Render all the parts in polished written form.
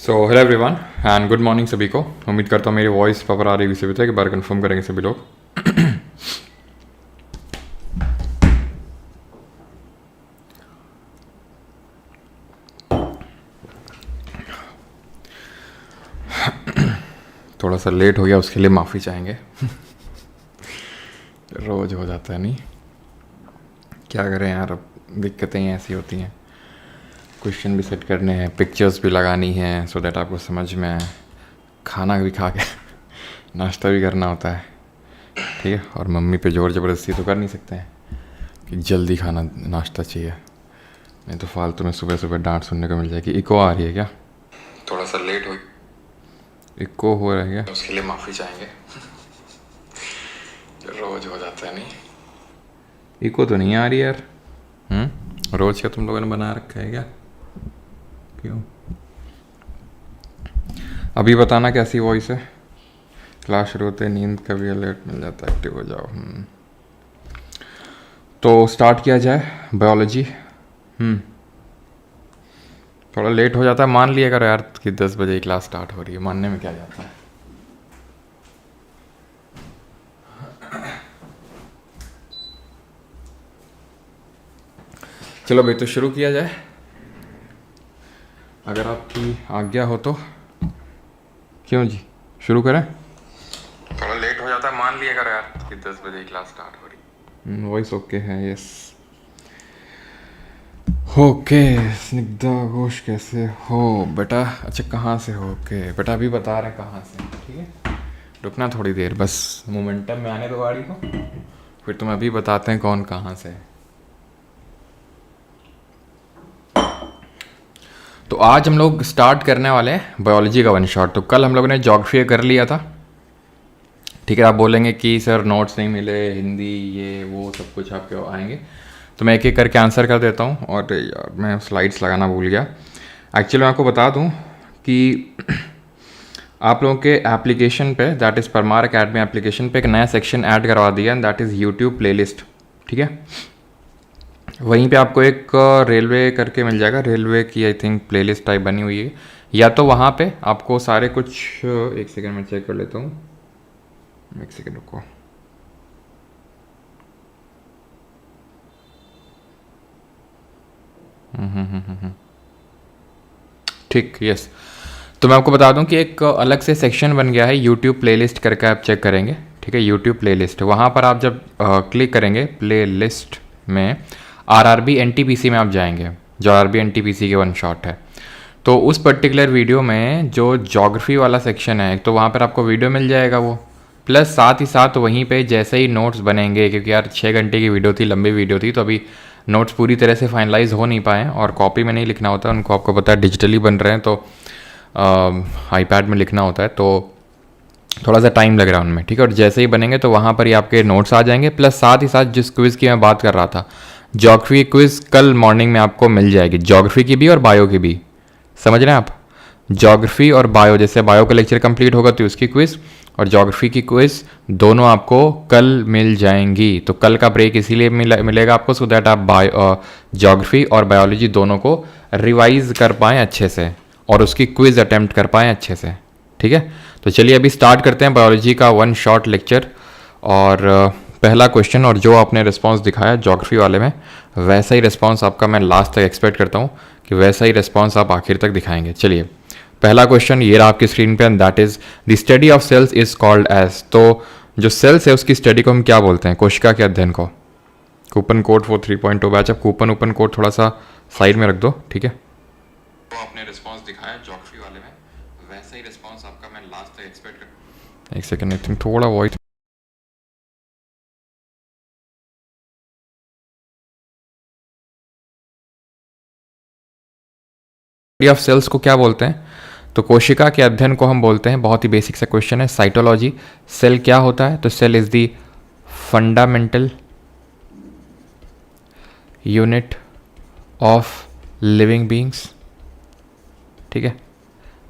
So hello everyone and good morning सभी को। उम्मीद करता हूँ मेरी वॉइस प्रॉपर आ रही है, सभी एक बार कंफर्म करेंगे सभी लोग। थोड़ा सा लेट हो गया, उसके लिए माफ़ी चाहेंगे। रोज़ हो जाता है, नहीं क्या करें यार, अब दिक्कतें ही ऐसी होती हैं। क्वेश्चन भी सेट करने हैं, पिक्चर्स भी लगानी है सो दैट आपको समझ में आए, खाना भी खा के नाश्ता भी करना होता है, ठीक है। और मम्मी पे ज़ोर ज़बरदस्ती तो कर नहीं सकते हैं कि जल्दी खाना नाश्ता चाहिए, नहीं तो फालतू में सुबह सुबह डांट सुनने को मिल जाएगी। इको आ रही है क्या? थोड़ा सा लेट हो, इको हो रहा है क्या? उसके लिए माफ़ी चाहेंगे। रोज़ हो जाता है, नहीं इको तो नहीं आ रही यार। रोज़ का तुम लोगों ने बना रखा है क्या? क्यों? अभी बताना कैसी वॉइस है। क्लास शुरू होते नींद का भी अलर्ट मिल जाता है, एक्टिव हो जाओ। तो स्टार्ट किया जाए बायोलॉजी। थोड़ा लेट हो जाता है, मान लिया करो यार कि 10 बजे क्लास स्टार्ट हो रही है, मानने में क्या जाता है। चलो भाई, तो शुरू किया जाए अगर आपकी आज्ञा हो तो। क्यों जी, शुरू करें? थोड़ा लेट हो जाता है, मान लिया करो यार कि 10 बजे क्लास स्टार्ट हो रही है। वॉइस ओके है? Yes okay. स्निग्धा घोष कैसे हो बेटा? अच्छा कहाँ से हो? ओके बेटा, अभी बता रहे हैं कहाँ से, ठीक है। रुकना थोड़ी देर, बस मोमेंटम में आने दो गाड़ी को, फिर तुम अभी बताते हैं कौन कहाँ से है। तो आज हम लोग स्टार्ट करने वाले हैं बायोलॉजी का वन शॉट। तो कल हम लोगों ने ज्योग्राफी कर लिया था, ठीक है। आप बोलेंगे कि सर नोट्स नहीं मिले, हिंदी ये वो सब कुछ आपके आएंगे, तो मैं एक एक करके आंसर कर देता हूँ। और यार मैं स्लाइड्स लगाना भूल गया। एक्चुअली मैं आपको बता दूँ कि आप लोगों के एप्लीकेशन पे, that is Parmar academy application पे एक नया सेक्शन ऐड करवा दिया and that is YouTube playlist, ठीक है। वहीं पे आपको एक रेलवे करके मिल जाएगा, रेलवे की आई थिंक प्लेलिस्ट टाइप बनी हुई है, या तो वहाँ पे आपको सारे कुछ, एक सेकंड में चेक कर लेता हूँ, एक सेकंड रुको। ठीक, यस। तो मैं आपको बता दूं कि एक अलग से सेक्शन बन गया है यूट्यूब प्लेलिस्ट करके, आप चेक करेंगे, ठीक है। यूट्यूब प्लेलिस्ट, वहाँ पर आप जब क्लिक करेंगे प्लेलिस्ट में, आरआरबी एनटीपीसी में आप जाएंगे, जो आरआरबी एनटीपीसी के वन शॉट है। तो उस पर्टिकुलर वीडियो में जो ज्योग्राफी वाला सेक्शन है, तो वहाँ पर आपको वीडियो मिल जाएगा वो, प्लस साथ ही साथ वहीं पे जैसे ही नोट्स बनेंगे, क्योंकि यार 6 घंटे की वीडियो थी, लंबी वीडियो थी, तो अभी नोट्स पूरी तरह से फाइनलाइज हो नहीं पाए, और कॉपी में नहीं लिखना होता है उनको, आपको पता है डिजिटली बन रहे हैं, तो आईपैड में लिखना होता है, तो थोड़ा सा टाइम लग रहा है उनमें, ठीक है। और जैसे ही बनेंगे तो वहाँ पर ही आपके नोट्स आ जाएंगे, प्लस साथ ही साथ जिस क्विज़ की मैं बात कर रहा था, ज्योग्राफी क्विज़ कल मॉर्निंग में आपको मिल जाएगी, ज्योग्राफी की भी और बायो की भी, समझ रहे हैं आप। ज्योग्राफी और बायो, जैसे बायो का लेक्चर कंप्लीट होगा तो उसकी क्विज़, और ज्योग्राफी की क्विज़ दोनों आपको कल मिल जाएंगी। तो कल का ब्रेक इसीलिए मिलेगा आपको, सो दैट आप ज्योग्राफी और बायोलॉजी दोनों को रिवाइज कर पाएँ अच्छे से, और उसकी क्विज़ अटैम्प्ट कर पाएँ अच्छे से, ठीक है। तो चलिए अभी स्टार्ट करते हैं बायोलॉजी का वन शॉट लेक्चर। और पहला क्वेश्चन, और जो आपने रिस्पांस दिखाया ज्योग्राफी वाले में, वैसा ही रिस्पांस आपका मैं लास्ट तक एक्सपेक्ट करता हूँ कि वैसा ही रिस्पांस आप आखिर तक दिखाएंगे। चलिए पहला क्वेश्चन ये रहा आपकी स्क्रीन पे, and that is the study of cells is called as. तो जो सेल्स है उसकी स्टडी को हम क्या बोलते हैं, कोशिका के अध्ययन को। Coupon code for 3.0 batch. अब कूपन ओपन कोड थोड़ा सा साइड में रख दो, ठीक है। तो आपने रिस्पांस दिखाया ज्योग्राफी वाले में, वैसा ही रिस्पांस आपका मैं लास्ट तक एक्सपेक्ट कर। एक सेकंड, आई थिंक थोड़ा वॉइस ऑफ सेल्स को क्या बोलते हैं, तो कोशिका के अध्ययन को हम बोलते हैं, बहुत ही बेसिक सा क्वेश्चन है, साइटोलॉजी। सेल क्या होता है, तो cell is the fundamental unit of living beings, ठीक है।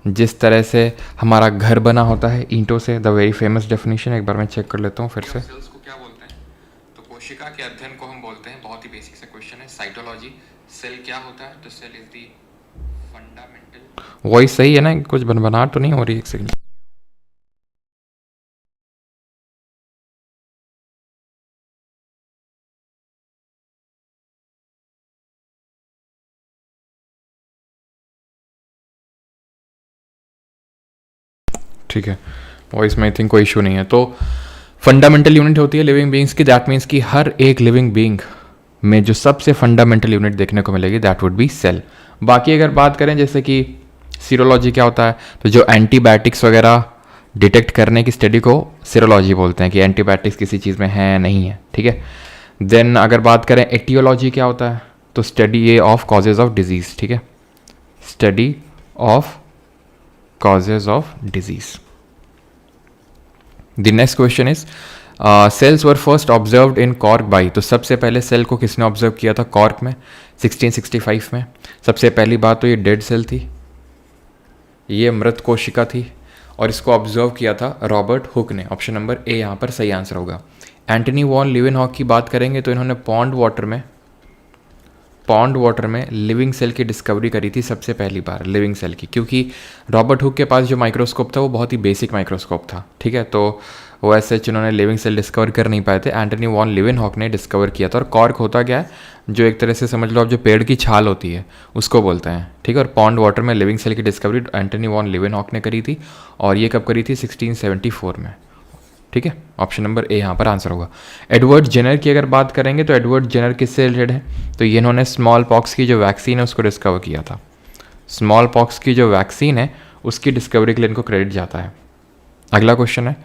जिस तरह से हमारा घर बना होता है ईंटों से, द वेरी फेमस डेफिनेशन, एक बार मैं चेक कर लेता हूँ फिर से। सेल्स को क्या बोलते हैं, तो कोशिका के अध्ययन को हम बोलते हैं, बहुत ही बेसिक सा क्वेश्चन है, साइटोलॉजी। सेल क्या होता है, तो सेल इज द वॉइस सही है ना, कुछ बनबनाहट तो नहीं हो रही? एक सेकंड। ठीक है, वॉइस में आई थिंक कोई इशू नहीं है। तो फंडामेंटल यूनिट होती है लिविंग बींग्स की, दैट मीन्स कि हर एक लिविंग बींग में जो सबसे फंडामेंटल यूनिट देखने को मिलेगी दैट वुड बी सेल। बाकी अगर बात करें जैसे कि सीरोलॉजी क्या होता है, तो जो एंटीबायोटिक्स वगैरह डिटेक्ट करने की स्टडी को सीरोलॉजी बोलते हैं कि एंटीबायोटिक्स किसी चीज़ में है नहीं है, ठीक है। देन अगर बात करें एटियोलॉजी क्या होता है, तो स्टडी ये ऑफ कॉजेज ऑफ डिजीज़, ठीक है, study of causes of diseases. The next question is cells were first observed in cork by, तो सबसे पहले सेल को किसने ऑब्जर्व किया था कॉर्क में? 1665 में। सबसे पहली बात तो ये डेड सेल थी, ये मृत कोशिका थी, और इसको ऑब्जर्व किया था रॉबर्ट हुक ने। ऑप्शन नंबर ए यहाँ पर सही आंसर होगा। एंटनी वॉन लीवेनहॉक की बात करेंगे तो इन्होंने पॉन्ड वाटर में लिविंग सेल की डिस्कवरी करी थी सबसे पहली बार, लिविंग सेल की, क्योंकि रॉबर्ट हुक के पास जो माइक्रोस्कोप था वो बहुत ही बेसिक माइक्रोस्कोप था, ठीक है। तो वो ऐसे उन्होंने लिविंग सेल डिस्कवर कर नहीं पाए थे, एंटनी वॉन लीवेनहॉक ने डिस्कवर किया था। और कॉर्क होता क्या है, जो एक तरह से समझ लो आप जो पेड़ की छाल होती है उसको बोलते हैं, ठीक है। और पॉन्ड वाटर में लिविंग सेल की डिस्कवरी एंटनी वॉन लीवेनहॉक ने करी थी, और ये कब करी थी? 1674 में, ठीक है। ऑप्शन नंबर ए यहाँ पर आंसर होगा। एडवर्ड जेनर की अगर बात करेंगे तो एडवर्ड जेनर किससे रिलेटेड है? तो ये इन्होंने स्मॉल पॉक्स की जो वैक्सीन है उसको डिस्कवर किया था। स्मॉल पॉक्स की जो वैक्सीन है उसकी डिस्कवरी के लिए इनको क्रेडिट जाता है। अगला क्वेश्चन है,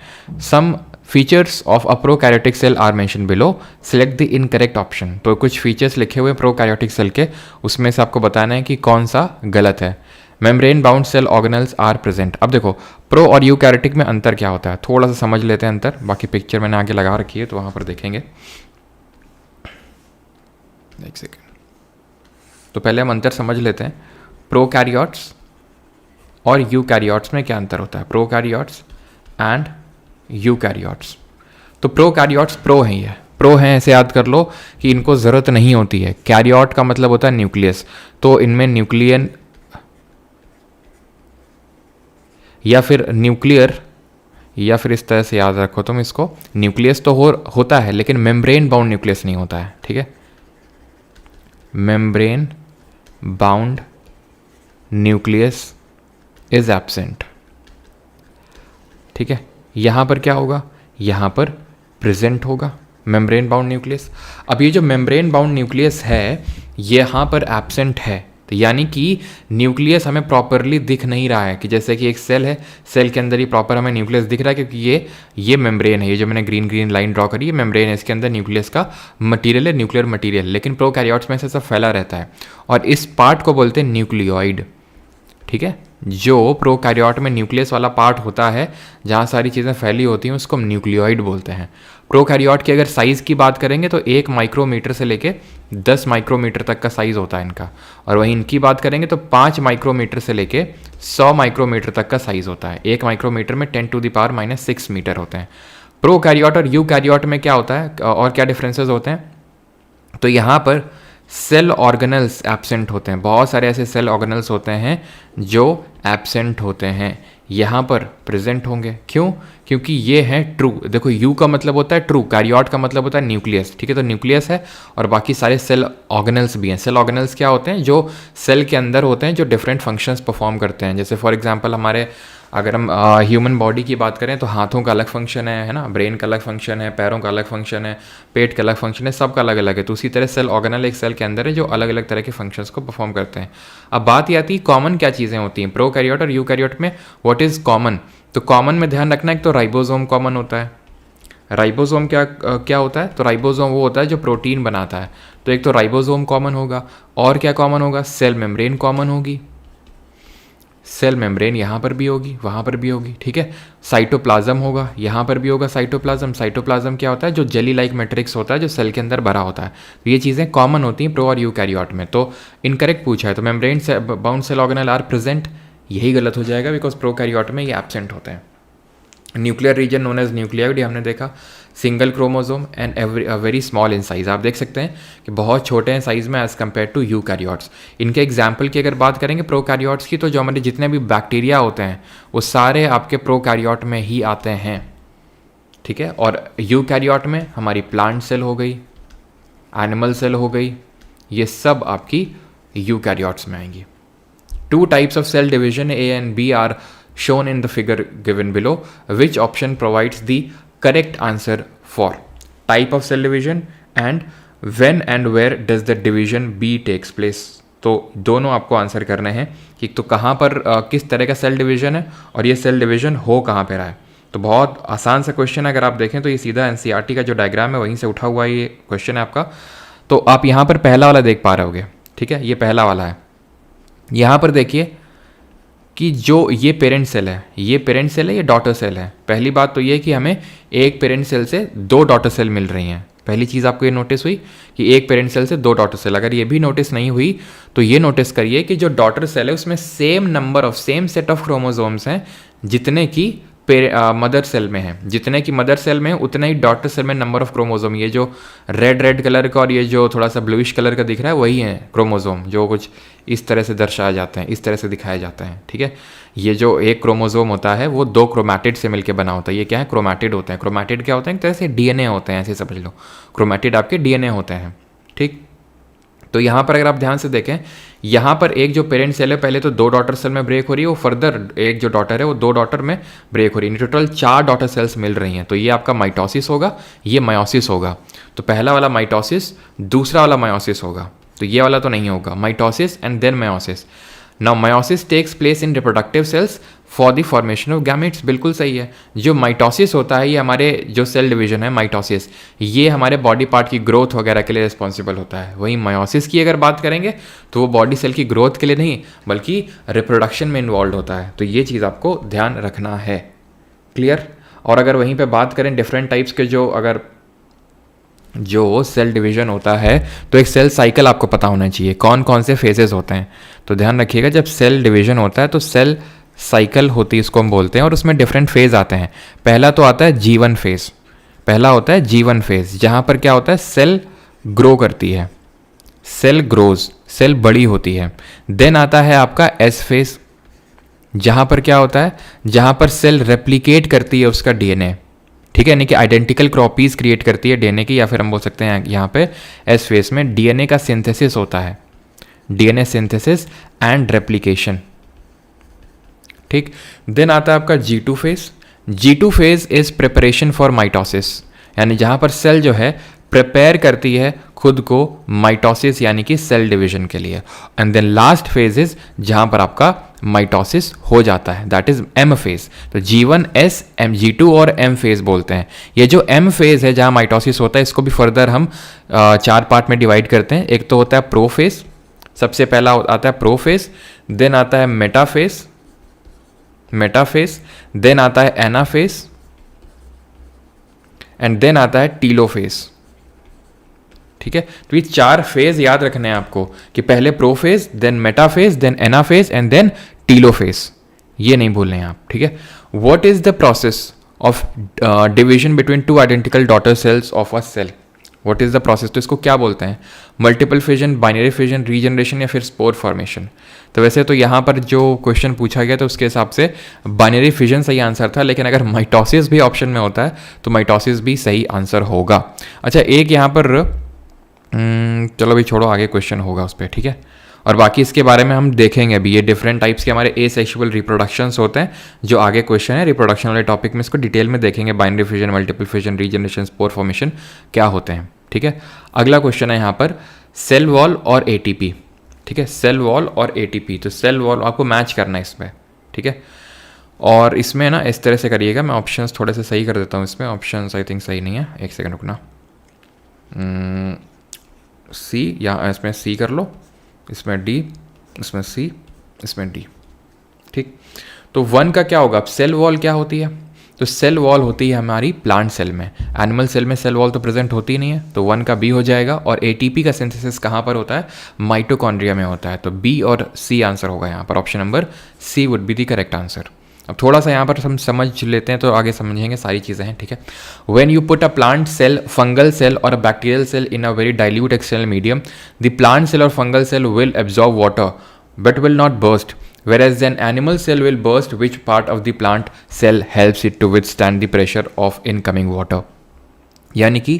some features of a prokaryotic cell are mention below, select the incorrect option. तो कुछ फीचर्स लिखे हुए प्रोकैरियोटिक सेल के, उसमें से आपको बताना है कि कौन सा गलत है। Membrane bound cell organelles are present. अब देखो प्रो और यूकैरियोटिक में अंतर क्या होता है, थोड़ा सा समझ लेते हैं अंतर, बाकी पिक्चर मैंने आगे लगा रखी है तो वहाँ पर देखेंगे। एक सेकेंड, तो पहले हम अंतर समझ लेते हैं, प्रोकैरियोट्स और यूकैरियोट्स में क्या अंतर होता है, प्रोकैरियोट्स एंड यूकैरियोट्स। तो प्रोकैरियोट्स प्रो हैं, ये प्रो हैं, ऐसे याद कर लो कि इनको ज़रूरत नहीं होती है। कैरियोट का मतलब होता है न्यूक्लियस, तो इनमें न्यूक्लियन या फिर न्यूक्लियर, या फिर इस तरह से याद रखो तुम इसको, न्यूक्लियस तो होता है लेकिन मेम्ब्रेन बाउंड न्यूक्लियस नहीं होता है, ठीक है। Membrane bound nucleus is absent, ठीक है। यहाँ पर क्या होगा, यहाँ पर प्रेजेंट होगा मेम्ब्रेन बाउंड न्यूक्लियस। अब ये जो मेम्ब्रेन बाउंड न्यूक्लियस है यहाँ पर एब्सेंट है, तो यानी कि न्यूक्लियस हमें प्रॉपरली दिख नहीं रहा है, कि जैसे कि एक सेल है, सेल के अंदर ही प्रॉपर हमें न्यूक्लियस दिख रहा है, क्योंकि ये मेम्ब्रेन है, ये जो मैंने ग्रीन लाइन ड्रॉ करी है मेम्ब्रेन है, इसके अंदर न्यूक्लियस का मटीरियल है, न्यूक्लियर मटीरियल। लेकिन प्रोकैरियोट्स में से सब फैला रहता है, और इस पार्ट को बोलते हैं न्यूक्लियोइड, ठीक है। जो प्रोकैरियोट में न्यूक्लियस वाला पार्ट होता है जहाँ सारी चीज़ें फैली होती हैं उसको हम न्यूक्लियोइड बोलते हैं। प्रोकैरियोट की अगर साइज़ की बात करेंगे तो 1 माइक्रोमीटर से लेके 10 माइक्रोमीटर तक का साइज़ होता है इनका, और वहीं इनकी बात करेंगे तो 5 माइक्रोमीटर से लेके 100 माइक्रोमीटर तक का साइज़ होता है। 1 माइक्रोमीटर में 10⁻⁻⁶ मीटर होते हैं। प्रोकैरियोट और यूकैरियोट में क्या होता है और क्या डिफरेंसेस होते हैं, तो यहाँ पर सेल ऑर्गेनल्स एब्सेंट होते हैं, बहुत सारे ऐसे सेल ऑर्गेनल्स होते हैं जो एब्सेंट होते हैं, यहाँ पर प्रेजेंट होंगे। क्यों? क्योंकि ये है ट्रू। देखो यू का मतलब होता है ट्रू, कैरियोट का मतलब होता है न्यूक्लियस, ठीक है। तो न्यूक्लियस है और बाकी सारे सेल ऑर्गेनल्स भी हैं। सेल ऑर्गेनल्स क्या होते हैं, जो सेल के अंदर होते हैं, जो डिफरेंट फंक्शंस परफॉर्म करते हैं। जैसे फॉर एग्जांपल हमारे अगर हम ह्यूमन बॉडी की बात करें तो हाथों का अलग फंक्शन है ना, ब्रेन का अलग फंक्शन है, पैरों का अलग फंक्शन है, पेट का अलग फंक्शन है, सबका अलग अलग है। तो उसी तरह सेल ऑर्गेनल एक सेल के अंदर है जो अलग अलग तरह के फंक्शंस को परफॉर्म करते हैं। अब बात ये आती है कॉमन क्या चीज़ें होती हैं प्रोकैरियोट और यूकैरियोट में, व्हाट इज़ कॉमन। तो कॉमन में ध्यान रखना, एक तो राइबोसोम कॉमन होता है। राइबोसोम क्या होता है, तो राइबोसोम वो होता है जो प्रोटीन बनाता है। तो एक तो राइबोसोम कॉमन होगा, और क्या कॉमन होगा, सेल मेम्ब्रेन कॉमन होगी, सेल मेम्ब्रेन यहाँ पर भी होगी, वहाँ पर भी होगी, ठीक है। साइटोप्लाज्म होगा, यहाँ पर भी होगा साइटोप्लाज्म। साइटोप्लाज्म क्या होता है, जो जेली लाइक मैट्रिक्स होता है जो सेल के अंदर भरा होता है। तो ये चीज़ें कॉमन होती हैं प्रो और यूकैरियोट में। तो इनकरेक्ट पूछा है, तो membrane bound cell organelle are present, यही गलत हो जाएगा बिकॉज प्रोकैरियोट में ये एब्सेंट होते हैं। Nuclear region known as nucleoid हमने देखा, single chromosome and very small in size. आप देख सकते हैं कि बहुत छोटे हैं साइज में एज कम्पेयर टू यूकैरियोट्स। इनके एग्जाम्पल की अगर बात करेंगे प्रोकैरियोट्स की, तो जो हमारे जितने भी बैक्टीरिया होते हैं वो सारे आपके प्रोकैरियोट में ही आते हैं, ठीक है। और यूकैरियोट में हमारी प्लांट सेल हो गई, एनिमल सेल हो गई, ये सब आपकी यूकैरियोट्स में आएंगी। 2 types of cell division A and B are shown in the figure given below. Which option provides the correct answer for type of cell division and when and where does the division B takes place? तो दोनों आपको answer करने हैं कि तो कहाँ पर किस तरह का सेल डिवीजन है और ये सेल डिवीजन हो कहाँ पर रहा है। तो बहुत आसान सा क्वेश्चन है, अगर आप देखें तो ये सीधा एनसीईआरटी का जो डायग्राम है वहीं से उठा हुआ ये क्वेश्चन है आपका। तो आप यहाँ पर पहला वाला देख पा रहे होगे, ठीक है, ये पहला वाला है। यहाँ पर देखिए कि जो ये पेरेंट सेल है, ये पेरेंट सेल है, ये डॉटर सेल है। पहली बात तो ये है कि हमें एक पेरेंट सेल से 2 डॉटर सेल मिल रही हैं। पहली चीज़ आपको ये नोटिस हुई कि एक पेरेंट सेल से 2 डॉटर सेल। अगर ये भी नोटिस नहीं हुई तो ये नोटिस करिए कि जो डॉटर सेल है उसमें सेम सेट ऑफ क्रोमोसोम्स हैं जितने की मदर सेल में है। जितने की मदर सेल में उतने ही डॉटर सेल में नंबर ऑफ क्रोमोसोम। ये जो रेड कलर का और ये जो थोड़ा सा ब्लूइश कलर का दिख रहा है वही है क्रोमोसोम, जो कुछ इस तरह से दर्शाए जाते हैं, इस तरह से दिखाए जाते हैं, ठीक है। ये जो एक क्रोमोसोम होता है वो 2 क्रोमैटिड से मिलकर बना होता है। ये क्या है, क्रोमैटिड होते हैं। क्रोमैटिड क्या होते हैं, एक तरह से डीएनए होते हैं, ऐसे समझ लो। क्रोमैटिड आपके डीएनए होते हैं, ठीक। तो यहाँ पर अगर आप ध्यान से देखें, यहाँ पर एक जो पेरेंट सेल है पहले तो 2 डॉटर सेल में ब्रेक हो रही है, वो फर्दर एक जो डॉटर है वो 2 डॉटर में ब्रेक हो रही है। टोटल 4 डॉटर सेल्स मिल रही हैं। तो ये आपका माइटोसिस होगा, ये मायोसिस होगा। तो पहला वाला माइटोसिस, दूसरा वाला मायोसिस होगा। तो ये वाला तो नहीं होगा, mitosis and then meiosis. Now meiosis takes place in reproductive cells for the formation of gametes. बिल्कुल सही है। जो माइटोसिस होता है ये हमारे जो सेल डिवीजन है माइटोसिस, ये हमारे बॉडी पार्ट की ग्रोथ वगैरह के लिए रिस्पॉन्सिबल होता है। वहीं मायोसिस की अगर बात करेंगे तो वो बॉडी सेल की ग्रोथ के लिए नहीं बल्कि रिप्रोडक्शन में इन्वॉल्व होता है। तो ये चीज़ आपको ध्यान रखना है, क्लियर। और अगर वहीं पर बात करें डिफरेंट टाइप्स के जो सेल डिवीजन होता है, तो एक सेल साइकिल आपको पता होना चाहिए कौन कौन से फेजेस होते हैं। तो ध्यान रखिएगा, जब सेल डिवीजन होता है तो सेल साइकिल होती है, इसको हम बोलते हैं। और उसमें डिफरेंट फेज आते हैं। पहला तो आता है G1 फेज, पहला होता है G1 फेज, जहाँ पर क्या होता है, सेल ग्रो करती है, सेल ग्रोज, सेल बड़ी होती है। देन आता है आपका S फेज, जहाँ पर क्या होता है, जहाँ पर सेल रेप्लिकेट करती है उसका डीएनए, ठीक है, यानी कि आइडेंटिकल कॉपीज क्रिएट करती है डीएनए की। या फिर हम बोल सकते हैं यहाँ पे एस फेज में डीएनए का सिंथेसिस होता है, डीएनए सिंथेसिस एंड रेप्लिकेशन, ठीक। देन आता है आपका G2 phase. G2 phase is preparation for mitosis, यानी जहाँ पर सेल जो है प्रिपेयर करती है खुद को माइटोसिस यानी कि सेल डिवीजन के लिए। And then last phase is जहाँ पर आपका माइटोसिस हो जाता है, दैट इज M फेज। तो G1, S, M, G2 और M फेज बोलते हैं। ये जो M फेज है जहाँ माइटोसिस होता है, इसको भी फर्दर हम 4 पार्ट में डिवाइड करते हैं। एक तो होता है प्रो फेज, सबसे पहला आता है प्रो फेज। देन आता है मेटाफेज, देन आता है एनाफेज एंड देन आता है टीलोफेज, ठीक है। तो ये 4 फेज याद रखने हैं आपको कि पहले prophase, then metaphase, then anaphase and then telophase, ये नहीं भूलने हैं आप, ठीक है। What is the process of division between 2 identical daughter cells of a cell? What is the process? तो इसको क्या बोलते हैं? Multiple fission, binary fission, regeneration या फिर स्पोर फॉर्मेशन? तो वैसे तो यहाँ पर जो क्वेश्चन पूछा गया तो उसके हिसाब से बाइनरी फिजन सही आंसर था, लेकिन अगर माइटोसिस भी ऑप्शन में होता है तो माइटोसिस भी सही आंसर होगा। अच्छा, एक यहाँ पर चलो भाई छोड़ो, आगे क्वेश्चन होगा उस पर, ठीक है। और बाकी इसके बारे में हम देखेंगे अभी। ये डिफरेंट टाइप्स के हमारे एसेक्सुअल रिप्रोडक्शंस होते हैं, जो आगे क्वेश्चन है रिप्रोडक्शन वाले टॉपिक में, इसको डिटेल में देखेंगे। Binary fission, multiple fission, regeneration, spore formation क्या होते हैं, ठीक है। अगला क्वेश्चन है यहाँ पर सेल वॉल और एटीपी, ठीक है। सेल वॉल और एटीपी, तो सेल वॉल आपको मैच करना है इसमें, ठीक है। और इसमें ना इस तरह से करिएगा, मैं ऑप्शंस थोड़े से सही कर देता हूँ। इसमें ऑप्शंस आई थिंक सही नहीं है, एक सेकंड रुकना। सी, यहाँ इसमें सी कर लो, इसमें डी, इसमें सी, इसमें डी, ठीक। तो 1 का क्या होगा? अब सेल वॉल क्या होती है? तो सेल वॉल होती है हमारी प्लांट सेल में। एनिमल सेल में सेल वॉल तो प्रेजेंट होती नहीं है, तो 1 का बी हो जाएगा। और एटीपी का सिंथेसिस कहाँ पर होता है? माइटोकॉन्ड्रिया में होता है। तो बी और सी आंसर होगा यहाँ पर। Option number C would be the correct answer. अब थोड़ा सा यहाँ पर हम समझ लेते हैं तो आगे समझेंगे सारी चीज़ें हैं, ठीक है। When you put a plant cell, fungal cell और a bacterial cell in a very dilute external medium, the plant cell और fungal cell will absorb water but will not burst, whereas an animal cell will burst, which part of the plant cell helps it to withstand the pressure of incoming water। यानी कि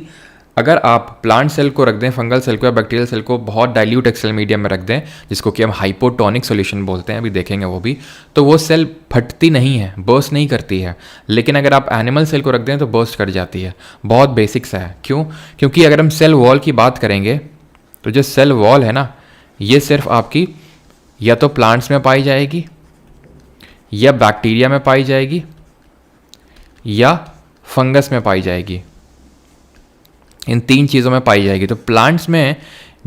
अगर आप plant cell को रख दें, fungal cell को या bacterial cell को बहुत डाइल्यूट एक्सेल मीडियम में रख दें, जिसको कि हम हाइपोटोनिक सॉल्यूशन बोलते हैं, अभी देखेंगे वो भी, तो वो सेल फटती नहीं है, बर्स्ट नहीं करती है। लेकिन अगर आप एनिमल सेल को रख दें तो बर्स्ट कर जाती है। बहुत बेसिक सा है। क्यों? क्योंकि अगर हम सेल वॉल की बात करेंगे तो जो सेल वॉल है ना, ये सिर्फ आपकी या तो प्लांट्स में पाई जाएगी, या बैक्टीरिया में पाई जाएगी, या फंगस में पाई जाएगी। इन 3 चीज़ों में पाई जाएगी। तो प्लांट्स में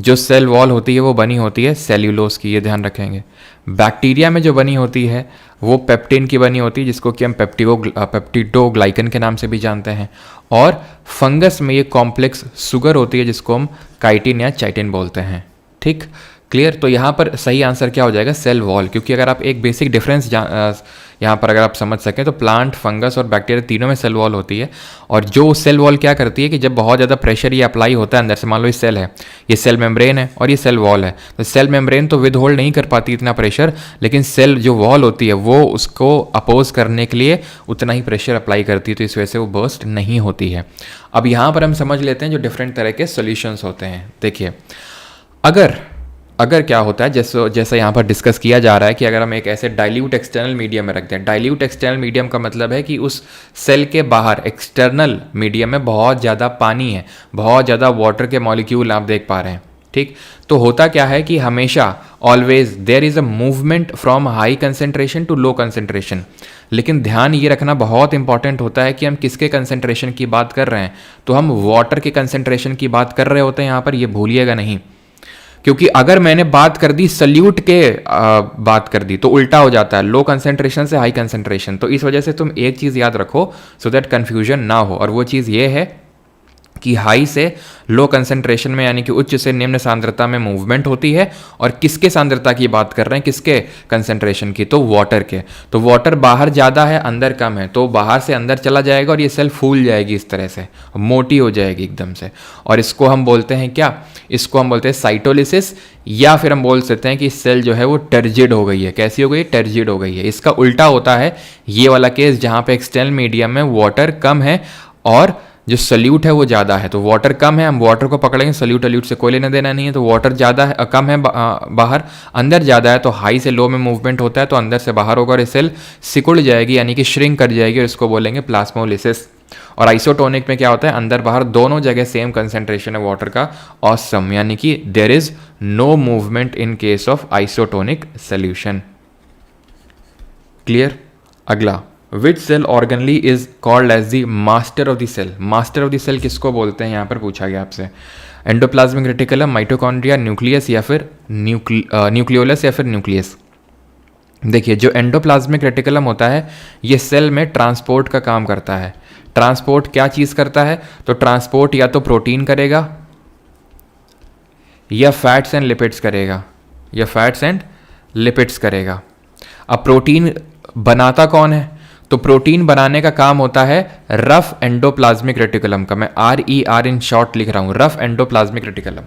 जो सेल वॉल होती है वो बनी होती है सेल्यूलोज की, ये ध्यान रखेंगे। बैक्टीरिया में जो बनी होती है वो पेप्टिन की बनी होती है, जिसको कि हम पेप्टिडोग्लाइकन के नाम से भी जानते हैं। और फंगस में ये कॉम्प्लेक्स शुगर होती है, जिसको हम काइटिन या चाइटिन बोलते हैं। ठीक, क्लियर। तो यहाँ पर सही आंसर क्या हो जाएगा? Cell wall. क्योंकि अगर आप एक बेसिक डिफरेंस यहाँ पर अगर आप समझ सकें तो प्लांट, फंगस और बैक्टीरिया तीनों में सेल वॉल होती है। और जो सेल वॉल क्या करती है कि जब बहुत ज़्यादा प्रेशर ये अप्लाई होता है अंदर से, मान लो ये सेल है, ये सेल मेम्ब्रेन है और ये सेल वॉल है, तो सेल मेम्ब्रेन तो विद होल्ड नहीं कर पाती इतना प्रेशर, लेकिन सेल जो वॉल होती है वो उसको अपोज करने के लिए उतना ही प्रेशर अप्लाई करती है, तो इस वजह से वो बर्स्ट नहीं होती है। अब यहाँ पर हम समझ लेते हैं जो डिफरेंट तरह के सोल्यूशंस होते हैं। देखिए, अगर क्या होता है, जैसा यहाँ पर डिस्कस किया जा रहा है कि अगर हम एक ऐसे डाइल्यूट एक्सटर्नल मीडियम में रखते हैं। डाइल्यूट एक्सटर्नल मीडियम का मतलब है कि उस सेल के बाहर एक्सटर्नल मीडियम में बहुत ज़्यादा पानी है, बहुत ज़्यादा वाटर के मॉलिक्यूल आप देख पा रहे हैं। ठीक, तो होता क्या है कि हमेशा always there is a movement from high concentration to low concentration. लेकिन ध्यान ये रखना बहुत इंपॉर्टेंट होता है कि हम किसके कंसेंट्रेशन की बात कर रहे हैं। तो हम वाटर के कंसेंट्रेशन की बात कर रहे होते हैं यहाँ पर, ये भूलिएगा नहीं। क्योंकि अगर मैंने बात कर दी सल्यूट के बात कर दी तो उल्टा हो जाता है, लो कंसेंट्रेशन से हाई कंसेंट्रेशन। तो इस वजह से तुम एक चीज़ याद रखो सो दैट कन्फ्यूजन ना हो, और वो चीज़ ये है कि हाई से लो कंसेंट्रेशन में यानी कि उच्च से निम्न सांद्रता में मूवमेंट होती है। और किसके सांद्रता की बात कर रहे हैं, किसके कंसेंट्रेशन की? तो वाटर के। तो वाटर बाहर ज़्यादा है, अंदर कम है, तो बाहर से अंदर चला जाएगा और ये सेल फूल जाएगी, इस तरह से मोटी हो जाएगी एकदम से। और इसको हम बोलते हैं क्या? इसको हम बोलते हैं साइटोलिसिस, या फिर हम बोल सकते हैं कि सेल जो है वो टर्जिड हो गई है। कैसी हो गई? टर्जिड हो गई है। इसका उल्टा होता है ये वाला केस, जहाँ पे एक्सटर्नल मीडियम में वाटर कम है और जो सल्यूट है वो ज़्यादा है। तो वाटर कम है, हम वाटर को पकड़ेंगे, सल्यूट अलूट से कोई लेना देना नहीं है। तो वाटर ज़्यादा है, कम है बाहर, अंदर ज़्यादा है, तो हाई से लो में मूवमेंट होता है, तो अंदर से बाहर होगा और ये सेल सिकुड़ जाएगी यानी कि श्रिंक कर जाएगी, और इसको बोलेंगे प्लाज्मोलिसिस। और आइसोटोनिक में क्या होता है? अंदर बाहर दोनों जगह सेम कंसेंट्रेशन है वाटर का, ऑसम, यानी कि there is no movement in case of isotonic solution. Clear. अगला, which cell organelle is called as the master of the cell. Master of the cell किसको बोलते हैं? यहाँ पर पूछा गया आपसे। एंडोप्लाज्मिक रेटिकुलम, माइटोकॉन्ड्रिया, न्यूक्लियस या फिर न्यूक्लियोलस या फिर न्यूक्लियस। देखिए, जो एंडोप्लाज्मिक रेटिकुलम होता है ये सेल में ट्रांसपोर्ट का काम करता है। ट्रांसपोर्ट क्या चीज़ करता है? तो ट्रांसपोर्ट या तो प्रोटीन करेगा या फैट्स एंड लिपिड्स करेगा, या फैट्स एंड लिपिड्स करेगा। अब प्रोटीन बनाता कौन है? तो प्रोटीन बनाने का काम होता है रफ एंडोप्लाज्मिक रेटिकुलम का। मैं RER इन शॉर्ट लिख रहा हूं, रफ एंडोप्लाज्मिक रेटिकुलम।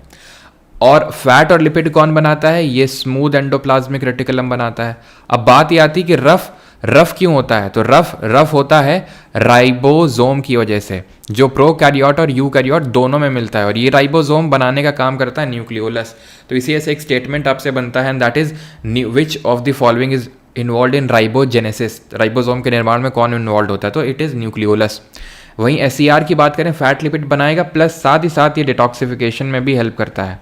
और फैट और लिपिड कौन बनाता है? ये स्मूथ एंडोप्लाज्मिक रेटिकुलम बनाता है। अब बात ये आती कि रफ क्यों होता है? तो रफ होता है राइबोसोम की वजह से, जो प्रोकैरियोट और यूकैरियोट दोनों में मिलता है, और ये राइबोसोम बनाने का काम करता है न्यूक्लियोलस। तो इसी ऐसे एक स्टेटमेंट आपसे बनता है, and that is which of the following is involve in ribogenesis. Ribosome के निर्माण में कौन इन्वॉल्व होता है? तो इट इज़ न्यूक्लियोलस। वहीं SER की बात करें, फैट लिपिड बनाएगा, प्लस साथ ही साथ ये डिटॉक्सिफिकेशन में भी हेल्प करता है।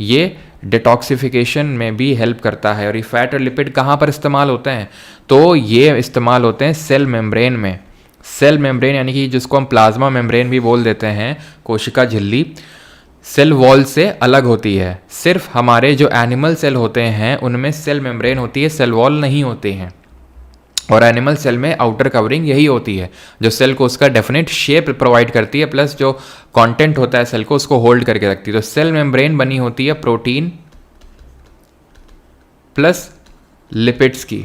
ये डिटॉक्सिफिकेशन में भी हेल्प करता है। और ये फैट और लिपिड कहाँ पर इस्तेमाल होते हैं? तो ये इस्तेमाल होते हैं सेल मेम्ब्रेन में। सेल मेम्ब्रेन यानी कि जिसको हम प्लाज्मा मेम्ब्रेन भी बोल देते हैं, कोशिका झिल्ली, सेल वॉल से अलग होती है। सिर्फ हमारे जो एनिमल सेल होते हैं उनमें सेल मेम्ब्रेन होती है, सेल वॉल नहीं होते हैं। और एनिमल सेल में आउटर कवरिंग यही होती है जो सेल को उसका डेफिनेट शेप प्रोवाइड करती है, प्लस जो कंटेंट होता है सेल को उसको होल्ड करके रखती है। तो सेल मेम्ब्रेन बनी होती है प्रोटीन प्लस लिपिड्स की,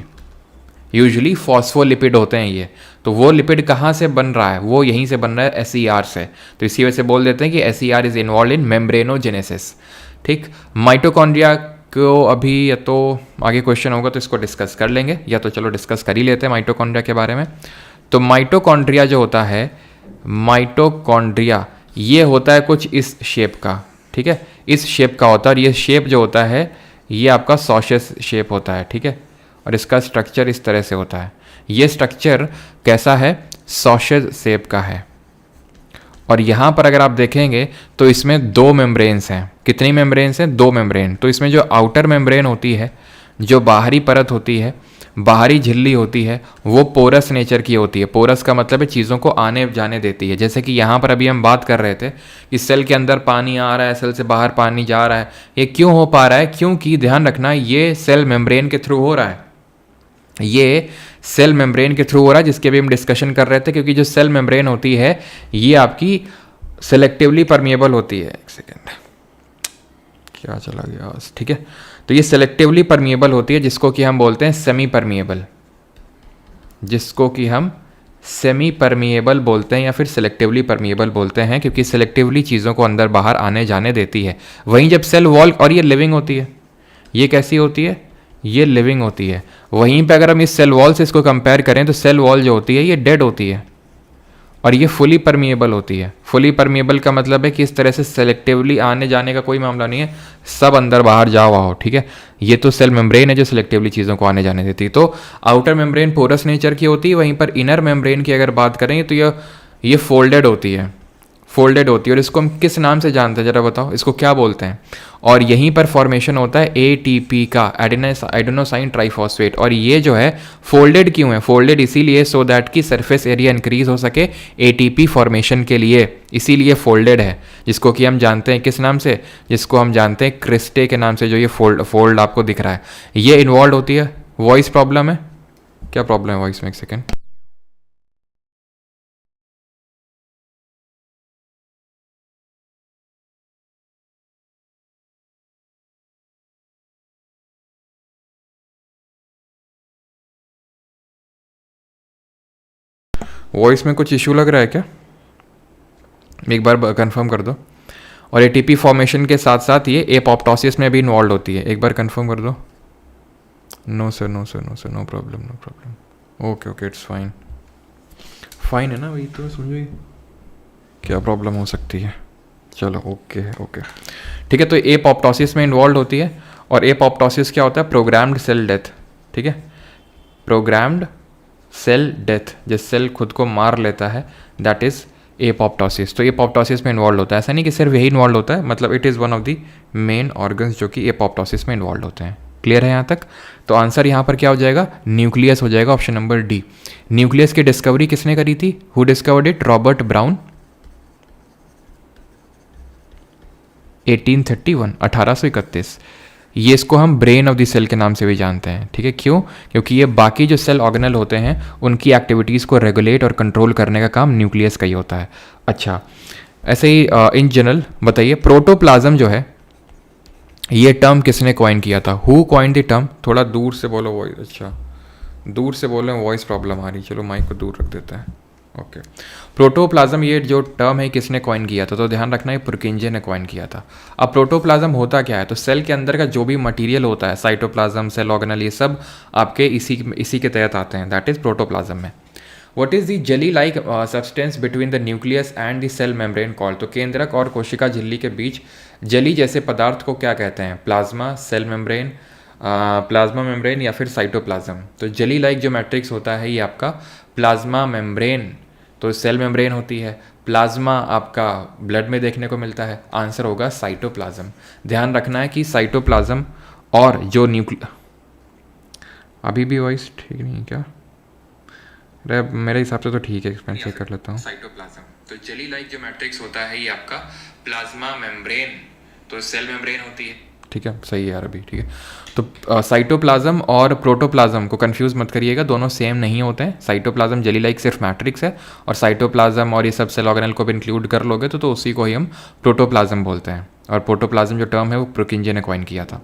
यूजुअली फॉस्फोलिपिड होते हैं ये। तो वो लिपिड कहाँ से बन रहा है, वो यहीं से बन रहा है SER से। तो इसी वजह से बोल देते हैं कि SER इज इन्वॉल्व इन मेम्ब्रेनोजेनेसिस। ठीक, माइटोकॉन्ड्रिया को अभी या तो आगे क्वेश्चन होगा तो इसको डिस्कस कर लेंगे, या तो चलो डिस्कस कर ही लेते हैं माइटोकॉन्ड्रिया के बारे में। तो माइटोकॉन्ड्रिया जो होता है, माइटोकॉन्ड्रिया ये होता है कुछ इस शेप का, ठीक है, इस शेप का होता है। और ये शेप जो होता है ये आपका सॉशेस शेप होता है, ठीक है, और इसका स्ट्रक्चर इस तरह से होता है। ये स्ट्रक्चर कैसा है, सॉशेस शेप का है। और यहाँ पर अगर आप देखेंगे तो इसमें 2 मेम्ब्रेन्स हैं। कितनी मेम्ब्रेन्स हैं, 2 मेम्ब्रेन। तो इसमें जो आउटर मेम्ब्रेन होती है, जो बाहरी परत होती है, बाहरी झिल्ली होती है, वो पोरस नेचर की होती है। पोरस का मतलब है चीज़ों को आने जाने देती है। जैसे कि यहाँ पर अभी हम बात कर रहे थे कि सेल के अंदर पानी आ रहा है, सेल से बाहर पानी जा रहा है। ये क्यों हो पा रहा है, क्योंकि ध्यान रखना ये सेल मेम्ब्रेन के थ्रू हो रहा है। ये सेल मेम्ब्रेन के थ्रू हो रहा है, जिसके भी हम डिस्कशन कर रहे थे। क्योंकि जो सेल मेम्ब्रेन होती है ये आपकी सेलेक्टिवली परमिएबल होती है। एक सेकेंड, क्या चला गया, ठीक है। तो ये सेलेक्टिवली परमिएबल होती है, जिसको कि हम बोलते हैं सेमी परमिएबल, जिसको कि हम सेमी परमिएबल बोलते हैं या फिर सेलेक्टिवली परमिएबल बोलते हैं, क्योंकि सेलेक्टिवली चीज़ों को अंदर बाहर आने जाने देती है। वहीं जब सेल वॉल, और ये लिविंग होती है, ये कैसी होती है, ये लिविंग होती है। वहीं पे अगर हम इस सेल वॉल से इसको कंपेयर करें तो सेल वॉल जो होती है ये डेड होती है, और ये फुली परमिएबल होती है। फुली परमिएबल का मतलब है कि इस तरह से सेलेक्टिवली आने जाने का कोई मामला नहीं है, सब अंदर बाहर जाओ आओ, ठीक है। ये तो सेल मेम्ब्रेन है जो सेलेक्टिवली चीज़ों को आने जाने देती है। तो आउटर मेम्ब्रेन पोरस नेचर की होती है, वहीं पर इनर मेम्ब्रेन की अगर बात करें तो ये फोल्डेड होती है, फोल्डेड होती है। और इसको हम किस नाम से जानते हैं, जरा बताओ, इसको क्या बोलते हैं। और यहीं पर फॉर्मेशन होता है ATP का, एडेनोसाइन ट्राइफॉस्फेट। और ये जो है फोल्डेड क्यों है, फोल्डेड इसीलिए सो दैट कि सरफेस एरिया इंक्रीज हो सके ATP फॉर्मेशन के लिए, इसीलिए फोल्डेड है। जिसको कि हम जानते हैं किस नाम से, जिसको हम जानते हैं क्रिस्टे के नाम से। जो ये फोल्ड आपको दिख रहा है ये इन्वॉल्व होती है। वॉइस प्रॉब्लम है, क्या प्रॉब्लम है वॉइस में, एक सेकेंड। वॉइस में कुछ इशू लग रहा है क्या, एक बार कंफर्म कर दो। और ATP फॉर्मेशन के साथ साथ ये एपोप्टोसिस में भी इन्वॉल्व होती है, एक बार कंफर्म कर दो। No sir, no sir, no sir, no problem, no problem, okay okay, it's fine, fine है ना, वही तो समझो ये क्या प्रॉब्लम हो सकती है। चलो ओके ओके, ठीक है। तो एपोप्टोसिस में इन्वॉल्व होती है। और एपोप्टोसिस क्या होता है, प्रोग्राम्ड सेल डेथ, ठीक है, प्रोग्राम्ड सेल डेथ, जिस सेल खुद को मार लेता है, दैट इज एपोप्टोसिस। तो एपोप्टोसिस में इन्वॉल्व होता है, ऐसा नहीं कि सिर्फ यही इन्वॉल्व होता है, मतलब it is one of the main organs जो कि एपोप्टोसिस में इन्वॉल्व होते हैं। क्लियर है यहाँ तक। तो आंसर यहाँ पर क्या हो जाएगा, न्यूक्लियस हो जाएगा, ऑप्शन नंबर डी। न्यूक्लियस की डिस्कवरी किसने करी थी, who discovered it, Robert brown, 1831, 1831। ये इसको हम ब्रेन ऑफ द सेल के नाम से भी जानते हैं, ठीक है। क्यों, क्योंकि ये बाकी जो सेल ऑर्गेनल होते हैं उनकी एक्टिविटीज़ को रेगुलेट और कंट्रोल करने का काम न्यूक्लियस का ही होता है। अच्छा, ऐसे ही इन जनरल बताइए, प्रोटोप्लाज्म जो है ये टर्म किसने कॉइन किया था, हु कॉइन द टर्म। थोड़ा दूर से बोलो वॉइस, अच्छा दूर से बोलो, वॉइस प्रॉब्लम आ रही, चलो माइक को दूर रख देते हैं। ओके, प्रोटोप्लाज्म ये जो टर्म है किसने कॉइन किया था, तो ध्यान रखना ये पुरकिंजे ने कॉइन किया था। अब प्रोटोप्लाज्म होता क्या है, तो सेल के अंदर का जो भी मटेरियल होता है, साइटोप्लाज्म, सेल ऑर्गेनल, ये सब आपके इसी के तहत आते हैं, दैट इज प्रोटोप्लाज्म में। What is the jelly like substance between the nucleus and the cell membrane called, तो केंद्रक और कोशिका झिल्ली के बीच जेली जैसे पदार्थ को क्या कहते हैं, plasma, cell membrane, plasma membrane या फिर साइटोप्लाज्म। तो जेली लाइक जो मैट्रिक्स होता है ये आपका प्लाज्मा मेम्ब्रेन, तो सेल मेम्ब्रेन होती है। प्लाज्मा आपका ब्लड में देखने को मिलता है, आंसर होगा साइटोप्लाज्म। ध्यान रखना है कि साइटोप्लाज्म और जो अभी भी वॉइस ठीक नहीं है क्या, मेरे हिसाब से तो ठीक है, मैं चेक कर लेता हूँ। साइटोप्लाज्म, तो जेली लाइक जो मैट्रिक्स होता है ये आपका प्लाज्मा मेम्ब्रेन, तो सेल मेम्ब्रेन होती है, ठीक है, सही है यार अभी, ठीक है। तो साइटोप्लाज्म और प्रोटोप्लाज्म को कंफ्यूज मत करिएगा, दोनों सेम नहीं होते हैं। साइटोप्लाज्म जेली लाइक सिर्फ मैट्रिक्स है, और साइटोप्लाज्म और ये सब सेल ऑर्गेनल को भी इंक्लूड कर लोगे तो उसी को ही हम प्रोटोप्लाज्म बोलते हैं। और प्रोटोप्लाज्म जो टर्म है वो पुरकिंजे ने कॉइन किया था।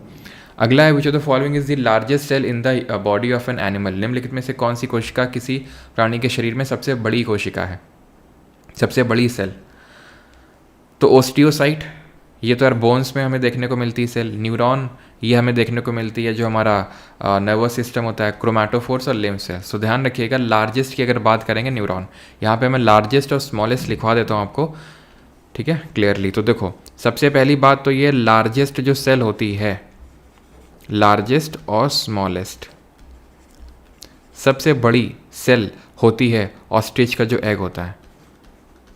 अगला है which of the following is the largest cell in the body of an animal. निम्नलिखित में से कौन सी कोशिका किसी प्राणी के शरीर में सबसे बड़ी कोशिका है, सबसे बड़ी सेल? तो ओस्टियोसाइट, ये तो यार बोन्स में हमें देखने को मिलती है सेल। न्यूरॉन, ये हमें देखने को मिलती है जो हमारा नर्वस सिस्टम होता है। क्रोमैटोफोर्स और लिम्फ सेल्स। तो ध्यान रखिएगा, लार्जेस्ट की अगर बात करेंगे न्यूरॉन, यहाँ पे मैं लार्जेस्ट और स्मॉलेस्ट लिखवा देता हूँ आपको, ठीक है, क्लियरली। तो देखो सबसे पहली बात तो ये लार्जेस्ट जो सेल होती है, लार्जेस्ट और स्मॉलेस्ट, सबसे बड़ी सेल होती है ऑस्ट्रिच का जो एग होता है,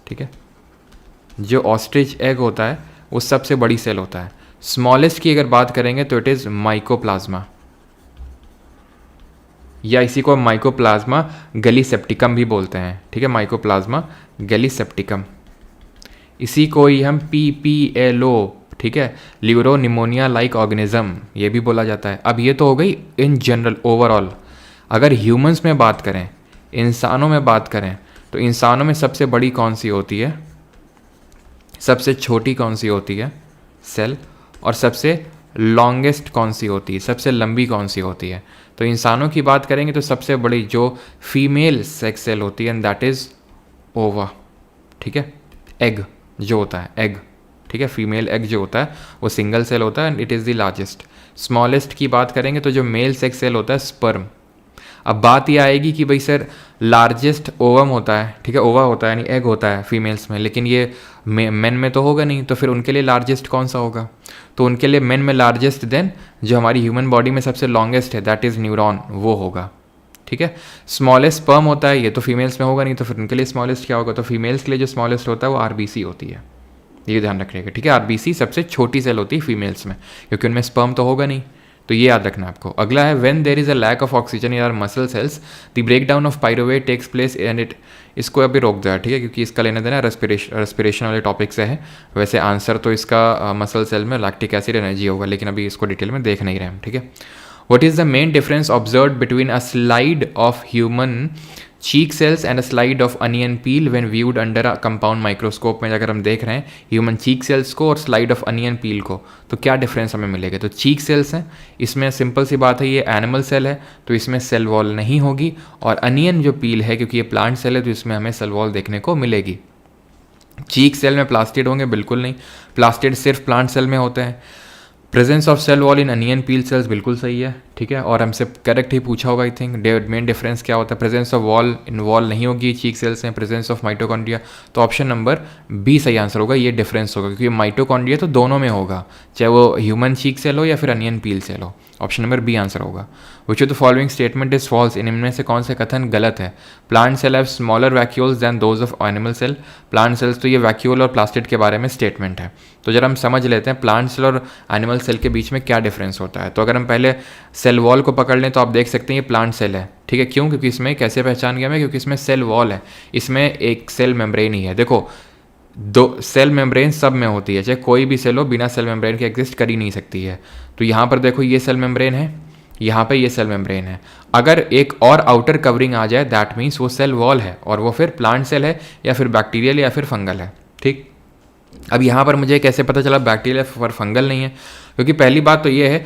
ठीक है, जो ऑस्ट्रिच एग होता है वो सबसे बड़ी सेल होता है। स्मॉलेस्ट की अगर बात करेंगे तो इट इज़ माइकोप्लाज्मा, या इसी को माइकोप्लाज्मा गैलीसेप्टिकम भी बोलते हैं, ठीक है, माइकोप्लाज्मा गैलीसेप्टिकम। इसी को ही हम PPLO, ठीक है, लिवरो निमोनिया लाइक ऑर्गेनिज्म, ये भी बोला जाता है। अब ये तो हो गई इन जनरल ओवरऑल। अगर ह्यूमंस में बात करें, इंसानों में बात करें, तो इंसानों में सबसे बड़ी कौन सी होती है, सबसे छोटी कौन सी होती है सेल, और सबसे लॉन्गेस्ट कौन सी होती है, सबसे लंबी कौन सी होती है? तो इंसानों की बात करेंगे तो सबसे बड़ी जो फीमेल सेक्स सेल होती है एंड दैट इज ओवा, ठीक है, एग जो होता है, एग, ठीक है, फीमेल एग जो होता है वो सिंगल सेल होता है and it is the largest. Smallest की बात करेंगे तो जो मेल सेक्स सेल होता है स्पर्म। अब बात ये आएगी कि भाई सर लार्जेस्ट ओवम होता है, ठीक है, ओवा होता है यानी एग होता है फीमेल्स में, लेकिन ये मेन में तो होगा नहीं, तो फिर उनके लिए लार्जेस्ट कौन सा होगा? तो उनके लिए मेन में लार्जेस्ट देन जो हमारी ह्यूमन बॉडी में सबसे लॉन्गेस्ट है दैट इज़ न्यूरॉन, वो होगा, ठीक है। स्मॉलेस्ट स्पर्म होता है, ये तो फीमेल्स में होगा नहीं, तो फिर उनके लिए स्मॉलेस्ट क्या होगा? तो फीमेल्स के लिए जो स्मॉलेस्ट होता है वो RBC होती है, ये ध्यान रखिएगा, ठीक है। RBC सबसे छोटी सेल होती है फीमेल्स में, क्योंकि उनमें स्पर्म तो होगा नहीं, तो ये याद रखना आपको। अगला है when there is a lack of oxygen in our muscle cells the break down of pyruvate takes place and it, इसको अभी रोक दिया, ठीक है, क्योंकि इसका लेना देना रेस्पिरेशन वाले टॉपिक से है। वैसे आंसर तो इसका मसल सेल में लैक्टिक एसिड एनर्जी होगा, लेकिन अभी इसको डिटेल में देख नहीं रहे हम, ठीक है। What is the main difference observed between a slide of human cheek cells and a slide of onion peel when viewed under a compound microscope में अगर हम देख रहे हैं ह्यूमन चीक सेल्स को और स्लाइड ऑफ अनियन पील को, तो क्या डिफरेंस हमें मिलेगा? तो चीक सेल्स हैं, इसमें सिंपल सी बात है ये एनिमल सेल है तो इसमें सेल वॉल नहीं होगी, और अनियन जो पील है क्योंकि ये प्लांट सेल है तो इसमें हमें सेल वॉल देखने को मिलेगी। चीक सेल में प्लास्टिड होंगे? बिल्कुल नहीं, प्लास्टिड सिर्फ प्लांट सेल में होते हैं। Presence of cell wall in onion peel cells बिल्कुल सही है, ठीक है, और हमसे करेक्ट ही पूछा होगा आई थिंक। मेन डिफरेंस क्या होता है? Presence of wall in wall नहीं होगी चीक सेल्स में, प्रेजेंस ऑफ माइटोकॉन्ड्रिया, तो ऑप्शन नंबर बी सही आंसर होगा, ये डिफरेंस होगा, क्योंकि माइटोकॉन्ड्रिया तो दोनों में होगा, चाहे वो ह्यूमन चीक सेल हो या फिर अनियन पील सेल हो। ऑप्शन नंबर बी आंसर होगा। Which of the following statement is false, इनमें से कौन से कथन गलत है? Plant cell have smaller vacuoles than those of animal cell. Plant cells, तो ये वैक्यूल और प्लास्टिड के बारे में स्टेटमेंट है, तो जरा हम समझ लेते हैं प्लांट सेल और एनिमल सेल के बीच में क्या डिफरेंस होता है। तो अगर हम पहले सेल वॉल को पकड़ लें तो आप देख सकते हैं ये प्लांट सेल है, ठीक है, क्यों? क्योंकि इसमें कैसे पहचान गया मैं? क्योंकि इसमें सेल वॉल है, इसमें एक सेल मेम्ब्रेन ही है। देखो दो सेल मेम्ब्रेन सब में होती है, चाहे कोई भी सेल हो बिना सेल मेम्ब्रेन के एग्जिस्ट कर ही नहीं सकती है। तो यहाँ पर देखो ये सेल मेम्ब्रेन है, यहाँ पे ये सेल मेम्ब्रेन है, अगर एक और आउटर कवरिंग आ जाए दैट मीन्स वो सेल वॉल है, और वो फिर प्लांट सेल है या फिर बैक्टीरियल या फिर फंगल है, ठीक। अब यहाँ पर मुझे कैसे पता चला बैक्टीरियल या फंगल नहीं है? क्योंकि पहली बात तो ये है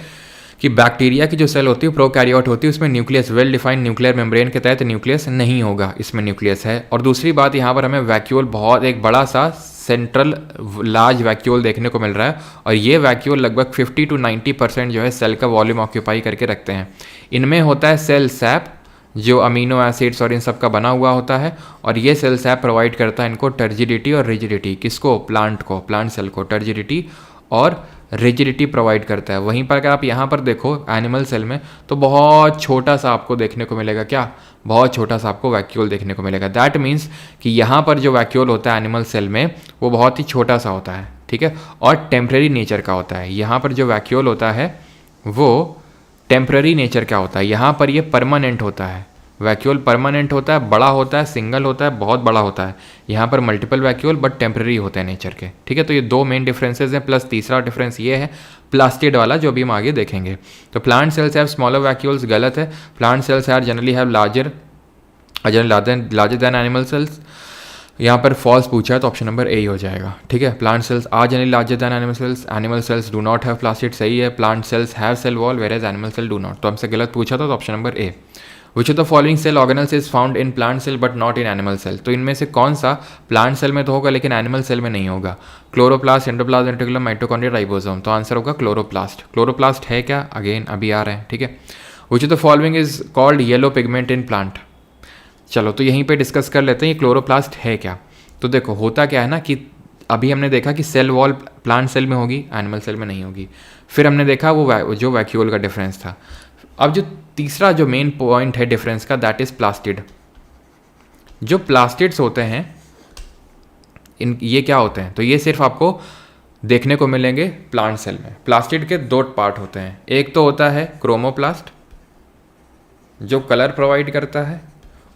कि बैक्टीरिया की जो सेल होती है प्रोकैरियोट होती है, उसमें nucleus well defined nuclear membrane के तहत न्यूक्लियस नहीं होगा, इसमें न्यूक्लियस है। और दूसरी बात यहाँ पर हमें वैक्यूल बहुत एक बड़ा सा सेंट्रल लार्ज वैक्यूल देखने को मिल रहा है, और ये वैक्यूल लगभग 50 to 90% जो है सेल का वॉल्यूम ऑक्यूपाई करके रखते हैं। इनमें होता है सेल सैप जो अमीनो एसिड्स और इन सब का बना हुआ होता है, और ये सेल सैप प्रोवाइड करता है इनको टर्जिडिटी और रिजिडिटी। किसको? प्लांट को, प्लांट सेल को टर्जिडिटी और रिजिडिटी प्रोवाइड करता है। वहीं पर अगर आप यहाँ पर देखो एनिमल सेल में तो बहुत छोटा सा आपको देखने को मिलेगा, क्या? बहुत छोटा सा आपको वैक्यूल देखने को मिलेगा। दैट मीन्स कि यहाँ पर जो वैक्यूल होता है एनिमल सेल में वो बहुत ही छोटा सा होता है, ठीक है, और टेम्परेरी नेचर का होता है। यहाँ पर जो वैक्यूल होता है वो टेम्परेरी नेचर का होता है, यहाँ पर ये परमानेंट होता है। वैक्यूल परमानेंट होता है, बड़ा होता है, सिंगल होता है, बहुत बड़ा होता है। यहाँ पर मल्टीपल वैक्यूल बट टेम्परेरी होते हैं नेचर के, ठीक है। तो ये दो मेन डिफरेंसेस हैं, प्लस तीसरा डिफरेंस ये है प्लास्टिड वाला जो भी हम आगे देखेंगे। तो plant cells have smaller vacuoles गलत है, plant cells are generally have larger than animal cells. यहाँ पर फॉल्स पूछा है तो ऑप्शन नंबर ए ही हो जाएगा, ठीक है। Plant cells are generally larger than animal cells do not have plastid, सही है। Plant cells have cell wall whereas animal cell do not, तो हमसे गलत पूछा था तो option number A. Which of the following cell organelles is found in plant cell but not in animal cell, तो इनमें से कौन सा प्लांट सेल में तो होगा लेकिन एनिमल सेल में नहीं होगा। Chloroplast, endoplasm reticulum, mitochondria, ribosome, तो आंसर होगा क्लोरोप्लास्ट। क्लोरोप्लास्ट है क्या, अगेन अभी आ रहे हैं, ठीक है। Which of the following is called yellow pigment in plant, चलो तो यहीं पे डिस्कस कर लेते हैं ये क्लोरोप्लास्ट है क्या। तो देखो होता क्या है ना कि अभी हमने देखा कि सेल वॉल प्लांट सेल में होगी, एनिमल सेल में नहीं होगी। फिर हमने देखा वो जो वैक्यूल का डिफरेंस था। अब जो तीसरा जो मेन पॉइंट है डिफरेंस का, दैट इज प्लास्टिड। जो प्लास्टिड्स होते हैं ये क्या होते हैं, तो ये सिर्फ आपको देखने को मिलेंगे प्लांट सेल में। प्लास्टिड के दो पार्ट होते हैं, एक तो होता है क्रोमोप्लास्ट जो कलर प्रोवाइड करता है,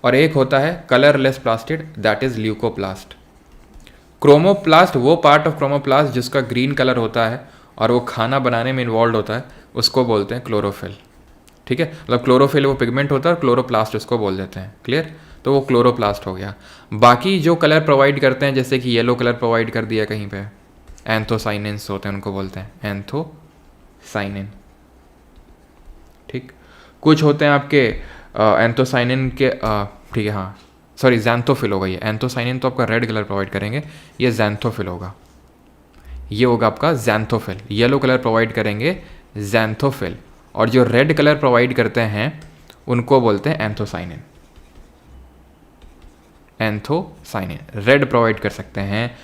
और एक होता है colourless plastid that is leucoplast. Chromoplast वो पार्ट ऑफ क्रोमोप्लास्ट जिसका ग्रीन कलर होता है और वो खाना बनाने में इन्वॉल्व होता है, उसको बोलते हैं क्लोरोफिल, ठीक है। मतलब क्लोरोफिल वो पिगमेंट होता है और क्लोरोप्लास्ट उसको बोल देते हैं, क्लियर। तो वो क्लोरोप्लास्ट हो गया। बाकी जो कलर प्रोवाइड करते हैं जैसे कि येलो कलर प्रोवाइड कर दिया कहीं पे, एंथोसाइनिन्स होते हैं, उनको बोलते हैं एंथोसाइनिन, ठीक। कुछ होते हैं आपके एंथोसाइनिन के, ठीक है, हाँ सॉरी ज़ैंथोफिल होगा ये। एंथोसाइनिन तो आपका रेड कलर प्रोवाइड करेंगे, ये ज़ैंथोफिल होगा, ये होगा आपका ज़ैंथोफिल। येलो कलर प्रोवाइड करेंगे ज़ैंथोफिल, और जो रेड कलर प्रोवाइड करते हैं उनको बोलते हैं एंथोसाइनिन। एंथोसाइनिन रेड प्रोवाइड कर सकते हैं,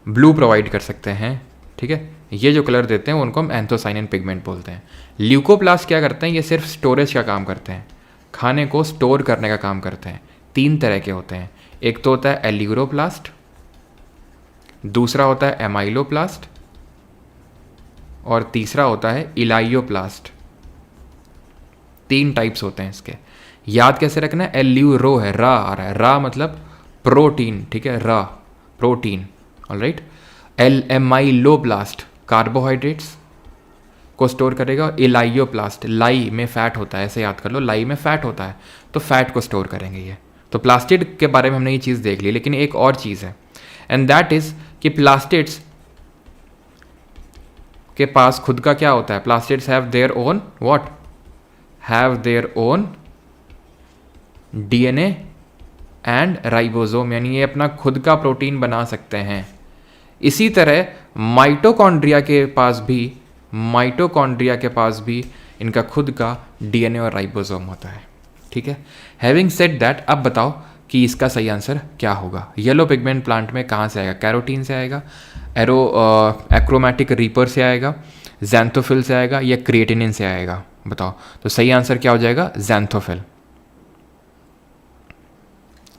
ब्लू प्रोवाइड कर सकते हैं, ठीक है। ये जो कलर देते हैं उनको हम एंथोसाइनिन पिगमेंट बोलते हैं। ल्यूकोप्लास्ट क्या करते हैं, ये सिर्फ स्टोरेज का काम करते हैं, खाने को स्टोर करने का काम करते हैं। तीन तरह के होते हैं, एक तो होता है एल्यूरोप्लास्ट, दूसरा होता है एमाइलोप्लास्ट, और तीसरा होता है इलाइयोप्लास्ट। तीन टाइप्स होते हैं इसके। याद कैसे रखना है, एल्यूरो है, रा आ रहा है, रा मतलब प्रोटीन, ठीक है, रा प्रोटीन, ऑलराइट। एमाइलोप्लास्ट कार्बोहाइड्रेट्स को स्टोर करेगा। इलाइयोप्लास्ट, लाई में फैट होता है, ऐसे याद कर लो, लाई में फैट होता है तो फैट को स्टोर करेंगे ये। तो प्लास्टिड के बारे में हमने ये चीज़ देख ली, लेकिन एक और चीज़ है, एंड दैट इज कि प्लास्टिड्स के पास खुद का क्या होता है। Plastids have their own what, have their own DNA and ribosome, यानी ये अपना खुद का प्रोटीन बना सकते हैं। इसी तरह माइटोकॉन्ड्रिया के पास भी इनका खुद का डीएनए और राइबोसोम होता है, ठीक है। हैविंग सेड दैट, अब बताओ कि इसका सही आंसर क्या होगा। येलो पिगमेंट प्लांट में कहाँ से आएगा, कैरोटीन से आएगा, एक्रोमैटिक रीपर से आएगा, ज़ैंथोफिल से आएगा, या क्रिएटिनिन से आएगा, बताओ। तो सही आंसर क्या हो जाएगा, ज़ैंथोफिल,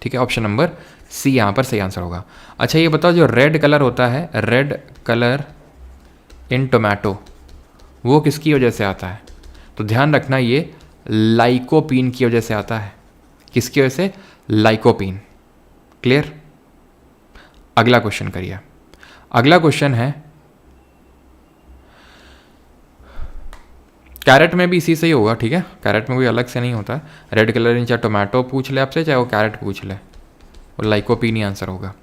ठीक है। ऑप्शन नंबर सी यहाँ पर सही आंसर होगा। अच्छा ये बताओ, जो रेड कलर होता है, रेड कलर इन टोमेटो, वो किसकी वजह से आता है। तो ध्यान रखना ये लाइकोपीन की वजह से आता है। किसकी वजह से, लाइकोपीन, क्लियर। अगला क्वेश्चन करिए। अगला क्वेश्चन है, कैरेट में भी इसी से ही होगा, ठीक है। कैरेट में कोई अलग से नहीं होता है। रेड कलर इन चाहे टोमेटो पूछ ले आपसे, चाहे वो कैरेट पूछ ले, वो लाइकोपीन ही आंसर होगा।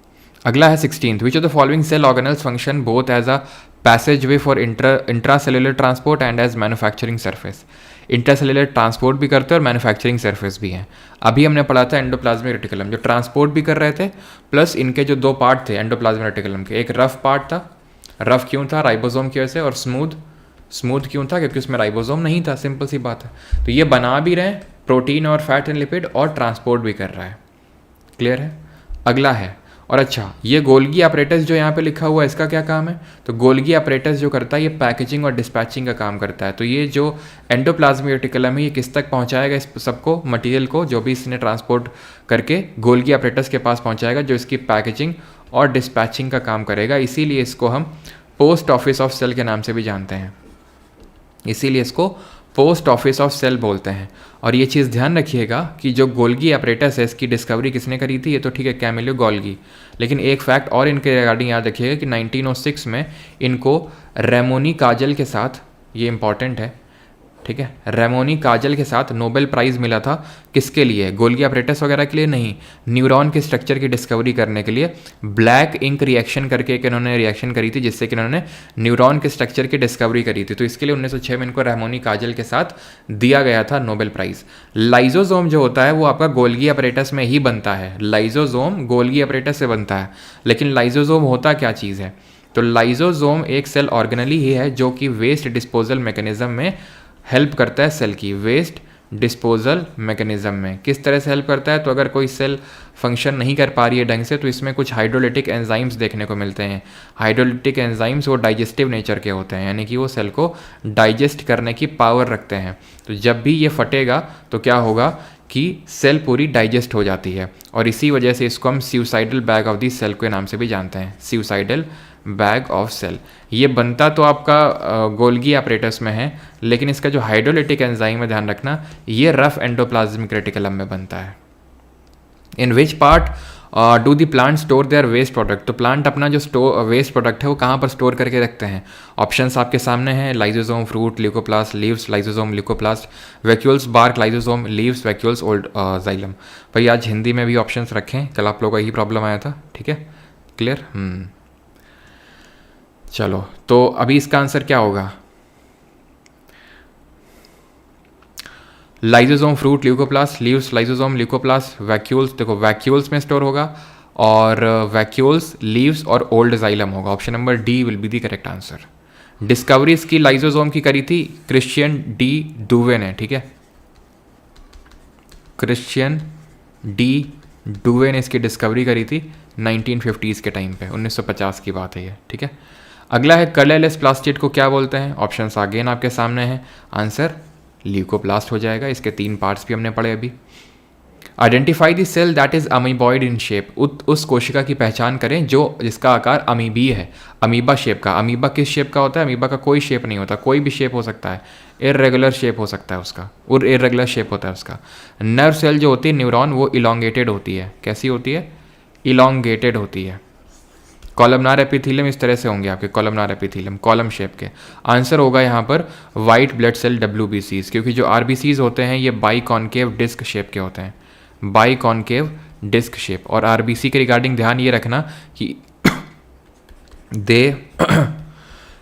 अगला है 16th, which of the following cell organelles function both as a passageway for intracellular transport and as manufacturing surface. Intracellular transport भी करते हैं और मैन्युफैक्चरिंग सरफेस भी हैं। अभी हमने पढ़ा था एंडोप्लाज्मिक रेटिकुलम, जो ट्रांसपोर्ट भी कर रहे थे, प्लस इनके जो दो पार्ट थे एंडोप्लाज्मिक रेटिकुलम के, एक रफ पार्ट था, रफ क्यों था, राइबोसोम की वजह से, और स्मूथ क्यों था, क्योंकि उसमें राइबोसोम नहीं था, सिंपल सी बात है। तो ये बना भी रहे हैं प्रोटीन और फैट एंड लिपिड, और ट्रांसपोर्ट भी कर रहा है, क्लियर है। अगला है, और अच्छा ये गोल्गी अपरेटस जो यहाँ पे लिखा हुआ है, इसका क्या काम है। तो गोल्गी अपरेटस जो करता है, ये पैकेजिंग और डिस्पैचिंग का काम करता है। तो ये जो एंडोप्लाज्मिक रेटिकुलम है, ये किस तक पहुँचाएगा इस सबको, मटेरियल को, जो भी इसने ट्रांसपोर्ट करके गोल्गी अपरेटस के पास पहुँचाएगा, जो इसकी पैकेजिंग और डिस्पैचिंग का काम करेगा। इसीलिए इसको हम पोस्ट ऑफिस ऑफ सेल के नाम से भी जानते हैं, इसीलिए इसको पोस्ट ऑफिस ऑफ सेल बोलते हैं। और ये चीज़ ध्यान रखिएगा कि जो गोल्गी अपरेटस है, इसकी डिस्कवरी किसने करी थी, ये तो ठीक है कैमिलो गोल्गी, लेकिन एक फैक्ट और इनके रिगार्डिंग याद रखिएगा कि 1906 में इनको रेमोनी काजल के साथ, ये इंपॉर्टेंट है, ठीक है। रेमोनी काजल के साथ नोबेल प्राइज़ मिला था, किसके लिए? गोल्गी अपरेटस वगैरह के लिए नहीं, न्यूरॉन के स्ट्रक्चर की डिस्कवरी करने के लिए। ब्लैक इंक रिएक्शन करके एक इन्होंने रिएक्शन करी थी जिससे कि इन्होंने न्यूरॉन के स्ट्रक्चर की डिस्कवरी करी थी, तो इसके लिए 1906 में इनको रेमोनी काजल के साथ दिया गया था नोबेल प्राइज़। लाइजोसोम जो होता है वो आपका गोल्गी अपरेटस में ही बनता है, लाइजोसोम गोल्गी अपरेटस से बनता है। लेकिन लाइजोसोम होता क्या चीज़ है? तो लाइजोसोम एक सेल ऑर्गेनली ही है जो कि वेस्ट डिस्पोजल मैकेनिज्म में हेल्प करता है सेल की, वेस्ट डिस्पोजल मैकेनिज्म में। किस तरह से हेल्प करता है? तो अगर कोई सेल फंक्शन नहीं कर पा रही है ढंग से तो इसमें कुछ हाइड्रोलिटिक एंजाइम्स देखने को मिलते हैं। हाइड्रोलिटिक एंजाइम्स वो डाइजेस्टिव नेचर के होते हैं, यानी कि वो सेल को डाइजेस्ट करने की पावर रखते हैं। तो जब भी ये फटेगा तो क्या होगा कि सेल पूरी डाइजेस्ट हो जाती है, और इसी वजह से इसको हम suicidal bag of the cell के नाम से भी जानते हैं, सुसाइडल बैग ऑफ सेल। ये बनता तो आपका गोल्गी अपरेटस में है, लेकिन इसका जो हाइड्रोलिटिक एंजाइम है ध्यान रखना, ये रफ एंडोप्लाज्मिक रेटिकुलम में बनता है। In which part do the plant store their waste product? तो प्लांट अपना जो वेस्ट प्रोडक्ट है वो कहाँ पर स्टोर करके रखते हैं? ऑप्शंस आपके सामने हैं, lysosome, fruit, leucoplast, leaves, lysosome, leucoplast, vacuoles, bark, lysosome, leaves, vacuoles, old xylem. भाई आज हिंदी में भी ऑप्शंस रखें, कल आप लोगों का यही प्रॉब्लम आया था, ठीक है, क्लियर? चलो, तो अभी इसका आंसर क्या होगा? Lysosome, fruit, leucoplast, leaves, lysosome, leucoplast, vacuoles. देखो वैक्यूल्स में स्टोर होगा, और वैक्यूल्स, लीव्स और ओल्ड जाइलम होगा। Option number D will be the correct answer. Discovery इसकी लाइजोसोम की करी थी क्रिश्चियन डी डुवे ने, ठीक है, क्रिश्चियन डी डुवे ने इसकी डिस्कवरी करी थी 1950s के टाइम पे, 1950 की बात है ये, ठीक है। अगला है कलरलेस प्लास्टिड को क्या बोलते हैं? ऑप्शंस अगेन आपके सामने हैं, आंसर ल्यूकोप्लास्ट हो जाएगा। इसके 3 पार्ट्स भी हमने पढ़े अभी। Identify the cell that is amoeboid in shape. उस कोशिका की पहचान करें जो जिसका आकार अमीबी है, अमीबा शेप का। अमीबा किस शेप का होता है? अमीबा का कोई शेप नहीं होता, कोई भी शेप हो सकता है, इर्रेगुलर शेप हो सकता है उसका, और इर्रेगुलर शेप होता है उसका। नर्व सेल जो होती है न्यूरॉन, वो इलोंगेटेड होती है। कैसी होती है? इलोंगेटेड होती है। कॉलमनार एपिथेलियम इस तरह से होंगे आपके, कॉलमनार एपिथेलियम कॉलम शेप के। आंसर होगा यहाँ पर वाइट ब्लड सेल WBCs, क्योंकि जो RBCs होते हैं ये बाई कॉन्केव डिस्क शेप के होते हैं, बाई कॉन्केव डिस्क शेप। और RBC के रिगार्डिंग ध्यान ये रखना कि दे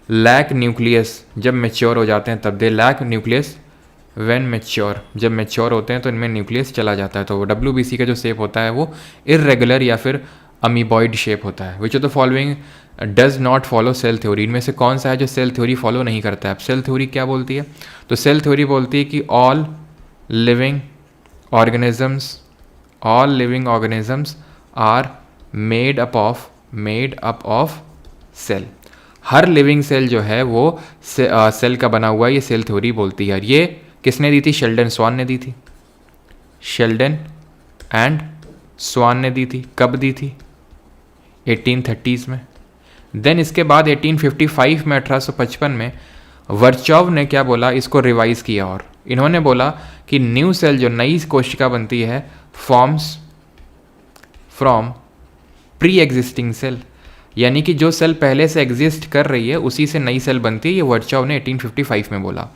लैक न्यूक्लियस, जब मेच्योर हो जाते हैं तब। They lack nucleus when mature, जब मेच्योर होते हैं तो इनमें न्यूक्लियस चला जाता है। तो WBC का जो शेप होता है वो इर्रेगुलर या फिर अमीबॉइड शेप होता है। Which of the following does not follow cell theory? इनमें से कौन सा है जो सेल थ्योरी फॉलो नहीं करता है? अब सेल थ्योरी क्या बोलती है? तो सेल थ्योरी बोलती है कि all living organisms are made up of cell. हर लिविंग सेल जो है वो सेल का बना हुआ है, ये सेल थ्योरी बोलती है। ये किसने दी थी? शेल्डन स्वान ने दी थी, शेल्डन एंड स्वान ने दी थी। कब दी थी? 1830s में। देन इसके बाद 1855 में, 1855 में वर्चोव ने क्या बोला, इसको रिवाइज किया, और इन्होंने बोला कि न्यू सेल, जो नई कोशिका बनती है, forms from pre existing cell, यानी कि जो सेल पहले से एग्जिस्ट कर रही है उसी से नई सेल बनती है। ये वर्चोव ने 1855 में बोला।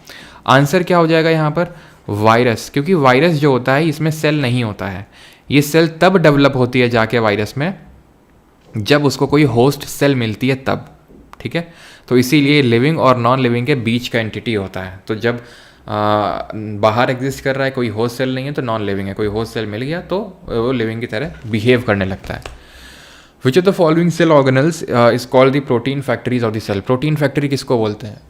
आंसर क्या हो जाएगा यहाँ पर? वायरस, क्योंकि वायरस जो होता है इसमें सेल नहीं होता है। ये सेल तब डेवलप होती है जाके वायरस में जब उसको कोई होस्ट सेल मिलती है तब, ठीक है। तो इसीलिए लिविंग और नॉन लिविंग के बीच का एंटिटी होता है। तो जब बाहर एग्जिस्ट कर रहा है, कोई होस्ट सेल नहीं है तो नॉन लिविंग है, कोई होस्ट सेल मिल गया तो वो लिविंग की तरह बिहेव करने लगता है। Which of the following cell organelles is called the protein factories of the cell? Protein factory किसको बोलते हैं?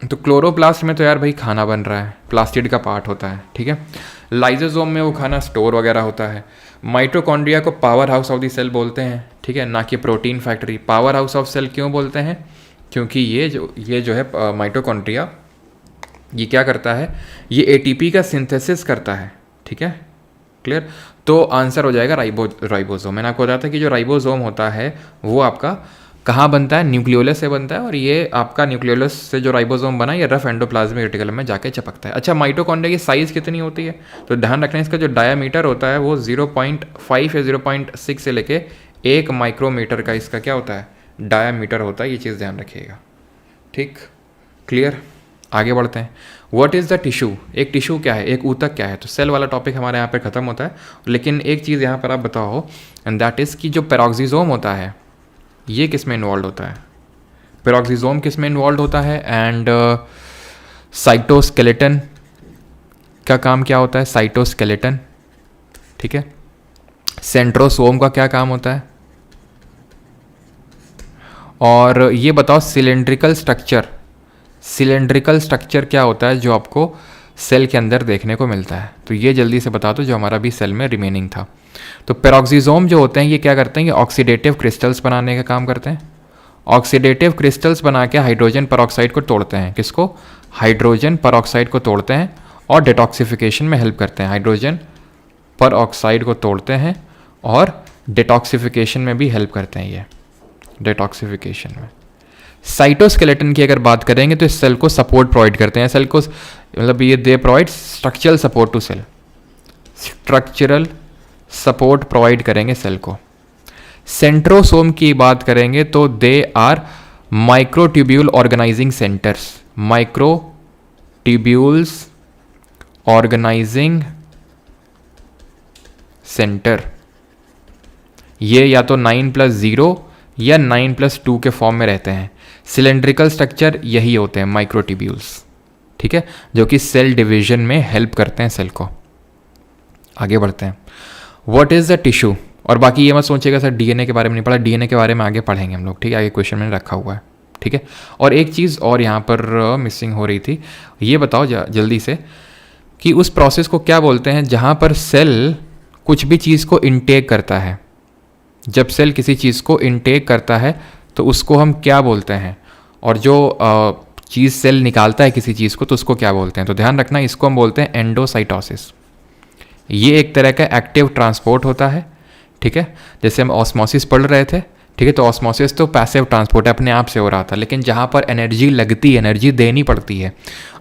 तो क्लोरोप्लास्ट में तो यार भाई खाना बन रहा है, प्लास्टिड का पार्ट होता है, ठीक है। लाइजोसोम में वो खाना स्टोर वगैरह होता है। माइटोकॉन्ड्रिया को power house of the cell बोलते हैं, ठीक है, ना कि protein factory. Power house of cell क्यों बोलते हैं? क्योंकि ये जो है माइटोकॉन्ड्रिया, ये क्या करता है? ये ATP का सिंथेसिस करता है, ठीक है, क्लियर। तो आंसर हो जाएगा राइबोसोम। मैंने आपको बताया था कि जो राइबोसोम होता है वो आपका कहाँ बनता है? न्यूक्लियोलस से बनता है, और ये आपका न्यूक्लियोलस से जो राइबोसोम बना ये रफ एंडोप्लाज्मिक रेटिकुलम में जाके चिपकता है। अच्छा, माइटोकॉन्ड्रिया की साइज़ कितनी होती है? तो ध्यान रखना इसका जो डायामीटर होता है वो 0.5 या 0.6 से लेके 1 माइक्रोमीटर का इसका क्या होता है? डायामीटर होता है। ये चीज़ ध्यान रखिएगा, ठीक, क्लियर। आगे बढ़ते हैं। व्हाट इज़ द टिश्यू, एक टिश्यू क्या है, एक ऊतक क्या है। तो सेल वाला टॉपिक हमारे यहाँ पे ख़त्म होता है, लेकिन एक चीज़ यहाँ पर आप बताओ, एंड दैट इज़ कि जो पेरोक्सिसोम होता है ये किस में इन्वॉल्व होता है, पेरोक्सिसोम किस में इन्वॉल्व होता है, एंड साइटोस्केलेटन का काम क्या होता है, साइटोस्केलेटन, ठीक है। सेंट्रोसोम का क्या काम होता है, और ये बताओ सिलेंड्रिकल स्ट्रक्चर, सिलेंड्रिकल स्ट्रक्चर क्या होता है जो आपको सेल के अंदर देखने को मिलता है। तो ये जल्दी से बता दो जो हमारा भी सेल में रिमेनिंग था। तो पेरोक्सिसोम जो होते हैं ये क्या करते हैं, ये ऑक्सीडेटिव क्रिस्टल्स बनाने का काम करते हैं। ऑक्सीडेटिव क्रिस्टल्स बना के हाइड्रोजन परऑक्साइड को तोड़ते हैं, किसको, हाइड्रोजन परऑक्साइड को तोड़ते हैं और डिटॉक्सिफिकेशन में हेल्प करते हैं। हाइड्रोजन परऑक्साइड को तोड़ते हैं और डिटॉक्सिफिकेशन में भी हेल्प करते हैं, ये डिटॉक्सिफिकेशन में। साइटोस्केलेटन की अगर बात करेंगे तो इस सेल को सपोर्ट प्रोवाइड करते हैं, सेल को मतलब ये they provide structural support to cell, structural support provide करेंगे सेल को। सेंट्रोसोम की बात करेंगे तो they are microtubule organising centres, microtubules organising centre. ये या तो 9+0 या 9+2 के फॉर्म में रहते हैं। सिलेंड्रिकल स्ट्रक्चर यही होते हैं माइक्रोट्यूब्यूल्स, ठीक है, जो कि सेल डिवीजन में हेल्प करते हैं सेल को। आगे बढ़ते हैं, व्हाट इज द टिश्यू। और बाकी ये मत सोचिएगा सर डीएनए के बारे में नहीं पढ़ा, डीएनए के बारे में आगे पढ़ेंगे हम लोग, ठीक है, आगे क्वेश्चन मैंने रखा हुआ है, ठीक है। और एक चीज़ और यहाँ पर मिसिंग हो रही थी, ये बताओ जल्दी से कि उस प्रोसेस को क्या बोलते हैं जहाँ पर सेल कुछ भी चीज़ को इनटेक करता है। जब सेल किसी चीज़ को इनटेक करता है तो उसको हम क्या बोलते हैं, और जो चीज़ सेल निकालता है किसी चीज़ को तो उसको क्या बोलते हैं। तो ध्यान रखना, इसको हम बोलते हैं एंडोसाइटोसिस। ये एक तरह का एक्टिव ट्रांसपोर्ट होता है, ठीक है। जैसे हम ऑस्मोसिस पढ़ रहे थे, ठीक है, तो ऑस्मोसिस तो पैसिव ट्रांसपोर्ट है, अपने आप से हो रहा था, लेकिन जहाँ पर एनर्जी लगती है, एनर्जी देनी पड़ती है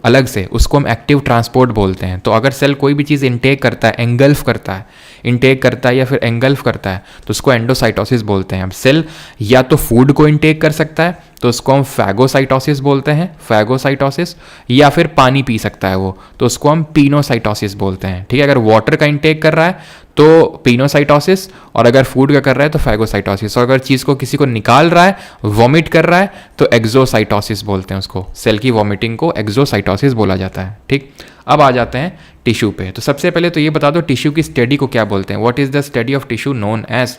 अलग से, उसको हम एक्टिव ट्रांसपोर्ट बोलते हैं। तो अगर सेल कोई भी चीज़ इनटेक करता है, एंगल्फ करता है, इनटेक करता है या फिर एंगल्फ करता है तो उसको एंडोसाइटोसिस बोलते हैं। अब सेल या तो फूड को इनटेक कर सकता है तो उसको हम फैगोसाइटोसिस बोलते हैं, फैगोसाइटोसिस, या फिर पानी पी सकता है वो तो उसको हम पीनोसाइटोसिस बोलते हैं, ठीक है। अगर वाटर का इनटेक कर रहा है तो पीनोसाइटोसिस, और अगर फूड का कर रहा है तो फैगोसाइटोसिस, और अगर चीज़ को किसी को निकाल रहा है, वॉमिट कर रहा है तो एक्सोसाइटोसिस बोलते हैं उसको। सेल की वॉमिटिंग को एक्सोसाइटोसिस बोला जाता है, ठीक। अब आ जाते हैं टिश्यू पे। तो सबसे पहले तो ये बता दो टिश्यू की स्टडी को क्या बोलते हैं, what is the study of tissue known as.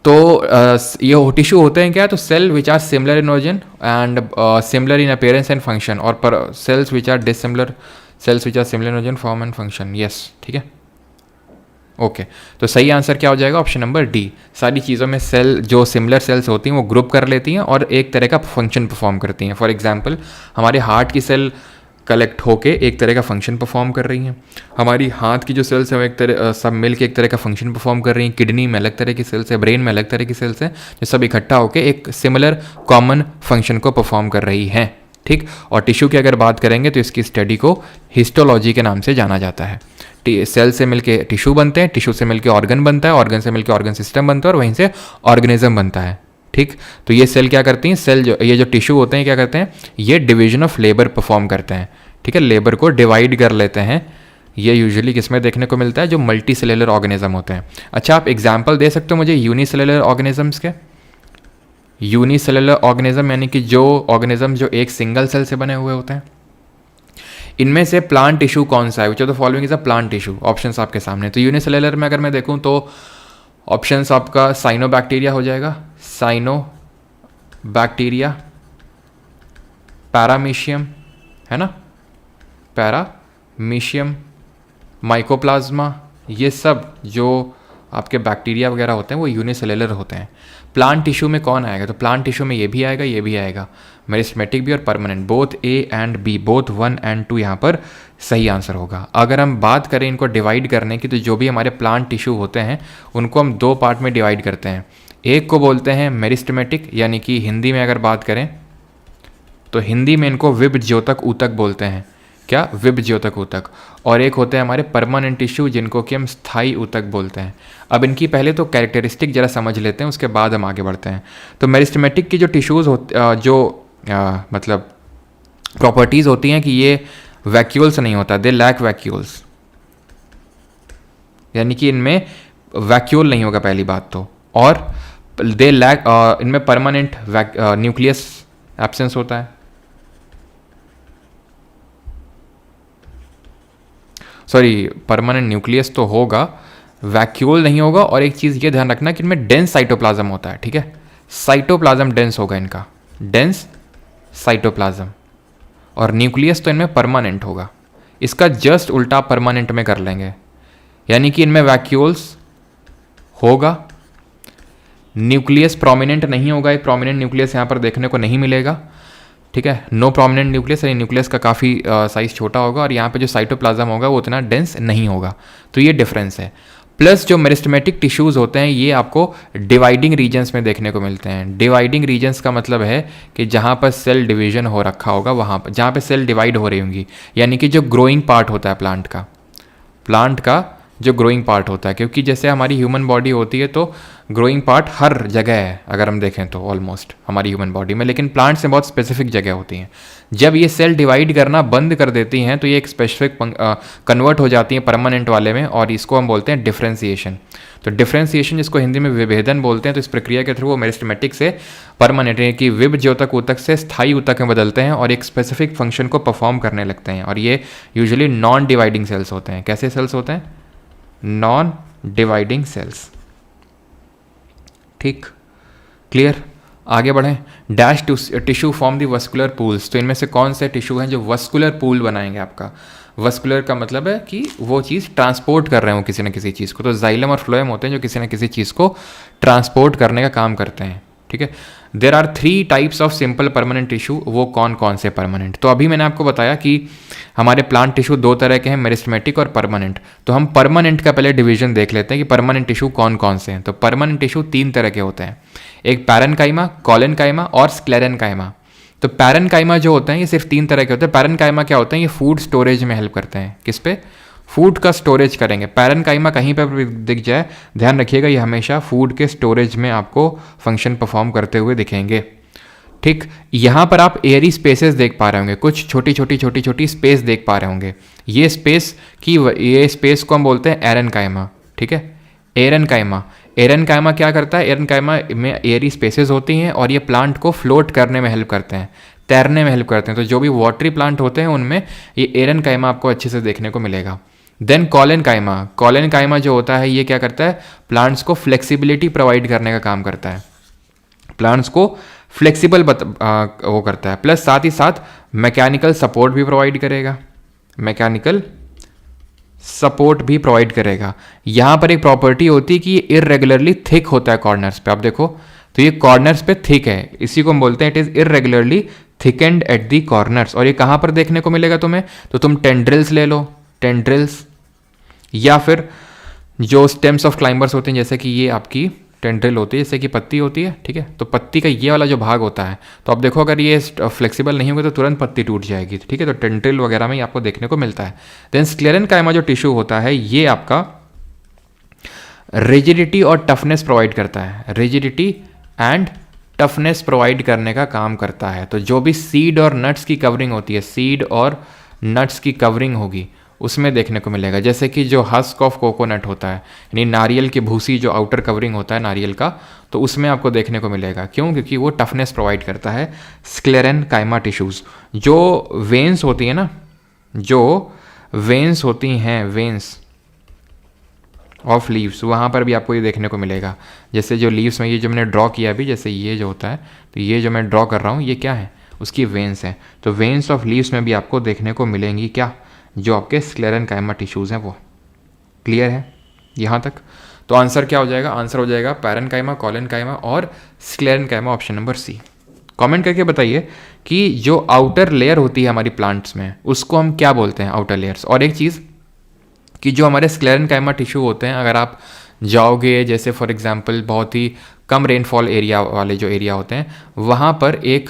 तो ये टिश्यू होते हैं क्या, तो cell which are similar in origin and similar in appearance and function, और पर cells which are dissimilar, cells which are similar in origin, form and function, yes, ठीक है, ओके। तो सही आंसर क्या हो जाएगा, ऑप्शन नंबर डी। सारी चीज़ों में सेल जो सिमिलर सेल्स होती हैं वो ग्रुप कर लेती हैं और एक तरह का फंक्शन परफॉर्म करती हैं। फॉर एग्जांपल हमारे हार्ट की सेल कलेक्ट होके एक तरह का फंक्शन परफॉर्म कर रही हैं, हमारी हाथ की जो सेल्स हैं वो एक तरह सब मिल के एक तरह का फंक्शन परफॉर्म कर रही हैं, किडनी में अलग तरह की सेल्स है, ब्रेन में अलग तरह की सेल्स हैं, जो सब इकट्ठा होकर एक सिमिलर कॉमन फंक्शन को परफॉर्म कर रही हैं, ठीक। और टिश्यू की अगर बात करेंगे तो इसकी स्टडी को हिस्टोलॉजी के नाम से जाना जाता है। सेल से मिलके टिश्यू बनते हैं, टिश्यू से मिलके ऑर्गन बनता है, ऑर्गन से मिलके ऑर्गन सिस्टम बनता है, और वहीं से ऑर्गेनिज्म बनता है, ठीक। तो ये सेल क्या करती हैं, सेल जो ये जो टिश्यू होते हैं क्या करते हैं, ये डिवीजन ऑफ लेबर परफॉर्म करते हैं, ठीक है, लेबर को डिवाइड कर लेते हैं। ये यूजुअली किसमें देखने को मिलता है, जो मल्टी सेलुलर ऑर्गेनिज्म होते हैं। अच्छा, आप एग्जाम्पल दे सकते हो मुझे यूनिसेलुलर ऑर्गेनिजम्स के। यूनिसेलुलर ऑर्गेनिज्म यानी कि जो ऑर्गेनिज्म जो एक सिंगल सेल से बने हुए होते हैं। इनमें से प्लांट टिश्यू कौन सा है, which of the following is a plant tissue. Options आपके सामने। तो यूनिसेलुलर में अगर मैं देखूं तो ऑप्शंस आपका साइनोबैक्टीरिया हो जाएगा, साइनोबैक्टीरिया, पैरामीशियम है ना, पैरामीशियम, माइकोप्लाज्मा, ये सब जो आपके बैक्टीरिया वगैरह होते हैं वो यूनिसेलुलर होते हैं। प्लांट टिश्यू में कौन आएगा, तो प्लांट टिश्यू में ये भी आएगा, ये भी आएगा, मेरिस्टेमेटिक भी और permanent, both A and B, both 1 and 2 यहाँ पर सही आंसर होगा। अगर हम बात करें इनको डिवाइड करने की, तो जो भी हमारे प्लांट टिश्यू होते हैं उनको हम 2 पार्ट में डिवाइड करते हैं। एक को बोलते हैं मेरिस्टेमेटिक, यानी कि हिंदी में अगर बात करें तो हिंदी में इनको विभज्योतक ऊतक बोलते हैं। क्या, विभज्योतक ऊतक। और एक होते हैं हमारे परमानेंट टिश्यू, जिनको कि हम स्थायी ऊतक बोलते हैं। अब इनकी पहले तो कैरेक्टरिस्टिक जरा समझ लेते हैं, उसके बाद हम आगे बढ़ते हैं। तो मेरिस्टेमेटिक की जो टिश्यूज़ मतलब प्रॉपर्टीज़ होती हैं कि ये वैक्यूल्स नहीं होता, दे लैक वैक्यूल्स, यानी कि इनमें वैक्यूल नहीं होगा पहली बात तो, और दे लैक इनमें परमानेंट न्यूक्लियस एब्सेंस होता है, सॉरी परमानेंट न्यूक्लियस तो होगा, वैक्यूल नहीं होगा। और एक चीज़ ये ध्यान रखना कि इनमें डेंस साइटोप्लाज्म होता है, ठीक है, साइटोप्लाज्म डेंस होगा इनका, डेंस साइटोप्लाज्म, और न्यूक्लियस तो इनमें परमानेंट होगा। इसका जस्ट उल्टा परमानेंट में कर लेंगे, यानी कि इनमें वैक्यूल्स होगा, न्यूक्लियस प्रोमिनेंट नहीं होगा, एक प्रोमिनेंट न्यूक्लियस यहाँ पर देखने को नहीं मिलेगा, ठीक है, नो प्रोमिनेंट न्यूक्लियस, यानी न्यूक्लियस का काफ़ी साइज छोटा होगा, और यहाँ पे जो साइटोप्लाज्म होगा वो उतना डेंस नहीं होगा। तो ये डिफरेंस है। प्लस जो मेरिस्टेमेटिक टिश्यूज़ होते हैं ये आपको डिवाइडिंग रीजन्स में देखने को मिलते हैं। डिवाइडिंग रीजन्स का मतलब है कि जहाँ पर सेल डिवीजन हो रखा होगा, वहाँ पर जहाँ पर सेल डिवाइड हो रही होंगी, यानी कि जो ग्रोइंग पार्ट होता है प्लांट का जो ग्रोइंग पार्ट होता है, क्योंकि जैसे हमारी ह्यूमन बॉडी होती है तो ग्रोइंग पार्ट हर जगह है अगर हम देखें तो ऑलमोस्ट हमारी ह्यूमन बॉडी में, लेकिन प्लांट्स में बहुत स्पेसिफिक जगह होती हैं। जब ये सेल डिवाइड करना बंद कर देती हैं तो ये एक स्पेसिफिक कन्वर्ट हो जाती हैं परमानेंट वाले में, और इसको हम बोलते हैं डिफ्रेंसिएशन। तो डिफ्रेंसिएशन जिसको हिंदी में विभेदन बोलते हैं, तो इस प्रक्रिया के थ्रू वो मेरिस्टेमेटिक से परमानेंट यानी कि विभ ज्योतक ऊतक से स्थायी ऊतक में बदलते हैं और एक स्पेसिफिक फंक्शन को परफॉर्म करने लगते हैं। और ये यूजुअली नॉन डिवाइडिंग सेल्स होते हैं। कैसे सेल्स होते हैं? Non dividing cells. ठीक, क्लियर? आगे बढ़ें। डैश टिश्यू फॉर्म दी वस्कुलर पूल्स। तो इनमें से कौन से टिश्यू हैं जो वस्कुलर पूल बनाएंगे आपका? वस्कुलर का मतलब है कि वो चीज़ ट्रांसपोर्ट कर रहे हो किसी न किसी चीज़ को। तो जाइलम और फ्लोएम होते हैं जो किसी न किसी चीज़ को ट्रांसपोर्ट करने का काम करते हैं। ठीक है। There are 3 types of simple permanent tissue. वो कौन कौन से परमानेंट? तो अभी मैंने आपको बताया कि हमारे प्लांट टिश्यू 2 तरह के हैं, मेरिस्टेमेटिक और परमानेंट। तो हम परमानेंट का पहले डिवीजन देख लेते हैं कि परमानेंट टिश्यू कौन कौन से हैं। तो परमानेंट टिश्यू 3 तरह के होते हैं, एक पैरेनकाइमा, कॉलेनकाइमा और स्क्लेरेनकाइमा। तो पैरेनकाइमा जो होते हैं ये सिर्फ 3 तरह के होते हैं। पैरेनकाइमा क्या होते हैं? ये फूड स्टोरेज में हेल्प करते हैं। किस पे? फूड का स्टोरेज करेंगे। पैरेनकाइमा कहीं पर भी दिख जाए, ध्यान रखिएगा ये हमेशा फूड के स्टोरेज में आपको फंक्शन परफॉर्म करते हुए दिखेंगे। ठीक, यहाँ पर आप एयरी स्पेसेस देख पा रहे होंगे, कुछ छोटी छोटी स्पेस देख पा रहे होंगे। ये स्पेस को हम बोलते हैं एरेनकाइमा। ठीक है, एरेनकाइमा। एरेनकाइमा क्या करता है? एरेनकाइमा में एयरी स्पेसेस होती हैं और ये प्लांट को फ्लोट करने में हेल्प करते हैं, तैरने में हेल्प करते हैं। तो जो भी वाटरी प्लांट होते हैं उनमें ये एरेनकाइमा आपको अच्छे से देखने को मिलेगा। Then collenchyma. कॉलेनकाइमा जो होता है ये क्या करता है? प्लांट्स को फ्लेक्सिबिलिटी प्रोवाइड करने का काम करता है, प्लांट्स को फ्लेक्सिबल वो करता है। प्लस साथ ही साथ मैकेनिकल सपोर्ट भी प्रोवाइड करेगा, मैकेनिकल सपोर्ट भी प्रोवाइड करेगा। यहाँ पर एक प्रॉपर्टी होती है कि ये इरेगुलरली थिक होता है कॉर्नर्स पे। आप देखो तो ये कॉर्नर्स पे थिक है, इसी को हम बोलते हैं it is irregularly thickened at the corners. और ये कहाँ पर देखने को मिलेगा तुम्हें? तो तुम टेंड्रिल्स ले लो, टेंड्रिल्स, या फिर जो स्टेम्स ऑफ क्लाइंबर्स होते हैं, जैसे कि ये आपकी टेंड्रिल होती है, जैसे कि पत्ती होती है। ठीक है, तो पत्ती का ये वाला जो भाग होता है, तो आप देखो अगर ये फ्लेक्सिबल नहीं होगा तो तुरंत पत्ती टूट जाएगी। ठीक है, तो टेंड्रिल वगैरह में आपको देखने को मिलता है। देन स्क्लेरेनकाइमा जो टिश्यू होता है ये आपका रिजिडिटी और टफनेस प्रोवाइड करता है, रिजिडिटी एंड टफनेस प्रोवाइड करने का काम करता है। तो जो भी सीड और नट्स की कवरिंग होती है, सीड और नट्स की कवरिंग होगी उसमें देखने को मिलेगा। जैसे कि जो हस्क ऑफ कोकोनट होता है, यानी नारियल की भूसी जो आउटर कवरिंग होता है नारियल का, तो उसमें आपको देखने को मिलेगा। क्यों? क्योंकि वो टफनेस प्रोवाइड करता है। स्क्लेरेनकाइमा टिश्यूज़ जो वेन्स होती है ना, जो वेन्स होती हैं, वेन्स ऑफ लीव्स, वहाँ पर भी आपको ये देखने को मिलेगा। जैसे जो लीव्स में ये जो मैंने ड्रॉ किया अभी, जैसे ये जो होता है, तो ये जो मैं ड्रॉ कर रहा हूँ ये क्या है? उसकी वेन्स हैं। तो वेन्स ऑफ लीव्स में भी आपको देखने को मिलेंगी क्या? जो आपके स्क्लेरेनकाइमा टिश्यूज़ हैं वो। क्लियर है यहाँ तक? तो आंसर क्या हो जाएगा? आंसर हो जाएगा पैरेनकाइमा, कॉलेनकाइमा और sclerenchyma, option number C. Comment करके बताइए कि जो आउटर लेयर होती है हमारी प्लांट्स में उसको हम क्या बोलते हैं? Outer layers. और एक चीज़ कि जो हमारे स्क्लेरेनकाइमा टिश्यू होते हैं, अगर आप जाओगे जैसे फॉर एग्जांपल बहुत ही कम रेनफॉल एरिया वाले जो एरिया होते हैं, वहाँ पर एक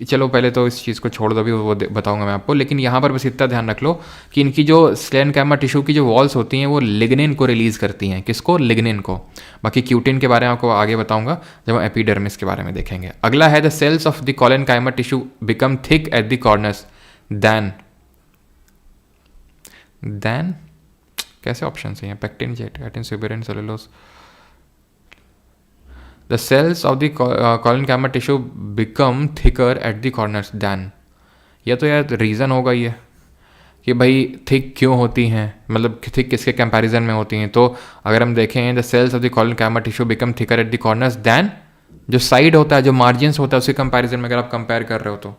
चलो पहले तो इस चीज़ को छोड़ दो, अभी वो बताऊंगा मैं आपको, लेकिन यहाँ पर बस इतना ध्यान रख लो कि इनकी जो स्लेनकाइमा टिश्यू की जो वॉल्स होती हैं वो लिग्निन को रिलीज़ करती हैं। किसको? लिग्निन को। बाकी क्यूटिन के बारे में आपको आगे बताऊंगा जब हम एपिडर्मिस के बारे में देखेंगे। अगला है the cells of the collenchyma tissue become thick at the corners then कैसे ऑप्शन है? Pectin, gelatin, suberin, cellulose. The cells of the collenchyma tissue become thicker at the corners than, या तो यार रीज़न होगा ये कि भाई थिक क्यों होती हैं, मतलब थिक किसके कंपैरिजन में होती हैं। तो अगर हम देखें the cells of the collenchyma tissue become thicker at the corners than, जो साइड होता है, जो मार्जिन्स होता है, उसके कंपैरिजन में अगर आप कंपेयर कर रहे हो तो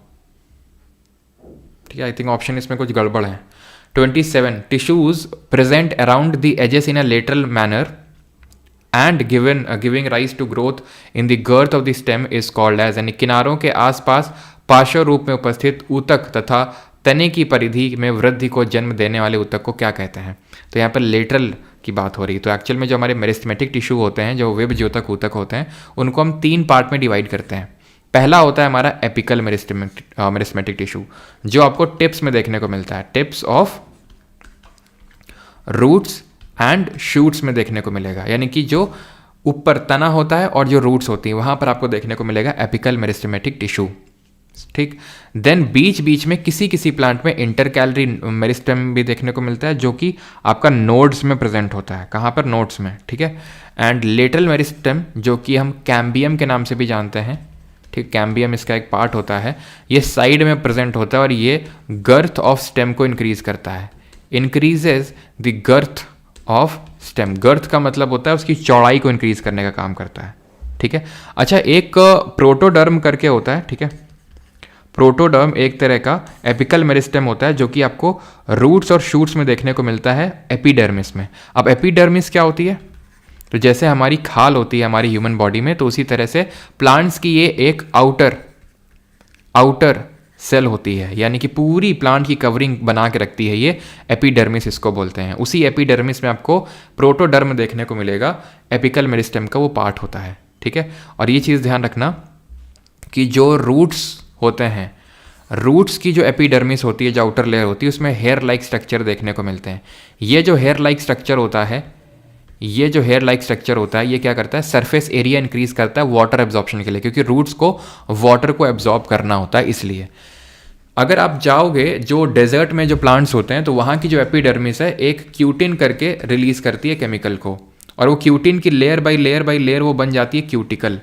ठीक है। आई थिंक ऑप्शन इसमें कुछ गड़बड़ है। 27 tissues present around the edges in a lateral manner and giving rise to growth in the girth of the stem is called as, यानी किनारों के आसपास पार्श्व रूप में उपस्थित ऊतक तथा तने की परिधि में वृद्धि को जन्म देने वाले ऊतक को क्या कहते हैं? तो यहाँ पर लेटरल की बात हो रही है। तो एक्चुअल में जो हमारे मेरिस्टेमेटिक टिश्यू होते हैं, जो वेब ज्योतक ऊतक होते हैं, उनको हम 3 पार्ट में डिवाइड करते हैं। पहला होता है हमारा एपिकल मेरिस्टेमेटिक टिश्यू, जो आपको टिप्स में देखने को मिलता है, tips of roots and shoots में देखने को मिलेगा, यानी कि जो ऊपर तना होता है और जो रूट्स होती हैं वहां पर आपको देखने को मिलेगा एपिकल मेरिस्टेमेटिक टिश्यू। ठीक, देन बीच बीच में किसी किसी प्लांट में इंटरकैलरी मेरिस्टेम भी देखने को मिलता है, जो कि आपका नोड्स में प्रेजेंट होता है। कहाँ पर? नोड्स में। ठीक है। एंड लेटरल मेरिस्टेम, जो कि हम कैम्बियम के नाम से भी जानते हैं, ठीक, कैम्बियम इसका एक पार्ट होता है, ये साइड में प्रेजेंट होता है और ये गर्थ ऑफ स्टेम को इंक्रीज करता है, increases the girth of stem. Girth का मतलब होता है उसकी चौड़ाई को इंक्रीज करने का काम करता है। ठीक है। अच्छा, एक प्रोटोडर्म करके होता है। ठीक है, प्रोटोडर्म एक तरह का एपिकल मेरिस्टेम होता है, जो कि आपको रूट्स और शूट्स में देखने को मिलता है एपिडर्मिस में। अब एपिडर्मिस क्या होती है? तो जैसे हमारी खाल होती है हमारी ह्यूमन बॉडी में, तो उसी तरह से प्लांट्स की ये एक आउटर सेल होती है, यानी कि पूरी प्लांट की कवरिंग बना के रखती है, ये एपिडर्मिस इसको बोलते हैं। उसी एपिडर्मिस में आपको प्रोटोडर्म देखने को मिलेगा, एपिकल मेरिस्टेम का वो पार्ट होता है। ठीक है। और ये चीज़ ध्यान रखना कि जो रूट्स होते हैं, रूट्स की जो एपिडर्मिस होती है, जो आउटर लेयर होती है, उसमें हेयर लाइक स्ट्रक्चर देखने को मिलते हैं। ये जो हेयर लाइक स्ट्रक्चर होता है, ये क्या करता है? सरफेस एरिया इंक्रीज करता है वाटर एब्जॉर्प्शन के लिए, क्योंकि रूट्स को वाटर को एब्जॉर्ब करना होता है। इसलिए अगर आप जाओगे जो डेजर्ट में जो प्लांट्स होते हैं, तो वहाँ की जो एपिडर्मिस है एक क्यूटिन करके रिलीज करती है केमिकल को, और वो क्यूटिन की लेयर बाय लेयर वो बन जाती है क्यूटिकल।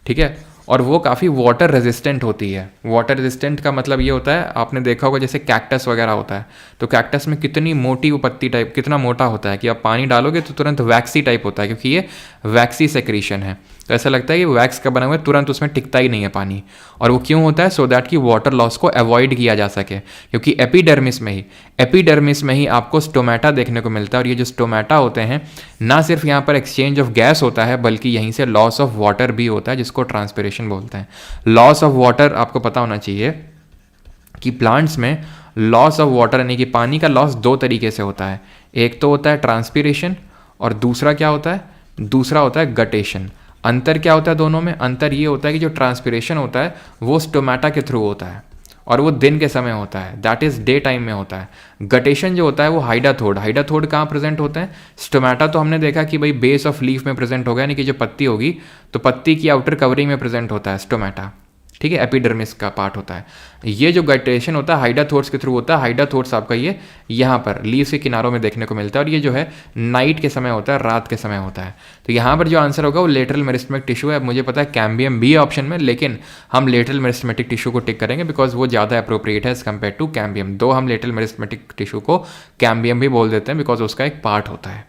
ठीक है। और वो काफ़ी वाटर रेजिस्टेंट होती है। वाटर रेजिस्टेंट का मतलब ये होता है, आपने देखा होगा जैसे कैक्टस वगैरह होता है, तो कैक्टस में कितनी मोटी वो पत्ती टाइप, कितना मोटा होता है कि आप पानी डालोगे तो तुरंत वैक्सी टाइप होता है, क्योंकि ये वैक्सी सेक्रीशन है। तो ऐसा लगता है कि वैक्स का बना हुआ है, तुरंत उसमें टिकता ही नहीं है पानी। और वो क्यों होता है? सो दैट कि वाटर लॉस को अवॉइड किया जा सके, क्योंकि एपिडर्मिस में ही आपको स्टोमेटा देखने को मिलता है। और ये जो स्टोमेटा होते हैं, ना सिर्फ यहाँ पर एक्सचेंज ऑफ गैस होता है, बल्कि यहीं से लॉस ऑफ वाटर भी होता है, जिसको ट्रांसपिरेशन बोलते हैं। लॉस ऑफ वाटर आपको पता होना चाहिए कि प्लांट्स में लॉस ऑफ वाटर यानी कि पानी का लॉस 2 तरीके से होता है। एक तो होता है ट्रांसपिरेशन, और दूसरा क्या होता है? दूसरा होता है गटेशन। अंतर क्या होता है दोनों में? अंतर ये होता है कि जो ट्रांसपिरेशन होता है वो स्टोमेटा के थ्रू होता है, और वो दिन के समय होता है, दैट इज डे टाइम में होता है। गटेशन जो होता है वो हाइडाथोड कहाँ प्रेजेंट होते हैं? स्टोमेटा तो हमने देखा कि भाई बेस ऑफ लीफ में प्रेजेंट होगा, यानी कि जो पत्ती होगी तो पत्ती की आउटर कवरिंग में प्रेजेंट होता है स्टोमेटा। ठीक है, एपिडर्मिस का पार्ट होता है। ये जो गटेशन होता है हाइडाथोड्स के थ्रू होता है। हाइडाथोड्स आपका ये यहाँ पर लीव्स के किनारों में देखने को मिलता है, और ये जो है नाइट के समय होता है, रात के समय होता है। तो यहाँ पर जो आंसर होगा वो लेटरल मेरिस्टेमेटिक टिश्यू है। मुझे पता है कैम्बियम भी ऑप्शन में, लेकिन हम लेटरल मेरिस्टेमेटिक टिश्यू को टिक करेंगे बिकॉज वो ज़्यादा अप्रोप्रिएट है एज कम्पेयर टू कैम्बियम। दो हम लेटरल मेरिस्टेमेटिक टिश्यू को कैम्बियम भी बोल देते हैं बिकॉज उसका एक पार्ट होता है।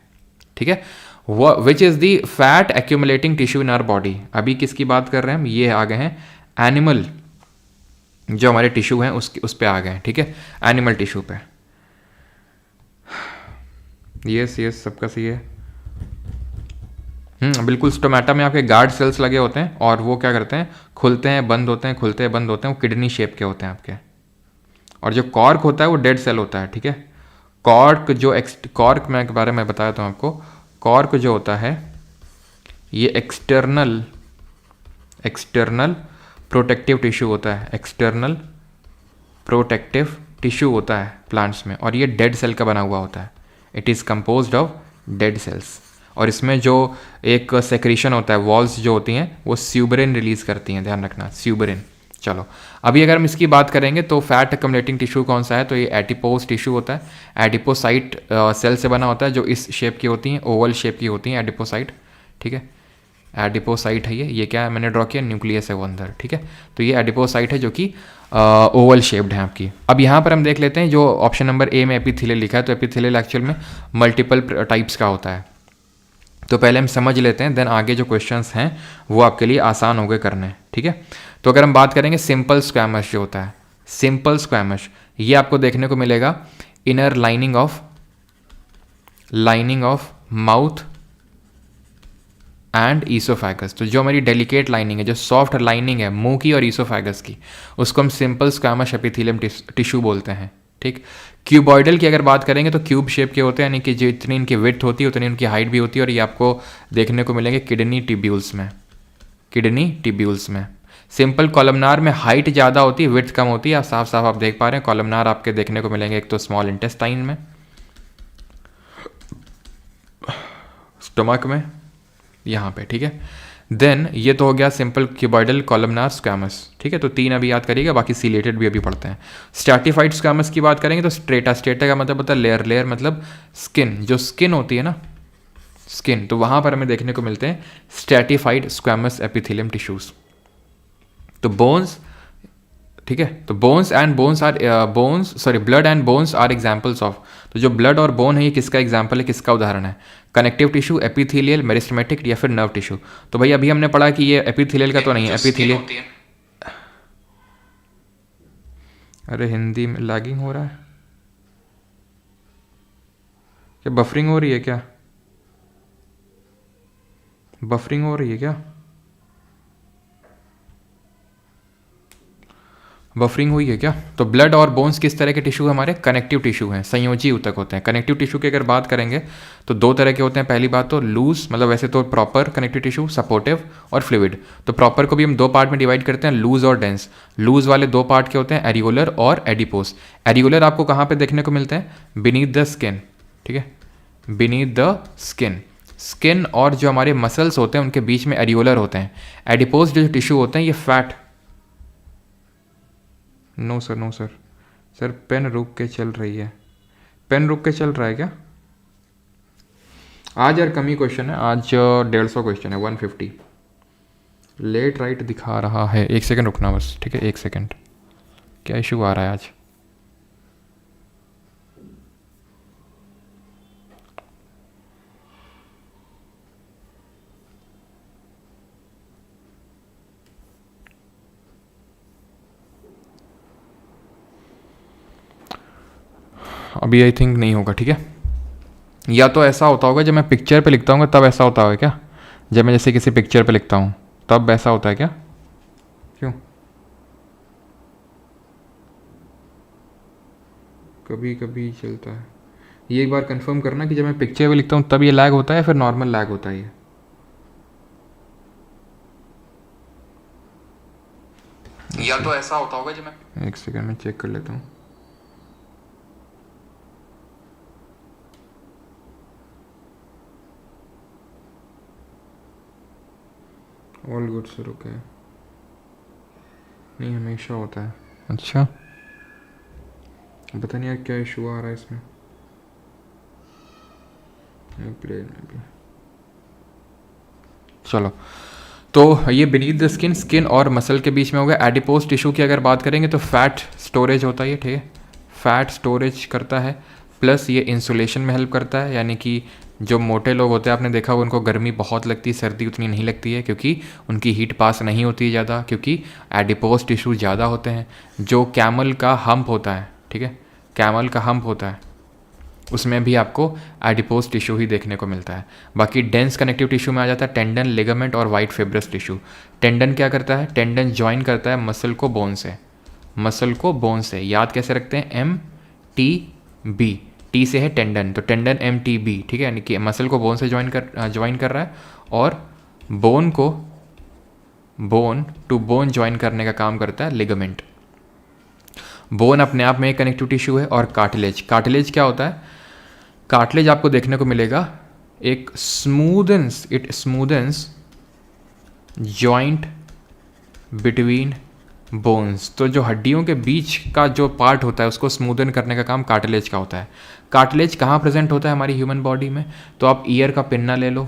ठीक है। Which is the fat accumulating tissue in our body. अभी किसकी बात कर रहे हैं हम? ये आ गए हैं एनिमल, जो हमारे टिश्यू हैं उस पे आ गए हैं। ठीक है, एनिमल टिश्यू पे। यस सबका सही है। बिल्कुल। स्टोमेटा में आपके गार्ड सेल्स लगे होते हैं, और वो क्या करते हैं? खुलते हैं बंद होते हैं, खुलते हैं बंद होते हैं। वो किडनी शेप के होते हैं आपके। और जो कॉर्क होता है वो डेड सेल होता है। ठीक है। कॉर्क मैं के बारे में बताया था आपको। कॉर्क जो होता है ये एक्सटर्नल प्रोटेक्टिव टिश्यू होता है, एक्सटर्नल प्रोटेक्टिव टिश्यू होता है प्लांट्स में, और ये डेड सेल का बना हुआ होता है। It is composed of dead cells. और इसमें जो एक सेक्रीशन होता है, वॉल्स जो होती हैं वो स्यूबरिन रिलीज करती हैं, ध्यान रखना, स्यूबरिन। चलो अभी अगर हम इसकी बात करेंगे तो फैट अकमलेटिंग टिश्यू कौन सा है, तो ये एडिपोज टिश्यू होता है। एडिपोसाइट सेल से बना होता है जो इस शेप की होती हैं, ओवल शेप की होती हैं एडिपोसाइट, ठीक है। एडिपोसाइट है ये क्या है, मैंने ड्रॉ किया, न्यूक्लियस है वो अंदर, ठीक है। तो ये एडिपोसाइट है जो कि ओवल शेप्ड है आपकी। अब यहाँ पर हम देख लेते हैं जो ऑप्शन नंबर ए में एपिथेलियल लिखा है, तो एपिथेलियल एक्चुअल में मल्टीपल टाइप्स का होता है। तो पहले हम समझ लेते हैं, देन आगे जो क्वेश्चंस हैं वो आपके लिए आसान हो गए करने, ठीक है। तो अगर हम बात करेंगे सिंपल स्क्वैमस जो होता है, सिंपल स्क्वैमस, ये आपको देखने को मिलेगा inner lining of mouth and oesophagus. तो जो हमारी डेलिकेट लाइनिंग है, जो सॉफ्ट लाइनिंग है मुंह की और ईसोफेगस की, उसको हम सिंपल स्क्वैमस एपिथेलियम टिश्यू बोलते हैं, ठीक। क्यूबॉइडल की अगर बात करेंगे तो क्यूब शेप के होते हैं, यानी कि जितनी इनकी विड्थ होती है उतनी उनकी हाइट भी होती है, और ये आपको देखने को मिलेंगे किडनी टिब्यूल्स में। सिंपल कॉलमनार में हाइट ज़्यादा होती है, विड्थ कम होती है। साफ साफ आप देख पा रहे हैं, कॉलमनार आपके देखने को मिलेंगे एक तो स्मॉल इंटेस्टाइन में, स्टमक में, यहाँ पे, ठीक है। देन ये तो हो गया सिंपल क्यूबॉइडल कॉलमनार स्क्वैमस, ठीक है। तो 3 अभी याद करिएगा, बाकी सिलेटेड भी अभी पढ़ते हैं। स्ट्रैटिफाइड स्क्वैमस की बात करेंगे तो स्ट्रेटा का मतलब होता है लेयर मतलब स्किन, जो स्किन होती है ना, स्किन, तो वहाँ पर हमें देखने को मिलते हैं स्ट्रैटिफाइड स्क्वैमस एपिथेलियम टिश्यूज। तो बोन्स, ठीक है, तो blood and bones are examples of. तो जो ब्लड और बोन है ये किसका एग्जाम्पल है, किसका उदाहरण है, कनेक्टिव टिश्यू, एपिथेलियल, मेरिस्टेमेटिक या फिर नर्व टिश्यू। तो भाई अभी हमने पढ़ा कि ये एपिथेलियल का तो नहीं है, एपिथेलियल, अरे हिंदी में लैगिंग हो रहा है क्या, बफरिंग हो रही है क्या, बफरिंग हो रही है क्या, बफरिंग हुई है क्या। तो ब्लड और बोन्स किस तरह के टिश्यू हमारे, कनेक्टिव टिश्यू हैं, संयोजी ऊतक होते हैं। कनेक्टिव टिश्यू की अगर बात करेंगे तो 2 तरह के होते हैं। पहली बात तो लूज, मतलब वैसे तो प्रॉपर कनेक्टिव टिश्यू, सपोर्टिव और फ्लूइड। तो प्रॉपर को भी हम 2 पार्ट में डिवाइड करते हैं, लूज और डेंस। लूज वाले 2 पार्ट के होते हैं, एरियोलर और एडिपोस। एरियोलर आपको कहाँ पर देखने को मिलते हैं, बीनीथ द स्किन, ठीक है, बीनीथ द स्किन और जो हमारे मसल्स होते हैं उनके बीच में एरियोलर होते हैं। एडिपोस जो टिश्यू होते हैं ये फैट, नो सर पेन रुक के चल रही है, पेन रुक के चल रहा है क्या आज, यार कम ही क्वेश्चन है आज, 150 क्वेश्चन है, 150 लेट राइट दिखा रहा है। 1 सेकंड रुकना बस, ठीक है, 1 सेकंड, क्या इशू आ रहा है आज। अभी आई थिंक नहीं होगा, ठीक है। या तो ऐसा होता होगा जब मैं पिक्चर पे लिखता हूँ तब ऐसा होता होगा क्या, जब मैं जैसे किसी पिक्चर पे लिखता हूँ तब ऐसा होता है क्या, क्यों, कभी कभी चलता है। ये एक बार कंफर्म करना कि जब मैं पिक्चर पे लिखता हूँ तब ये लैग होता है, फिर नॉर्मल लैग होता है ये। या तो ऐसा होता होगा जब मैं, 1 सेकंड में चेक कर लेता हूँ। ऑल गुड सर, ओके, नहीं हमेशा होता है, अच्छा पता नहीं यार क्या इशू आ रहा है इसमें, प्लेन में भी। चलो तो ये बीनीथ द स्किन और मसल के बीच में हो गया। एडिपोज टिश्यू की अगर बात करेंगे तो फैट स्टोरेज होता है ये, ठीक है, फैट स्टोरेज करता है, प्लस ये इंसुलेशन में हेल्प करता है, यानी कि जो मोटे लोग होते हैं आपने देखा हो उनको गर्मी बहुत लगती है, सर्दी उतनी नहीं लगती है, क्योंकि उनकी हीट पास नहीं होती है ज़्यादा, क्योंकि एडिपोज टिश्यू ज़्यादा होते हैं। जो कैमल का हम्प होता है, ठीक है, कैमल का हम्प होता है उसमें भी आपको एडिपोज टिश्यू ही देखने को मिलता है। बाकी डेंस कनेक्टिव टिश्यू में आ जाता है टेंडन, लिगामेंट और वाइट फिब्रस टिश्यू। टेंडन क्या करता है, टेंडन ज्वाइन करता है मसल को बोन से, मसल को बोन से। याद कैसे रखते हैं, MTB, टी से है टेंडन, तो टेंडन MTB, ठीक है, यानी कि मसल को बोन से ज्वाइन कर रहा है, और bone bone to bone join करने का काम करता है लिगामेंट। बोन अपने आप में एक कनेक्टिव टिश्यू है। और कार्टिलेज, कार्टिलेज क्या होता है? कार्टिलेज आपको देखने को मिलेगा एक इट स्मूदन्स जॉइंट बिटवीन बोन्स। तो जो हड्डियों के बीच का जो पार्ट होता है उसको स्मूदन करने का काम कार्टिलेज का होता है। कार्टिलेज कहाँ प्रेजेंट होता है हमारी ह्यूमन बॉडी में? तो आप ईयर का पिन्ना ले लो,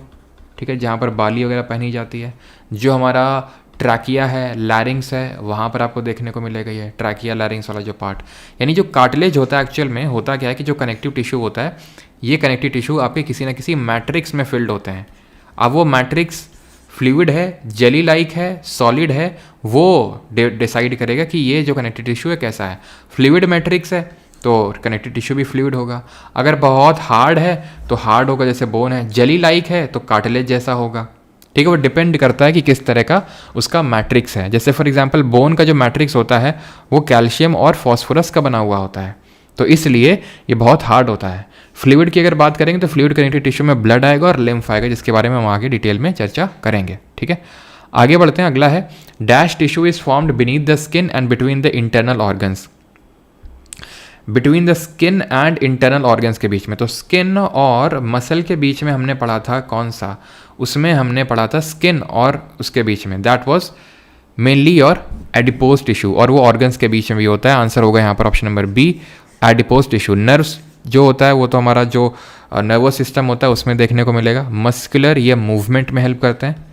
ठीक है, जहाँ पर बाली वगैरह पहनी जाती है। जो हमारा ट्रैकिया है, लैरिंग्स है, वहाँ पर आपको देखने को मिलेगा ये ट्रैकिया लैरिंग्स वाला जो पार्ट। यानी जो कार्टिलेज होता है एक्चुअल में होता क्या है कि जो कनेक्टिव टिश्यू होता है, ये कनेक्टिव टिश्यू आपके किसी न किसी मैट्रिक्स में फिल्ड होते हैं। अब वो मैट्रिक्स फ्लूइड है, जेली लाइक है, सॉलिड है, वो डिसाइड करेगा कि ये जो कनेक्टिव टिश्यू है कैसा है। फ्लूइड मैट्रिक्स है तो कनेक्टिव टिश्यू भी फ्लूइड होगा। अगर बहुत हार्ड है तो हार्ड होगा, जैसे बोन है। जेली लाइक है तो कार्टिलेज जैसा होगा, ठीक है। वो डिपेंड करता है कि किस तरह का उसका मैट्रिक्स है। जैसे फॉर एग्जांपल बोन का जो मैट्रिक्स होता है वो कैल्शियम और फॉस्फोरस का बना हुआ होता है, तो इसलिए ये बहुत हार्ड होता है। फ्लूइड की अगर बात करेंगे तो फ्लूइड कनेक्टिव टिश्यू में ब्लड आएगा और लिम्फ आएगा, जिसके बारे में हम आगे डिटेल में चर्चा करेंगे, ठीक है। आगे बढ़ते हैं। अगला है dash tissue is formed beneath the skin and between the internal organs. Between the skin and internal organs के बीच में, तो स्किन और मसल के बीच में हमने पढ़ा था कौन सा? उसमें हमने पढ़ा था स्किन और उसके बीच में, that was mainly your adipose tissue, और वो ऑर्गन्स के बीच में भी होता है। आंसर होगा यहाँ पर option number B, adipose tissue. Nerves जो होता है वो तो हमारा जो नर्वस सिस्टम होता है उसमें देखने को मिलेगा। मस्कुलर, ये मूवमेंट में हेल्प करते हैं।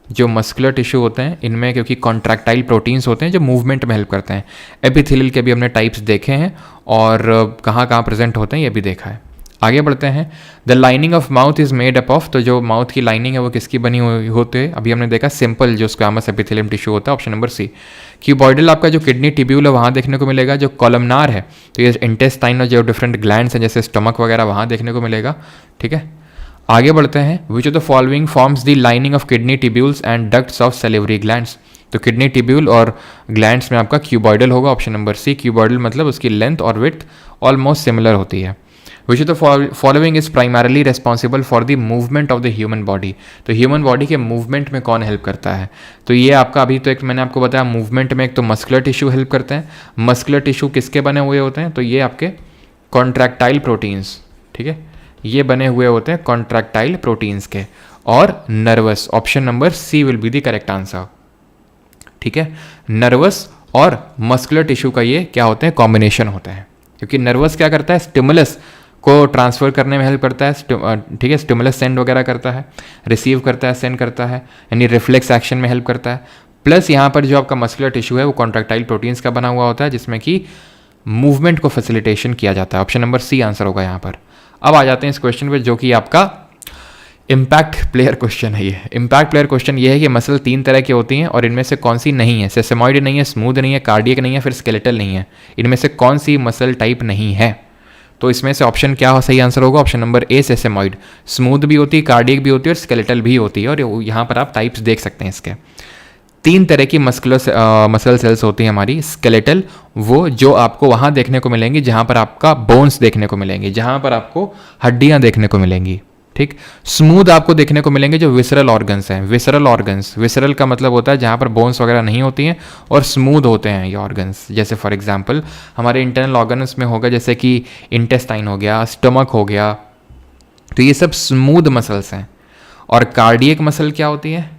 जो मस्कुलर टिश्यू होते हैं इनमें क्योंकि कॉन्ट्रैक्टाइल प्रोटीन्स होते हैं जो मूवमेंट में हेल्प करते हैं। एपिथेलियल के भी हमने टाइप्स देखे हैं और कहाँ कहाँ प्रेजेंट होते हैं ये भी देखा है। आगे बढ़ते हैं। The lining of mouth is made up of, तो जो माउथ की लाइनिंग है वो किसकी बनी हुई होती है? अभी हमने देखा सिंपल जो स्क्वैमस एपिथेलियम टिश्यू होता है, ऑप्शन नंबर सी। क्यूबॉइडल आपका जो किडनी ट्यूब्यूल है वहाँ देखने को मिलेगा। जो कॉलमनार है तो ये इंटेस्टाइन और जो डिफरेंट ग्लैंड्स हैं जैसे स्टमक वगैरह वहाँ देखने को मिलेगा, ठीक है। आगे बढ़ते हैं। विच of the following forms the lining of kidney tubules and ducts of salivary glands, तो किडनी ट्यूब्यूल और ग्लैंड्स में आपका क्यूबॉइडल होगा, ऑप्शन नंबर सी। क्यूबॉइडल मतलब उसकी लेंथ और विड्थ ऑलमोस्ट सिमिलर होती है। Which of the following is primarily responsible for the movement of the human body, तो ह्यूमन बॉडी के मूवमेंट में कौन हेल्प करता है? तो ये आपका अभी तो एक मैंने आपको बताया मूवमेंट में एक तो मस्कुलर टिश्यू हेल्प करते हैं। मस्कुलर टिश्यू किसके बने हुए होते हैं? तो ये आपके कॉन्ट्रैक्टाइल प्रोटीन्स, ठीक है, ये बने हुए होते हैं कॉन्ट्रैक्टाइल प्रोटीन्स के। और nervous, option number C will be the correct answer, ठीक है। नर्वस और मस्कुलर टिश्यू का ये क्या होते हैं? कॉम्बिनेशन होता है, क्योंकि नर्वस क्या करता है? स्टिमुलस को ट्रांसफर करने में हेल्प करता है, ठीक है, स्टिमुलस सेंड वगैरह करता है, रिसीव करता है, सेंड करता है, यानी रिफ्लेक्स एक्शन में हेल्प करता है। प्लस यहाँ पर जो आपका मस्कुलर टिश्यू है वो कॉन्ट्रैक्टाइल प्रोटीन्स का बना हुआ होता है जिसमें कि मूवमेंट को फैसिलिटेशन किया जाता है। ऑप्शन नंबर सी आंसर होगा यहाँ पर। अब आ जाते हैं इस क्वेश्चन पे जो कि आपका इम्पैक्ट प्लेयर क्वेश्चन है। ये इम्पैक्ट प्लेयर क्वेश्चन ये है कि मसल 3 तरह की होती हैं और इनमें से कौन सी नहीं है? सेसेमॉइड नहीं है, स्मूथ नहीं है, कार्डियक नहीं है, फिर स्केलेटल नहीं है। इनमें से कौन सी मसल टाइप नहीं है? तो इसमें से ऑप्शन क्या हो? सही आंसर होगा ऑप्शन नंबर ए, सेसेमॉइड। स्मूथ भी होती है, कार्डियक भी होती है और स्केलेटल भी होती है। और यहाँ पर आप टाइप्स देख सकते हैं इसके। 3 तरह की मसल सेल्स होती हैं हमारी। स्केलेटल, वो जो आपको वहाँ देखने को मिलेंगी जहाँ पर आपका बोन्स देखने को मिलेंगे, जहाँ पर आपको हड्डियाँ देखने को मिलेंगी, ठीक। स्मूथ आपको देखने को मिलेंगे जो विसरल ऑर्गन्स हैं। विसरल ऑर्गन्स, विसरल का मतलब होता है जहाँ पर बोन्स वगैरह नहीं होती हैं और स्मूथ होते हैं ये ऑर्गन्स। जैसे फॉर एग्जांपल हमारे इंटरनल ऑर्गन्स में होगा जैसे कि इंटेस्टाइन हो गया, स्टमक हो गया, तो ये सब स्मूथ मसल्स हैं। और कार्डियक मसल क्या होती है?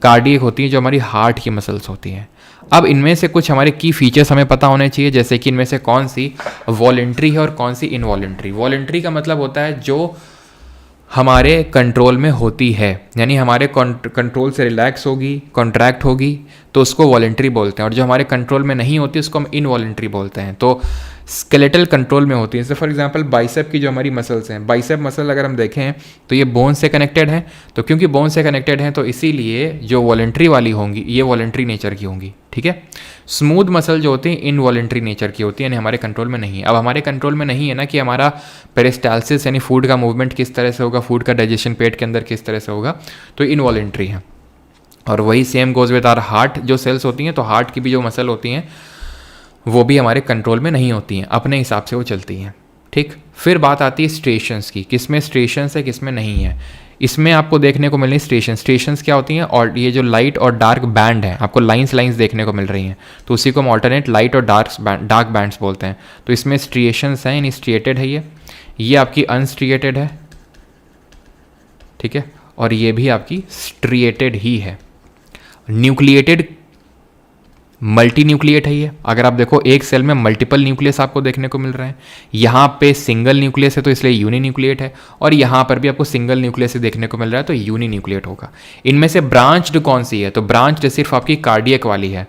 कार्डियक होती है जो हमारी हार्ट की मसल्स होती हैं। अब इनमें से कुछ हमारे की फीचर्स हमें पता होने चाहिए, जैसे कि इनमें से कौन सी वॉलेंट्री है और कौन सी इनवॉलेंट्री। वॉलेंट्री का मतलब होता है जो हमारे कंट्रोल में होती है, यानी हमारे कंट्रोल से रिलैक्स होगी, कॉन्ट्रैक्ट होगी, तो उसको वॉलेंट्री बोलते हैं। और जो हमारे कंट्रोल में नहीं होती उसको हम इनवॉलेंट्री बोलते हैं। तो स्केलेटल कंट्रोल में होती है। जैसे फॉर एग्जांपल बाइसेप की जो हमारी मसल्स हैं, बाइसेप मसल अगर हम देखें तो ये बोन से कनेक्टेड हैं। तो क्योंकि बोन से कनेक्टेड हैं तो इसीलिए जो वॉलेंट्री वाली होंगी ये वॉलेंट्री नेचर की होंगी, ठीक है। स्मूथ मसल जो होती है इनवॉलेंट्री नेचर की होती है, यानी हमारे कंट्रोल में नहीं है। अब हमारे कंट्रोल में नहीं है ना कि हमारा पेरिस्टाल्सिस यानी फूड का मूवमेंट किस तरह से होगा, फूड का डाइजेशन पेट के अंदर किस तरह से होगा, तो इनवॉलेंट्री है। और वही same goes with our heart जो सेल्स होती हैं, तो हार्ट की भी जो मसल होती हैं वो भी हमारे कंट्रोल में नहीं होती हैं, अपने हिसाब से वो चलती हैं, ठीक। फिर बात आती है स्ट्रेशंस की, किस में स्ट्रेशंस है किस में नहीं है। इसमें आपको देखने को मिल रही स्टेशंस क्या होती हैं, और ये जो लाइट और डार्क बैंड है आपको लाइंस देखने को मिल रही हैं, तो उसी को हम ऑल्टरनेट लाइट और डार्क बैंड्स बोलते हैं। तो इसमें स्ट्रिएशंस हैं, यानी स्ट्रिएटेड है ये आपकी अनस्ट्रिएटेड है, ठीक है, और ये भी आपकी स्ट्रिएटेड ही है। न्यूक्लिएटेड मल्टी न्यूक्लिएट है ये। अगर आप देखो एक सेल में मल्टीपल न्यूक्लियस आपको देखने को मिल रहे हैं, यहाँ पे सिंगल न्यूक्लियस है तो इसलिए यूनी न्यूक्लिएट है, और यहाँ पर भी आपको सिंगल न्यूक्लियस ही देखने को मिल रहा है तो यूनी न्यूक्लिएट होगा। इनमें से ब्रांच्ड कौन सी है, तो ब्रांच्ड सिर्फ आपकी कार्डियक वाली है,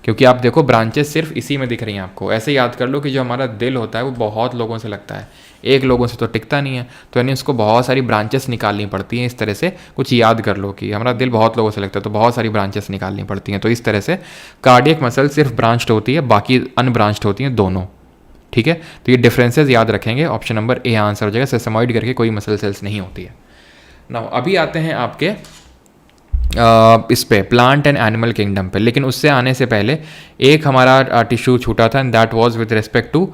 क्योंकि आप देखो ब्रांचेस सिर्फ इसी में दिख रही हैं आपको। ऐसे याद कर लो कि जो हमारा दिल होता है वो बहुत लोगों से लगता है, एक लोगों से तो टिकता नहीं है, तो यानी उसको बहुत सारी ब्रांचेस निकालनी पड़ती हैं। इस तरह से कुछ याद कर लो कि हमारा दिल बहुत लोगों से लगता है तो बहुत सारी ब्रांचेस निकालनी पड़ती हैं। तो इस तरह से कार्डियक मसल सिर्फ ब्रांच्ड होती है, बाकी अनब्रांच्ड होती हैं दोनों, ठीक है। तो ये डिफरेंसेस याद रखेंगे, ऑप्शन नंबर ए आंसर हो जाएगा। सेसेमॉइड करके कोई मसल सेल्स नहीं होती है। नाउ अभी आते हैं आपके इस पे प्लांट एंड एनिमल किंगडम पे, लेकिन उससे आने से पहले एक हमारा टिश्यू छूटा था, and that was with respect to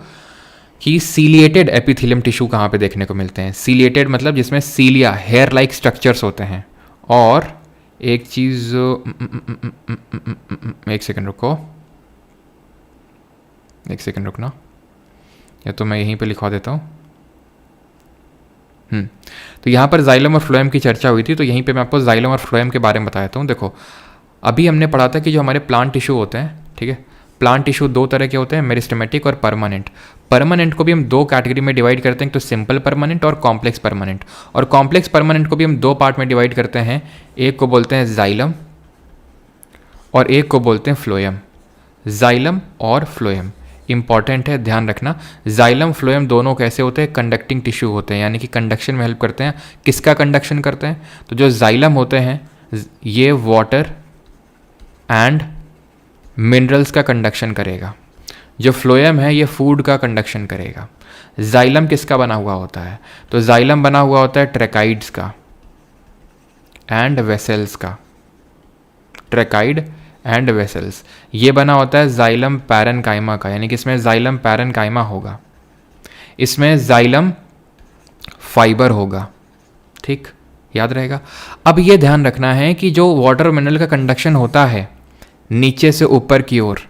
कि सीलिएटेड एपिथेलियम टिश्यू कहाँ पे देखने को मिलते हैं। सीलिएटेड मतलब जिसमें सीलिया हेयर लाइक स्ट्रक्चर्स होते हैं। और एक चीज़, एक सेकंड रुको, एक सेकंड रुकना, या तो मैं यहीं पे लिखवा देता हूँ। तो यहाँ पर जाइलम और फ्लोएम की चर्चा हुई थी, तो यहीं पे मैं आपको जाइलम और फ्लोएम के बारे में बता देता हूँ। देखो अभी हमने पढ़ा था कि जो हमारे प्लांट टिश्यू होते हैं, ठीक है, प्लांट टिश्यू दो तरह के होते हैं, मेरिस्टेमेटिक और परमानेंट। परमानेंट को भी हम दो कैटेगरी में डिवाइड करते हैं, तो सिंपल परमानेंट और कॉम्प्लेक्स परमानेंट। और कॉम्प्लेक्स परमानेंट को भी हम दो पार्ट में डिवाइड करते हैं, एक को बोलते हैं जाइलम और एक को बोलते हैं फ्लोएम। जाइलम और फ्लोएम इंपॉर्टेंट है, ध्यान रखना। जाइलम फ्लोएम दोनों कैसे होते हैं, कंडक्टिंग टिश्यू होते हैं, यानी कि कंडक्शन में हेल्प करते हैं। किसका कंडक्शन करते हैं, तो जो जाइलम होते हैं ये वाटर एंड मिनरल्स का कंडक्शन करेगा, जो फ्लोएम है ये फूड का कंडक्शन करेगा। जाइलम किसका बना हुआ होता है, तो जाइलम बना हुआ होता है ट्रैकाइड्स का एंड वेसल्स का। ट्रैकाइड एंड वेसल्स ये बना होता है जाइलम पैरेनकाइमा का, यानी कि इसमें जाइलम पैरेनकाइमा होगा, इसमें जाइलम फाइबर होगा, ठीक, याद रहेगा। अब ये ध्यान रखना है कि जो वाटर मिनरल का कंडक्शन होता है नीचे से ऊपर की ओर,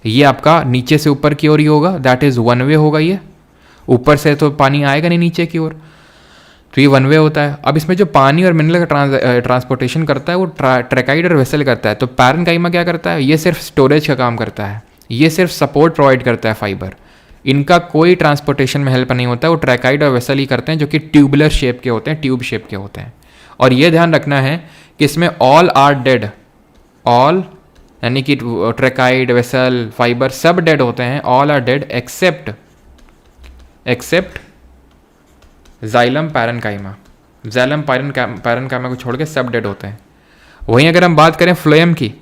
ये आपका नीचे से ऊपर की ओर ही होगा, दैट इज वन वे होगा। ये ऊपर से तो पानी आएगा नहीं नीचे की ओर, तो ये वन वे होता है। अब इसमें जो पानी और मिनरल का ट्रांसपोर्टेशन करता है वो ट्रैकाइड और वेसल करता है। तो पैरेनकाइमा क्या करता है, ये सिर्फ स्टोरेज का काम करता है, ये सिर्फ सपोर्ट प्रोवाइड करता है फाइबर, इनका कोई ट्रांसपोर्टेशन में हेल्प नहीं होता है। वो ट्रैकाइड और वेसल ही करते हैं, जो कि ट्यूबुलर शेप के होते हैं, ट्यूब शेप के होते हैं। और ये ध्यान रखना है कि इसमें ऑल आर डेड, ऑल यानी कि ट्रैकाइड वेसल फाइबर सब डेड होते हैं, all are dead except xylem parenchyma. Xylem parenchyma को छोड़ के सब डेड होते हैं। वहीं अगर हम बात करें फ्लोएम की,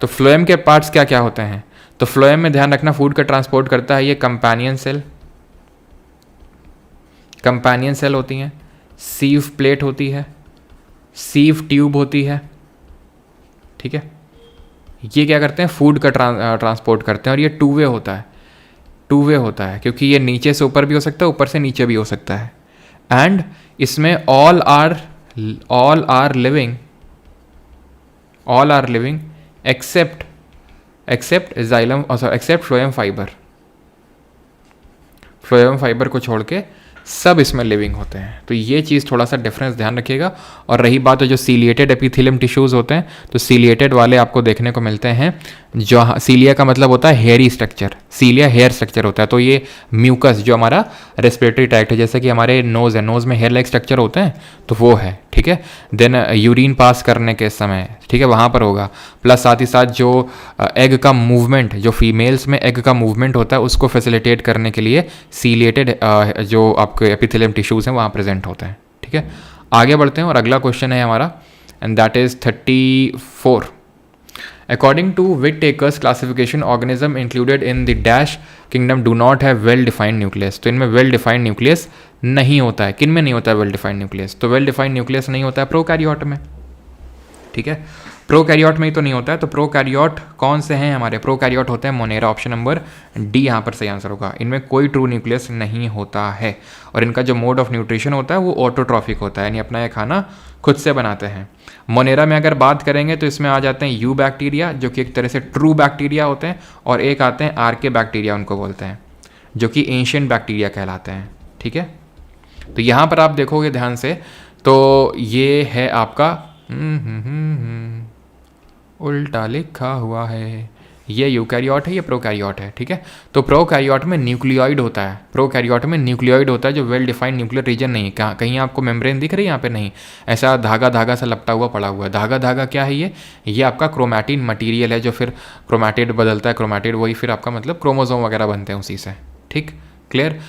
तो फ्लोएम के पार्ट्स क्या क्या होते हैं, तो फ्लोएम में ध्यान रखना फूड का ट्रांसपोर्ट करता है ये कंपेनियन सेल होती हैं, सीव प्लेट होती है, सीव ट्यूब होती है, ठीक है। ये क्या करते हैं, फूड का ट्रांसपोर्ट करते हैं, और ये टू वे होता है क्योंकि ये नीचे से ऊपर भी हो सकता है, ऊपर से नीचे भी हो सकता है। एंड इसमें all are living except xylem, except phloem fibre को छोड़ के सब इसमें लिविंग होते हैं। तो ये चीज़ थोड़ा सा डिफरेंस ध्यान रखिएगा। और रही बात जो सीलिएटेड एपिथेलियम टिश्यूज़ होते हैं, तो सीलिएटेड वाले आपको देखने को मिलते हैं, जो सीलिया का मतलब होता है हेयरी स्ट्रक्चर, सीलिया हेयर स्ट्रक्चर होता है। तो ये म्यूकस जो हमारा रेस्पिरेटरी ट्रैक्ट है, जैसे कि हमारे नोज़ है, नोज़ में हेयर लाइक स्ट्रक्चर होते हैं, तो वो है, ठीक है। देन यूरिन पास करने के समय, ठीक है, वहाँ पर होगा। प्लस साथ ही साथ जो एग का मूवमेंट, जो फीमेल्स में एग का मूवमेंट होता है, उसको फैसिलिटेट करने के लिए सीलिएटेड जो आपके एपिथेलियम टिश्यूज़ हैं वहाँ प्रेजेंट होते हैं, ठीक है। आगे बढ़ते हैं और अगला क्वेश्चन है हमारा, and that is 34। According to Whittaker's classification, organism included in the dash kingdom do not have well defined nucleus. तो इनमें वेल डिफाइंड न्यूक्लियस नहीं होता है। किन में नहीं होता है वेल डिफाइंड न्यूक्लियस, तो वेल डिफाइंड न्यूक्लियस नहीं होता है प्रोकैरियोट में, ठीक है। प्रोकैरियोट में ही तो नहीं होता है, तो प्रोकैरियोट कौन से हैं हमारे? प्रोकैरियोट होते हैं मोनेरा, ऑप्शन नंबर डी यहाँ पर सही आंसर होगा। इनमें कोई ट्रू न्यूक्लियस नहीं होता है और इनका जो मोड ऑफ न्यूट्रिशन होता है वो ऑटोट्रॉफिक होता है, यानी अपना ये खाना खुद से बनाते हैं। मोनेरा में अगर बात करेंगे तो इसमें आ जाते हैं यू बैक्टीरिया, जो कि एक तरह से ट्रू बैक्टीरिया होते हैं, और एक आते हैं आर के बैक्टीरिया उनको बोलते हैं, जो कि एंशिएंट बैक्टीरिया कहलाते हैं। ठीक है, तो यहाँ पर आप देखोगे ध्यान से तो ये है आपका उल्टा लिखा हुआ है, ये यूकैरियोट है, ये प्रोकैरियोट है। ठीक है, तो प्रोकैरियोट में न्यूक्लियोइड होता है, प्रोकैरियोट में न्यूक्लियोइड होता है जो वेल डिफाइंड न्यूक्लियर रीजन नहीं है। कहीं आपको मेम्ब्रेन दिख रही है? यहाँ पे नहीं, ऐसा धागा धागा सा लपटा हुआ पड़ा हुआ है। धागा धागा क्या है? ये आपका क्रोमैटिन मटीरियल है जो फिर क्रोमैटिड बदलता है, क्रोमैटिड वही फिर आपका मतलब क्रोमोजोम वगैरह बनते हैं उसी से। ठीक, क्लियर?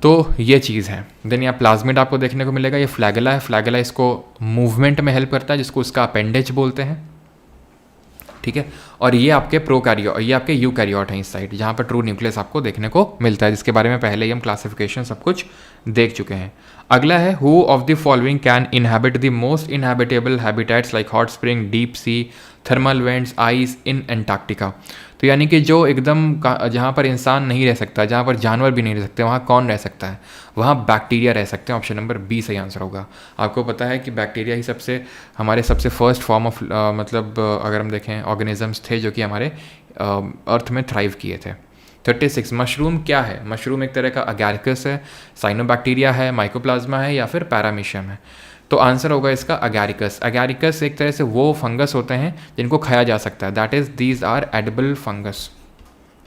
तो ये चीज़ है। देन यहाँ प्लाज्मिड आपको देखने को मिलेगा, ये फ्लैगेला है, फ्लैगेला इसको मूवमेंट में हेल्प करता है, जिसको उसका अपेंडेज बोलते हैं। ठीक है, और ये आपके ये आपके यूकैरियोट हैं इस साइड, जहाँ पर ट्रू न्यूक्लियस आपको देखने को मिलता है, जिसके बारे में पहले ही हम क्लासिफिकेशन सब कुछ देख चुके हैं। अगला है who of the following can inhabit the most inhabitable habitats like hot spring, deep sea, thermal vents, ice in Antarctica. तो यानी कि जो एकदम जहाँ पर इंसान नहीं रह सकता, जहाँ पर जानवर भी नहीं रह सकते, वहाँ कौन रह सकता है? वहाँ बैक्टीरिया रह सकते हैं। ऑप्शन नंबर बी सही आंसर होगा। आपको पता है कि बैक्टीरिया ही हमारे सबसे फर्स्ट फॉर्म ऑफ मतलब अगर हम देखें ऑर्गेनिजम्स थे जो कि हमारे अर्थ में थ्राइव किए थे। 36 मशरूम क्या है? मशरूम एक तरह का अगैरिकस है, साइनोबैक्टीरिया है, माइकोप्लाज्मा है या फिर पैरामीशियम है? तो आंसर होगा इसका अगैरिकस। अगैरिकस एक तरह से वो फंगस होते हैं जिनको खाया जा सकता है, that is these are edible fungus.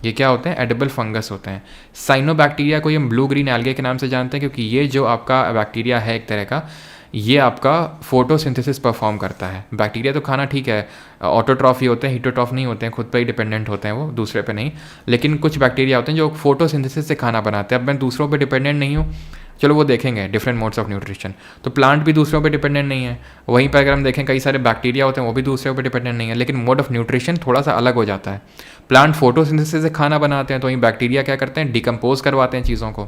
ये क्या होते हैं? एडिबल फंगस होते हैं। साइनोबैक्टीरिया को ये ब्लू ग्रीन एल्गे के नाम से जानते हैं, क्योंकि ये जो आपका बैक्टीरिया है एक तरह का, ये आपका फोटोसिंथेसिस परफॉर्म करता है। बैक्टीरिया तो खाना ठीक है, ऑटोट्रॉफी होते हैं, हीटोट्रॉफ नहीं होते हैं, खुद पे ही डिपेंडेंट होते हैं वो, दूसरे पे नहीं। लेकिन कुछ बैक्टीरिया होते हैं जो फोटोसिंथेसिस से खाना बनाते हैं। अब मैं दूसरों पे डिपेंडेंट नहीं हूँ, चलो वो देखेंगे डिफरेंट मोड्स ऑफ न्यूट्रिशन। तो प्लांट भी दूसरों पे डिपेंडेंट नहीं है, वहीं पर अगर हम देखें कई सारे बैक्टीरिया होते हैं वो भी दूसरों पे डिपेंडेंट नहीं है, लेकिन मोड ऑफ न्यूट्रिशन थोड़ा सा अलग हो जाता है। प्लांट फोटोसिंथेसिस से खाना बनाते हैं, तो वहीं बैक्टीरिया क्या करते हैं? डिकम्पोज करवाते हैं चीज़ों को।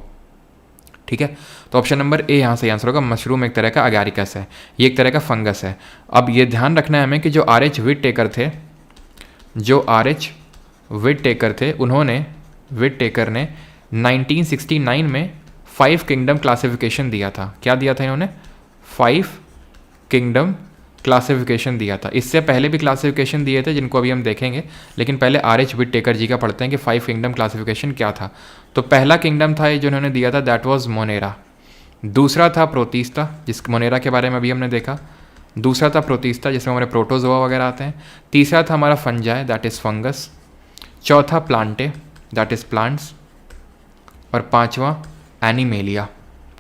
ठीक है, तो ऑप्शन नंबर ए यहाँ से आंसर होगा। मशरूम एक तरह का अगैरिकस है, ये एक तरह का फंगस है। अब ये ध्यान रखना है हमें कि जो आर.एच. व्हिटेकर थे, व्हिटेकर ने 1969 में 5 किंगडम क्लासिफिकेशन दिया था। क्या दिया था इन्होंने? 5 किंगडम क्लासिफिकेशन दिया था। इससे पहले भी क्लासिफिकेशन दिए थे जिनको अभी हम देखेंगे, लेकिन पहले आर.एच. व्हिटेकर जी का पढ़ते हैं कि 5 किंगडम क्लासिफिकेशन क्या था। तो पहला किंगडम था ये जो इन्होंने दिया था, दैट वाज मोनेरा। दूसरा था प्रोटिस्टा, जिस मोनेरा के बारे में अभी हमने देखा। दूसरा था प्रोटिस्टा, जिसमें हमारे प्रोटोजोआ वगैरह आते हैं। तीसरा था हमारा फंजाई, दैट इज़ फंगस। चौथा प्लांटे, दैट इज़ प्लांट्स। और पाँचवा एनिमेलिया।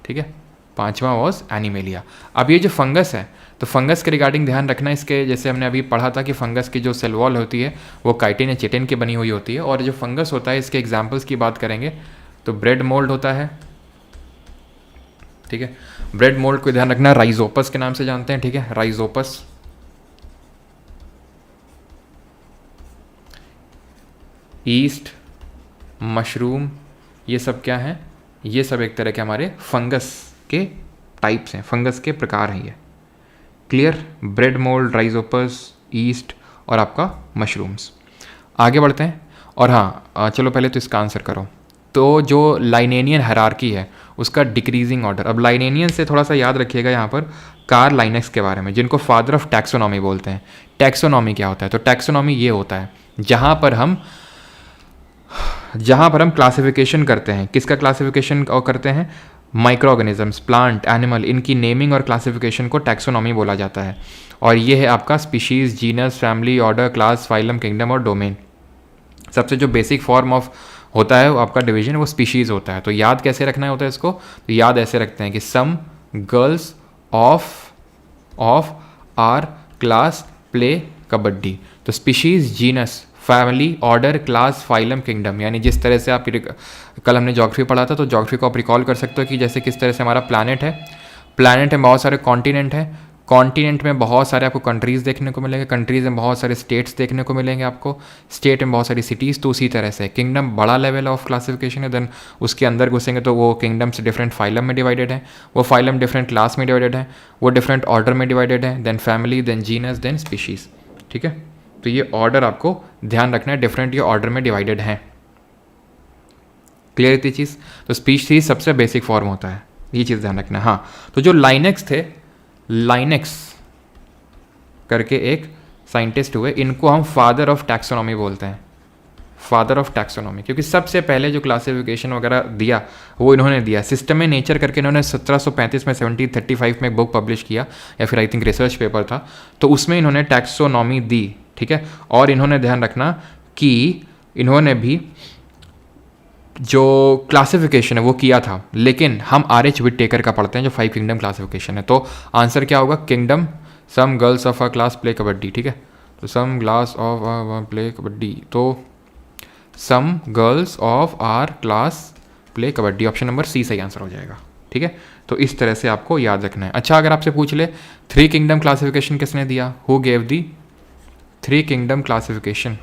ठीक है, पाँचवा वॉज एनिमेलिया। अब ये जो फंगस है, तो फंगस के रिगार्डिंग ध्यान रखना इसके, जैसे हमने अभी पढ़ा था कि फंगस की जो सेल वॉल होती है वो काइटिन या चिटिन की बनी हुई होती है। और जो फंगस होता है इसके एग्जाम्पल्स की बात करेंगे तो ब्रेड मोल्ड होता है। ठीक है, ब्रेड मोल्ड को ध्यान रखना, राइजोपस के नाम से जानते हैं। ठीक है, राइजोपस। ईस्ट, मशरूम, ये सब क्या है? ये सब एक तरह के हमारे फंगस के टाइप्स हैं, फंगस के प्रकार हैं ये। Clear? Bread mould, Rhizopus, east और आपका मशरूम्स। आगे बढ़ते हैं। और हाँ, चलो पहले तो इसका आंसर करो। तो जो लाइनेनियन हायरार्की है उसका डिक्रीजिंग ऑर्डर। अब लाइनेनियन से थोड़ा सा याद रखिएगा यहाँ पर कार्ल लाइनेक्स के बारे में, जिनको फादर ऑफ टैक्सोनॉमी बोलते हैं। टैक्सोनॉमी क्या होता है? तो टैक्सोनॉमी ये होता है जहाँ पर हम क्लासिफिकेशन करते हैं। किसका क्लासिफिकेशन करते हैं? माइक्रो ऑर्गेनिजम्स, प्लांट, एनिमल, इनकी नेमिंग और क्लासिफिकेशन को टैक्सोनॉमी बोला जाता है। और ये है आपका species, genus, family, order, class, phylum, kingdom और डोमेन। सबसे जो बेसिक फॉर्म ऑफ होता है वो आपका डिवीजन, वो स्पीशीज़ होता है। तो याद कैसे रखना होता है इसको? तो याद ऐसे रखते हैं कि some girls of our class play kabaddi. तो species, genus, family, order, class, phylum, kingdom, यानी जिस तरह से आप कल हमने ज्योग्राफी पढ़ा था, तो ज्योग्राफी को आप रिकॉल कर सकते हो कि जैसे किस तरह से हमारा प्लैनेट में बहुत सारे कॉन्टिनेंट हैं। कॉन्टिनेंट में बहुत सारे आपको कंट्रीज़ देखने को मिलेंगे, कंट्रीज़ में बहुत सारे स्टेट्स देखने को मिलेंगे आपको, स्टेट में बहुत सारी सिटीज़। तो उसी तरह से किंगडम बड़ा लेवल ऑफ क्लासिफिकेशन है। देन उसके अंदर घुसेंगे तो वो किंगडम्स डिफरेंट फाइलम में डिवाइडेड है, वो फाइलम डिफरेंट क्लास में डिवाइडेड है, वो डिफरेंट ऑर्डर में डिवाइडेड है, then family, then genus, then species. ठीक है। तो ये ऑर्डर आपको ध्यान रखना है, डिफरेंट ये ऑर्डर में डिवाइडेड हैं। क्लियर थी चीज़? तो स्पीच थी सबसे बेसिक फॉर्म होता है, ये चीज़ ध्यान रखना। हाँ, तो जो लाइनेक्स थे, लाइनेक्स करके एक साइंटिस्ट हुए, इनको हम फादर ऑफ टैक्सोनॉमी बोलते हैं, फादर ऑफ टैक्सोनॉमी, क्योंकि सबसे पहले जो क्लासिफिकेशन वगैरह दिया वो इन्होंने दिया। सिस्टम में नेचर करके इन्होंने 1735 में 1735 में एक बुक पब्लिश किया, या फिर आई थिंक रिसर्च पेपर था, तो उसमें इन्होंने टैक्सोनॉमी दी, ठीक है। और इन्होंने ध्यान रखना कि इन्होंने भी जो क्लासिफिकेशन है वो किया था, लेकिन हम R.H. विटेकर का पढ़ते हैं जो 5 किंगडम क्लासिफिकेशन है। तो आंसर क्या होगा? Kingdom, some girls of a class play kabaddi, ठीक है। तो some glass of play kabaddi, तो some girls of our class play kabaddi, option number C सही आंसर हो जाएगा, ठीक है। तो इस तरह से आपको याद रखना है। अच्छा, अगर आपसे पूछ ले 3 किंगडम क्लासिफिकेशन किसने दिया, who gave the 3 kingdom classification?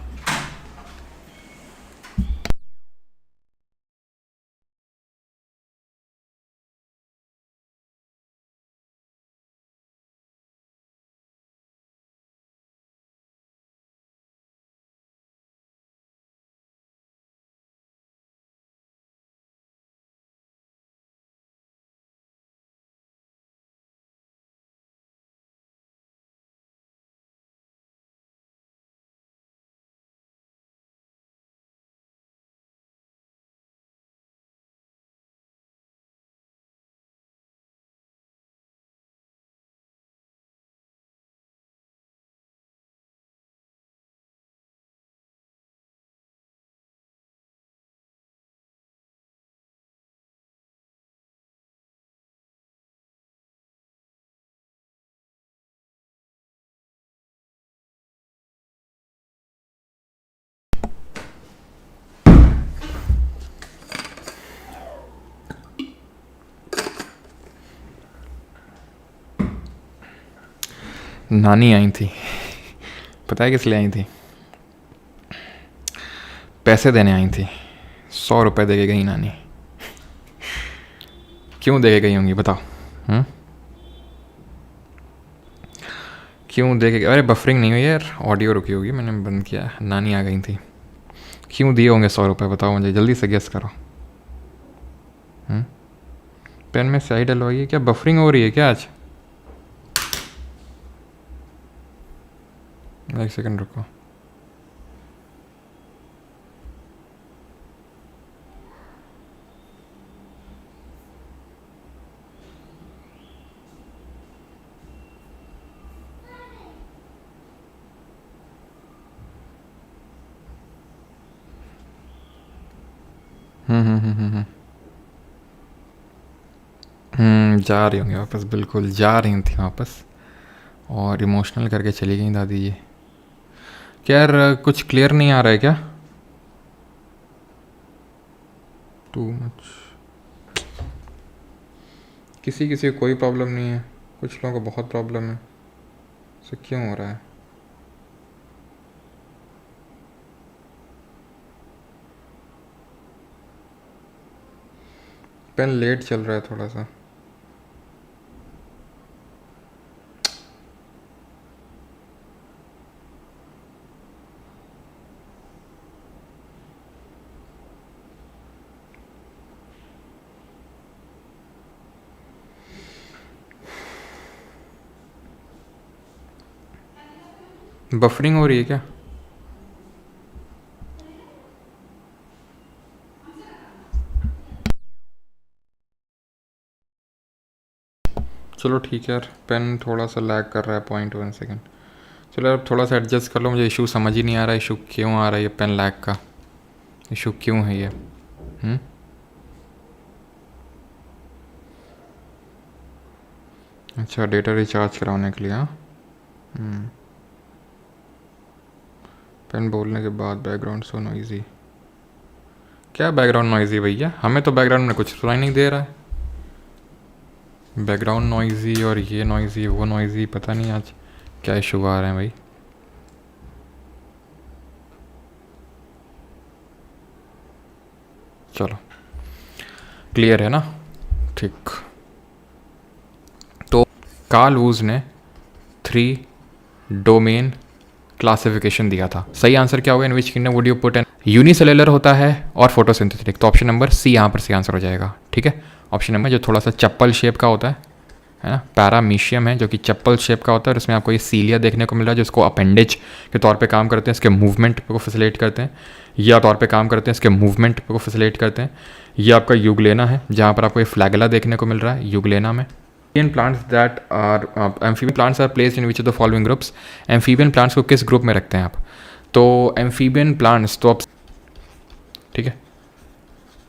नानी आई थी, पता है किस लिए आई थी? पैसे देने आई थी, 100 रुपये दे के गई नानी। क्यों दे के गई होंगी बताओ? क्यों दे के? अरे बफरिंग नहीं हुई यार, ऑडियो रुकी होगी, मैंने बंद किया। नानी आ गई थी, क्यों दिए होंगे 100 रुपये बताओ मुझे, जल्दी से गेस करो। पेन में स्याही डलवाइए, क्या बफरिंग हो रही है क्या आज? एक सेकंड रुको। जा रही होंगी वापस, बिल्कुल जा रही थी वापस, और इमोशनल करके चली गई दादी जी। क्या यार कुछ क्लियर नहीं आ रहा है क्या? Too much. किसी किसी को कोई प्रॉब्लम नहीं है, कुछ लोगों को बहुत प्रॉब्लम है, तो क्यों हो रहा है? पेन लेट चल रहा है थोड़ा सा। बफरिंग हो रही है क्या? चलो ठीक है यार, पेन थोड़ा सा लैग कर रहा है 0.1 सेकेंड। चलो यार थोड़ा सा एडजस्ट कर लो, मुझे इशू समझ ही नहीं आ रहा है, इशू क्यों आ रहा है ये पेन लैग का, इशू क्यों है ये? अच्छा, डेटा रिचार्ज कराने के लिए। हाँ, पेन बोलने के बाद बैकग्राउंड सो नॉइजी। क्या बैकग्राउंड नॉइजी भैया? हमें तो बैकग्राउंड में कुछ सुनाई नहीं दे रहा है। बैकग्राउंड नॉइजी और ये नॉइजी वो नॉइजी, पता नहीं आज क्या इशू आ रहे हैं भाई। चलो क्लियर है ना? ठीक। तो कार्ल वूज ने 3 डोमेन क्लासिफिकेशन दिया था। सही आंसर क्या होगा, in which kingdom would you put an, unicellular होता है और फोटोसिंथेटिक, तो ऑप्शन नंबर सी यहाँ पर सही आंसर हो जाएगा। ठीक है, ऑप्शन नंबर जो थोड़ा सा चप्पल शेप का होता है ना, पैरामीशियम है जो कि चप्पल शेप का होता है, और इसमें आपको ये सीलिया देखने को मिल रहा है जिसको अपेंडेज के तौर पे काम करते हैं, इसके मूवमेंट को फैसिलिटेट करते हैं, या तौर पे काम करते हैं, इसके मूवमेंट को फैसिलिटेट करते हैं। ये आपका यूग्लेना है जहाँ पर आपको ये फ्लैगेला देखने को मिल रहा है यूग्लेना में। Plants that are amphibian plants are placed in which of the following groups, amphibian plants को किस ग्रुप में रखते हैं आप, तो एम्फीबियन प्लांट्स तो आप, ठीक है,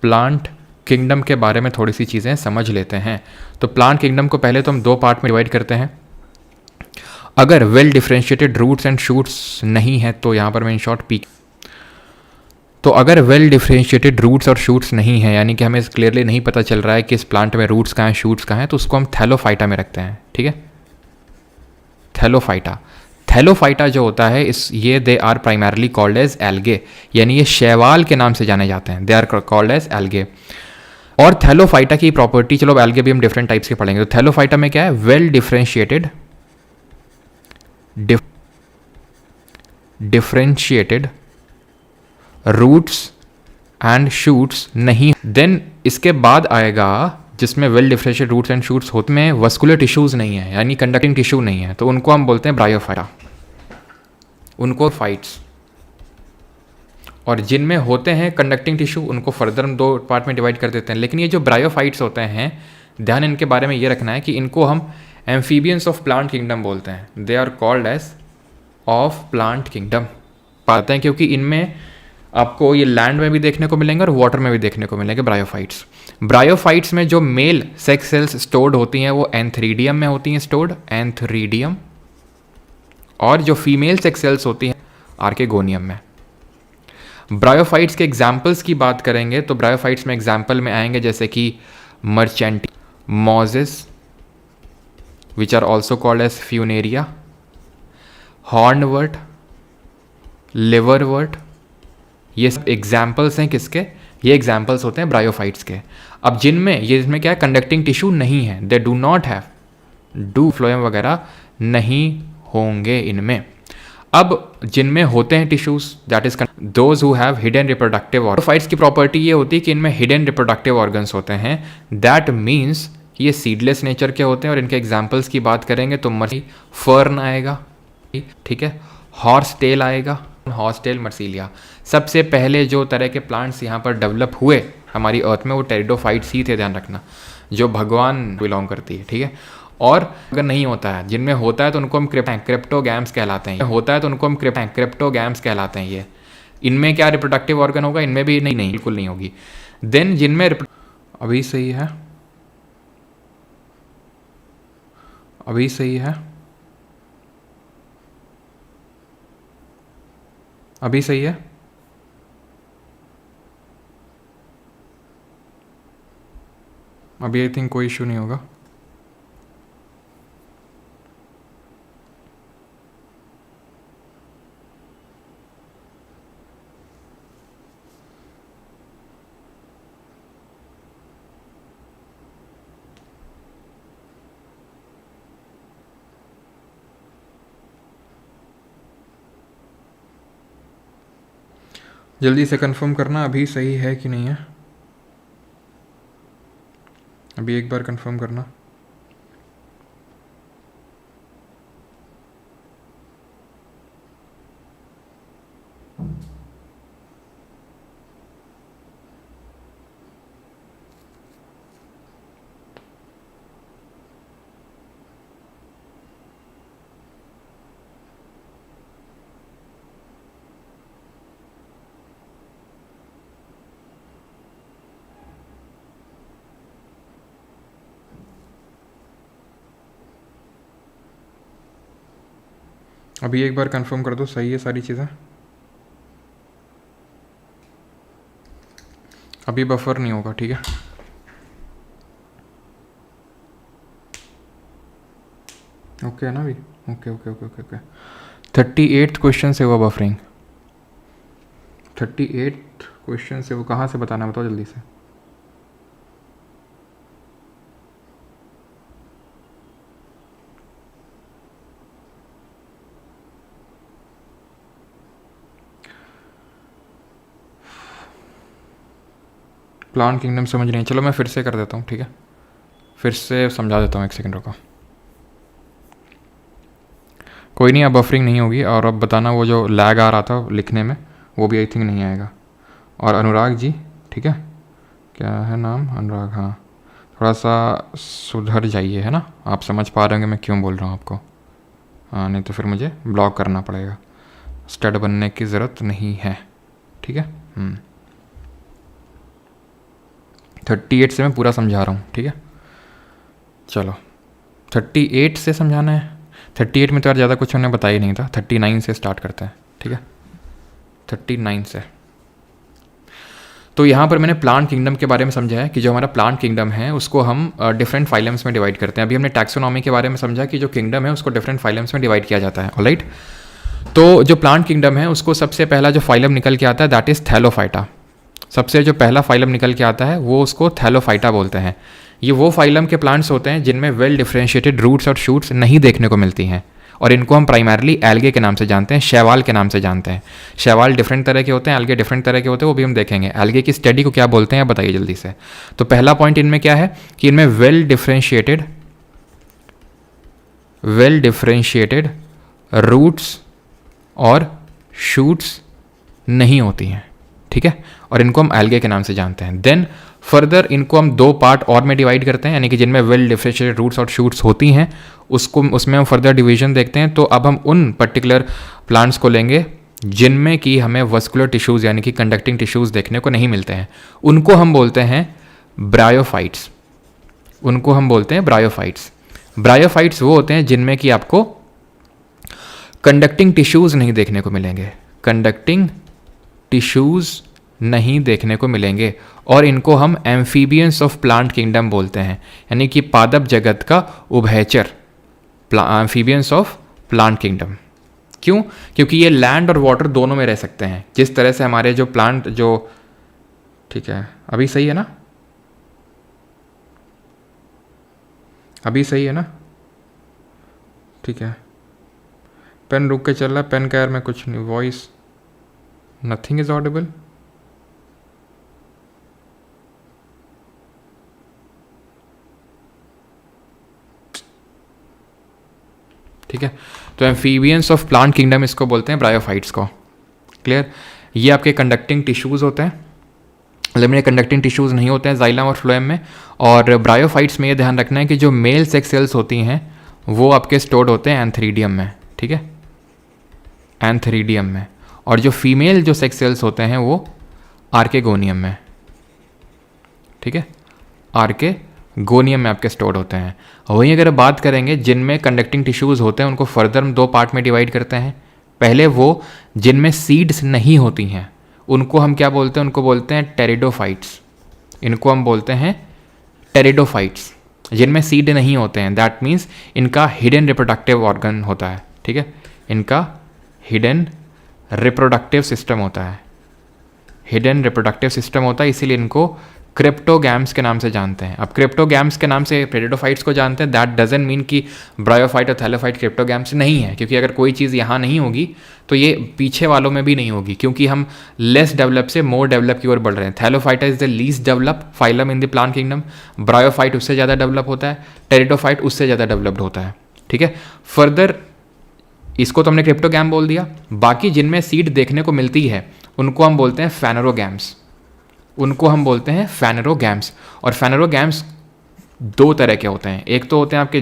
प्लांट किंगडम के बारे में थोड़ी सी चीज़ें समझ लेते हैं। तो प्लांट किंगडम को पहले तो हम दो पार्ट में डिवाइड करते हैं। अगर well differentiated roots and shoots नहीं है तो यहाँ पर मैं इन शॉर्ट पी, तो अगर वेल डिफरेंशिएटेड रूट्स और शूट्स नहीं है, यानी कि हमें क्लियरली नहीं पता चल रहा है कि इस प्लांट में रूट्स कहाँ हैं शूट्स कहाँ हैं, तो उसको हम थैलोफाइटा में रखते हैं। ठीक है, थैलोफाइटा, थैलोफाइटा जो होता है इस ये they are primarily called as algae, यानी ये शैवाल के नाम से जाने जाते हैं, they are called as algae. और थैलोफाइटा की प्रॉपर्टी, चलो एल्गे भी हम डिफरेंट टाइप्स के पढ़ेंगे, तो थैलोफाइटा में क्या है, well differentiated differentiated roots and shoots नहीं, देन इसके बाद आएगा जिसमें well differentiated roots and shoots होते में वस्कुलर टिश्यूज नहीं है, यानी कंडक्टिंग टिश्यू नहीं है, तो उनको हम बोलते हैं ब्रायोफाइटा, उनको फाइट्स। और जिनमें होते हैं कंडक्टिंग टिश्यू उनको फर्दर हम दो पार्ट में डिवाइड कर देते हैं। लेकिन ये जो ब्रायोफाइट्स होते हैं, ध्यान इनके बारे में ये रखना है कि इनको हम एम्फीबियंस ऑफ प्लांट किंगडम बोलते हैं, they are called as of plant kingdom पाते हैं, क्योंकि इनमें आपको ये लैंड में भी देखने को मिलेंगे और वाटर में भी देखने को मिलेंगे ब्रायोफाइट्स। ब्रायोफाइट्स में जो मेल सेक्स सेल्स स्टोर्ड होती हैं वो एंथ्रीडियम में होती हैं स्टोर्ड, एंथ्रीडियम, और जो फीमेल सेक्स सेल्स होती हैं आर्केगोनियम में। ब्रायोफाइट्स के एग्जाम्पल्स की बात करेंगे तो ब्रायोफाइट्स में एग्जाम्पल में आएंगे जैसे कि marchantia, mosses which are also called as funaria, hornwort, liverwort, ये सब एग्जाम्पल्स हैं किसके, ये एग्जाम्पल्स होते हैं ब्रायोफाइट्स के। अब जिनमें ये इसमें क्या है, कंडक्टिंग टिश्यू नहीं है, they do not have, do phloem वगैरह नहीं होंगे इनमें। अब जिनमें होते हैं tissues, that is those who have hidden reproductive organ. Bryophytes की प्रॉपर्टी ये होती है कि इनमें हिडन रिप्रोडक्टिव ऑर्गन्स होते हैं, दैट मीन्स ये सीडलेस नेचर के होते हैं। और इनके एग्जाम्पल्स की बात करेंगे तो फर्न आएगा, ठीक है, हॉर्स टेल आएगा, हॉर्स टेल मर्सीलिया। सबसे पहले जो तरह के प्लांट्स यहाँ पर डेवलप हुए हमारी अर्थ में वो टेरिडोफाइट्स ही थे, ध्यान रखना, जो भगवान बिलोंग करती है। ठीक है, और अगर नहीं होता है, जिनमें होता है तो उनको हम क्रिप्टोगैम्स कहलाते हैं, होता है तो उनको हम क्रिप्टोगैम्स कहलाते हैं। ये इनमें क्या रिप्रोडक्टिव ऑर्गन होगा, इनमें भी नहीं, बिल्कुल नहीं होगी। देन जिनमें अभी सही है, अभी सही है, अभी सही है, अभी आई थिंक कोई इशू नहीं होगा। जल्दी से कंफर्म करना अभी सही है कि नहीं है, अभी एक बार कंफर्म करना। अभी एक बार कंफर्म कर दो सही है सारी चीज़ें, अभी बफर नहीं होगा। ठीक है, ओके है ना अभी, okay okay okay okay okay. 38 question से हुआ बफरिंग, 38 क्वेश्चन से, वो कहाँ से बताना बताओ जल्दी से। प्लांट किंगडम समझ नहीं है, चलो मैं फिर से कर देता हूँ, ठीक है, फिर से समझा देता हूँ, एक सेकंड रुको। कोई नहीं, अब बफरिंग नहीं होगी, और अब बताना वो जो लैग आ रहा था लिखने में वो भी आई थिंक नहीं आएगा। और अनुराग जी, ठीक है, क्या है नाम, अनुराग, हाँ, थोड़ा सा सुधर जाइए, है ना, आप समझ पा रहे होंगे मैं क्यों बोल रहा हूँ आपको। हाँ, नहीं तो फिर मुझे ब्लॉक करना पड़ेगा, स्टड बनने की ज़रूरत नहीं है, ठीक है। 38 से मैं पूरा समझा रहा हूँ, ठीक है। चलो 38 से समझाना है, 38 में तो यार ज़्यादा कुछ उन्होंने बताया ही नहीं था, 39 से स्टार्ट करते हैं, ठीक है, 39 से। तो यहाँ पर मैंने प्लांट किंगडम के बारे में समझा है कि जो हमारा प्लांट किंगडम है उसको हम डिफरेंट फाइलम्स में डिवाइड करते हैं। अभी हमने टैक्सोनॉमी के बारे में समझा कि जो किंगडम है उसको डिफरेंट फाइलम्स में डिवाइड किया जाता है, ऑलराइट। तो जो प्लांट किंगडम है उसको सबसे पहला जो फाइलम निकल के आता है दैट इज़ थैलोफाइटा। सबसे जो पहला फाइलम निकल के आता है वो उसको थैलोफाइटा बोलते हैं। ये वो फाइलम के प्लांट्स होते हैं जिनमें वेल डिफरेंशिएटेड रूट्स और शूट्स नहीं देखने को मिलती हैं, और इनको हम प्राइमरली एल्गे के नाम से जानते हैं, शैवाल के नाम से जानते हैं। शैवाल डिफरेंट तरह के होते हैं, एल्गे डिफरेंट तरह के होते हैं, वो भी हम देखेंगे। एल्गे की स्टडी को क्या बोलते हैं बताइए जल्दी से। तो पहला पॉइंट इनमें क्या है कि इनमें वेल डिफरेंशिएटेड रूट्स और शूट्स नहीं होती हैं, ठीक है, और इनको हम एल्गे के नाम से जानते हैं। देन फर्दर इनको हम दो पार्ट और में डिवाइड करते हैं, यानी कि जिनमें वेल डिफरेंशिएटेड रूट्स और शूट्स होती हैं उसमें हम फर्दर डिवीजन देखते हैं। तो अब हम उन पर्टिकुलर प्लांट्स को लेंगे जिनमें कि हमें वस्कुलर टिश्यूज़ यानी कि कंडक्टिंग टिश्यूज़ देखने को नहीं मिलते हैं, उनको हम बोलते हैं ब्रायोफाइट्स। ब्रायोफाइट्स वो होते हैं जिनमें कि आपको कंडक्टिंग टिश्यूज़ नहीं देखने को मिलेंगे, कंडक्टिंग टिश्यूज़ नहीं देखने को मिलेंगे, और इनको हम एम्फीबियंस ऑफ प्लांट किंगडम बोलते हैं, यानी कि पादप जगत का उभयचर, एम्फीबियंस ऑफ प्लांट किंगडम। क्यों? क्योंकि ये लैंड और वाटर दोनों में रह सकते हैं। जिस तरह से हमारे जो प्लांट जो, ठीक है, अभी सही है ना, अभी सही है ना, ठीक है। पेन रुक के चल रहा है, पेन का यार में कुछ नहीं, वॉइस नथिंग इज ऑडिबल। ठीक है, तो एम्फीबियंस ऑफ प्लांट किंगडम इसको बोलते हैं, ब्रायोफाइट्स को। क्लियर? ये आपके कंडक्टिंग टिश्यूज़ होते हैं, लेमिनेर कंडक्टिंग टिश्यूज़ नहीं होते हैं जाइलम और फ्लोएम में। और ब्रायोफाइट्स में ये ध्यान रखना है कि जो मेल सेक्स सेल्स होती हैं वो आपके स्टोर्ड होते हैं एंथरीडियम में, ठीक है, एंथरीडियम में, और जो फीमेल जो सेक्स सेल्स होते हैं वो आर्केगोनियम में, ठीक है, आर्केगोनियम में आपके स्टोर्ड होते हैं। वहीं अगर बात करेंगे जिनमें कंडक्टिंग टिश्यूज़ होते हैं उनको फर्दर हम दो पार्ट में डिवाइड करते हैं। पहले वो जिनमें सीड्स नहीं होती हैं उनको हम क्या बोलते हैं, उनको बोलते हैं टेरिडोफाइट्स। इनको हम बोलते हैं टेरिडोफाइट्स, जिनमें सीड नहीं होते हैं, दैट मीन्स इनका हिडन रिप्रोडक्टिव ऑर्गन होता है, ठीक है, इनका हिडन रिप्रोडक्टिव सिस्टम होता है, हिडन रिप्रोडक्टिव सिस्टम होता है, इसीलिए इनको क्रिप्टोगैम्स के नाम से जानते हैं। अब क्रिप्टोगैम्स के नाम से टेरिडोफाइट्स को जानते हैं, दैट डजंट मीन कि ब्रायोफाइट और थैलोफाइट क्रिप्टोगैम्स नहीं है, क्योंकि अगर कोई चीज़ यहाँ नहीं होगी तो ये पीछे वालों में भी नहीं होगी, क्योंकि हम लेस डेवलप से मोर डेवलप की ओर बढ़ रहे हैं। Thallophyta is the least develop phylum in the plant kingdom, bryophyte उससे ज़्यादा डेवलप होता है, टेरिडोफाइट उससे ज़्यादा डेवलप्ड होता है, ठीक है। फर्दर इसको तो हमने क्रिप्टोगैम बोल दिया। बाकी जिनमें सीड देखने को मिलती है उनको हम बोलते हैं फैनरोगैम्स, उनको हम बोलते हैं फैनरोगैम्स। और फैनरोगैम्स दो तरह के होते हैं, एक तो होते हैं आपके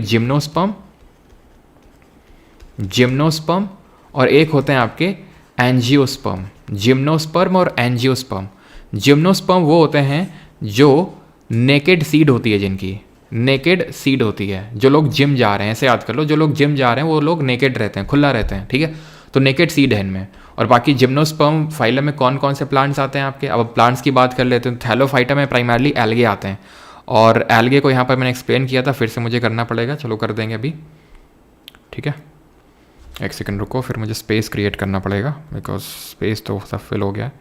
जिम्नोस्पर्म और एक होते हैं आपके एंजियोस्पर्म। जिम्नोस्पर्म और एंजियोस्पर्म। जिम्नोस्पर्म वो होते हैं जो नेकेड सीड होती है, जिनकी नेकेड सीड होती है। जो लोग जिम जा रहे हैं, ऐसे याद कर लो, जो लोग जिम जा रहे हैं वो लोग नेकेड रहते हैं, खुला रहते हैं, ठीक है, तो नेकेड सीड है इनमें। और बाकी जिम्नोस्पर्म फाइलम में कौन कौन से प्लांट्स आते हैं आपके, अब प्लांट्स की बात कर लेते हैं। थैलोफाइटा में प्राइमरली एल्गे आते हैं, और एल्गे को यहाँ पर मैंने एक्सप्लेन किया था, फिर से मुझे करना पड़ेगा, चलो कर देंगे अभी, ठीक है। एक सेकंड रुको, फिर मुझे स्पेस क्रिएट करना पड़ेगा, बिकॉज स्पेस तो सब फिल हो गया है।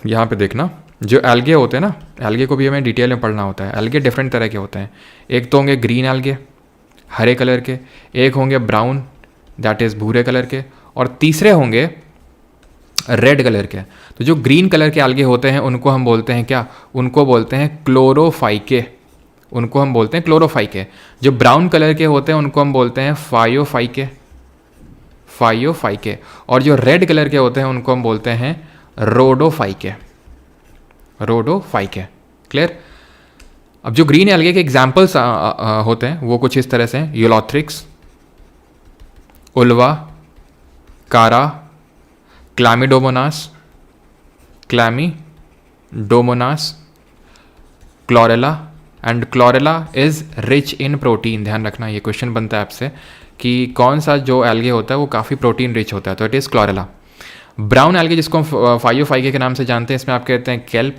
यहाँ पे देखना, जो एल्गे होते हैं ना, एल्गे को भी हमें डिटेल में पढ़ना होता है। एल्गे डिफरेंट तरह के होते हैं, एक तो होंगे ग्रीन एल्गे हरे कलर के, एक होंगे ब्राउन दैट इज़ भूरे कलर के, और तीसरे होंगे रेड कलर के। तो जो ग्रीन कलर के algae होते हैं उनको हम बोलते हैं क्या, उनको बोलते हैं क्लोरोफाइके, उनको हम बोलते हैं क्लोरोफाइके। जो ब्राउन कलर के होते हैं उनको हम बोलते हैं फायोफाइके, फायोफाइके। और जो रेड कलर के होते हैं उनको हम बोलते हैं रोडोफाइके, रोडोफाइके। क्लियर। अब जो ग्रीन एल्गे के एग्जाम्पल्स होते हैं वो कुछ इस तरह से हैं, ulothrix, ulva, chara, chlamydomonas, chlamydomonas, chlorella. And chlorella is rich in protein. ध्यान रखना, ये क्वेश्चन बनता है आपसे कि कौन सा जो एल्गे होता है वो काफ़ी प्रोटीन रिच होता है, तो it is chlorella. Brown algae जिसको हम फाइयोफाइके के नाम से जानते हैं, इसमें आप कहते हैं केल्प,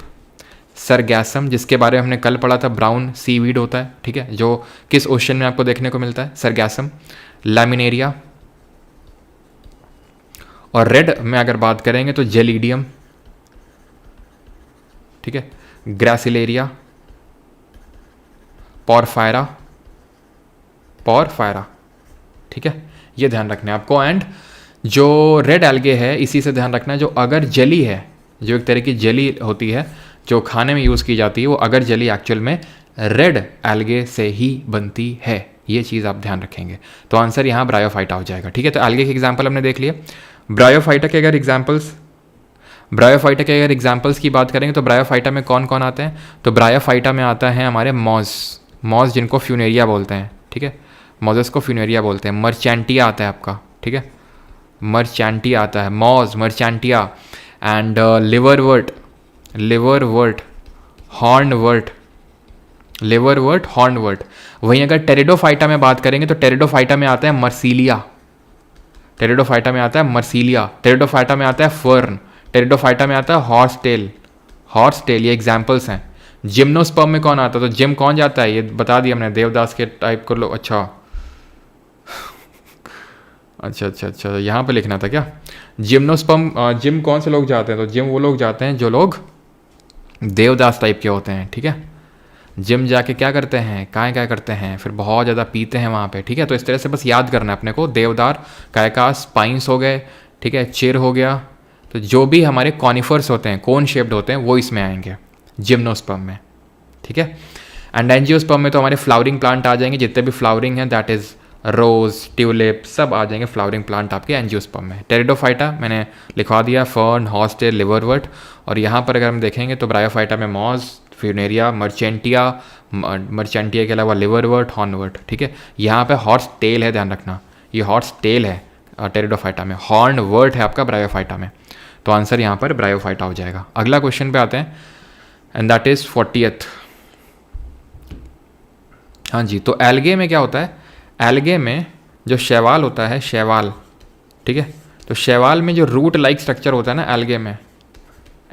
सरगैसम, जिसके बारे में हमने कल पढ़ा था, ब्राउन सीवीड होता है, ठीक है, जो किस ओशन में आपको देखने को मिलता है, सरगैसम, लैमिनेरिया। और रेड में अगर बात करेंगे तो जेलीडियम, ठीक है, ग्रासिलेरिया, पॉरफायरा, पॉरफायरा, ठीक है, ये ध्यान रखना है आपको। एंड जो रेड एल्गे है इसी से ध्यान रखना है, जो अगर जेली है, जो एक तरह की जेली होती है जो खाने में यूज़ की जाती है, वो अगर जेली एक्चुअल में रेड एल्गे से ही बनती है, ये चीज़ आप ध्यान रखेंगे। तो आंसर यहाँ ब्रायोफाइटा हो जाएगा, ठीक है। तो एल्गे के एग्जाम्पल हमने देख लिए। ब्रायोफाइटा के अगर एग्जाम्पल्स की बात करेंगे तो ब्रायोफाइटा में कौन कौन आते हैं, तो ब्रायोफाइटा में आता है हमारे मॉज जिनको फ्यूनेरिया बोलते हैं, ठीक है, मॉजस को फ्यूनेरिया बोलते हैं। मर्चेंटिया आता है आपका, ठीक है, मर्चेंटिया आता है, moss, marchantia. And liverwort, hornwort, hornwort. वहीं अगर टेरिडोफाइटा में बात करेंगे तो टेरिडोफाइटा में आता है मर्सीलिया, टेरिडोफाइटा में आता है मर्सीलिया, टेरिडोफाइटा में आता है फर्न, टेरिडोफाइटा में आता है हॉर्सटेल, ये एग्जाम्पल्स हैं। जिम्नोस्पर्म में कौन आता है, तो जिम कौन जाता है, ये बता दिया हमने, देवदास के टाइप कर लो। अच्छा अच्छा अच्छा अच्छा, यहाँ पे लिखना था क्या, जिम्नोस्पर्म, जिम कौन से लोग जाते हैं, तो जिम वो लोग जाते हैं जो लोग देवदास टाइप के होते हैं, ठीक है। जिम जाके क्या करते हैं, क्या करते हैं, फिर बहुत ज़्यादा पीते हैं वहाँ पे, ठीक है। तो इस तरह से बस याद करना है अपने को, देवदार, कायकास, पाइंस हो गए, ठीक है, चिर हो गया। तो जो भी हमारे कॉनिफर्स होते हैं, कोन शेप्ड होते हैं, वो इसमें आएंगे जिम्नोस्पर्म में, ठीक है। एंड एंजियोस्पर्म में तो हमारे फ्लावरिंग प्लांट आ जाएंगे, जितने भी फ्लावरिंग हैं, दैट इज़ रोज, ट्यूलिप, सब आ जाएंगे फ्लावरिंग प्लांट आपके एंजियोस्पर्म में। टेरिडोफाइटा मैंने लिखवा दिया, फर्न, हॉर्सटेल, लिवरवर्ट। और यहाँ पर अगर हम देखेंगे तो ब्रायोफाइटा में मॉज, फ्यूनेरिया, मर्चेंटिया के अलावा लिवरवर्ट, हॉर्नवर्ट, ठीक है। यहाँ पे हॉर्स टेल है, ध्यान रखना, ये हॉर्स टेल है टेरिडोफाइटा में, हॉर्नवर्ट है आपका ब्रायोफाइटा में। तो आंसर यहाँ पर ब्रायोफाइटा हो जाएगा। अगला क्वेश्चन पे आते हैं, एंड दैट इज 40th। हाँ जी, तो एल्गे में क्या होता है, एल्गे में जो शैवाल होता है, शैवाल, ठीक है, तो शैवाल में जो रूट लाइक स्ट्रक्चर होता है ना,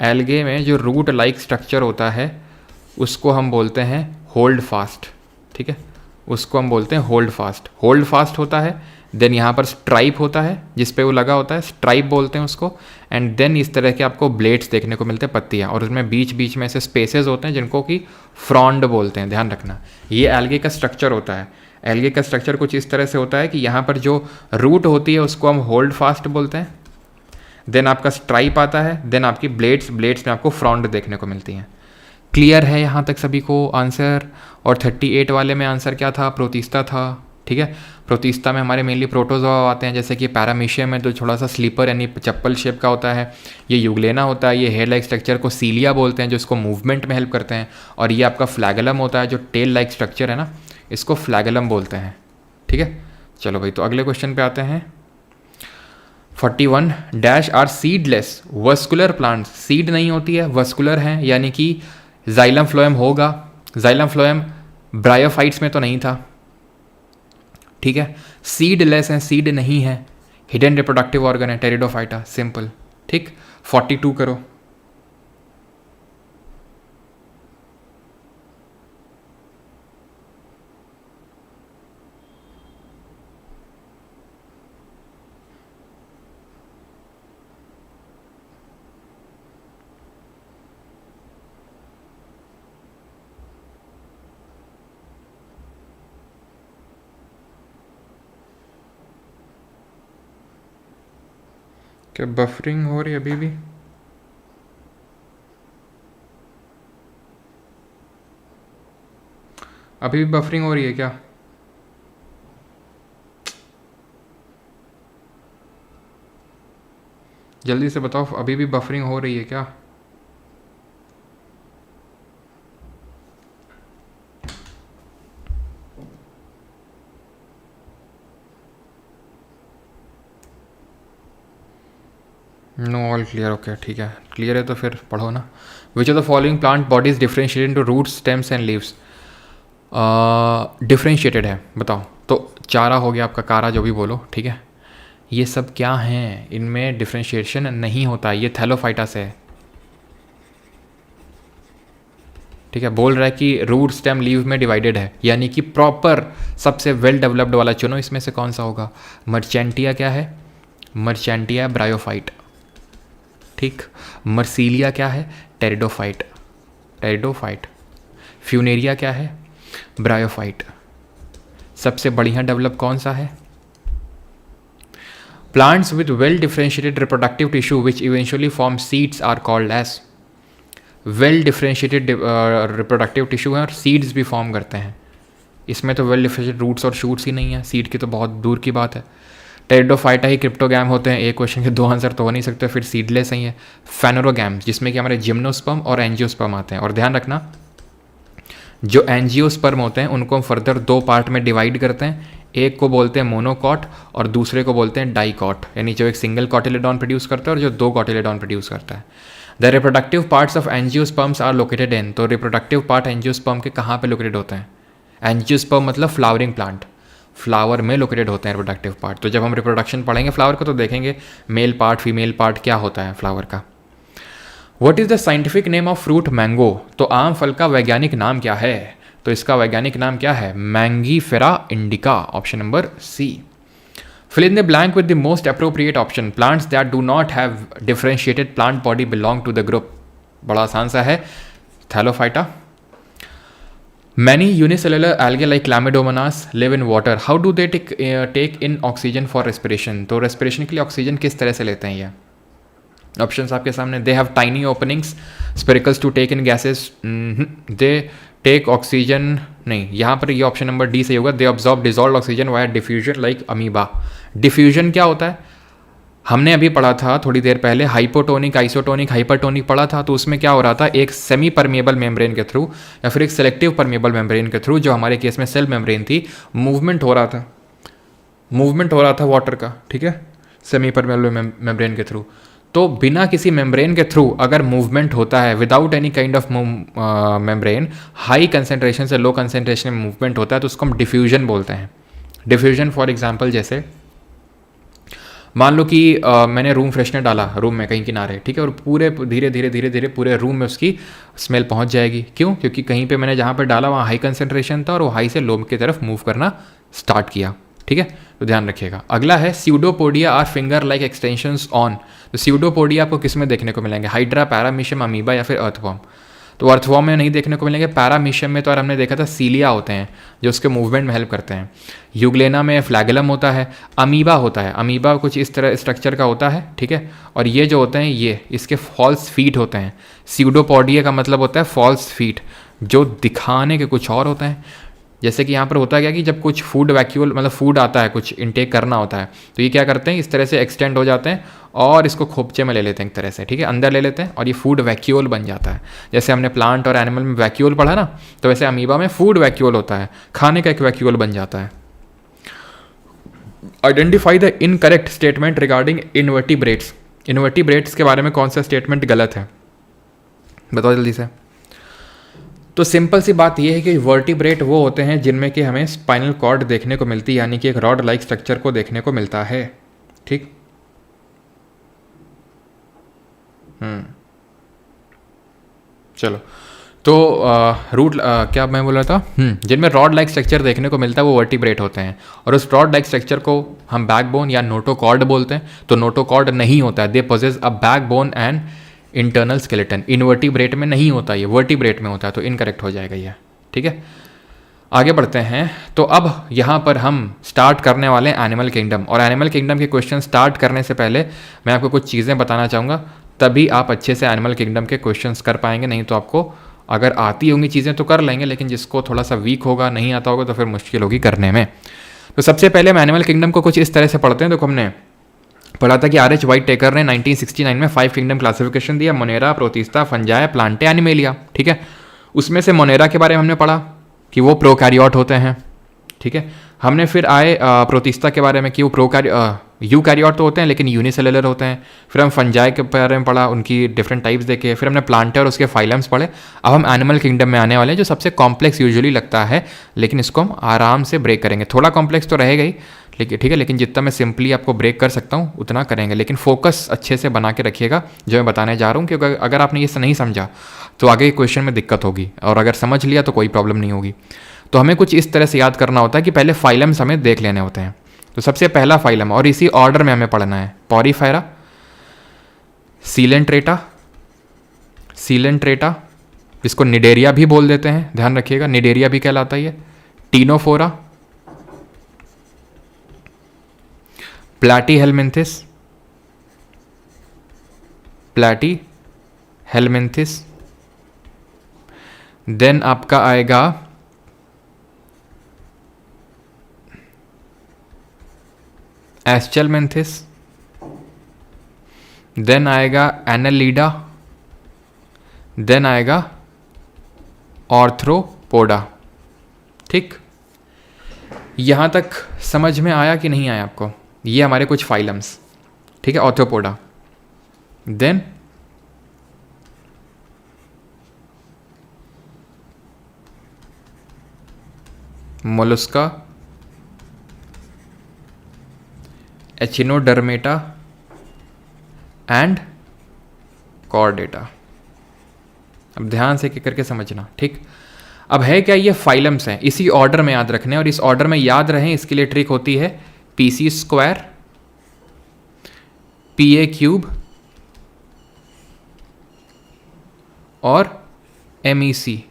एल्गे में जो रूट लाइक स्ट्रक्चर होता है उसको हम बोलते हैं होल्ड फास्ट, ठीक है, उसको हम बोलते हैं होल्ड फास्ट होता है। देन यहाँ पर स्ट्राइप होता है जिस पे वो लगा होता है, स्ट्राइप बोलते हैं उसको। एंड देन इस तरह के आपको ब्लेड्स देखने को मिलते हैं, पत्तियाँ, और उसमें बीच बीच में ऐसे स्पेसेस होते हैं जिनको कि फ्रॉन्ड बोलते हैं। ध्यान रखना, ये एल्गे का स्ट्रक्चर होता है। एल्गे का स्ट्रक्चर कुछ इस तरह से होता है कि यहाँ पर जो रूट होती है उसको हम होल्ड फास्ट बोलते हैं, देन आपका स्ट्राइप आता है, देन आपकी ब्लेड्स में आपको फ्रॉन्ड देखने को मिलती हैं। क्लियर है यहाँ तक सभी को आंसर? और 38 वाले में आंसर क्या था, प्रोटिस्टा था, ठीक है। प्रोटिस्टा में हमारे मेनली प्रोटोजोआ आते हैं, जैसे कि पैरामीशियम है जो थोड़ा सा स्लीपर यानी चप्पल शेप का होता है, ये यूग्लेना होता है, ये हेयर लाइक स्ट्रक्चर को सीलिया बोलते हैं जो इसको मूवमेंट में हेल्प करते हैं, और ये आपका फ्लैगलम होता है जो टेल लाइक स्ट्रक्चर है ना, इसको फ्लैगलम बोलते हैं, ठीक है। चलो भाई, तो अगले क्वेश्चन पे आते हैं। 41 dash are seedless vascular plants, seed नहीं होती है, वस्कुलर हैं, यानी कि जाइलम फ्लोएम होगा। जाइलम फ्लोएम ब्रायोफाइट्स में तो नहीं था, ठीक है। सीडलेस है, सीड नहीं है, हिडन रिप्रोडक्टिव ऑर्गन है, टेरिडोफाइटा, सिंपल, ठीक। 42 करो। क्या बफरिंग हो रही है अभी भी? अभी भी बफरिंग हो रही है क्या? जल्दी से बताओ, अभी भी बफरिंग हो रही है क्या? No, all clear. ओके ठीक है, क्लियर है तो फिर पढ़ो ना। Which of the following plant bodies differentiated into roots, stems and leaves? Differentiated है, बताओ। तो चारा हो गया आपका, कारा जो भी बोलो, ठीक है। ये सब क्या हैं? इनमें डिफ्रेंशिएशन नहीं होता, ये थैलोफाइटा है, ठीक है। बोल रहा है कि रूट स्टेम लीव में डिवाइडेड है, यानी कि प्रॉपर सबसे वेल डेवलप्ड वाला चुनो, इसमें से कौन सा होगा? मर्चेंटिया क्या है? मर्चेंटिया ब्रायोफाइट, ठीक। मर्सीलिया क्या है? Pteridophyte, pteridophyte. फ्यूनेरिया क्या है? ब्रायोफाइट। सबसे बढ़िया डेवलप कौन सा है? Plants with well differentiated reproductive tissue which eventually form seeds are called as. Well differentiated reproductive tissue है और सीड्स भी फॉर्म करते हैं। इसमें तो वेल डिफरेंशिएटेड रूट्स और शूट्स ही नहीं है, सीड की तो बहुत दूर की बात है। टेरिडोफाइटा ही क्रिप्टोगैम होते हैं, एक क्वेश्चन के दो आंसर तो हो नहीं सकते, फिर सीडलेस ही है। फेनोरोगैम्स, जिसमें कि हमारे जिम्नोस्पर्म और एंजियोस्पर्म आते हैं। और ध्यान रखना, जो एंजियोस्पर्म होते हैं उनको हम फर्दर दो पार्ट में डिवाइड करते हैं, एक को बोलते हैं मोनोकॉट और दूसरे को बोलते हैं डाइकॉट, यानी जो एक सिंगल कॉटिलेडॉन प्रोड्यूस करता है और जो दो कॉटिलेडॉन प्रोड्यूस करता है। The reproductive parts of angiosperms are located in. तो रिप्रोडक्टिव पार्ट एंजियोस्पर्म के कहाँ पे लोकेटेड होते हैं? एंजियोस्पर्म मतलब फ्लावरिंग प्लांट, फ्लावर में लोकेटेड होते हैं रिप्रोडक्टिव पार्ट। तो जब हम रिप्रोडक्शन पढ़ेंगे फ्लावर को तो देखेंगे मेल पार्ट फीमेल पार्ट क्या होता है फ्लावर का। What is the scientific name of fruit mango? तो आम फल का वैज्ञानिक नाम क्या है? तो इसका वैज्ञानिक नाम क्या है? Mangifera indica, option number C. Fill in the blank with the most appropriate option. Plants that do not have differentiated plant body belong to the group. बड़ा आसान सा है, thallophyta. Many unicellular algae like Chlamydomonas live in water. How do they take in oxygen for respiration? तो respiration के लिए oxygen किस तरह से लेते हैं ये? ऑप्शंस आपके सामने। They have tiny openings, spiracles to take in gases. They take oxygen, नहीं, यहाँ पर ये ऑप्शन नंबर डी सही होगा। They absorb dissolve oxygen via diffusion like amoeba. Diffusion क्या होता है? हमने अभी पढ़ा था थोड़ी देर पहले, हाइपोटोनिक, आइसोटोनिक, हाइपरटोनिक पढ़ा था। तो उसमें क्या हो रहा था, एक सेमी परमेबल मेम्ब्रेन के थ्रू या फिर एक सेलेक्टिव परमेबल मेम्ब्रेन के थ्रू, जो हमारे केस में सेल मेम्ब्रेन थी, मूवमेंट हो रहा था, मूवमेंट हो रहा था वाटर का, ठीक है, सेमी परमेबल मेम्ब्रेन के थ्रू। तो बिना किसी मेम्ब्रेन के थ्रू अगर मूवमेंट होता है, without any kind of membrane, high concentration से लो कंसेंट्रेशन में मूवमेंट होता है, तो उसको हम डिफ्यूजन बोलते हैं। डिफ्यूजन फॉर एग्जाम्पल, जैसे मान लो कि मैंने रूम फ्रेशनर डाला रूम में कहीं किनारे, ठीक है, और पूरे धीरे धीरे धीरे धीरे पूरे रूम में उसकी स्मेल पहुंच जाएगी। क्यों? क्योंकि कहीं पे मैंने जहाँ पर डाला वहाँ हाई कंसेंट्रेशन था और वो हाई से लो की तरफ मूव करना स्टार्ट किया, ठीक है। तो ध्यान रखिएगा। अगला है pseudopodia are finger like extensions on. तो स्यूडोपोडिया आपको किस में देखने को मिलेंगे? हाइड्रा, पैरामीशियम, अमीबा या फिर अर्थवॉर्म। तो अर्थवॉर्म में नहीं देखने को मिलेंगे। पैरामीशियम में तो और हमने देखा था सीलिया होते हैं जो उसके मूवमेंट में हेल्प करते हैं। यूग्लेना में फ्लैगेलम होता है। अमीबा होता है, अमीबा कुछ इस तरह स्ट्रक्चर का होता है, ठीक है। और ये जो होते हैं ये इसके फॉल्स फीट होते हैं। स्यूडोपोडिया का मतलब होता है फॉल्स फीट, जो दिखाने के कुछ और होते हैं। जैसे कि यहाँ पर होता है क्या कि जब कुछ फूड वैक्यूल मतलब फूड आता है, कुछ इनटेक करना होता है, तो ये क्या करते हैं, इस तरह से एक्सटेंड हो जाते हैं और इसको खोपचे में ले लेते हैं एक तरह से, ठीक है, अंदर ले लेते हैं और ये फूड वैक्यूल बन जाता है। जैसे हमने प्लांट और एनिमल में वैक्यूल पढ़ा ना, तो वैसे अमीबा में फूड वैक्यूल होता है, खाने का एक वैक्यूल बन जाता है। Identify the incorrect statement regarding invertebrates. Invertebrates के बारे में कौन सा स्टेटमेंट गलत है, बताओ जल्दी से। तो सिंपल सी बात यह है कि वर्टिब्रेट वो होते हैं जिनमें कि हमें स्पाइनल कॉर्ड देखने को मिलती है, यानी कि एक रॉड लाइक स्ट्रक्चर को देखने को मिलता है, ठीक। चलो, तो रूट क्या मैं बोल रहा था, जिनमें रॉड लाइक स्ट्रक्चर देखने को मिलता है वो वर्टिब्रेट होते हैं। और उस रॉड लाइक स्ट्रक्चर को हम बैकबोन या नोटोकॉर्ड बोलते हैं। तो नोटोकॉर्ड नहीं होता है, they possess a backbone and internal skeleton. Invertebrate में नहीं होता, ये वर्टिब्रेट में होता है, तो इनकरेक्ट हो जाएगा ये, ठीक है। आगे बढ़ते हैं। तो अब यहाँ पर हम स्टार्ट करने वाले हैं एनिमल किंगडम, और एनिमल किंगडम के क्वेश्चन स्टार्ट करने से पहले मैं आपको कुछ चीज़ें बताना चाहूँगा, तभी आप अच्छे से एनिमल किंगडम के क्वेश्चंस कर पाएंगे। नहीं तो आपको अगर आती होंगी चीज़ें तो कर लेंगे, लेकिन जिसको थोड़ा सा वीक होगा, नहीं आता होगा, तो फिर मुश्किल होगी करने में। तो सबसे पहले हम एनिमल किंगडम को कुछ इस तरह से पढ़ते हैं। देखो हमने पढ़ा था कि आर एच वाइट टेकर ने 1969 में 5 किंगडम क्लासिफिकेशन दिया, Monera, protista, fungi, Plantae, animalia. ठीक है, उसमें से मोनेरा के बारे में हमने पढ़ा कि वो प्रोकैरियोट होते हैं। ठीक है, हमने फिर आए प्रोटिस्टा के बारे में कि वो यूकैरियोट तो होते हैं लेकिन यूनिसेलुलर होते हैं। फिर हम फंजाई के बारे में पढ़ा, उनकी डिफरेंट टाइप्स देखे। फिर हमने प्लांटे और उसके फाइलम्स पढ़े। अब हम एनिमल किंगडम में आने वाले हैं, जो सबसे कॉम्प्लेक्स यूजुअली लगता है, लेकिन इसको हम आराम से ब्रेक करेंगे। थोड़ा कॉम्प्लेक्स तो रहेगा ही, लेकिन ठीक है, लेकिन जितना मैं सिंपली आपको ब्रेक कर सकता हूँ उतना करेंगे। लेकिन फोकस अच्छे से बना के रखिएगा जो मैं बताने जा रहा हूँ, क्योंकि अगर आपने ये नहीं समझा तो आगे क्वेश्चन में दिक्कत होगी, और अगर समझ लिया तो कोई प्रॉब्लम नहीं होगी। तो हमें कुछ इस तरह से याद करना होता है कि पहले फाइलम्स हमें देख लेने होते हैं। तो सबसे पहला फाइलम, और इसी ऑर्डर में हमें पढ़ना है, पॉरीफेरा, सीलेंट्रेटा, इसको निडेरिया भी बोल देते हैं, ध्यान रखिएगा, निडेरिया भी कहलाता है ये, टीनोफोरा, प्लैटीहेलमिंथिस, देन आपका आएगा एस्चेलमेंथिस, देन आएगा एनालीडा, देन आएगा ऑर्थ्रोपोडा। ठीक, यहां तक समझ में आया कि नहीं आया आपको? ये हमारे कुछ फाइलम्स, ठीक है, arthropoda. Then mollusca, echinodermata and chordata. अब ध्यान से करके समझना। ठीक, अब है क्या, ये फाइलम्स हैं, इसी ऑर्डर में याद रखने, और इस ऑर्डर में याद रहें इसके लिए ट्रिक होती है पीसी स्क्वायर, पीए क्यूब और एमईसी।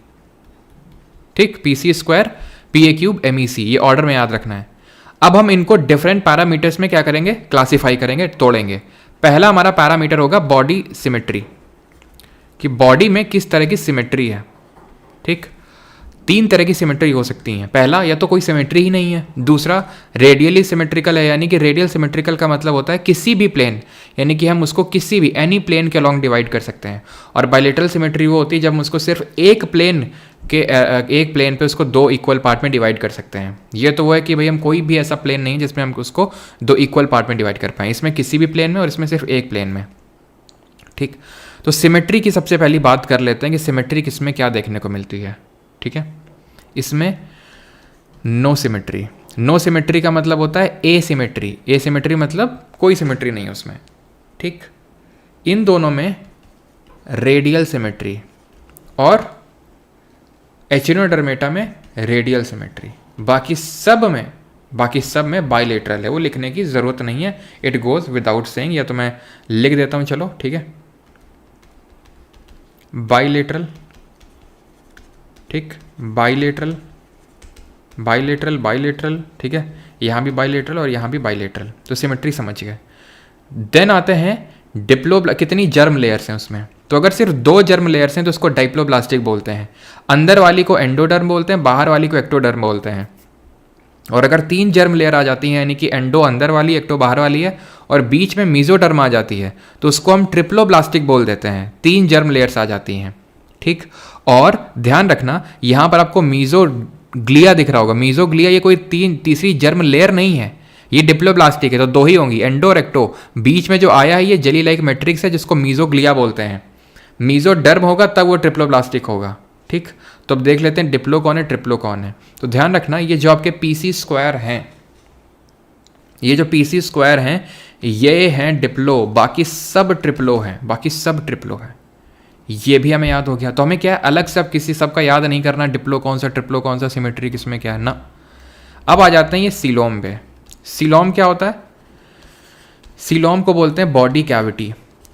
ठीक, पीसी स्क्वायर, पीए क्यूब, एमईसी, ये ऑर्डर में याद रखना है। अब हम इनको डिफरेंट पैरामीटर्स में क्या करेंगे, क्लासिफाई करेंगे, तोड़ेंगे। पहला हमारा पैरामीटर होगा बॉडी सिमेट्री, कि बॉडी में किस तरह की सिमेट्री है। ठीक, 3 तरह की सिमेट्री हो सकती हैं। पहला, या तो कोई सिमेट्री ही नहीं है। दूसरा, रेडियली सिमेट्रिकल है, यानी कि रेडियल सिमेट्रिकल का मतलब होता है किसी भी प्लेन, यानी कि हम उसको किसी भी एनी प्लेन के अलॉन्ग डिवाइड कर सकते हैं। और बायलेटरल सिमेट्री वो होती है जब हम उसको सिर्फ एक प्लेन पे उसको 2 इक्वल पार्ट में डिवाइड कर सकते हैं। ये तो वो है कि भाई हम कोई भी ऐसा प्लेन नहीं जिसमें हम उसको 2 इक्वल पार्ट में डिवाइड कर पाएँ, इसमें किसी भी प्लेन में और इसमें सिर्फ एक प्लेन में। ठीक, तो सिमेट्री की सबसे पहली बात कर लेते हैं कि सिमेट्री किसमें क्या देखने को मिलती है। ठीक है, इसमें नो सिमेट्री। नो सिमेट्री का मतलब होता है एसिमेट्री। एसिमेट्री मतलब कोई सिमेट्री नहीं है उसमें। ठीक, इन दोनों में रेडियल सिमेट्री, और एचिनोडर्मेटा में रेडियल सिमेट्री। बाकी सब में बाइलेटरल है, वो लिखने की ज़रूरत नहीं है, इट गोज़ विदाउट सेइंग, या तो मैं लिख देता हूँ, चलो ठीक है, बाइलेटरल। ठीक, बाइलेटरल, ठीक है, यहाँ भी बाइलेटरल और यहाँ भी बाइलेटरल, तो सिमेट्री समझ गए। देन आते हैं कितनी जर्म लेयर्स हैं उसमें। तो अगर सिर्फ 2 जर्म लेयर्स हैं तो उसको डाइप्लोब्लास्टिक बोलते हैं। अंदर वाली को एंडोडर्म बोलते हैं, बाहर वाली को एक्टोडर्म बोलते हैं। और अगर 3 जर्म लेयर आ जाती हैं, यानी कि एंडो अंदर वाली, एक्टो बाहर वाली है, और बीच में मीजोडर्म आ जाती है, तो उसको हम ट्रिप्लोब्लास्टिक बोल देते हैं। 3 जर्म लेयर्स आ जाती हैं। ठीक, और ध्यान रखना यहाँ पर आपको मीजोग्लिया दिख रहा होगा। मीजोग्लिया ये कोई तीसरी जर्म लेयर नहीं है, ये डिप्लोब्लास्टिक है, तो 2 ही होंगी, एंडो और एक्टो। बीच में जो आया है ये जेली लाइक मैट्रिक्स है, जिसको मीजोग्लिया बोलते हैं। मीजोडर्म होगा तब वो ट्रिप्लोब्लास्टिक होगा। ठीक, तो अब देख लेते हैं डिप्लो कौन है, ट्रिप्लो कौन है। तो ध्यान रखना, ये जो आपके पीसी स्क्वायर हैं, ये जो पीसी स्क्वायर हैं ये हैं डिप्लो, बाकी सब ट्रिप्लो हैं, ये भी हमें याद हो गया। तो हमें क्या है, अलग से अब किसी सब का याद नहीं करना, डिप्लो कौन सा, ट्रिप्लो कौन सा, सिमेट्री किसमें क्या है ना। अब आ जाते हैं ये सीलोम पे। सीलोम क्या होता है? सीलोम को बोलते हैं बॉडी कैविटी।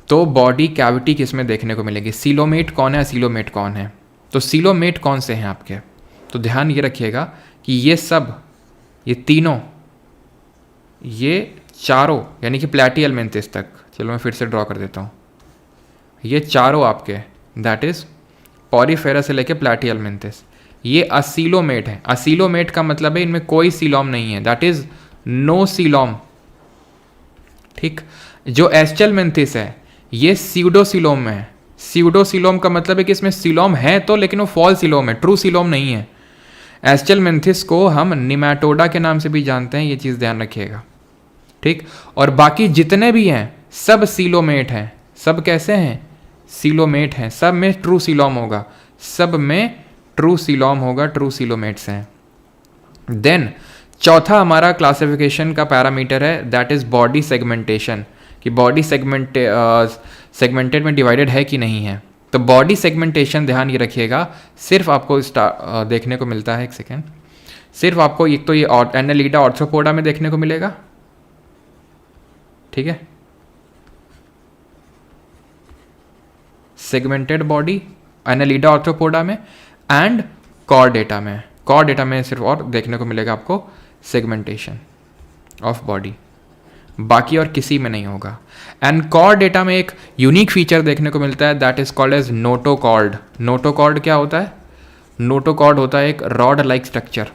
तो बॉडी कैविटी किसमें देखने को मिलेगी? सीलोमेट कौन है, सीलोमेट कौन है? तो सीलोमेट कौन से हैं आपके? तो ध्यान ये रखिएगा कि ये सब, ये तीनों, ये चारों यानी कि प्लैटिहेलमिंथिस तक, चलो मैं फिर से ड्रॉ कर देता हूँ, ये चारों आपके दैट इज पॉरीफेरा से लेके प्लैटिहेलमिंथिस, ये असीलोमेट है। असीलोमेट का मतलब है इनमें कोई सीलोम नहीं है, दैट इज नो सीलोम। ठीक, जो एस्चेलमिंथिस है ये सीडोसीलोम में है। सीडोसीलोम का मतलब है कि इसमें सीलोम है तो, लेकिन वो फॉल सीलोम है, ट्रू सीलोम नहीं है। एस्चेलमिंथिस को हम निमैटोडा के नाम से भी जानते हैं, ये चीज़ ध्यान रखिएगा। ठीक, और बाकी जितने भी हैं सब सीलोमेट हैं। सब कैसे हैं? सीलोमेट हैं, सब में ट्रू सीलोम होगा, सब में ट्रू सीलोम होगा, ट्रू सीलोमेट्स हैं। देन चौथा हमारा क्लासिफिकेशन का पैरामीटर है दैट इज बॉडी सेगमेंटेशन, कि बॉडी सेगमेंटेड में डिवाइडेड है कि नहीं है। तो बॉडी सेगमेंटेशन ध्यान ये रखिएगा, सिर्फ आपको देखने को मिलता है, एक सेकेंड, सिर्फ आपको एक तो ये एनालिडा ऑर्थ्रोपोडा में देखने को मिलेगा, ठीक है, सेगमेंटेड बॉडी एनालिडा ऑर्थ्रोपोडा में एंड कॉर्डेटा में। कॉर्डेटा में सिर्फ और देखने को मिलेगा आपको सेगमेंटेशन ऑफ बॉडी, बाकी और किसी में नहीं होगा। एंड कॉर्डेटा में एक यूनिक फीचर देखने को मिलता है that is called as notochord. Notochord क्या होता है? नोटोकॉर्ड होता है एक rod like structure.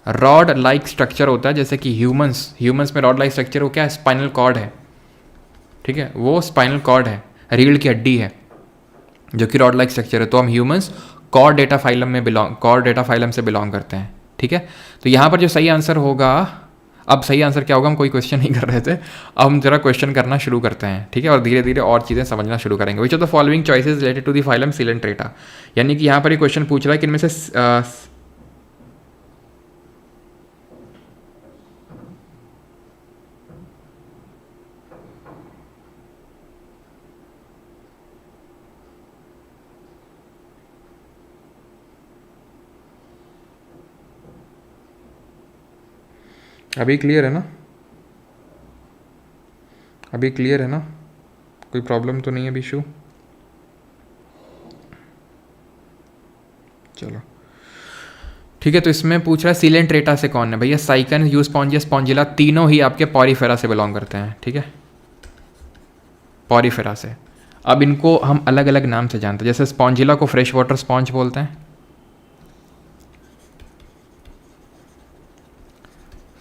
Rod like structure होता है, जैसे कि ह्यूमंस में रॉड लाइक स्ट्रक्चर वो क्या है? स्पाइनल कॉर्ड है, ठीक है, वो स्पाइनल कॉर्ड है, रीढ़ की हड्डी है जो कि रॉड लाइक स्ट्रक्चर है। तो हम ह्यूमंस कॉर्डेटा फाइलम से बिलोंग करते हैं, ठीक है। तो यहाँ पर जो सही आंसर होगा, अब सही आंसर क्या होगा, हम कोई क्वेश्चन नहीं कर रहे थे, अब हम जरा क्वेश्चन करना शुरू करते हैं, ठीक है, और धीरे धीरे और चीज़ें समझना शुरू करेंगे। Which of the following choices related to the phylum coelenterata, यानी कि यहाँ पर ये क्वेश्चन पूछ रहा है कि इनमें से अभी क्लियर है ना? अभी क्लियर है ना? कोई प्रॉब्लम तो नहीं है अभी? इशू? चलो ठीक है। तो इसमें पूछ रहा है सिलेंट्रेटा से कौन है भैया? साइकन, यूस्पोंजिया, स्पॉन्जिला, तीनों ही आपके पॉरीफेरा से बिलोंग करते हैं, ठीक है, पॉरीफेरा से। अब इनको हम अलग अलग नाम से जानते हैं, जैसे स्पॉन्जिला को फ्रेश वाटर स्पॉन्ज बोलते हैं,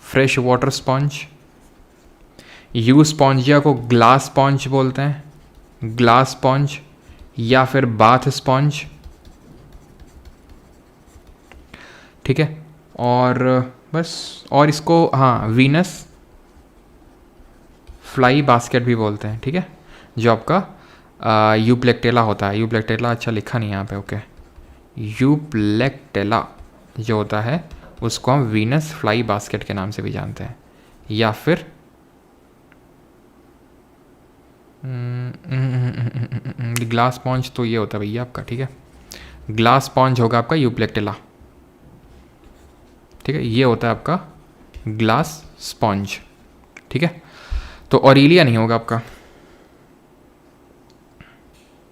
फ्रेश वाटर स्पॉन्ज। यूस्पोंजिया को ग्लास स्पॉन्ज बोलते हैं, ग्लास स्पॉन्ज, या फिर बाथ स्पॉन्ज, ठीक है। और बस, और इसको हाँ वीनस फ्लाई बास्केट भी बोलते हैं, ठीक है, जो आपका यूप्लेक्टेला होता है। यूप्लेक्टेला अच्छा लिखा नहीं यहाँ पे, ओके, यूप्लेक्टेला जो होता है उसको हम वीनस फ्लाई बास्केट के नाम से भी जानते हैं, या फिर ग्लास स्पॉन्ज तो ये होता है भैया आपका, ठीक है, ग्लास स्पॉन्ज होगा आपका यूप्लेक्टेला, ठीक है, ये होता है आपका ग्लास स्पॉन्ज, ठीक है। तो ऑरिलिया नहीं होगा आपका,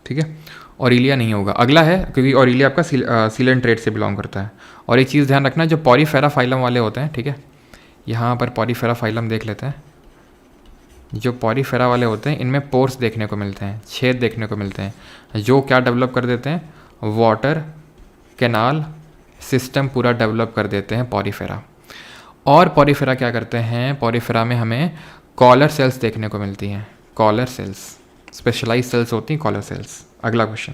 ठीक है, ऑरिलिया नहीं होगा। अगला है, क्योंकि ऑरिलिया आपका सिलेंट्रेट से बिलोंग करता है। और एक चीज़ ध्यान रखना, जो पॉरीफेरा फाइलम वाले होते हैं, ठीक है, यहाँ पर पॉरीफेरा फाइलम देख लेते हैं। जो पॉरीफेरा वाले होते हैं इनमें पोर्स देखने को मिलते हैं, छेद देखने को मिलते हैं, जो क्या डेवलप कर देते हैं, वाटर कैनाल सिस्टम पूरा डेवलप कर देते हैं पॉरीफेरा। और पॉरीफेरा क्या करते हैं, पॉरीफेरा में हमें कॉलर सेल्स देखने को मिलती हैं, कॉलर सेल्स, स्पेशलाइज सेल्स होती हैं कॉलर सेल्स। अगला question,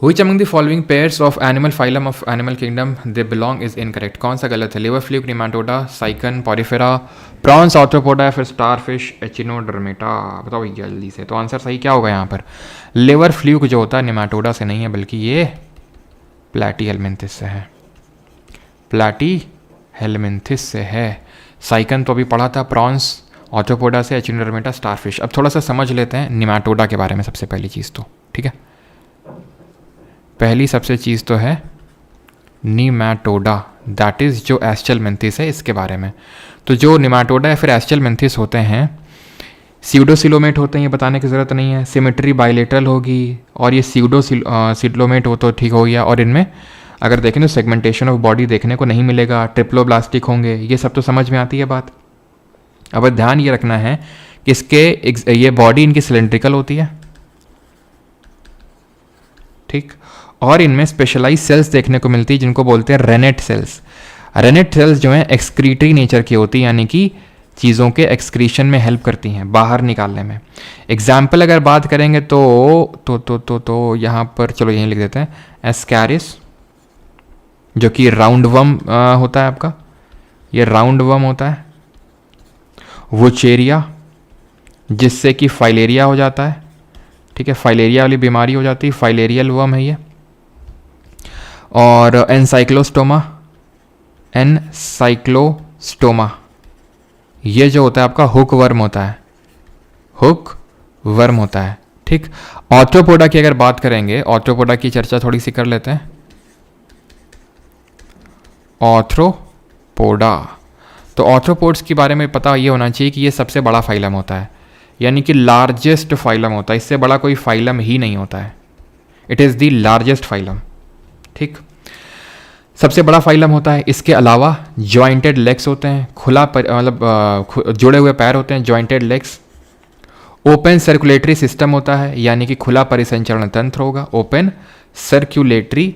Which among the following pairs of animal phylum of animal kingdom they belong is incorrect? कौन सा गलत है? Liver fluke, nematoda, sycon, porifera, prawns, arthropoda, या फिर स्टारफिश, एचिनोडर्मेटा? बताओ भैया जल्दी से। तो आंसर सही क्या होगा यहाँ पर? लिवर फ्लूक जो होता है निमाटोडा से नहीं है, बल्कि ये प्लैटीहेलमिंथिस से है, प्लैटीहेलमिंथिस से है। साइकन तो अभी पढ़ा था, प्रॉन्स ऑर्थ्रोपोडा से, एचिनोडर्मेटा स्टारफिश। अब थोड़ा सा समझ लेते हैं निमाटोडा के बारे में। सबसे पहली चीज़ तो, ठीक है, पहली सबसे चीज़ तो है निमाटोडा, दैट इज़ जो एस्चेलमिंथिस है, इसके बारे में। तो जो निमाटोडा या फिर एस्चेलमिंथिस होते हैं, स्यूडोसिलोमेट होते हैं, ये बताने की ज़रूरत नहीं है। सिमेट्री बाइलेटरल होगी और ये स्यूडोसिलोमेट हो तो ठीक हो गया। और इनमें अगर देखें तो सेगमेंटेशन ऑफ बॉडी देखने को नहीं मिलेगा, ट्रिप्लोब्लास्टिक होंगे, ये सब तो समझ में आती है बात। अब ध्यान ये रखना है कि इसके ये बॉडी इनकी सिलेंड्रिकल होती है, ठीक, और इनमें स्पेशलाइज सेल्स देखने को मिलती है जिनको बोलते हैं रेनेट सेल्स। रेनेट सेल्स जो हैं एक्सक्रीटरी नेचर की होती है, यानी कि चीज़ों के एक्सक्रीशन में हेल्प करती हैं, बाहर निकालने में। एग्जाम्पल अगर बात करेंगे तो यहाँ पर चलो यहीं लिख देते हैं, एस्कैरिस जो कि राउंड वर्म होता है आपका, ये राउंड वर्म होता है। वुचेरिया जिससे कि फाइलेरिया हो जाता है, ठीक है, फाइलेरिया वाली बीमारी हो जाती है, फाइलेरियल वर्म है ये। और एनसाइक्लोस्टोमा, एनसाइक्लोस्टोमा ये जो होता है आपका हुक वर्म होता है, हुक वर्म होता है, ठीक। ऑर्थ्रोपोडा की अगर बात करेंगे, ऑर्थ्रोपोडा की चर्चा थोड़ी सी कर लेते हैं। ऑर्थ्रोपोडा, तो ऑर्थ्रोपोड्स के बारे में पता ये होना चाहिए कि ये सबसे बड़ा फाइलम होता है, यानी कि लार्जेस्ट फाइलम होता है, इससे बड़ा कोई फाइलम ही नहीं होता है। It is the largest phylum, ठीक, सबसे बड़ा फाइलम होता है। इसके अलावा जॉइंटेड लेग्स होते हैं, खुला मतलब जुड़े हुए पैर होते हैं, jointed legs. Open circulatory system होता है, यानी कि खुला परिसंचरण तंत्र होगा, ओपन सर्कुलेटरी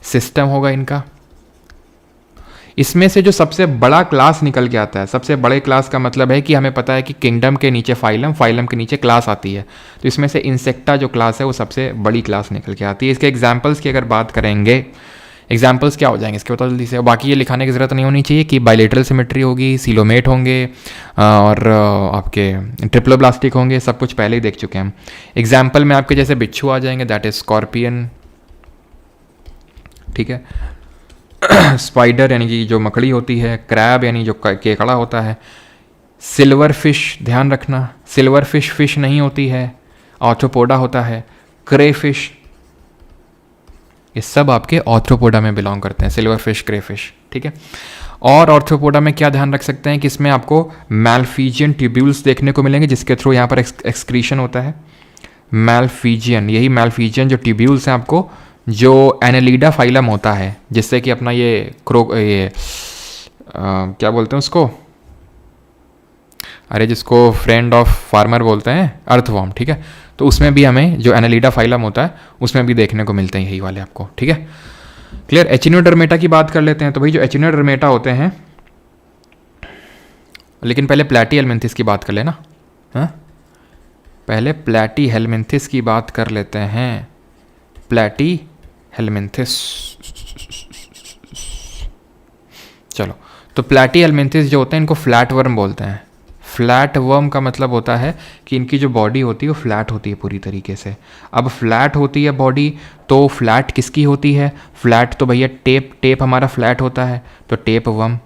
सिस्टम होगा इनका। इसमें से जो सबसे बड़ा क्लास निकल के आता है, सबसे बड़े क्लास का मतलब है कि हमें पता है कि किंगडम के नीचे फाइलम, फाइलम के नीचे क्लास आती है, तो इसमें से इंसेक्टा जो क्लास है वो सबसे बड़ी क्लास निकल के आती है। इसके एग्जाम्पल्स की अगर बात करेंगे, एग्जाम्पल्स क्या हो जाएंगे इसके, बताओ जल्दी से। बाकी ये लिखाने की ज़रूरत नहीं होनी चाहिए कि बाइलेटरल सिमेट्री होगी, सीलोमेट होंगे और आपके ट्रिप्लोब्लास्टिक होंगे, सब कुछ पहले ही देख चुके हैं हम। एग्जाम्पल में आपके जैसे बिच्छू आ जाएंगे, दैट इज स्कॉर्पियन, ठीक है, स्पाइडर यानी कि जो मकड़ी होती है, क्रैब यानी जो केकड़ा होता है, सिल्वर फिश, ध्यान रखना सिल्वर फिश फिश नहीं होती है, ऑर्थ्रोपोडा होता है, क्रेफिश, ये सब आपके ऑर्थ्रोपोडा में बिलोंग करते हैं, सिल्वर फिश, क्रेफिश, ठीक है। और ऑर्थ्रोपोडा में क्या ध्यान रख सकते हैं कि इसमें आपको मैल्फीजियन ट्यूब्यूल्स देखने को मिलेंगे, जिसके थ्रू यहाँ पर एक्सक्रीशन होता है। मैल्फीजियन, यही मैल्फीजियन जो ट्यूब्यूल्स हैं आपको, जो एनेलिडा फाइलम होता है, जिससे कि अपना ये क्या बोलते हैं उसको, अरे जिसको फ्रेंड ऑफ फार्मर बोलते हैं, अर्थवॉर्म, ठीक है, तो उसमें भी हमें जो एनेलिडा फाइलम होता है उसमें भी देखने को मिलते हैं यही वाले आपको, ठीक है, क्लियर। एचिनोडर्मेटा की बात कर लेते हैं। तो भाई जो एचिनोडर्मेटा होते हैं, लेकिन पहले प्लैटी हेलमिंथिस की बात कर लेना, हाँ, पहले प्लैटी हेलमिंथिस की बात कर लेते हैं। प्लैटी हेलमिंथिस, चलो, तो प्लैटी हेलमिंथिस जो होते हैं इनको फ्लैट वर्म बोलते हैं। फ्लैट वर्म का मतलब होता है कि इनकी जो बॉडी होती है वो फ्लैट होती है पूरी तरीके से। अब फ्लैट होती है बॉडी, तो फ्लैट किसकी होती है, फ्लैट तो भैया टेप हमारा फ्लैट होता है, तो टेप वर्म।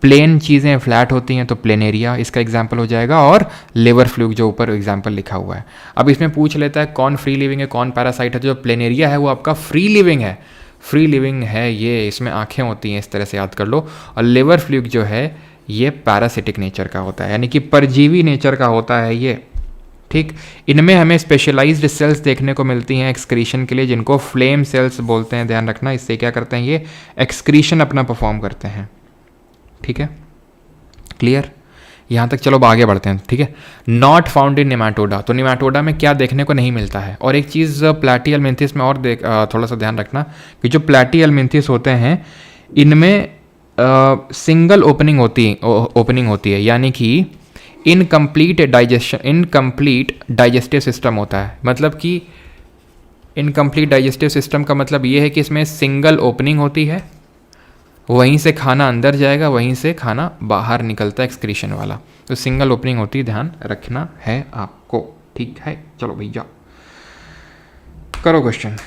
प्लेन चीज़ें फ्लैट होती हैं तो प्लेनेरिया इसका एग्जाम्पल हो जाएगा, और लिवर फ्लूक जो ऊपर एग्जाम्पल लिखा हुआ है। अब इसमें पूछ लेता है कौन फ्री लिविंग है कौन पैरासाइट है, जो प्लेनेरिया है वो आपका फ्री लिविंग है, फ्री लिविंग है ये, इसमें आँखें होती हैं, इस तरह से याद कर लो। और लिवर फ्लूक जो है ये पैरासिटिक नेचर का होता है, यानी कि परजीवी नेचर का होता है ये, ठीक। इनमें हमें स्पेशलाइज्ड सेल्स देखने को मिलती हैं एक्सक्रीशन के लिए, जिनको फ्लेम सेल्स बोलते हैं, ध्यान रखना। इससे क्या करते हैं, ये एक्सक्रीशन अपना परफॉर्म करते हैं, ठीक है, क्लियर। यहाँ तक चलो आगे बढ़ते हैं, ठीक है। नॉट फाउंड इन निमाटोडा, तो निमाटोडा में क्या देखने को नहीं मिलता है। और एक चीज़ प्लैटी हेलमिंथिस में और थोड़ा सा ध्यान रखना कि जो प्लैटी हेलमिंथिस होते हैं इनमें सिंगल ओपनिंग होती है, यानी कि इनकम्प्लीट डाइजेस्टिव सिस्टम होता है। मतलब कि इनकम्प्लीट डाइजेस्टिव सिस्टम का मतलब ये है कि इसमें सिंगल ओपनिंग होती है, वहीं से खाना अंदर जाएगा, वहीं से खाना बाहर निकलता है एक्सक्रीशन वाला, तो सिंगल ओपनिंग होती है, ध्यान रखना है आपको, ठीक है। चलो भैया करो क्वेश्चन।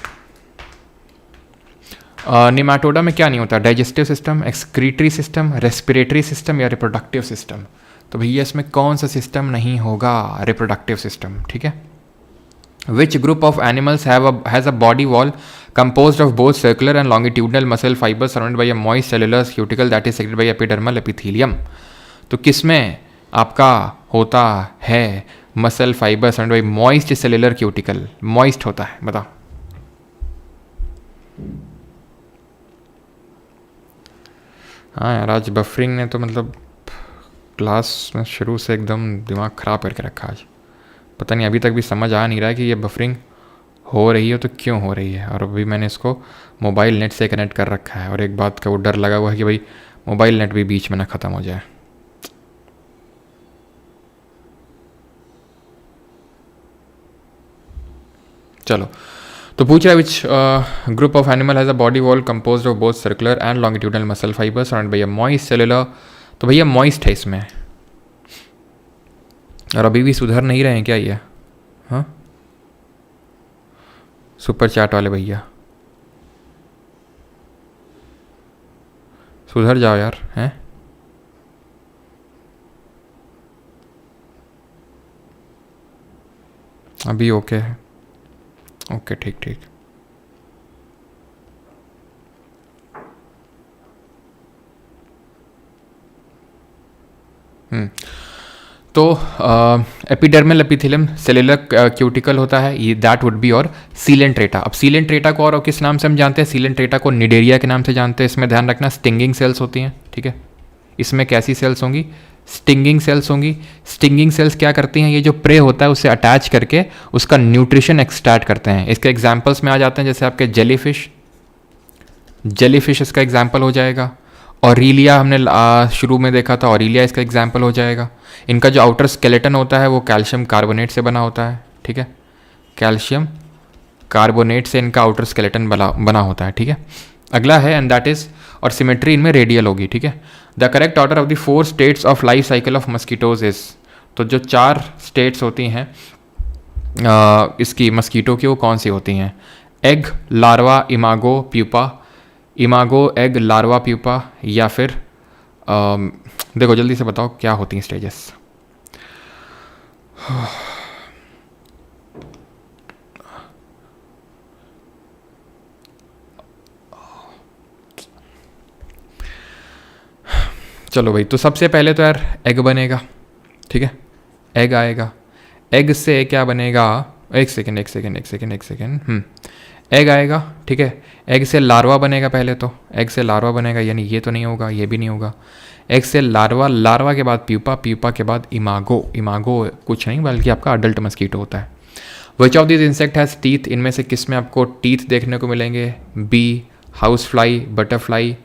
निमाटोडा में क्या नहीं होता, digestive system, excretory system, respiratory system या रिप्रोडक्टिव सिस्टम। तो भैया इसमें कौन सा सिस्टम नहीं होगा, रिप्रोडक्टिव सिस्टम, ठीक है। Which group of animals has a body wall composed of both circular and longitudinal muscle fibers surrounded by a moist cellular cuticle that is secreted by epidermal epithelium? तो किसमें आपका होता है muscle fibre surround by moist cellular cuticle. Moist होता है, बताओ। हाँ यार, आज बफरिंग ने तो मतलब क्लास में शुरू से एकदम दिमाग ख़राब करके रखा आज। पता नहीं, अभी तक भी समझ आ नहीं रहा है कि ये बफरिंग हो रही है तो क्यों हो रही है। और अभी मैंने इसको मोबाइल नेट से कनेक्ट कर रखा है और एक बात का वो डर लगा हुआ है कि भाई मोबाइल नेट भी बीच में ना ख़त्म हो जाए। चलो, तो पूछ रहा है which group of animal has a body wall composed of both circular and longitudinal muscle fibres surrounded by a moist cellular. तो भैया मॉइस्ट है इसमें, और अभी भी सुधर नहीं रहे हैं क्या ये? हाँ, सुपर चैट वाले भैया सुधर जाओ यार, हैं? अभी ओके है, ओके ठीक ठीक। तो एपिडर्मल एपिथेलियम सेलुलर क्यूटिकल होता है, ये दैट वुड बी और सीलेंट्रेटा। अब सीलेंट्रेटा को और किस नाम से हम जानते हैं? सीलेंट्रेटा को निडेरिया के नाम से जानते हैं। इसमें ध्यान रखना स्टिंगिंग सेल्स होती हैं, ठीक है। इसमें कैसी सेल्स होंगी? स्टिंगिंग सेल्स होंगी। स्टिंगिंग सेल्स क्या करती हैं? ये जो प्रे होता है उसे अटैच करके उसका न्यूट्रिशन एक्सट्रैक्ट करते हैं। इसके एग्जाम्पल्स में आ जाते हैं जैसे आपके जेलीफिश, जेलीफिश इसका एग्जाम्पल हो जाएगा। ऑरिलिया हमने शुरू में देखा था, ऑरिलिया इसका एग्जाम्पल हो जाएगा। इनका जो आउटर स्केलेटन होता है वो कैल्शियम कार्बोनेट से बना होता है, ठीक है। कैल्शियम कार्बोनेट से इनका आउटर स्केलेटन बना होता है, ठीक है। अगला है एंड दैट इज, और सिमेट्री इनमें रेडियल होगी, ठीक है। The correct order of the 4 states of life cycle of mosquitoes is, तो जो 4 स्टेट्स होती हैं इसकी मस्कीटो की, वो कौन सी होती हैं? Egg, larva, imago, pupa. Imago, egg, larva, pupa, या फिर देखो जल्दी से बताओ क्या होती हैं स्टेजेस? चलो भाई, तो सबसे पहले तो यार एग बनेगा, ठीक है। एग आएगा, एग से क्या बनेगा? एक सेकेंड एग आएगा, ठीक है। एग से लार्वा बनेगा पहले, तो एग से लार्वा बनेगा, यानी ये तो नहीं होगा, ये भी नहीं होगा। एग से लार्वा, लार्वा के बाद प्यूपा, प्यूपा के बाद इमागो। इमागो कुछ नहीं बल्कि आपका अडल्ट मस्कीटो होता है। Which of this insect has teeth, इनमें से किस में आपको टीथ देखने को मिलेंगे? बी, हाउस फ्लाई, बटरफ्लाई,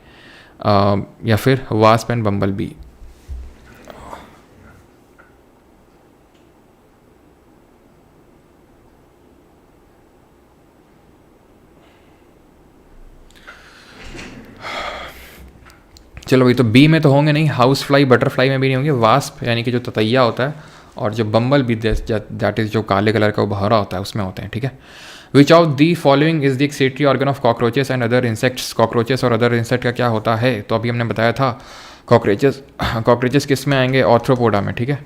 या फिर वास्प एंड बम्बल बी। चलो भाई, तो बी में तो होंगे नहीं, हाउस फ्लाई बटरफ्लाई में भी नहीं होंगे, वास्प यानी कि जो ततैया होता है, और जो बम्बल बी दैट इज जो काले कलर का भौरा होता है उसमें होते हैं, ठीक है। Which of the following is the excretory organ of cockroaches and other insects. Cockroaches और अदर इंसेक्ट का क्या होता है? तो अभी हमने बताया था कॉकरोचेस किस में आएंगे? ऑर्थ्रोपोडा में, ठीक है।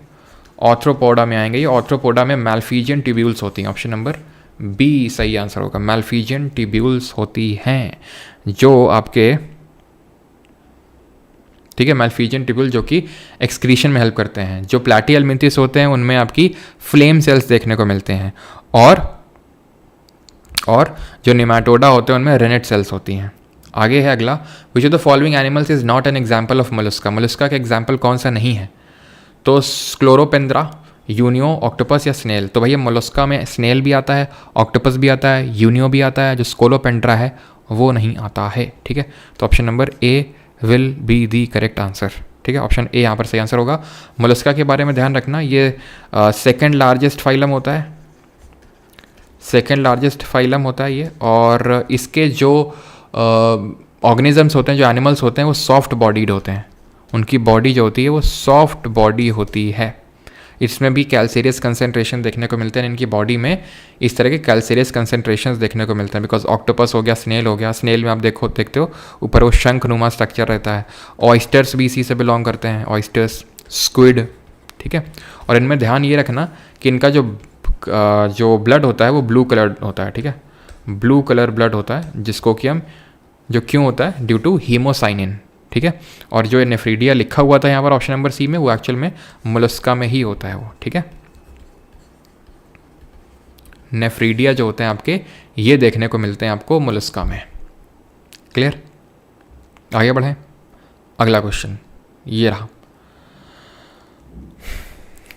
ऑर्थ्रोपोडा में आएंगे ये। ऑर्थ्रोपोडा में मैल्फीजियन ट्यूब्यूल्स होती हैं। ऑप्शन नंबर बी सही आंसर होगा। मैल्फीजियन ट्यूब्यूल्स होती हैं जो आपके, ठीक है, मैल्फीजियन ट्यूब्यूल जो कि एक्सक्रीशन में हेल्प करते हैं। जो प्लैटिहेल्मिन्थस होते हैं उनमें आपकी फ्लेम सेल्स देखने को मिलते हैं, और जो निमाटोडा होते हैं उनमें रेनेट सेल्स होती हैं। आगे है अगला, विच of the following animals is not an example of Mollusca. Mollusca का एग्जाम्पल कौन सा नहीं है? तो स्क्लोरोपेंद्रा, यूनियो, ऑक्टोपस या स्नेल। तो भैया मोलस्का में स्नेल भी आता है, ऑक्टोपस भी आता है, यूनियो भी आता है, जो स्क्लोरोपेंड्रा है वो नहीं आता है, ठीक है। तो option number A will be the correct answer, ठीक है। ऑप्शन ए यहाँ पर सही आंसर होगा। मोलस्का के बारे में ध्यान रखना, ये सेकेंड लार्जेस्ट फाइलम होता है, सेकेंड लार्जेस्ट फाइलम होता है ये, और इसके जो ऑर्गेनिजम्स होते हैं, जो एनिमल्स होते हैं, वो सॉफ्ट बॉडीड होते हैं। उनकी बॉडी जो होती है वो सॉफ्ट बॉडी होती है। इसमें भी कैल्सीरियस कंसेंट्रेशन देखने को मिलते हैं इनकी बॉडी में, इस तरह के कैल्सीरियस कंसेंट्रेशंस देखने को मिलते हैं। बिकॉज ऑक्टोपस हो गया, स्नेल हो गया, स्नेल में आप देखते हो ऊपर वो शंखनुमा स्ट्रक्चर रहता है। ऑयस्टर्स भी इसी से बिलोंग करते हैं, ऑयस्टर्स, स्क्विड, ठीक है। और इनमें ध्यान ये रखना कि इनका जो ब्लड होता है वो ब्लू कलर होता है, ठीक है। ब्लू कलर ब्लड होता है, जिसको कि हम, जो क्यों होता है? ड्यू टू हीमोसाइनिन, ठीक है। और जो नेफ्रीडिया लिखा हुआ था यहाँ पर ऑप्शन नंबर सी में, वो एक्चुअल में मोलस्का में ही होता है वो, ठीक है। नेफ्रीडिया जो होते हैं आपके, ये देखने को मिलते हैं आपको मोलस्का में। क्लियर? आगे बढ़ें, अगला क्वेश्चन ये रहा,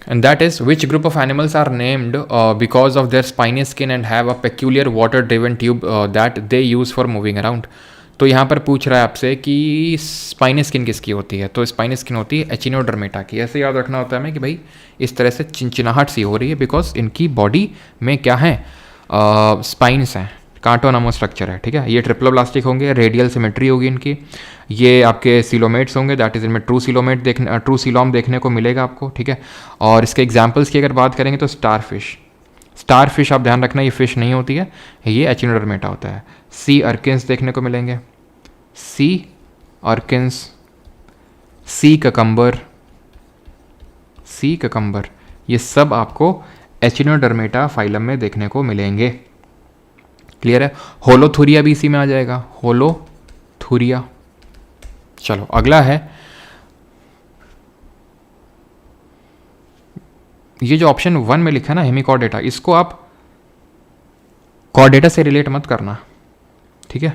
and that is which group of animals are named because of their spiny skin and have a peculiar water driven tube that they use for moving around। तो यहाँ पर पूछ रहा है आपसे कि स्पाइनी स्किन किसकी होती है, तो स्पाइनी स्किन होती है एचिनोडर्मेटा की। ऐसे याद रखना होता है हमें कि भाई इस तरह से चिनचिनाहट सी हो रही है बिकॉज इनकी बॉडी में क्या है, स्पाइन्स हैं, कांटो नामो स्ट्रक्चर है, ठीक है। ये ट्रिप्लोब्लास्टिक होंगे, रेडियल सिमेट्री होगी इनकी, ये आपके सिलोमेट्स होंगे, दैट इज इनमें ट्रू सिलोम देखने को मिलेगा आपको, ठीक है। और इसके एग्जांपल्स की अगर बात करेंगे तो स्टार फिश आप ध्यान रखना, ये फिश नहीं होती है, ये एचिनोडर्मेटा होता है। सी अर्किन्स देखने को मिलेंगे, सी अर्किन्स, सी ककम्बर, ये सब आपको एचिनोडर्मेटा फाइलम में देखने को मिलेंगे। क्लियर है? होलोथुरिया भी इसी में आ जाएगा, होलोथुरिया। चलो अगला है, ये जो ऑप्शन 1 में लिखा है ना हेमिकॉर्डेटा, इसको आप कॉर्डेटा से रिलेट मत करना, ठीक है।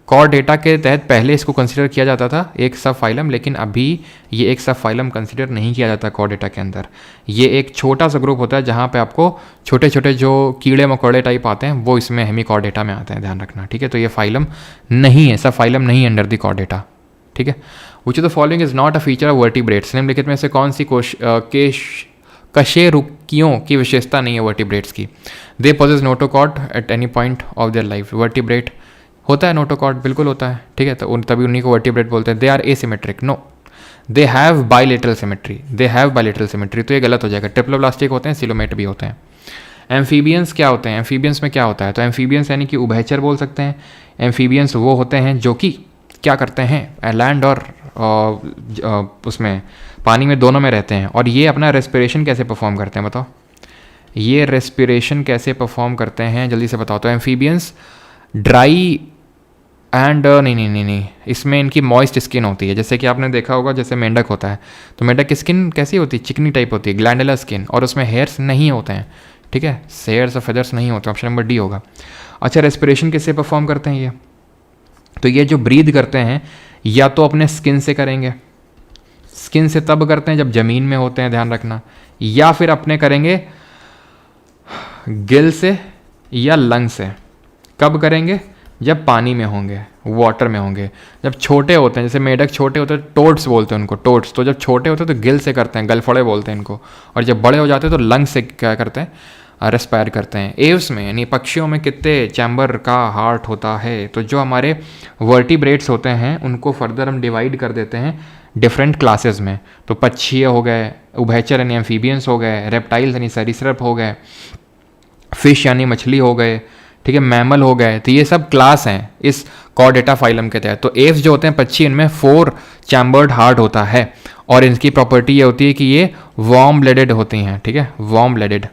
कॉर्डेटा के तहत पहले इसको कंसीडर किया जाता था एक सब फाइलम, लेकिन अभी ये एक सब फाइलम कंसीडर नहीं किया जाता कॉर्डेटा के अंदर। ये एक छोटा सा ग्रुप होता है जहाँ पे आपको छोटे छोटे जो कीड़े मकोड़े टाइप आते हैं वो इसमें हेमिकॉर्डेटा में आते हैं, ध्यान रखना, ठीक है। तो ये फाइलम नहीं है, सब फाइलम नहीं है अंडर द कॉर्डेटा, ठीक है। Which of the following is not a feature of vertebrates, निम्नलिखित में से कौन सी कशेरुकियों की विशेषता नहीं है वर्टिब्रेट्स की। They possess notochord at any point of their life, vertebrate होता है नोटोकॉर्ड, बिल्कुल होता है, ठीक है। तो तभी उन्हीं को वर्टिब्रेट बोलते हैं। They are asymmetric, no, they have bilateral symmetry, तो ये गलत हो जाएगा। ट्रिप्लोब्लास्टिक होते हैं, सिलोमेट भी होते हैं। एम्फीबियंस क्या होते हैं, एम्फीबियंस में क्या होता है, तो एम्फीबियंस यानी कि उभयचर बोल सकते हैं। एम्फीबियंस वो होते हैं जो कि क्या करते हैं, लैंड और उसमें पानी में दोनों में रहते हैं, और ये अपना रेस्पिरेशन कैसे परफॉर्म करते हैं, बताओ ये रेस्पिरेशन कैसे परफॉर्म करते हैं, जल्दी से बताओ। तो एम्फीबियंस ड्राई एंड नहीं, इसमें इनकी मॉइस्ट स्किन होती है, जैसे कि आपने देखा होगा जैसे मेंढक होता है, तो मेंढक की स्किन कैसी होती है, चिकनी टाइप होती है, ग्लैंडुलर स्किन, और उसमें हेयर्स नहीं होते हैं, ठीक है, हेयर्स और फेदर्स नहीं होते, ऑप्शन नंबर डी होगा। अच्छा, रेस्पिरेशन कैसे परफॉर्म करते हैं ये, तो ये जो ब्रीद करते हैं या तो अपने स्किन से करेंगे, स्किन से तब करते हैं जब ज़मीन में होते हैं, ध्यान रखना, या फिर अपने करेंगे गिल से या लंग से। कब करेंगे, जब पानी में होंगे, वाटर में होंगे। जब छोटे होते हैं, जैसे मेढक छोटे होते हैं, टोड्स बोलते हैं उनको, टोड्स, तो जब छोटे होते हैं तो गिल से करते हैं, गलफड़े बोलते हैं इनको, और जब बड़े हो जाते हैं तो लंग से क्या करते हैं, रेस्पायर करते हैं। एव्स में यानी पक्षियों में कितने चैम्बर का हार्ट होता है, तो जो हमारे वर्टिब्रेट्स होते हैं उनको फर्दर हम डिवाइड कर देते हैं डिफरेंट क्लासेस में। तो पक्षी हो गए, उभयचर यानी एम्फीबियंस हो गए, रेप्टाइल्स यानी सरीसृप हो गए, फिश यानी मछली हो गए, ठीक है, मैमल हो गए, तो ये सब क्लास हैं इस कॉर्डेटा फाइलम के तहत। तो एव्स जो होते हैं पक्षी, इनमें 4 चैम्बर्ड हार्ट होता है, और इनकी प्रॉपर्टी ये होती है कि ये वार्म ब्लडेड होती हैं, ठीक है, वार्म ब्लडेड,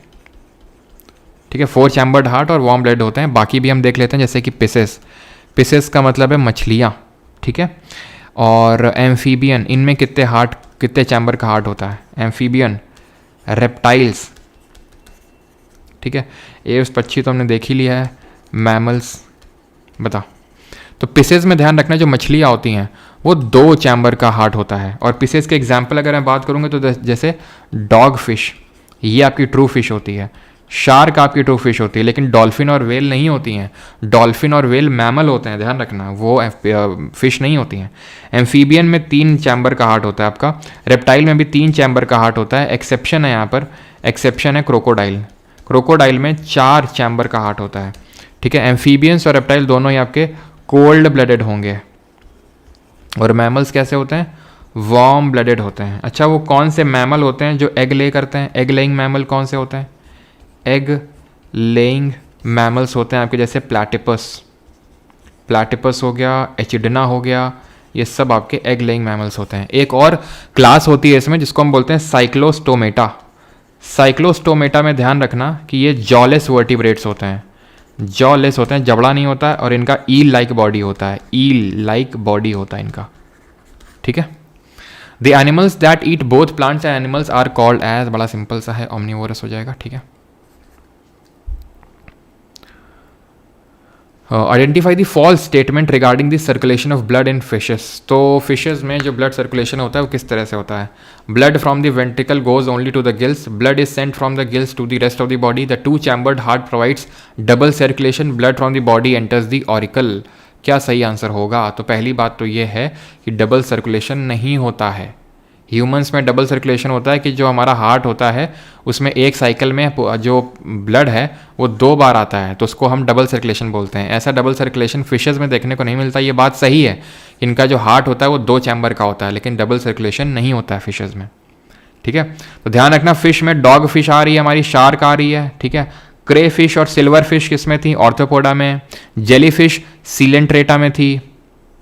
ठीक है, 4 चैम्बर्ड हार्ट और वार्म ब्लड होते हैं। बाकी भी हम देख लेते हैं, जैसे कि पिसेस का मतलब है मछलियाँ, ठीक है। और एम्फीबियन, इनमें कितने चैम्बर का हार्ट होता है, एम्फीबियन, रेप्टाइल्स, ठीक है। एव्स पक्षी तो हमने देख ही लिया है, मैमल्स बता। तो पिसेस में ध्यान रखना, जो मछलियाँ होती हैं वो 2 चैम्बर का हार्ट होता है। और पिसेस के एग्जाम्पल अगर मैं बात करूँगा तो जैसे डॉग फिश, ये आपकी ट्रू फिश होती है। शार्क आपकी ट्रू फिश होती है, लेकिन डॉल्फिन और वेल नहीं होती हैं। डॉल्फिन और वेल मैमल होते हैं, ध्यान रखना, वो फिश नहीं होती हैं। एम्फीबियन में 3 चैम्बर का हार्ट होता है आपका, रेप्टाइल में भी 3 चैम्बर का हार्ट होता है। एक्सेप्शन है यहाँ पर, एक्सेप्शन है क्रोकोडाइल में 4 चैम्बर का हार्ट होता है, ठीक है। एम्फीबियंस और रेप्टाइल दोनों ही आपके कोल्ड ब्लडेड होंगे, और मैमल्स कैसे होते हैं, वार्म ब्लडेड होते हैं। अच्छा, वो कौन से मैमल होते हैं जो एग ले करते हैं, एग लेइंग मैमल कौन से होते हैं, एग लेइंग मैमल्स होते हैं आपके, जैसे प्लैटिपस हो गया, एचिडना हो गया, ये सब आपके एग लेइंग मैमल्स होते हैं। एक और क्लास होती है इसमें जिसको हम बोलते हैं साइक्लोस्टोमेटा में ध्यान रखना कि ये जॉलेस वर्टिब्रेट्स होते हैं, जबड़ा नहीं होता है, और इनका ईल लाइक बॉडी होता है, इनका, ठीक है। The animals that eat both plants and animals are called as, बड़ा सिंपल सा है, ऑमनिवोरस हो जाएगा, ठीक है। Identify the false statement regarding the circulation of blood in fishes. तो फिशेस में जो ब्लड सर्कुलेशन होता है वो किस तरह से होता है? Blood from the ventricle goes only to the gills, blood is sent from the gills to the rest of the body, the two chambered heart provides double circulation, blood from the body enters the auricle. क्या सही answer होगा? तो पहली बात तो ये है कि डबल सर्कुलेशन नहीं होता है। ह्यूमंस में डबल सर्कुलेशन होता है कि जो हमारा हार्ट होता है उसमें एक साइकिल में जो ब्लड है वो 2 बार आता है, तो उसको हम डबल सर्कुलेशन बोलते हैं। ऐसा डबल सर्कुलेशन फिशेस में देखने को नहीं मिलता। ये बात सही है, इनका जो हार्ट होता है वो 2 चैम्बर का होता है, लेकिन डबल सर्कुलेशन नहीं होता है फिशेस में। ठीक है, तो ध्यान रखना, फिश में डॉग फिश आ रही है, हमारी शार्क आ रही है। ठीक है, क्रे फिश और सिल्वर फिश किस में थी? ऑर्थोपोडा में। जेली फिश सीलेंट्रेटा में थी।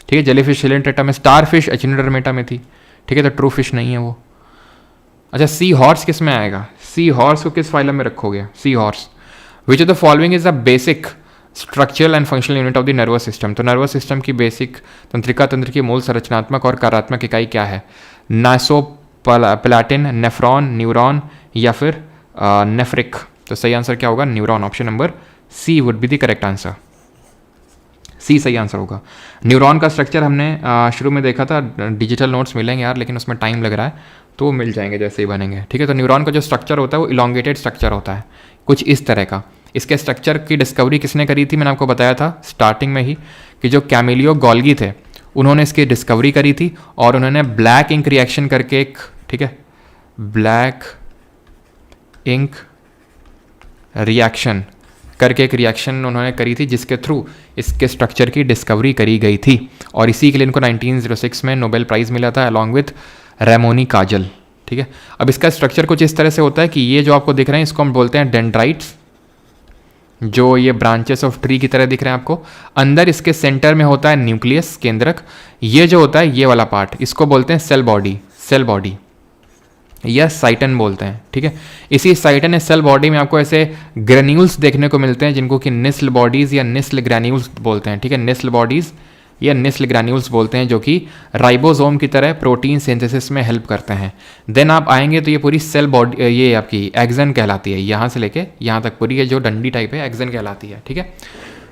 ठीक है, जेली फिश सीलेंट्रेटा में। स्टार फिश एचिनोडर्मेटा में थी। ठीक है, तो ट्रू फिश नहीं है वो। अच्छा, सी हॉर्स किस में आएगा? सी हॉर्स को किस फाइलम में रखोगे? Sea horse. Which of the following is the basic structural and functional unit of the nervous system. तो नर्वस सिस्टम की बेसिक तंत्रिका तंत्र की मूल संरचनात्मक और कार्यात्मक इकाई क्या है? नाइसोप्लाटिन, नेफ्रॉन, न्यूरॉन या फिर नेफ्रिक। तो सही आंसर क्या होगा? Neuron. Option number C would be the correct answer. C सही आंसर होगा। न्यूरॉन का स्ट्रक्चर हमने शुरू में देखा था, डिजिटल नोट्स मिलेंगे यार, लेकिन उसमें टाइम लग रहा है, तो वो मिल जाएंगे जैसे ही बनेंगे। ठीक है, तो न्यूरॉन का जो स्ट्रक्चर होता है वो इलोंगेटेड स्ट्रक्चर होता है, कुछ इस तरह का। इसके स्ट्रक्चर की डिस्कवरी किसने करी थी? मैंने आपको बताया था स्टार्टिंग में ही कि जो कैमिलियो गोल्गी थे उन्होंने इसकी डिस्कवरी करी थी, और उन्होंने ब्लैक इंक रिएक्शन करके एक, ठीक है, ब्लैक इंक रिएक्शन करके एक रिएक्शन उन्होंने करी थी, जिसके थ्रू इसके स्ट्रक्चर की डिस्कवरी करी गई थी, और इसी के लिए इनको 1906 में नोबेल प्राइज़ मिला था अलॉन्ग विथ रेमोनी काजल। ठीक है, अब इसका स्ट्रक्चर कुछ इस तरह से होता है कि ये जो आपको दिख रहे हैं इसको हम बोलते हैं डेंड्राइट्स, जो ये ब्रांचेस ऑफ ट्री की तरह दिख रहे हैं आपको। अंदर इसके सेंटर में होता है न्यूक्लियस, केंद्रक। ये जो होता है ये वाला पार्ट, इसको बोलते हैं सेल बॉडी, सेल बॉडी या साइटन बोलते हैं। ठीक है, इसी साइटन या सेल बॉडी में आपको ऐसे ग्रेन्यूल्स देखने को मिलते हैं जिनको कि निस्ल बॉडीज या निस्ल ग्रेन्यूल्स बोलते हैं। ठीक है, निस्ल बॉडीज या निस्ल ग्रेन्यूल्स बोलते हैं, जो कि राइबोसोम की तरह प्रोटीन सिंथेसिस में हेल्प करते हैं। देन आप आएंगे तो ये पूरी सेल बॉडी, ये आपकी एक्सन कहलाती है। यहाँ से लेके यहाँ तक पूरी ये जो डंडी टाइप है एक्सन कहलाती है। ठीक है,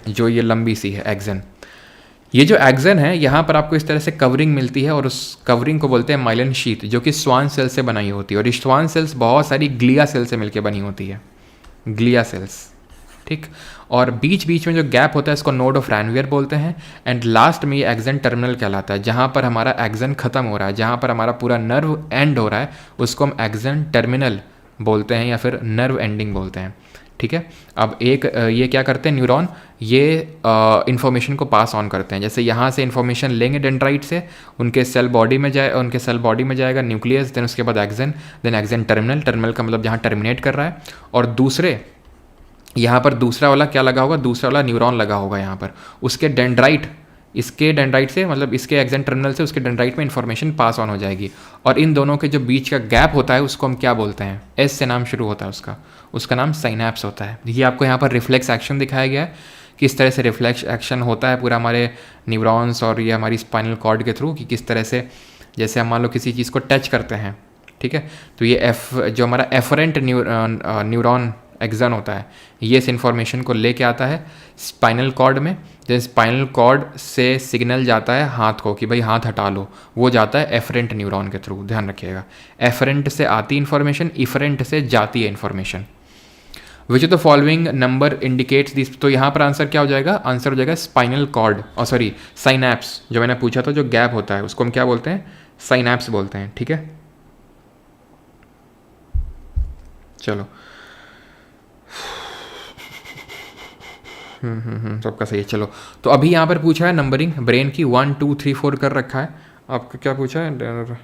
जो ये लंबी सी है एक्सन। ये जो एक्सन है यहाँ पर आपको इस तरह से कवरिंग मिलती है, और उस कवरिंग को बोलते हैं माइलिन शीथ, जो कि स्वान सेल से बनाई होती है। और स्वान सेल्स बहुत सारी ग्लिया सेल से मिलकर बनी होती है, ग्लिया सेल्स। ठीक, और बीच बीच में जो गैप होता है इसको नोड ऑफ रैनवियर बोलते हैं। एंड लास्ट में ये एक्सन टर्मिनल कहलाता है, जहाँ पर हमारा एक्सन खत्म हो रहा है, जहाँ पर हमारा पूरा नर्व एंड हो रहा है, उसको हम एक्सन टर्मिनल बोलते हैं या फिर नर्व एंडिंग बोलते हैं। ठीक है, अब एक ये क्या करते हैं न्यूरॉन, ये इन्फॉर्मेशन को पास ऑन करते हैं। जैसे यहाँ से इन्फॉर्मेशन लेंगे डेंड्राइट से, उनके सेल बॉडी में जाएगा न्यूक्लियस, देन उसके बाद axon, then axon terminal, terminal का मतलब जहाँ टर्मिनेट कर रहा है। और दूसरे यहाँ पर दूसरा वाला क्या लगा होगा? दूसरा वाला न्यूरॉन लगा होगा यहाँ पर, उसके डेंड्राइट, इसके डेंड्राइट से मतलब इसके एक्सन टर्मिनल से उसके डेंड्राइट में इन्फॉर्मेशन पास ऑन हो जाएगी। और इन दोनों के जो बीच का गैप होता है उसको हम क्या बोलते हैं? एस से नाम शुरू होता है उसका नाम साइनैप्स होता है। ये आपको यहाँ पर रिफ्लेक्स एक्शन दिखाया गया है, किस तरह से रिफ्लेक्स एक्शन होता है पूरा हमारे न्यूरॉन्स और ये हमारी स्पाइनल कॉर्ड के थ्रू, कि किस तरह से जैसे हम मान लो किसी चीज़ को टच करते हैं। ठीक है, तो ये जो हमारा एफरेंट न्यूरॉन एक्सन होता है, ये इस इन्फॉर्मेशन को लेके आता है स्पाइनल कॉर्ड में। जैसे स्पाइनल कॉर्ड से सिग्नल जाता है हाथ को कि भाई हाथ हटा लो, वो जाता है एफरेंट न्यूरॉन के थ्रू। ध्यान रखिएगा, एफरेंट से आती इन्फॉर्मेशन, इफरेंट से जाती है information. Which of the following number indicates this. तो यहाँ पर आंसर क्या हो जाएगा? आंसर हो जाएगा स्पाइनल कॉर्ड, और सॉरी साइनैप्स, जो मैंने पूछा था, जो गैप होता है उसको हम क्या बोलते हैं? साइनैप्स बोलते हैं। ठीक है, चलो सबका सही है। चलो, तो अभी यहाँ पर पूछा है नंबरिंग ब्रेन की 1 2 3 4 कर रखा है। आपको क्या पूछा है?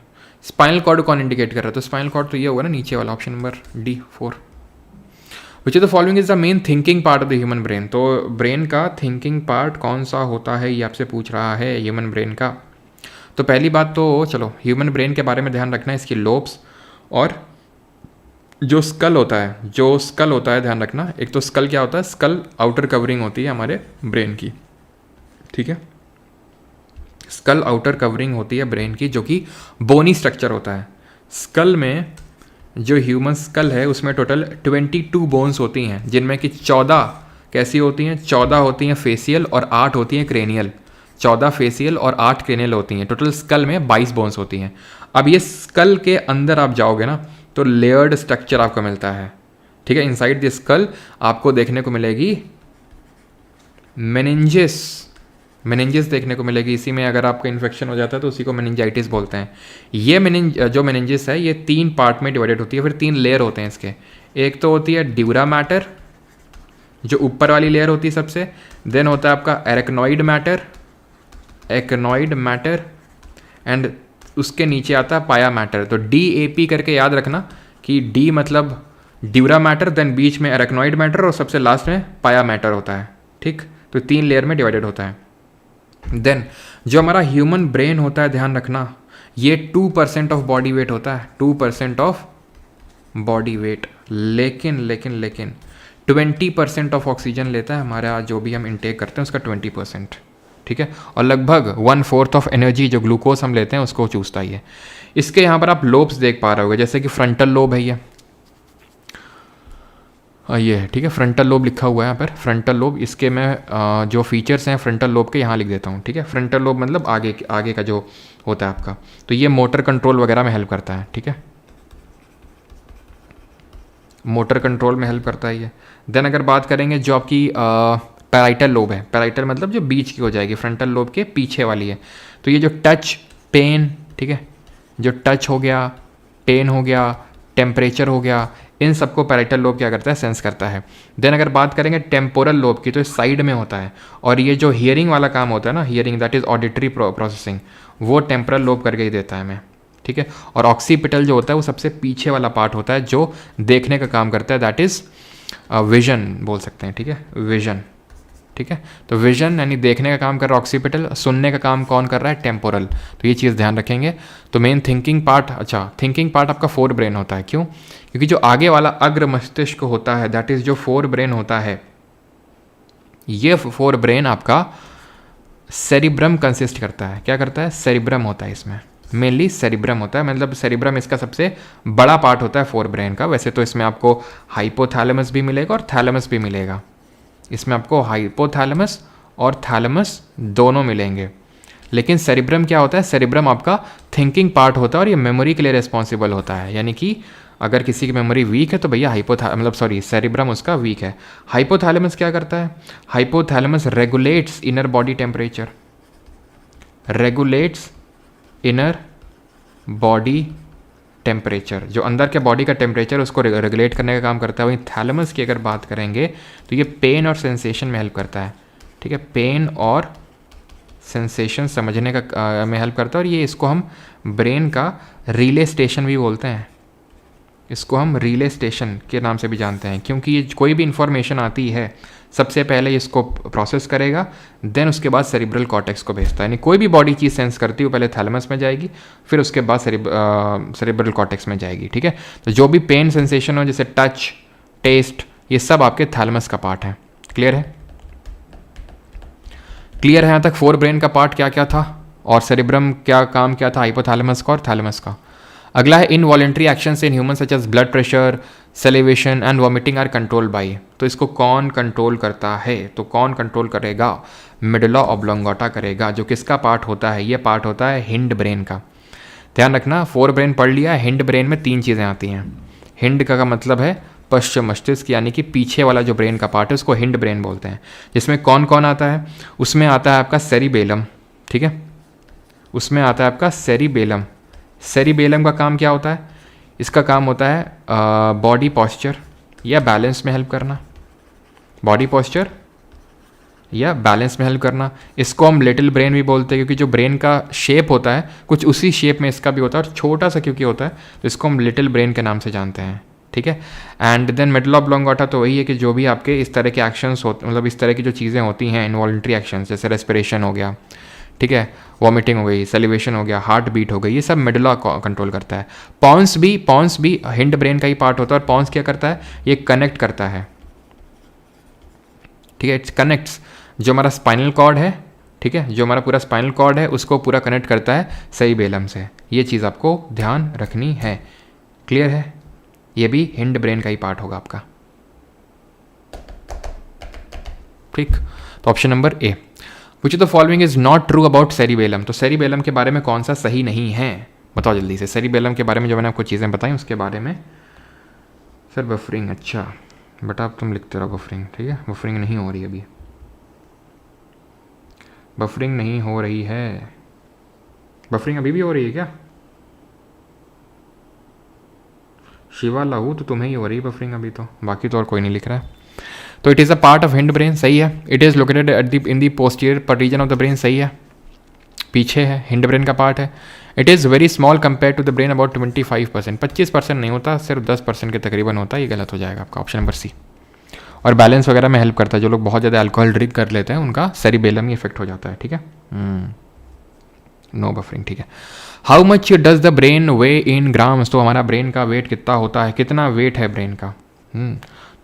स्पाइनल कॉर्ड कौन इंडिकेट कर रहा है? तो स्पाइनल कॉर्ड तो ये होगा ना नीचे वाला, option number D 4। Which of the following is the main thinking part of the human brain. तो ब्रेन का थिंकिंग पार्ट कौन सा होता है, ये आपसे पूछ रहा है ह्यूमन ब्रेन का। तो पहली बात तो चलो ह्यूमन ब्रेन के बारे में ध्यान रखना है, इसकी लोब्स और जो स्कल होता है, ध्यान रखना। एक तो स्कल क्या होता है? स्कल आउटर कवरिंग होती है हमारे ब्रेन की। ठीक है, स्कल आउटर कवरिंग होती है ब्रेन की, जो कि बोनी स्ट्रक्चर होता है। स्कल में जो ह्यूमन स्कल है उसमें टोटल 22 बोन्स होती हैं, जिनमें कि 14 कैसी होती हैं? 14 होती हैं फेसियल और 8 होती हैं क्रेनियल। 14 फेसियल और 8 क्रेनियल होती हैं। टोटल स्कल में 22 बोन्स होती हैं। अब ये स्कल के अंदर आप जाओगे ना तो लेयर्ड स्ट्रक्चर आपको मिलता है, ठीक है। इनसाइड द स्कल आपको देखने को मिलेगी मेनिंजेस, मेनिंजेस देखने को मिलेगी। इसी में अगर आपका इन्फेक्शन हो जाता है तो उसी को मेनिंजाइटिस बोलते हैं। ये जो मेनिंजेस है ये 3 पार्ट में डिवाइडेड होती है, फिर 3 लेयर होते हैं इसके। एक तो होती है ड्यूरा मैटर, जो ऊपर वाली लेयर होती है सबसे। देन होता है आपका एरेक्नॉइड मैटर, एक्नॉइड मैटर, एंड उसके नीचे आता है पाया मैटर। तो DAP करके याद रखना कि D मतलब ड्यूरा मैटर, देन बीच में एरेक्नॉइड मैटर और सबसे लास्ट में पाया मैटर होता है, ठीक। तो 3 लेयर में डिवाइडेड होता है। देन जो हमारा ह्यूमन ब्रेन होता है, ध्यान रखना, ये 2% ऑफ बॉडी वेट होता है, 2% ऑफ बॉडी वेट। लेकिन 20% ऑफ ऑक्सीजन लेता है हमारा, जो भी हम इनटेक करते हैं उसका 20%, ठीक है। और लगभग 1/4 ऑफ एनर्जी जो ग्लूकोज हम लेते हैं उसको चूसता ही है। इसके यहाँ पर आप लोब्स देख पा रहे होगे, जैसे कि फ्रंटल लोब है ये है, ठीक है। फ्रंटल लोब लिखा हुआ है यहाँ पर, फ्रंटल लोब। इसके मैं जो फीचर्स हैं फ्रंटल लोब के यहाँ लिख देता हूँ, ठीक है। फ्रंटल लोब मतलब आगे का जो होता है आपका, तो ये मोटर कंट्रोल वगैरह में हेल्प करता है, ठीक है। मोटर कंट्रोल में हेल्प करता है ये। देन अगर बात करेंगे जो आपकी पैराइटल लोब है, पैराइटल मतलब जो बीच की हो जाएगी, फ्रंटल लोब के पीछे वाली है। तो ये जो टच, पेन, ठीक है, जो टच हो गया, पेन हो गया, टेम्परेचर हो गया, इन सबको पैराइटल लोब क्या करता है? सेंस करता है। देन अगर बात करेंगे टेम्पोरल लोब की, तो इस साइड में होता है। और ये जो हियरिंग वाला काम होता है ना, hearing that is auditory processing, वो टेम्पोरल लोब करके ही देता है हमें, ठीक है। और ऑक्सीपिटल जो होता है वो सबसे पीछे वाला पार्ट होता है जो देखने का काम करता है, दैट इज विजन बोल सकते हैं, ठीक है, विजन, ठीक है। तो विजन यानी देखने का काम कर रहा है ऑक्सीपिटल, सुनने का काम कौन कर रहा है? टेम्पोरल। तो ये चीज़ ध्यान रखेंगे। तो मेन थिंकिंग पार्ट, अच्छा थिंकिंग पार्ट आपका फोर ब्रेन होता है। क्यों? क्योंकि जो आगे वाला अग्र मस्तिष्क होता है, दैट इज जो फोर ब्रेन होता है, ये फोर ब्रेन आपका सेरिब्रम कंसिस्ट करता है। क्या करता है? सेरिब्रम होता है इसमें, मेनली सेरिब्रम होता है, मतलब सेरिब्रम इसका सबसे बड़ा पार्ट होता है फोर ब्रेन का। वैसे तो इसमें आपको हाइपोथैलेमस भी मिलेगा और थैलेमस भी मिलेगा। इसमें आपको हाइपोथैलेमस और थैलेमस दोनों मिलेंगे। लेकिन सेरिब्रम क्या होता है? सेरिब्रम आपका थिंकिंग पार्ट होता है और ये मेमोरी के लिए रिस्पॉन्सिबल होता है। यानी कि अगर किसी की मेमोरी वीक है तो भैया सेरिब्रम उसका वीक है। हाइपोथैलेमस क्या करता है? Hypothalamus regulates inner body temperature, regulates inner body temperature, जो अंदर के बॉडी का टेम्परेचर उसको रेगुलेट करने का काम करता है। वहीं थैलेमस की अगर बात करेंगे तो ये पेन और सेंसेशन में हेल्प करता है, ठीक है, पेन और सेंसेशन समझने का में हेल्प करता है। और ये इसको हम ब्रेन का रिले स्टेशन भी बोलते हैं, इसको हम रिले स्टेशन के नाम से भी जानते हैं, क्योंकि ये कोई भी इंफॉर्मेशन आती है सबसे पहले इसको प्रोसेस करेगा, देन उसके बाद सेरिब्रल कॉर्टेक्स को भेजता है। यानी कोई भी बॉडी चीज़ सेंस करती है वो पहले थैलेमस में जाएगी, फिर उसके बाद सेरिब्रल कॉर्टेक्स में जाएगी, ठीक है। तो जो भी पेन सेंसेशन हो, जैसे टच, टेस्ट, ये सब आपके थैलेमस का पार्ट है। क्लियर है? क्लियर है यहाँ तक फोर ब्रेन का पार्ट क्या क्या था और सेरिब्रम क्या काम क्या था, हाइपोथैलेमस का और थैलेमस का। अगला है involuntary actions in human such as blood pressure, salivation and vomiting are control by. तो इसको कौन कंट्रोल करता है? तो कौन कंट्रोल करेगा? मेडुला ऑब्लोंगेटा करेगा, जो किसका पार्ट होता है? ये पार्ट होता है हिंड ब्रेन का। ध्यान रखना, फोर ब्रेन पढ़ लिया, हिंड ब्रेन में 3 चीज़ें आती हैं। हिंड का मतलब है पश्चिम मस्तिष्क, यानी कि पीछे वाला जो ब्रेन का पार्ट है उसको हिंड ब्रेन बोलते हैं। जिसमें कौन कौन आता है? उसमें आता है आपका सेरिबेलम, ठीक है, उसमें आता है आपका सेरिबेलम। सेरिबेलम का काम क्या होता है? इसका काम होता है बॉडी पॉस्चर या बैलेंस में हेल्प करना, बॉडी पॉस्चर या बैलेंस में हेल्प करना। इसको हम लिटिल ब्रेन भी बोलते हैं, क्योंकि जो ब्रेन का शेप होता है कुछ उसी शेप में इसका भी होता है और छोटा सा क्योंकि होता है तो इसको हम लिटिल ब्रेन के नाम से जानते हैं, ठीक है। एंड देन मेडुला ऑब्लोंगेटा तो वही है कि जो भी आपके इस तरह के एक्शंस होते, मतलब इस तरह की जो चीज़ें होती हैं इनवॉलंटरी एक्शंस, जैसे रेस्पिरेशन हो गया, ठीक है, वॉमिटिंग हो गई, सेलिवेशन हो गया, हार्ट बीट हो गई, ये सब मेडुला कंट्रोल करता है। पॉन्स भी हिंड ब्रेन का ही पार्ट होता है। और पॉन्स क्या करता है? ये कनेक्ट करता है, ठीक है, इट्स कनेक्ट्स जो हमारा स्पाइनल कॉर्ड है, ठीक है, जो हमारा पूरा स्पाइनल कॉर्ड है उसको पूरा कनेक्ट करता है सेरिबेलम से। ये चीज़ आपको ध्यान रखनी है। क्लियर है? ये भी हिंड ब्रेन का ही पार्ट होगा आपका। ठीक, तो option number A. Which of the following is not true about cerebellum, तो सेरिबेलम के बारे में कौन सा सही नहीं है, बताओ जल्दी से। सेरिबेलम के बारे में जो मैंने आपको चीज़ें बताई उसके बारे में। सर बफरिंग, अच्छा बेटा अब तुम लिखते रहो बफरिंग, ठीक है। बफरिंग नहीं हो रही अभी, बफरिंग नहीं हो रही है। बफरिंग अभी भी हो रही है क्या? शिवा लाहू, तो तुम्हें ही हो रही है बफरिंग अभी, तो बाकी तो और कोई नहीं लिख रहा है। तो it is a part of hind brain, सही है। It is located at the in the posterior पर रीजन ऑफ द ब्रेन, सही है, पीछे है, हिंड ब्रेन का पार्ट है। It is very small compare to the brain, about 25%, 25% नहीं होता, सिर्फ 10% के तकरीबन होता है, ये गलत हो जाएगा आपका ऑप्शन नंबर सी। और बैलेंस वगैरह में हेल्प करता है, जो लोग बहुत ज़्यादा अल्कोहल ड्रिंक कर लेते हैं उनका सेरिबेलम ही इफेक्ट हो जाता है, ठीक है। नो बफरिंग, ठीक है। How much does the brain way in grams, तो हमारा ब्रेन का वेट कितना होता है, कितना वेट है ब्रेन का।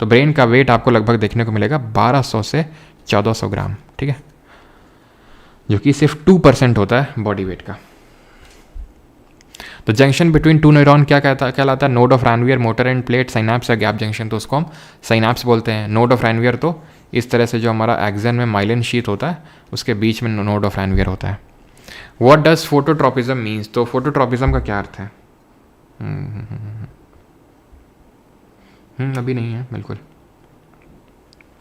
तो ब्रेन का वेट आपको लगभग देखने को मिलेगा 1200 से 1400 ग्राम, ठीक है, जो कि सिर्फ 2% होता है बॉडी वेट का। तो जंक्शन बिटवीन टू न्यूरॉन क्या कहलाता है? Node of Ranvier, motor end plate, synapse या गैप जंक्शन, तो उसको हम साइनैप्स बोलते हैं। नोड ऑफ रैनवियर तो इस तरह से जो हमारा एक्सन में माइलिन शीथ होता है उसके बीच में नोड ऑफ रैनवियर होता है। व्हाट डज फोटोट्रॉपिज्म मीन्स, तो फोटोट्रॉपिज्म का क्या अर्थ है? अभी नहीं है बिल्कुल।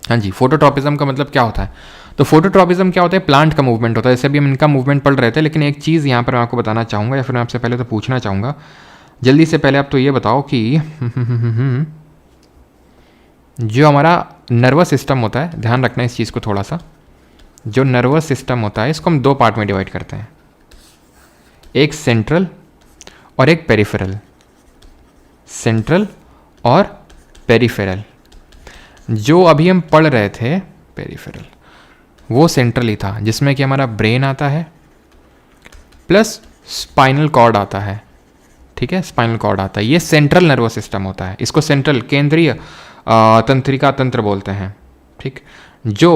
हाँ जी, फोटोट्रॉपिज्म का मतलब क्या होता है? तो फोटोट्रॉपिज्म क्या होता है? प्लांट का मूवमेंट होता है। जैसे अभी हम इनका मूवमेंट पढ़ रहे थे, लेकिन एक चीज़ यहाँ पर मैं आपको बताना चाहूँगा, या फिर मैं आपसे पहले तो पूछना चाहूँगा जल्दी से। पहले आप तो ये बताओ कि जो हमारा नर्वस सिस्टम होता है, ध्यान रखना इस चीज़ को थोड़ा सा, जो नर्वस सिस्टम होता है इसको हम दो पार्ट में डिवाइड करते हैं, एक सेंट्रल और एक पेरिफेरल। सेंट्रल और पेरिफेरल, जो अभी हम पढ़ रहे थे पेरिफेरल, वो सेंट्रल ही था, जिसमें कि हमारा ब्रेन आता है प्लस स्पाइनल कॉर्ड आता है, ठीक है, स्पाइनल कॉर्ड आता है। ये सेंट्रल नर्वस सिस्टम होता है, इसको सेंट्रल केंद्रीय तंत्रिका तंत्र बोलते हैं, ठीक। जो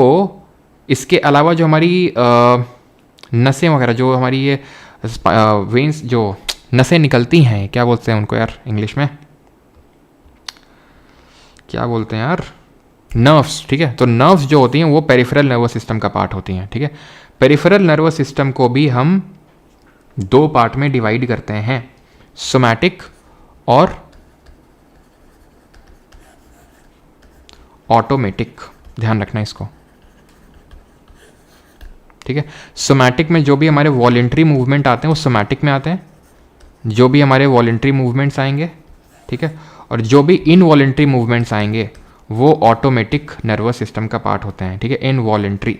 इसके अलावा जो हमारी नसें वगैरह, जो हमारी ये वेन्स, जो नसें निकलती हैं, क्या बोलते हैं उनको यार इंग्लिश में, क्या बोलते हैं यार, नर्व्स, ठीक है। तो नर्व्स जो होती हैं वो पेरिफेरल नर्वस सिस्टम का पार्ट होती हैं, ठीक है। पेरिफेरल नर्वस सिस्टम को भी हम दो पार्ट में डिवाइड करते हैं, सोमैटिक और ऑटोमेटिक, ध्यान रखना इसको, ठीक है। सोमैटिक में जो भी हमारे वॉलेंट्री मूवमेंट आते हैं वो सोमैटिक में आते हैं, जो भी हमारे वॉलेंट्री मूवमेंट्स आएंगे, ठीक है, और जो भी इनवॉलेंट्री मूवमेंट्स आएंगे वो ऑटोमेटिक नर्वस सिस्टम का पार्ट होते हैं, ठीक है, इनवॉलेंट्री,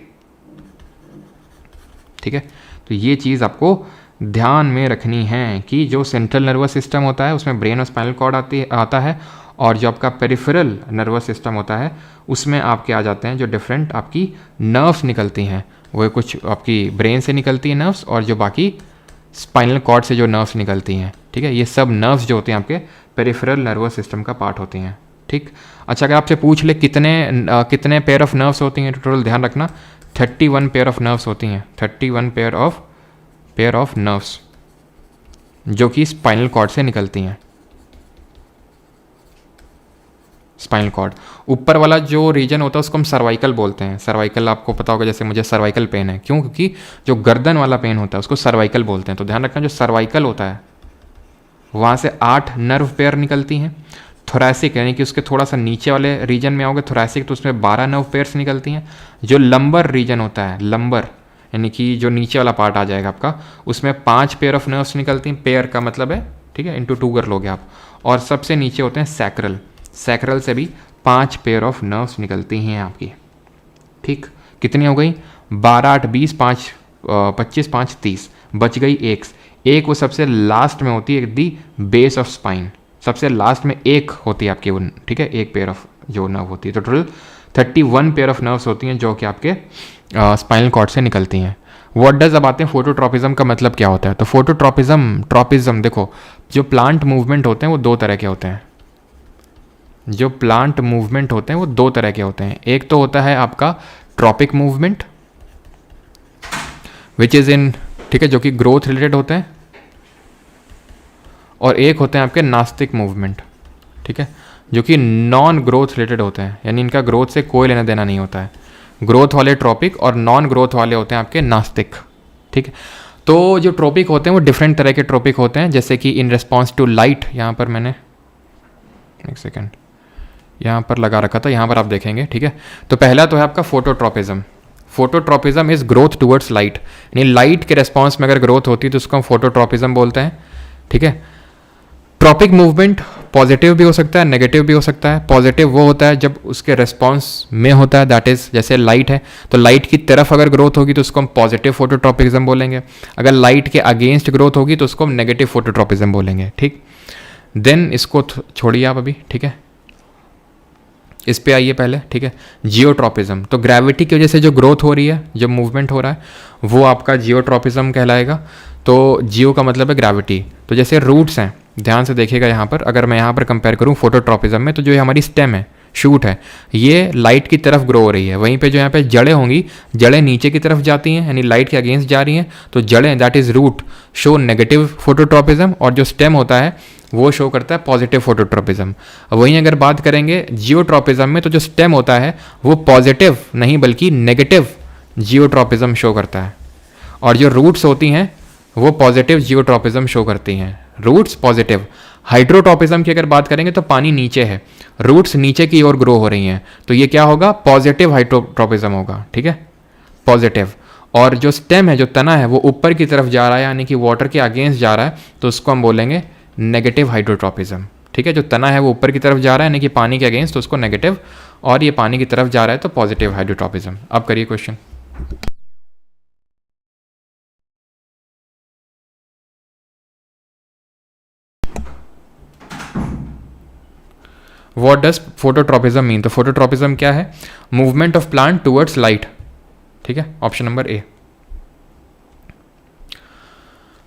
ठीक है। तो ये चीज़ आपको ध्यान में रखनी है कि जो सेंट्रल नर्वस सिस्टम होता है उसमें ब्रेन और स्पाइनल कॉर्ड आता है, और जो आपका पेरिफेरल नर्वस सिस्टम होता है उसमें आपके आ जाते हैं जो डिफरेंट आपकी नर्व्स निकलती हैं, वो कुछ आपकी ब्रेन से निकलती है नर्व्स, और जो बाकी स्पाइनल कॉर्ड से जो नर्व्स निकलती हैं, ठीक है, ये सब नर्व्स जो होते हैं आपके पेरिफेरल नर्वस सिस्टम का पार्ट होती हैं, ठीक। अच्छा, अगर आपसे पूछ ले कितने पेयर ऑफ नर्व्स होती हैं टोटल, ध्यान रखना 31 पेयर ऑफ नर्व्स होती हैं, 31 पेयर ऑफ नर्व्स जो कि स्पाइनल कॉर्ड से निकलती हैं। स्पाइनल कॉर्ड ऊपर वाला जो रीजन होता है उसको हम सर्वाइकल बोलते हैं। सर्वाइकल आपको पता होगा, जैसे मुझे सर्वाइकल पेन है, क्यों? क्योंकि जो गर्दन वाला पेन होता है उसको सर्वाइकल बोलते हैं। तो ध्यान रखना, जो सर्वाइकल होता है वहाँ से 8 नर्व पेयर निकलती हैं। थोरैसिक यानी कि उसके थोड़ा सा नीचे वाले रीजन में आओगे थोरैसिक, तो उसमें 12 नर्व पेयर्स निकलती हैं। जो लंबर रीजन होता है, लंबर यानी कि जो नीचे वाला पार्ट आ जाएगा आपका, उसमें 5 पेयर ऑफ नर्व्स निकलती हैं। पेयर का मतलब है, ठीक है, इंटू 2 कर लोगे आप। और सबसे नीचे होते हैं सैक्रल, सैक्रल से भी 5 पेयर ऑफ नर्व्स निकलती हैं आपकी, ठीक। कितनी हो गई? 12 8 20 5 25 5 30, बच गई एक वो सबसे लास्ट में होती है, दी बेस ऑफ स्पाइन, सबसे लास्ट में एक होती है आपकी वो, ठीक है, एक पेयर ऑफ जो नर्व होती है। तो टोटल 31 पेयर ऑफ नर्व्स होती हैं जो कि आपके स्पाइनल कॉर्ड से निकलती हैं। व्हाट डज, अब आते हैं फोटोट्रॉपिज्म का मतलब क्या होता है। तो फोटोट्रॉपिज्म देखो, जो प्लांट मूवमेंट होते हैं वो दो तरह के होते हैं। जो प्लांट मूवमेंट होते हैं वो दो तरह के होते हैं। एक तो होता है आपका tropic movement which is in, ठीक है, जो कि ग्रोथ रिलेटेड होते हैं, और एक होते हैं आपके नास्तिक मूवमेंट, ठीक है, जो कि नॉन ग्रोथ रिलेटेड होते हैं, यानी इनका ग्रोथ से कोई लेना देना नहीं होता है। ग्रोथ वाले ट्रॉपिक और नॉन ग्रोथ वाले होते हैं आपके नास्तिक, ठीक है। तो जो ट्रॉपिक होते हैं वो डिफरेंट तरह के ट्रॉपिक होते हैं, जैसे कि इन रिस्पॉन्स टू लाइट, यहाँ पर मैंने एक सेकेंड यहाँ पर लगा रखा था, यहाँ पर आप देखेंगे, ठीक है। तो पहला तो है आपका phototropism. Phototropism is growth towards light, यानी लाइट के रेस्पॉन्स में अगर ग्रोथ होती है तो उसको हम फोटोट्रॉपिज्म बोलते हैं, ठीक है। ट्रॉपिक मूवमेंट पॉजिटिव भी हो सकता है, नेगेटिव भी हो सकता है। पॉजिटिव वो होता है जब उसके रेस्पॉन्स में होता है, दैट इज जैसे लाइट है तो लाइट की तरफ अगर ग्रोथ होगी तो उसको हम पॉजिटिव फोटोट्रॉपिज्म बोलेंगे। अगर लाइट के अगेंस्ट ग्रोथ होगी तो उसको हम नेगेटिव फोटोट्रॉपिज्म बोलेंगे, ठीक। देन इसको छोड़िए आप अभी, ठीक है, इस पे आइए पहले, ठीक है। जियोट्रॉपिज्म, तो ग्रेविटी की वजह से जो ग्रोथ हो रही है, जब मूवमेंट हो रहा है वो आपका जियोट्रॉपिज्म कहलाएगा। तो जियो का मतलब है ग्रेविटी। तो जैसे रूट्स हैं, ध्यान से देखिएगा यहाँ पर, अगर मैं यहाँ पर कंपेयर करूँ फोटोट्रॉपिज्म में, तो जो ये हमारी स्टेम है, शूट है, ये लाइट की तरफ ग्रो हो रही है। वहीं पे जो यहाँ पे जड़ें होंगी, जड़ें नीचे की तरफ जाती हैं, यानी लाइट के अगेंस्ट जा रही हैं, तो जड़ें that is root show negative phototropism, और जो स्टेम होता है वो शो करता है पॉजिटिव फोटोट्रॉपिज्म। वहीं अगर बात करेंगे जियोट्रॉपिज्म में, तो जो स्टेम होता है वो पॉजिटिव नहीं बल्कि नेगेटिव जियोट्रॉपिज्म शो करता है, और जो रूट्स होती हैं वो पॉजिटिव जियोट्रॉपिज्म शो करती हैं, रूट्स पॉजिटिव। हाइड्रोट्रॉपिज्म की अगर बात करेंगे तो पानी नीचे है, रूट्स नीचे की ओर ग्रो हो रही हैं, तो ये क्या होगा, पॉजिटिव हाइड्रोट्रॉपिज्म होगा, ठीक है, पॉजिटिव। और जो स्टेम है, जो तना है, वो ऊपर की तरफ जा रहा है, यानी कि वाटर के अगेंस्ट जा रहा है, तो उसको हम बोलेंगे नेगेटिव हाइड्रोट्रॉपिज्म, ठीक है। जो तना है वो ऊपर की तरफ जा रहा है, यानी कि पानी के अगेंस्ट, तो उसको नेगेटिव, और ये पानी की तरफ जा रहा है तो पॉजिटिव हाइड्रोट्रॉपिज्म। अब करिए question. What does phototropism mean, तो फोटोट्रॉपिज्म क्या है, movement of plant towards light, ठीक है, option number A.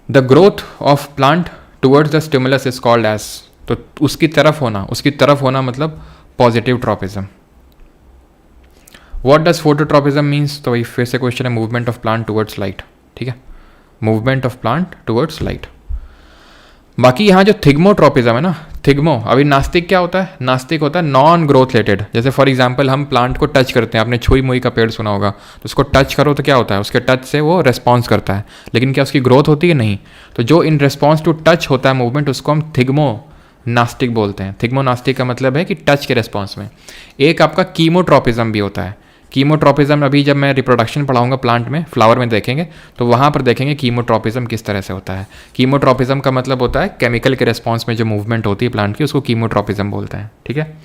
The growth of plant towards the stimulus is called as, तो उसकी तरफ होना मतलब positive tropism. What does phototropism means, तो वही फिर से क्वेश्चन है, movement of plant towards light, ठीक है, movement of plant towards light. बाकी यहाँ जो थिग्मोट्रॉपिज्म है ना, थिग्मो, अभी नास्तिक क्या होता है, नास्तिक होता है नॉन ग्रोथ रिलेटेड। जैसे फॉर एग्जांपल हम प्लांट को टच करते हैं, आपने छुई मुई का पेड़ सुना होगा, तो उसको टच करो तो क्या होता है, उसके टच से वो रेस्पॉन्स करता है, लेकिन क्या उसकी ग्रोथ होती है, नहीं। तो जो इन रेस्पॉन्स टू टच होता है मूवमेंट, उसको हम थिग्मो नास्टिक बोलते हैं। थिग्मो नास्टिक का मतलब है कि टच के रेस्पॉन्स में। एक आपका कीमोट्रॉपिज्म भी होता है। कीमोट्रॉपिज्म अभी जब मैं रिप्रोडक्शन पढ़ाऊंगा प्लांट में, फ्लावर में देखेंगे, तो वहाँ पर देखेंगे कीमोट्रॉपिज्म किस तरह से होता है। कीमोट्रॉपिज्म का मतलब होता है केमिकल के रेस्पॉन्स में जो मूवमेंट होती है प्लांट की, उसको कीमोट्रॉपिज्म बोलते हैं, ठीक है।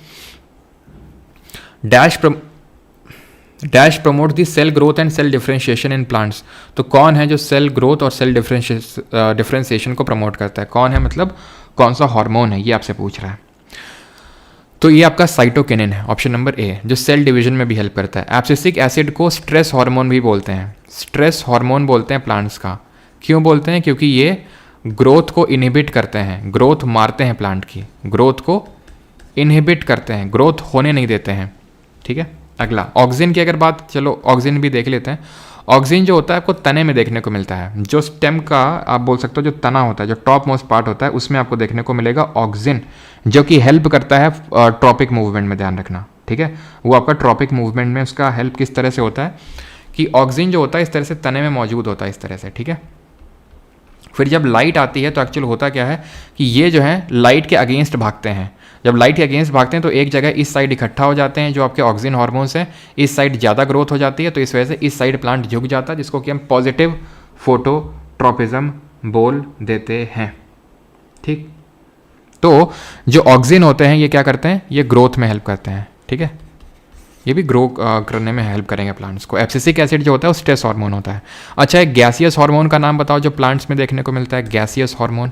Dash promote the cell growth and cell differentiation in plants, तो कौन है जो सेल ग्रोथ और सेल डिफरेंशिएशन को प्रमोट करता है, कौन है, मतलब कौन सा हार्मोन है, ये आपसे पूछ रहा है। तो ये आपका साइटोकिनिन है, ऑप्शन नंबर ए, जो सेल डिवीजन में भी हेल्प करता है। एब्सिसिक एसिड को स्ट्रेस हार्मोन भी बोलते हैं, स्ट्रेस हार्मोन बोलते हैं प्लांट्स का। क्यों बोलते हैं, क्योंकि ये ग्रोथ को इनहिबिट करते हैं, ग्रोथ मारते हैं, प्लांट की ग्रोथ को इनहिबिट करते हैं, ग्रोथ होने नहीं देते हैं, ठीक है। अगला ऑक्सिन की अगर बात, चलो ऑक्सिन भी देख लेते हैं। ऑक्सिन जो होता है आपको तने में देखने को मिलता है, जो स्टेम का आप बोल सकते हो जो तना होता है, जो टॉप मोस्ट पार्ट होता है, उसमें आपको देखने को मिलेगा ऑक्सिन, जो कि हेल्प करता है ट्रॉपिक मूवमेंट में, ध्यान रखना, ठीक है। वो आपका ट्रॉपिक मूवमेंट में उसका हेल्प किस तरह से होता है कि ऑक्सिन जो होता है इस तरह से तने में मौजूद होता है, इस तरह से, ठीक है। फिर जब लाइट आती है तो एक्चुअल होता क्या है कि ये जो है लाइट के अगेंस्ट भागते हैं। जब लाइट के अगेंस्ट भागते हैं तो एक जगह इस साइड इकट्ठा हो जाते हैं, जो आपके ऑक्सिन हार्मोन्स हैं, इस साइड ज़्यादा ग्रोथ हो जाती है, तो इस वजह से इस साइड प्लांट झुक जाता है, जिसको कि हम पॉजिटिव फोटोट्रॉपिज्म बोल देते हैं, ठीक। तो जो ऑक्सिन होते हैं ये क्या करते हैं, ये ग्रोथ में हेल्प करते हैं, ठीक है, ये भी ग्रो करने में हेल्प करेंगे प्लांट्स को। एब्सिसिक एसिड जो होता है वो स्ट्रेस हार्मोन होता है। अच्छा, एक गैसियस हार्मोन का नाम बताओ जो प्लांट्स में देखने को मिलता है, गैसियस हार्मोन।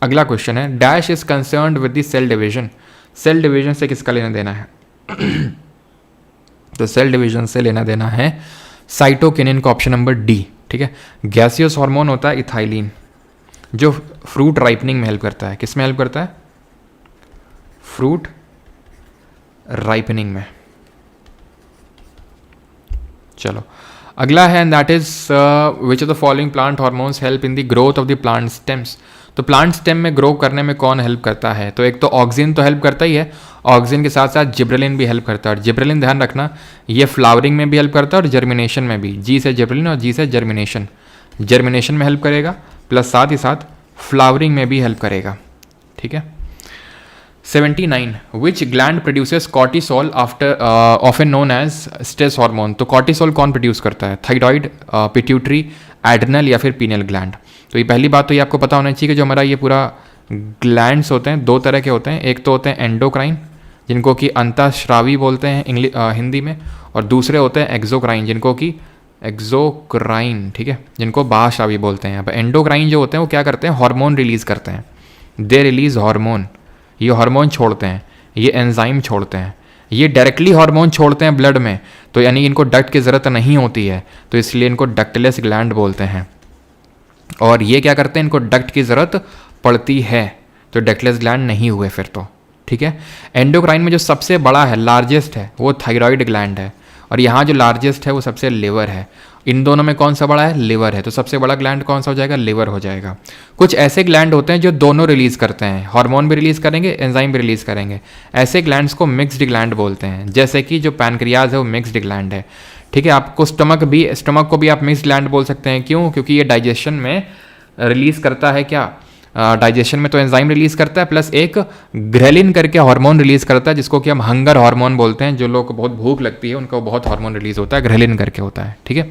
अगला क्वेश्चन है, dash is concerned with the cell division, cell division से किसका लेना देना है तो सेल डिवीजन से लेना देना है साइटोकिनिन का, ऑप्शन नंबर डी, ठीक है। गैसियस हार्मोन होता है इथाइलिन, जो फ्रूट राइपनिंग में हेल्प करता है। किस में हेल्प करता है, फ्रूट राइपनिंग में। चलो अगला है, and that is which of the following plant hormones help in the growth of the plant stems. तो प्लांट स्टेम में ग्रो करने में कौन हेल्प करता है? तो एक तो ऑक्सिन तो हेल्प करता ही है, ऑक्सिन के साथ साथ जिब्रेलिन भी हेल्प करता है। और जिब्रेलिन ध्यान रखना, ये फ्लावरिंग में भी हेल्प करता है और जर्मिनेशन में भी। जी से जिब्रेलिन और जी से जर्मिनेशन, जर्मिनेशन में हेल्प करेगा प्लस साथ ही साथ फ्लावरिंग में भी हेल्प करेगा। ठीक है। 79 which gland produces cortisol after often known as stress hormone. तो कॉर्टिसोल कौन प्रोड्यूस करता है? थायराइड, पिट्यूटरी, एड्रिनल या फिर पीनियल ग्लैंड। तो ये पहली बात तो ये आपको पता होना चाहिए कि जो हमारा ये पूरा ग्लैंड्स होते हैं दो तरह के होते हैं। एक तो होते हैं एंडोक्राइन जिनको कि अंतःस्रावी बोलते हैं हिंदी में, और दूसरे होते हैं एक्सोक्राइन जिनको कि एक्सोक्राइन, ठीक है, जिनको बाह्यस्रावी बोलते हैं। अब एंडोक्राइन जो होते हैं वो क्या करते हैं? हार्मोन रिलीज करते हैं, दे रिलीज हार्मोन। ये हार्मोन छोड़ते हैं, ये एंजाइम छोड़ते हैं, ये डायरेक्टली हार्मोन छोड़ते हैं ब्लड में, तो यानी इनको डक्ट की ज़रूरत नहीं होती है, तो इसलिए इनको डक्टलेस ग्लैंड बोलते हैं। और ये क्या करते हैं? इनको डक्ट की ज़रूरत पड़ती है, तो डक्टलेस ग्लैंड नहीं हुए फिर तो। ठीक है। एंडोक्राइन में जो सबसे बड़ा है, लार्जेस्ट है, वो थायराइड ग्लैंड है, और यहाँ जो लार्जेस्ट है वो सबसे लिवर है। इन दोनों में कौन सा बड़ा है? लिवर है। तो सबसे बड़ा ग्लैंड कौन सा हो जाएगा? लिवर हो जाएगा। कुछ ऐसे ग्लैंड होते हैं जो दोनों रिलीज करते हैं, हार्मोन भी रिलीज करेंगे, एंजाइम भी रिलीज करेंगे। ऐसे ग्लैंड्स को मिक्स्ड ग्लैंड बोलते हैं, जैसे कि जो पैनक्रियाज है वो मिक्स्ड ग्लैंड है। ठीक है। आपको स्टमक को भी आप मिक्स्ड ग्लैंड बोल सकते हैं। क्यों? क्योंकि ये डाइजेशन में रिलीज करता है क्या? डाइजेशन में तो एंजाइम रिलीज करता है, प्लस एक ग्रेलिन करके हार्मोन रिलीज करता है जिसको कि हम हंगर हार्मोन बोलते हैं। जो लोग को बहुत भूख लगती है उनको बहुत हार्मोन रिलीज होता है, ग्रेलिन करके होता है। ठीक है।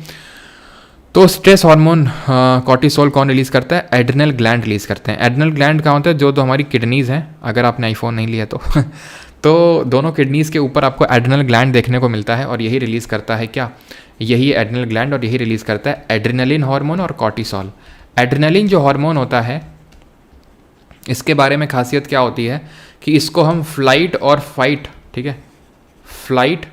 तो स्ट्रेस हार्मोन कॉर्टिसोल कौन रिलीज करता है? एड्रिनल ग्लैंड रिलीज करते हैं। एड्रिनल ग्लैंड कहाँ होता है? जो तो हमारी किडनीज हैं, अगर आपने आईफोन नहीं लिया तो दोनों किडनीज के ऊपर आपको एड्रिनल ग्लैंड देखने को मिलता है, और यही रिलीज करता है क्या? यही एड्रिनल ग्लैंड, और यही रिलीज करता है एड्रिनलिन हार्मोन और कॉर्टिसोल। एड्रिनलिन जो हार्मोन होता है, इसके बारे में खासियत क्या होती है कि इसको हम फ्लाइट और फाइट, ठीक है, फ्लाइट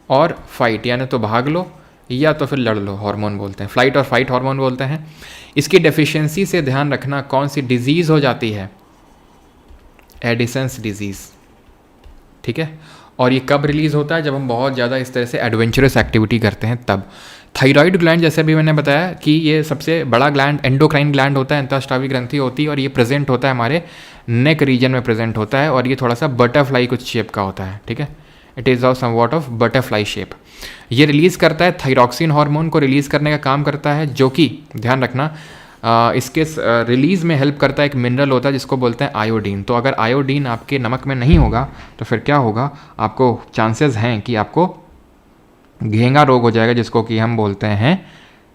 और फाइट यानी तो भाग लो या तो फिर लड़ लो हार्मोन बोलते हैं, फ्लाइट और फाइट हार्मोन बोलते हैं। इसकी डेफिशिएंसी से ध्यान रखना कौन सी डिजीज़ हो जाती है? Edison's disease. ठीक है। और ये कब रिलीज़ होता है? जब हम बहुत ज़्यादा इस तरह से एडवेंचरस एक्टिविटी करते हैं तब। थायराइड ग्लैंड जैसे भी मैंने बताया कि ये सबसे बड़ा ग्लैंड एंडोक्राइन ग्लैंड होता है, अंतःस्रावी ग्रंथि होती है, और ये प्रेजेंट होता है हमारे नेक रीजन में प्रेजेंट होता है, और ये थोड़ा सा बटरफ्लाई कुछ शेप का होता है। ठीक है। It is of somewhat of butterfly shape. ये रिलीज़ करता है, थायरॉक्सिन हार्मोन को रिलीज़ करने का काम करता है, जो कि ध्यान रखना इसके रिलीज़ में हेल्प करता है एक मिनरल होता है जिसको बोलते हैं आयोडीन। तो अगर आयोडीन आपके नमक में नहीं होगा तो फिर क्या होगा? आपको चांसेस हैं कि आपको घेंगा रोग हो जाएगा, जिसको कि हम बोलते हैं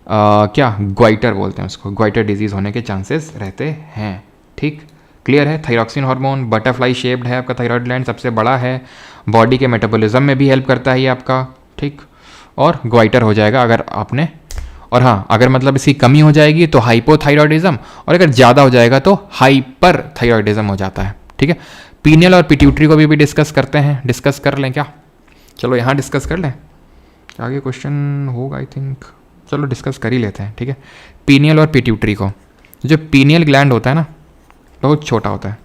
क्या? ग्वाइटर बोलते हैं उसको। ग्वाइटर डिजीज़ होने के चांसेस रहते हैं। ठीक, क्लियर है। थायरॉक्सिन हार्मोन बटरफ्लाई शेप्ड है आपका, थायराइड ग्लैंड सबसे बड़ा है, बॉडी के मेटाबॉलिज्म में भी हेल्प करता है ये आपका। ठीक, और ग्वाइटर हो जाएगा अगर आपने, और हाँ, अगर मतलब इसकी कमी हो जाएगी तो हाइपोथायरॉयडिज्म, और अगर ज़्यादा हो जाएगा तो हाइपर थायरॉयडिज्म हो जाता है। ठीक है। पीनियल और पिट्यूटरी को भी डिस्कस करते हैं, डिस्कस कर लें क्या? चलो यहाँ डिस्कस कर लें, आगे क्वेश्चन होगा आई थिंक, चलो डिस्कस कर ही लेते हैं। ठीक है। पीनियल और पिट्यूटरी को, जो पीनियल ग्लैंड होता है ना, बहुत छोटा होता है,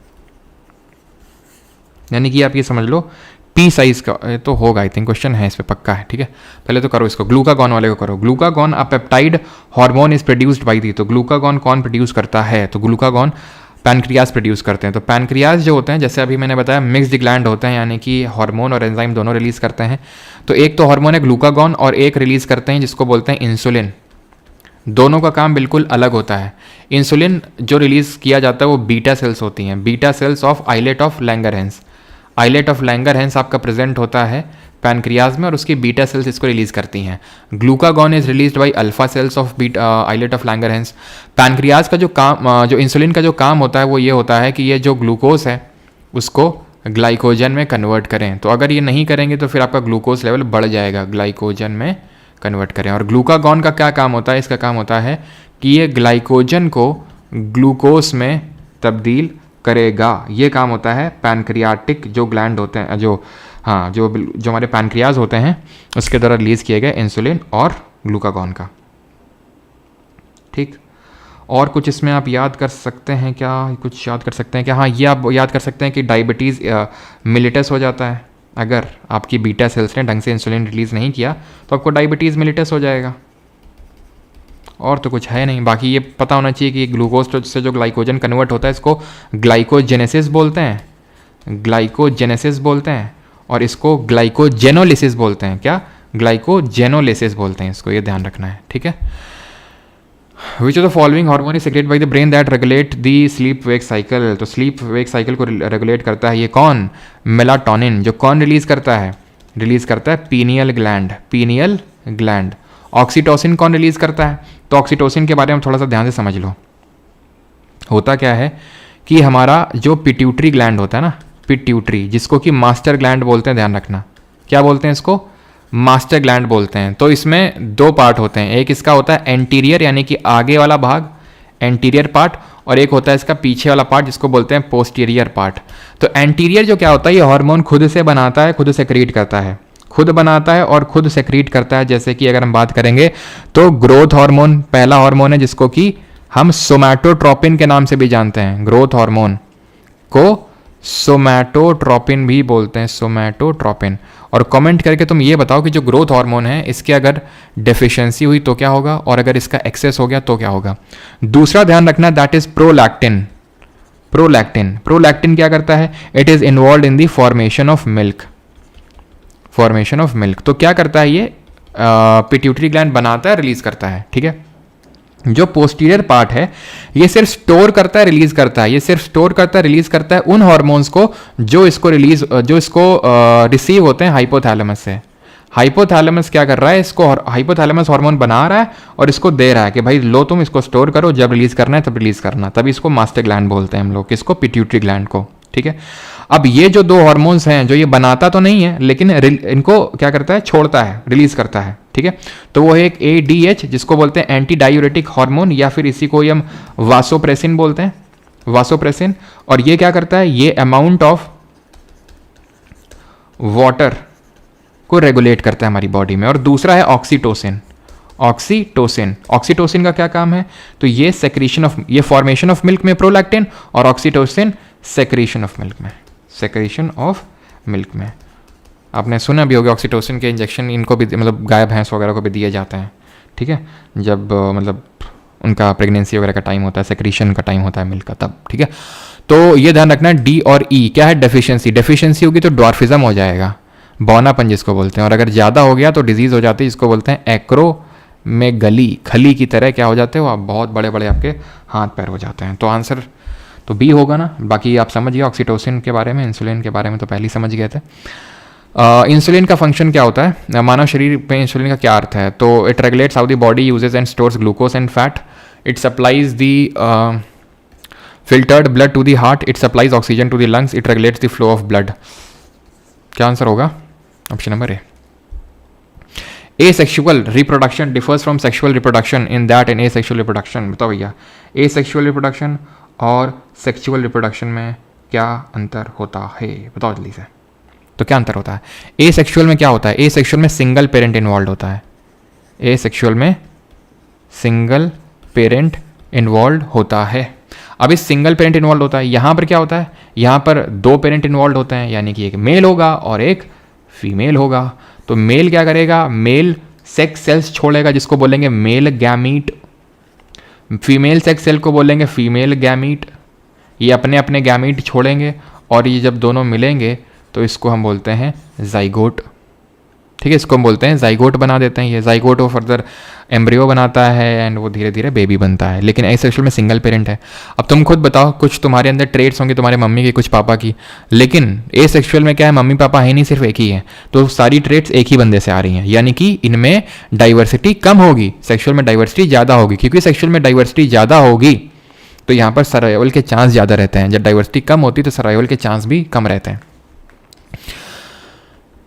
यानी कि आप ये समझ लो पी साइज का तो होगा आई थिंक, क्वेश्चन है इस पे पक्का है। ठीक है। पहले तो करो इसको, ग्लूकागॉन वाले को करो। Glucagon a peptide hormone is produced by the. तो ग्लूकागॉन कौन प्रोड्यूस करता है? तो ग्लूकागॉन पैनक्रियाज प्रोड्यूस करते हैं। तो पैनक्रियाज जो होते हैं, जैसे अभी मैंने बताया, मिक्स्ड ग्लैंड होते हैं, यानी कि हार्मोन और एंजाइम दोनों रिलीज करते हैं। तो एक तो हार्मोन है ग्लूकागॉन, और एक रिलीज करते हैं जिसको बोलते हैं इंसुलिन। दोनों का काम बिल्कुल अलग होता है। इंसुलिन जो रिलीज किया जाता है वो बीटा सेल्स होती हैं, beta cells of islet of Langerhans. Islet of Langerhans आपका प्रेजेंट होता है पैनक्रियाज में, और उसकी बीटा सेल्स इसको रिलीज करती हैं। Glucagon is released by alpha cells of islet of Langerhans. Pancreas का जो काम, जो इंसुलिन का जो काम होता है वो ये होता है कि ये जो ग्लूकोज है उसको ग्लाइकोजन में कन्वर्ट करें। तो अगर ये नहीं करेंगे तो फिर आपका ग्लूकोज लेवल बढ़ जाएगा, ग्लाइकोजन में कन्वर्ट करें। और ग्लूकागॉन का क्या काम होता है? इसका काम होता है कि ये ग्लाइकोजन को ग्लूकोज में तब्दील करेगा। ये काम होता है पैनक्रियाटिक जो ग्लैंड होते हैं, जो हमारे पैनक्रियाज होते हैं उसके द्वारा रिलीज किए गए इंसुलिन और ग्लूकागॉन का। ठीक, और कुछ इसमें आप याद कर सकते हैं क्या? कुछ याद कर सकते हैं क्या? हाँ, ये आप याद कर सकते हैं कि डायबिटीज़ मिलिटस हो जाता है। अगर आपकी बीटा सेल्स ने ढंग से इंसुलिन रिलीज़ नहीं किया तो आपको डायबिटीज़ मिलिटस हो जाएगा। और तो कुछ है नहीं। बाकी ये पता होना चाहिए कि ग्लूकोज से जो ग्लाइकोजन कन्वर्ट होता है इसको ग्लाइकोजेनेसिस बोलते हैं, ग्लाइकोजेनेसिस बोलते हैं, और इसको ग्लाइकोजेनोलिसिस बोलते हैं। क्या? ग्लाइकोजेनोलिसिस बोलते हैं इसको, ये ध्यान रखना है, ठीक है। Which of the following hormone is secreted by the brain that regulate the sleep wake cycle? तो स्लीप वेक साइकिल को रेगुलेट करता है ये कौन? मेलाटोनिन। जो कौन रिलीज करता है? रिलीज करता है pineal gland, pineal gland. Oxytocin कौन रिलीज करता है? तो ऑक्सीटोसिन के बारे में थोड़ा सा ध्यान से समझ लो। होता क्या है कि हमारा जो पिट्यूटरी ग्लैंड होता है ना, पिट्यूटरी, जिसको कि मास्टर ग्लैंड बोलते हैं, ध्यान रखना। क्या बोलते हैं इसको? मास्टर ग्लैंड बोलते हैं। तो इसमें दो पार्ट होते हैं, एक इसका होता है एंटीरियर यानी कि आगे वाला भाग, एंटीरियर पार्ट, और एक होता है इसका पीछे वाला पार्ट जिसको बोलते हैं पोस्टीरियर पार्ट। तो एंटीरियर जो क्या होता है, ये हार्मोन खुद से बनाता है, खुद सेक्रीट करता है, खुद बनाता है और खुद सेक्रीट करता है। जैसे कि अगर हम बात करेंगे तो ग्रोथ हार्मोन पहला हार्मोन है जिसको कि हम सोमैटोट्रोपिन के नाम से भी जानते हैं। ग्रोथ हार्मोन को सोमैटोट्रोपिन भी बोलते हैं, सोमैटोट्रोपिन। और कमेंट करके तुम ये बताओ कि जो ग्रोथ हार्मोन है इसके अगर डेफिशिएंसी हुई तो क्या होगा, और अगर इसका एक्सेस हो गया तो क्या होगा। दूसरा ध्यान रखना, that is prolactin. Prolactin, prolactin क्या करता है? It is involve in the formation of milk, formation of milk. तो क्या करता है ये? पिट्यूटरी ग्लैंड बनाता है, रिलीज करता है, ठीक है। जो पोस्टीरियर पार्ट है ये सिर्फ स्टोर करता है, रिलीज करता है, ये सिर्फ स्टोर करता है, रिलीज करता है उन हॉर्मोन्स को जो इसको रिसीव होते हैं हाइपोथैलेमस से। हाइपोथैलेमस क्या कर रहा है? इसको हाइपोथैलेमस हार्मोन बना रहा है और इसको दे रहा है कि भाई लो तुम इसको स्टोर करो, जब रिलीज करना है तब रिलीज करना। तभी इसको मास्टर ग्लैंड बोलते हैं हम लोग, किसको? पिट्यूटरी ग्लैंड को, ठीक है। अब ये जो दो हार्मोन्स हैं जो ये बनाता तो नहीं है लेकिन इनको क्या करता है? छोड़ता है, रिलीज करता है, ठीक है। तो वो है एक ADH जिसको बोलते हैं एंटी डायूरेटिक हार्मोन, या फिर इसी को हम वासोप्रेसिन बोलते हैं, वासोप्रेसिन। और ये क्या करता है? ये अमाउंट ऑफ वाटर को रेगुलेट करता है हमारी बॉडी में। और दूसरा है ऑक्सीटोसिन। ऑक्सीटोसिन, ऑक्सीटोसिन का क्या काम है? तो ये सेक्रीशन ऑफ, ये फॉर्मेशन ऑफ मिल्क में प्रोलैक्टिन, और ऑक्सीटोसिन सेक्रीशन ऑफ मिल्क में, सेक्रीशन ऑफ मिल्क में। आपने सुना भी होगा ऑक्सीटोसिन के इंजेक्शन इनको भी, मतलब गाय भैंस वगैरह को भी दिए जाते हैं, ठीक है, जब मतलब उनका प्रेगनेंसी वगैरह का टाइम होता है, सेक्रीशन का टाइम होता है मिल्क का, तब, ठीक है। तो ये ध्यान रखना है। D और E क्या है? डेफिशिएंसी। डेफिशिएंसी होगी तो ड्वार्फिज्म हो जाएगा, बौनापन जिसको बोलते हैं। और अगर ज़्यादा हो गया तो डिजीज़ हो जाती है जिसको बोलते हैं एक्रोमेगली, खली की तरह क्या हो जाते हो आप? बहुत बड़े बड़े आपके हाथ पैर हो जाते हैं। तो आंसर तो B होगा ना। बाकी आप समझिए ऑक्सीटोसिन के बारे में, इंसुलिन के बारे में तो पहले ही समझ गए थे। इंसुलिन का फंक्शन क्या होता है? मानव शरीर में इंसुलिन का क्या अर्थ है? तो it regulates how the body uses and stores glucose and fat, it supplies the filtered blood to the heart, it supplies oxygen to the lungs, it regulates the flow of blood. क्या answer होगा? Option number A. Asexual reproduction differs from sexual reproduction in that in asexual reproduction, बताओ भैया, asexual reproduction और sexual reproduction में क्या अंतर होता है? बताओ जल्दी से। तो क्या अंतर होता है? asexual में क्या होता है? asexual में सिंगल पेरेंट इन्वॉल्व होता है, asexual में सिंगल पेरेंट इन्वॉल्व होता है। अब इस सिंगल पेरेंट इन्वॉल्व होता है, यहाँ पर क्या होता है? यहाँ पर दो पेरेंट इन्वॉल्व होते हैं, यानी कि एक मेल होगा और एक फीमेल होगा। तो मेल क्या करेगा? मेल सेक्स सेल्स छोड़ेगा जिसको बोलेंगे male gamete, female sex cell को बोलेंगे फीमेल गैमीट। ये अपने अपने गैमीट छोड़ेंगे और ये जब दोनों मिलेंगे तो इसको हम बोलते हैं जाइगोट, ठीक है। इसको हम बोलते हैं जाइगोट बना देते हैं। ये जाइगोट वो फर्दर एम्ब्रियो बनाता है एंड वो धीरे धीरे बेबी बनता है। लेकिन एसेक्सुअल में सिंगल पेरेंट है। अब तुम खुद बताओ, कुछ तुम्हारे अंदर ट्रेड्स होंगे तुम्हारे मम्मी की, कुछ पापा की, लेकिन एसेक्सुअल में क्या है? मम्मी पापा है नहीं, सिर्फ एक ही है, तो सारी ट्रेड्स एक ही बंदे से आ रही हैं, यानी कि इनमें डाइवर्सिटी कम होगी, सेक्सुअल में डाइवर्सिटी ज़्यादा होगी। क्योंकि सेक्सुअल में डाइवर्सिटी ज़्यादा होगी तो यहाँ पर सर्वाइवल के चांस ज़्यादा रहते हैं। जब डाइवर्सिटी कम होती है तो सर्वाइवल के चांस भी कम रहते हैं,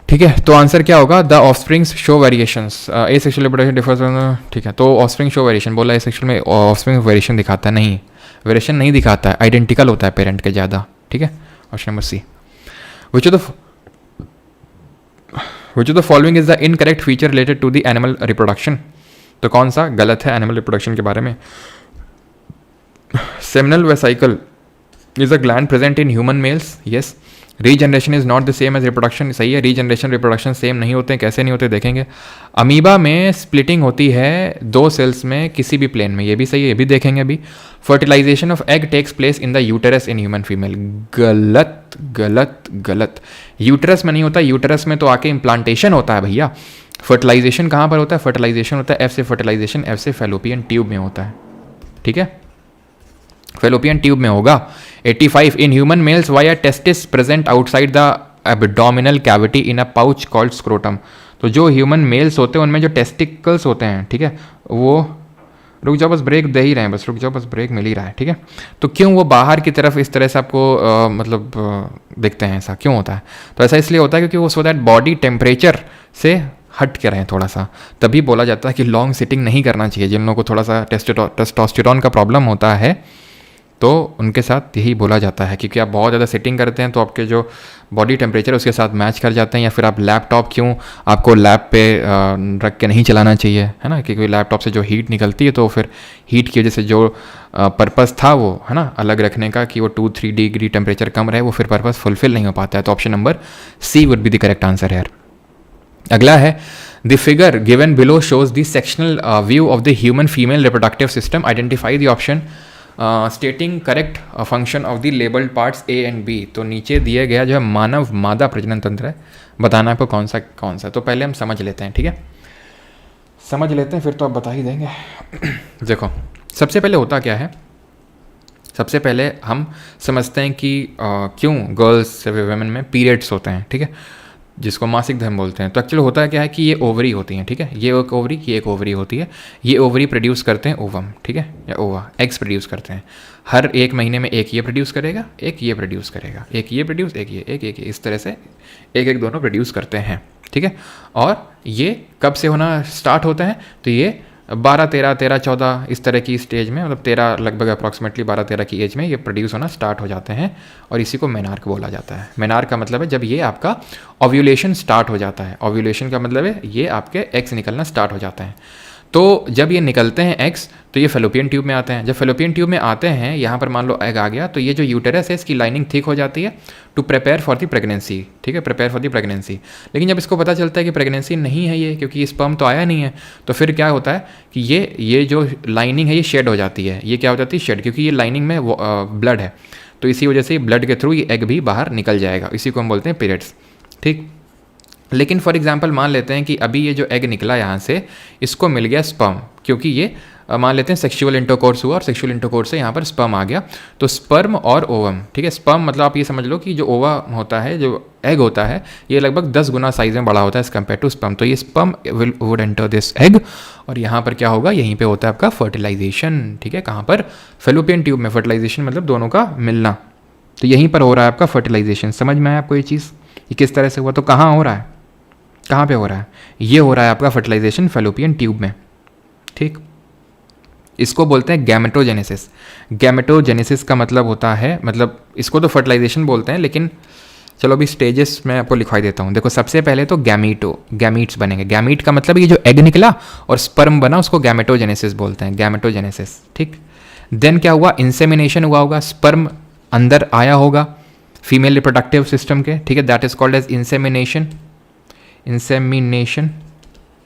ठीक है। तो आंसर क्या होगा? The offsprings show variations, asexual reproduction differs, ठीक है। तो ऑफस्प्रिंग शो वेरिएशन बोला, एसेक्सुअल में ऑफस्प्रिंग वेरिएशन दिखाता नहीं, वेरिएशन नहीं दिखाता है, आइडेंटिकल होता है पेरेंट के ज़्यादा, ठीक है। Option number C. Which of the following is the incorrect feature related to the animal reproduction? तो कौन सा गलत है एनिमल रिप्रोडक्शन के बारे में? Seminal vesicle is a gland present in human males, yes. Regeneration is not the same as reproduction, सही है, रीजनरेशन रिप्रोडक्शन सेम नहीं होते हैं, कैसे नहीं होते देखेंगे। अमीबा में स्प्लिटिंग होती है 2 सेल्स में किसी भी प्लेन में, ये भी सही है, ये भी देखेंगे अभी। Fertilization of egg takes place in the uterus in human female, गलत गलत गलत, यूटेरस में नहीं होता, यूटेरस में तो आके इम्प्लांटेशन होता है भैया। फर्टिलाइजेशन कहाँ पर होता है? फर्टिलाइजेशन होता है एफ से फर्टिलाइजेशन, एफ से फेलोपियन ट्यूब में होता है, ठीक है, फेलोपियन ट्यूब में होगा। 85 in human males why are testis present outside the abdominal cavity in a pouch called scrotum. तो जो ह्यूमन मेल्स होते हैं उनमें जो टेस्टिकल्स होते हैं, ठीक है, वो रुक जाओ बस ब्रेक दे ही रहे हैं, बस रुक जाओ बस ब्रेक मिल ही रहा है, ठीक है। तो क्यों वो बाहर की तरफ इस तरह से आपको मतलब दिखते हैं, ऐसा क्यों होता है? तो ऐसा इसलिए होता है क्योंकि वो सो दैट बॉडी टेम्परेचर से हट के रहें थोड़ा सा, तभी बोला जाता है कि लॉन्ग सिटिंग नहीं करना चाहिए। जिन लोगों को थोड़ा सा टेस्टोस्टेरोन का प्रॉब्लम होता है तो उनके साथ यही बोला जाता है, क्योंकि आप बहुत ज़्यादा सिटिंग करते हैं तो आपके जो बॉडी टेम्परेचर उसके साथ मैच कर जाते हैं। या फिर आप लैपटॉप क्यों आपको लैब पे रख के नहीं चलाना चाहिए, है ना, क्योंकि लैपटॉप से जो हीट निकलती है तो फिर हीट की वजह से जो पर्पज़ था वो, है ना, अलग रखने का कि वो 2-3 डिग्री टेम्परेचर कम रहे, वो फिर पर्पज़ फुलफिल नहीं हो पाता है। तो option number C would be the correct answer है। अगला है the figure given below shows the sectional view of the human female reproductive system, identify the option stating correct function of the labelled parts A and B. तो नीचे दिए गया जो है मानव मादा प्रजनन तंत्र है, बताना आपको कौन सा। तो पहले हम समझ लेते हैं, ठीक है, समझ लेते हैं फिर तो आप बता ही देंगे। देखो सबसे पहले होता क्या है, सबसे पहले हम समझते हैं कि क्यों गर्ल्स वुमेन में पीरियड्स होते हैं, ठीक है, जिसको मासिक धर्म बोलते हैं। तो एक्चुअली होता है क्या है कि ये ओवरी होती हैं, ठीक है, ये एक ओवरी, ये एक ओवरी होती है, ये ओवरी प्रोड्यूस करते हैं ओवम, ठीक है, या ओवा, एग्स प्रोड्यूस करते हैं। हर एक महीने में एक ये प्रोड्यूस करेगा, एक ये प्रोड्यूस करेगा, एक ये प्रोड्यूस, एक ये, इस तरह से एक एक दोनों प्रोड्यूस करते हैं, ठीक है। और ये कब से होना स्टार्ट होता है? तो ये 12, 13, 14 इस तरह की स्टेज में, मतलब 13 लगभग अप्रॉक्सीमेटली 12-13 की एज में ये प्रोड्यूस होना स्टार्ट हो जाते हैं, और इसी को मेनार्क बोला जाता है। मेनार्क का मतलब है जब ये आपका ओव्यूलेशन स्टार्ट हो जाता है। ओव्यूलेशन का मतलब है ये आपके एग्स निकलना स्टार्ट हो जाते हैं। तो जब ये निकलते हैं एग्स तो ये फेलोपियन ट्यूब में आते हैं। जब फेलोपियन ट्यूब में आते हैं, यहाँ पर मान लो एग आ गया, तो ये जो यूटेरस है इसकी लाइनिंग थिक हो जाती है to prepare for the pregnancy, ठीक है, प्रिपेयर फॉर द प्रेगनेंसी। लेकिन जब इसको पता चलता है कि प्रेगनेंसी नहीं है ये, क्योंकि स्पर्म तो आया नहीं है, तो फिर क्या होता है कि ये जो लाइनिंग है ये शेड हो जाती है। ये क्या हो जाती है? शेड, क्योंकि ये लाइनिंग में ब्लड है, तो इसी वजह से ब्लड के थ्रू ये एग भी बाहर निकल जाएगा। इसी को हम बोलते हैं पीरियड्स, ठीक। लेकिन फॉर एग्जांपल मान लेते हैं कि अभी ये जो एग निकला यहाँ से, इसको मिल गया स्पर्म, क्योंकि ये मान लेते हैं सेक्सुअल इंटरकोर्स हुआ और सेक्सुअल इंटरकोर्स से यहाँ पर स्पर्म आ गया। तो स्पर्म और ओवम, ठीक है, स्पर्म मतलब आप ये समझ लो कि जो ओवा होता है, जो एग होता है, ये लगभग 10 गुना साइज में बड़ा होता है एज कम्पेयर टू स्पर्म। तो ये sperm would enter this egg, और यहाँ पर क्या होगा, यहीं पे होता है आपका फर्टिलाइजेशन, ठीक है। कहाँ पर? फेलोपियन ट्यूब में। फर्टिलाइजेशन मतलब दोनों का मिलना, तो यहीं पर हो रहा है आपका फर्टिलाइजेशन। समझ में आया आपको ये चीज़, ये किस तरह से हुआ? तो कहाँ हो रहा है, कहाँ पे हो रहा है? ये हो रहा है आपका फर्टिलाइजेशन फेलोपियन ट्यूब में, ठीक। इसको बोलते हैं गैमेटोजेनेसिस। गैमेटोजेनेसिस का मतलब होता है, मतलब इसको तो फर्टिलाइजेशन बोलते हैं, लेकिन चलो अभी स्टेजेस मैं आपको लिखवाई देता हूँ। देखो सबसे पहले तो गैमीट्स बनेंगे। गैमीट का मतलब ये जो एग निकला और स्पर्म बना, उसको गैमेटोजेनेसिस बोलते हैं, गैमेटोजेनेसिस, ठीक। देन क्या हुआ? इंसेमिनेशन हुआ होगा, स्पर्म अंदर आया होगा फीमेल रिप्रोडक्टिव सिस्टम के, ठीक है, that is called as insemination,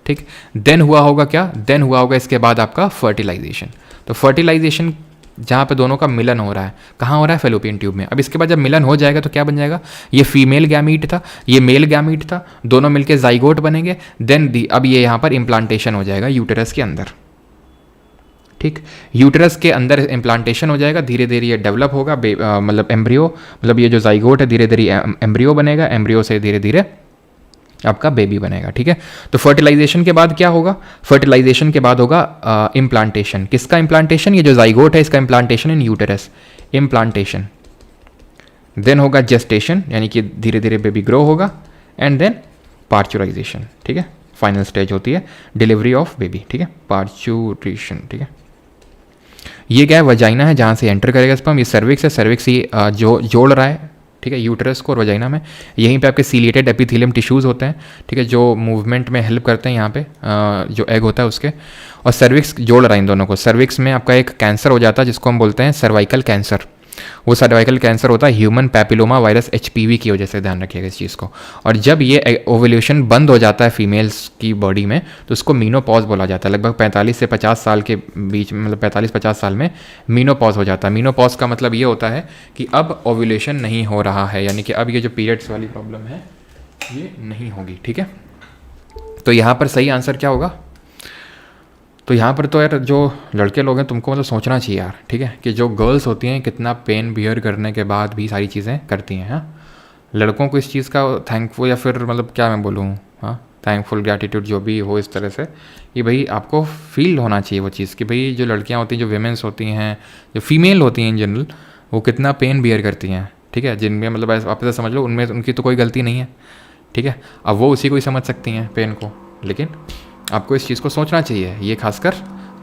ठीक। देन हुआ होगा क्या? देन हुआ होगा इसके बाद आपका फर्टिलाइजेशन। तो फर्टिलाइजेशन जहाँ पे दोनों का मिलन हो रहा है, कहाँ हो रहा है? फेलोपियन ट्यूब में। अब इसके बाद जब मिलन हो जाएगा तो क्या बन जाएगा? ये फीमेल गैमीट था, ये मेल गैमीट था, दोनों मिलके जाइगोट बनेंगे। देन अब ये यहाँ पर इम्प्लांटेशन हो जाएगा यूटेरस के अंदर, ठीक। यूटेरस के अंदर इम्प्लांटेशन हो जाएगा, धीरे धीरे ये डेवलप होगा, मतलब एम्ब्रियो, मतलब ये जो जाइगोट है धीरे धीरे एम्ब्रियो बनेगा, एम्ब्रियो से धीरे धीरे आपका बेबी बनेगा, ठीक है। तो फर्टिलाइजेशन के बाद क्या होगा? फर्टिलाइजेशन के बाद होगा इम्प्लांटेशन। किसका इम्प्लांटेशन? ये जो जाइगोट है इसका इम्प्लांटेशन इन यूटेरस, इम्प्लांटेशन। देन होगा जेस्टेशन, यानी कि धीरे धीरे बेबी ग्रो होगा, एंड देन पार्चुराइजेशन, ठीक है। फाइनल स्टेज होती है डिलीवरी ऑफ बेबी, ठीक है, पार्चुरेशन, ठीक है। ये क्या है? वजाइना है, जहाँ से एंटर करेगा स्पर्म। ये सर्विक्स है, सर्विक्स ये जो जोड़ रहा है, ठीक है, यूटेरस को और वजाइना में। यहीं पे आपके सीलिएटेड एपिथेलियम टिश्यूज़ होते हैं, ठीक है, जो मूवमेंट में हेल्प करते हैं यहाँ पे जो एग होता है उसके। और सर्विक्स जोड़ रहा है इन दोनों को। सर्विक्स में आपका एक कैंसर हो जाता है जिसको हम बोलते हैं सर्वाइकल कैंसर, वो सर्वाइकल कैंसर होता है ह्यूमन पैपिलोमा वायरस HPV की वजह से, ध्यान रखिएगा इस चीज़ को। और जब ये ओवुलेशन बंद हो जाता है फीमेल्स की बॉडी में तो उसको मीनोपॉज बोला जाता है। लगभग 45 से 50 साल के बीच में, मतलब 45-50 साल में मीनोपॉज हो जाता है। मीनोपॉज का मतलब ये होता है कि अब ओवुलेशन नहीं हो रहा है, यानी कि अब ये जो पीरियड्स वाली प्रॉब्लम है ये नहीं होगी, ठीक है। तो यहाँ पर सही आंसर क्या होगा? तो यहाँ पर तो यार जो लड़के लोग हैं तुमको मतलब सोचना चाहिए यार, ठीक है, कि जो गर्ल्स होती हैं कितना पेन बियर करने के बाद भी सारी चीज़ें करती हैं। हाँ, लड़कों को इस चीज़ का थैंकफुल, या फिर मतलब क्या मैं बोलूँ, हाँ, थैंकफुल ग्रैटिट्यूड जो भी हो इस तरह से, कि भाई आपको फील होना चाहिए वो चीज़ कि भाई जो लड़कियाँ होती हैं, जो वीमेंस होती हैं, जो फीमेल होती हैं इन जनरल, वो कितना पेन बियर करती हैं, ठीक है, जिनमें मतलब आप ऐसा समझ लो उनमें उनकी तो कोई गलती नहीं है, ठीक है। अब वो उसी को ही समझ सकती हैं पेन को, लेकिन आपको इस चीज़ को सोचना चाहिए, ये खासकर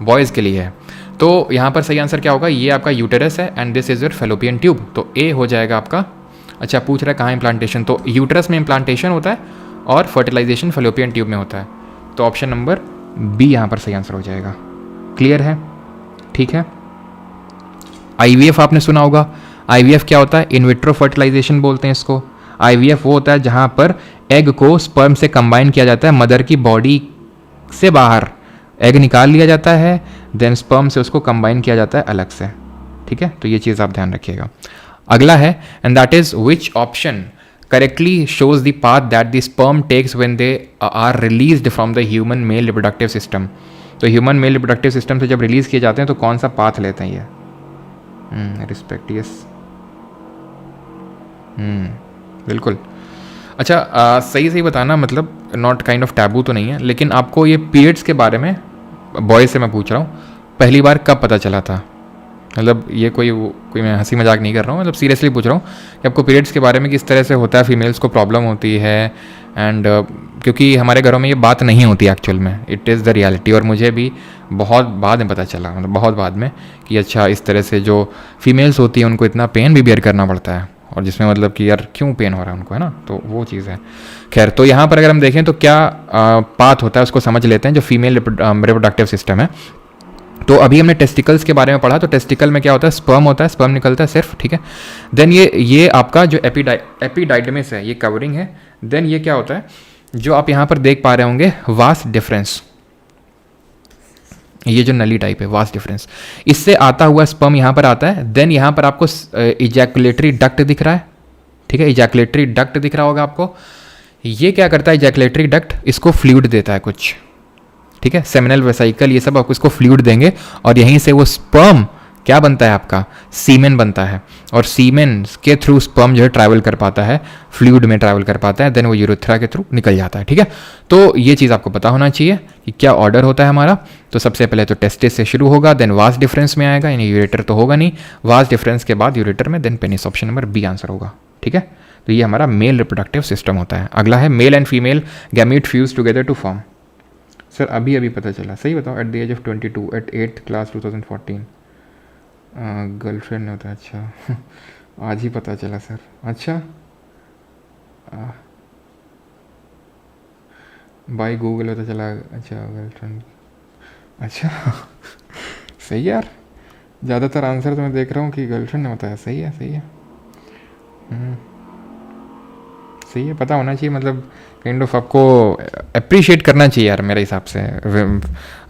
बॉयज़ के लिए है। तो यहाँ पर सही आंसर क्या होगा? ये आपका यूटेरस है and this is your fallopian tube, तो ए हो जाएगा आपका। अच्छा, पूछ रहा है कहाँ इम्प्लांटेशन, तो यूटेरस में इम्प्लांटेशन होता है और फर्टिलाइजेशन फेलोपियन ट्यूब में होता है, तो ऑप्शन नंबर बी यहाँ पर सही आंसर हो जाएगा। क्लियर है? ठीक है। IVF आपने सुना होगा। IVF क्या होता है? इन विट्रो फर्टिलाइजेशन बोलते हैं इसको। IVF वो होता है जहाँ पर एग को स्पर्म से कंबाइन किया जाता है, मदर की बॉडी से बाहर एग निकाल लिया जाता है, देन स्पर्म से उसको कंबाइन किया जाता है अलग से, ठीक है। तो ये चीज़ आप ध्यान रखिएगा। अगला है and that is which option correctly shows the path that the sperm takes when they are released from the human male reproductive system. तो ह्यूमन मेल रिप्रोडक्टिव सिस्टम से जब रिलीज किए जाते हैं तो कौन सा पाथ लेते हैं ये? रिस्पेक्ट, यस, बिल्कुल। अच्छा, सही बताना, मतलब नॉट काइंड ऑफ टैबू तो नहीं है, लेकिन आपको ये पीरियड्स के बारे में, बॉयज़ से मैं पूछ रहा हूँ, पहली बार कब पता चला था? मतलब ये कोई मैं हंसी मजाक नहीं कर रहा हूँ, मतलब सीरियसली पूछ रहा हूँ कि आपको पीरियड्स के बारे में किस तरह से होता है, फीमेल्स को प्रॉब्लम होती है, एंड क्योंकि हमारे घरों में ये बात नहीं होती एक्चुअल में, इट इज़ द रियलिटी। और मुझे भी बहुत बाद में पता चला, मतलब बहुत बाद में, कि अच्छा इस तरह से जो फीमेल्स होती हैं उनको इतना पेन भी बेयर करना पड़ता है, और जिसमें मतलब कि यार क्यों पेन हो रहा है उनको, है ना, तो वो चीज़ है। खैर, तो यहाँ पर अगर हम देखें तो क्या पाथ होता है उसको समझ लेते हैं, जो फीमेल रिप्रोडक्टिव सिस्टम है। तो अभी हमने टेस्टिकल्स के बारे में पढ़ा, तो टेस्टिकल में क्या होता है? स्पर्म होता है, स्पर्म निकलता है सिर्फ, ठीक है। देन ये आपका जो एपिडाइडमिस है, ये कवरिंग है। देन ये क्या होता है, जो आप यहाँ पर देख पा रहे होंगे, वास्ट डिफरेंस, ये जो नली टाइप है, वास्ट डिफरेंस, इससे आता हुआ स्पर्म यहाँ पर आता है। देन यहाँ पर आपको इजैकुलेटरी डक्ट दिख रहा है, ठीक है, इजैकुलेटरी डक्ट दिख रहा होगा आपको। ये क्या करता है इजैकुलेटरी डक्ट? इसको फ्लूइड देता है कुछ, ठीक है, सेमिनल वेसाइकल, ये सब आपको इसको फ्लूइड देंगे, और यहीं से वो स्पर्म क्या बनता है आपका? सीमेन बनता है, और सीमेन के थ्रू स्पर्म जो है ट्रैवल कर पाता है, फ्लूइड में ट्रैवल कर पाता है, देन वो यूरेथ्रा के थ्रू निकल जाता है, ठीक है। तो ये चीज़ आपको पता होना चाहिए कि क्या ऑर्डर होता है हमारा। तो सबसे पहले तो टेस्टिस से शुरू होगा, देन वास्ट डिफरेंस में आएगा, यानी यूरेटर तो होगा नहीं, वास्ट डिफरेंस के बाद यूरेटर में, then penis, option number B answer होगा, ठीक है। तो ये हमारा मेल रिप्रोडक्टिव सिस्टम होता है। अगला है male and female gamete fuse together to form. Sir अभी पता चला, सही बताओ। At the age of 22 at 8th class 2014 girlfriend ने होता है। अच्छा आज ही पता चला सर। अच्छा बाय गूगल पता चला। अच्छा गर्लफ्रेंड, अच्छा सही यार, ज़्यादातर आंसर तो मैं देख रहा हूँ कि गर्लफ्रेंड ने बताया। सही है, सही है, सही है, पता होना चाहिए, मतलब काइंड ऑफ आपको अप्रिशिएट करना चाहिए यार मेरे हिसाब से।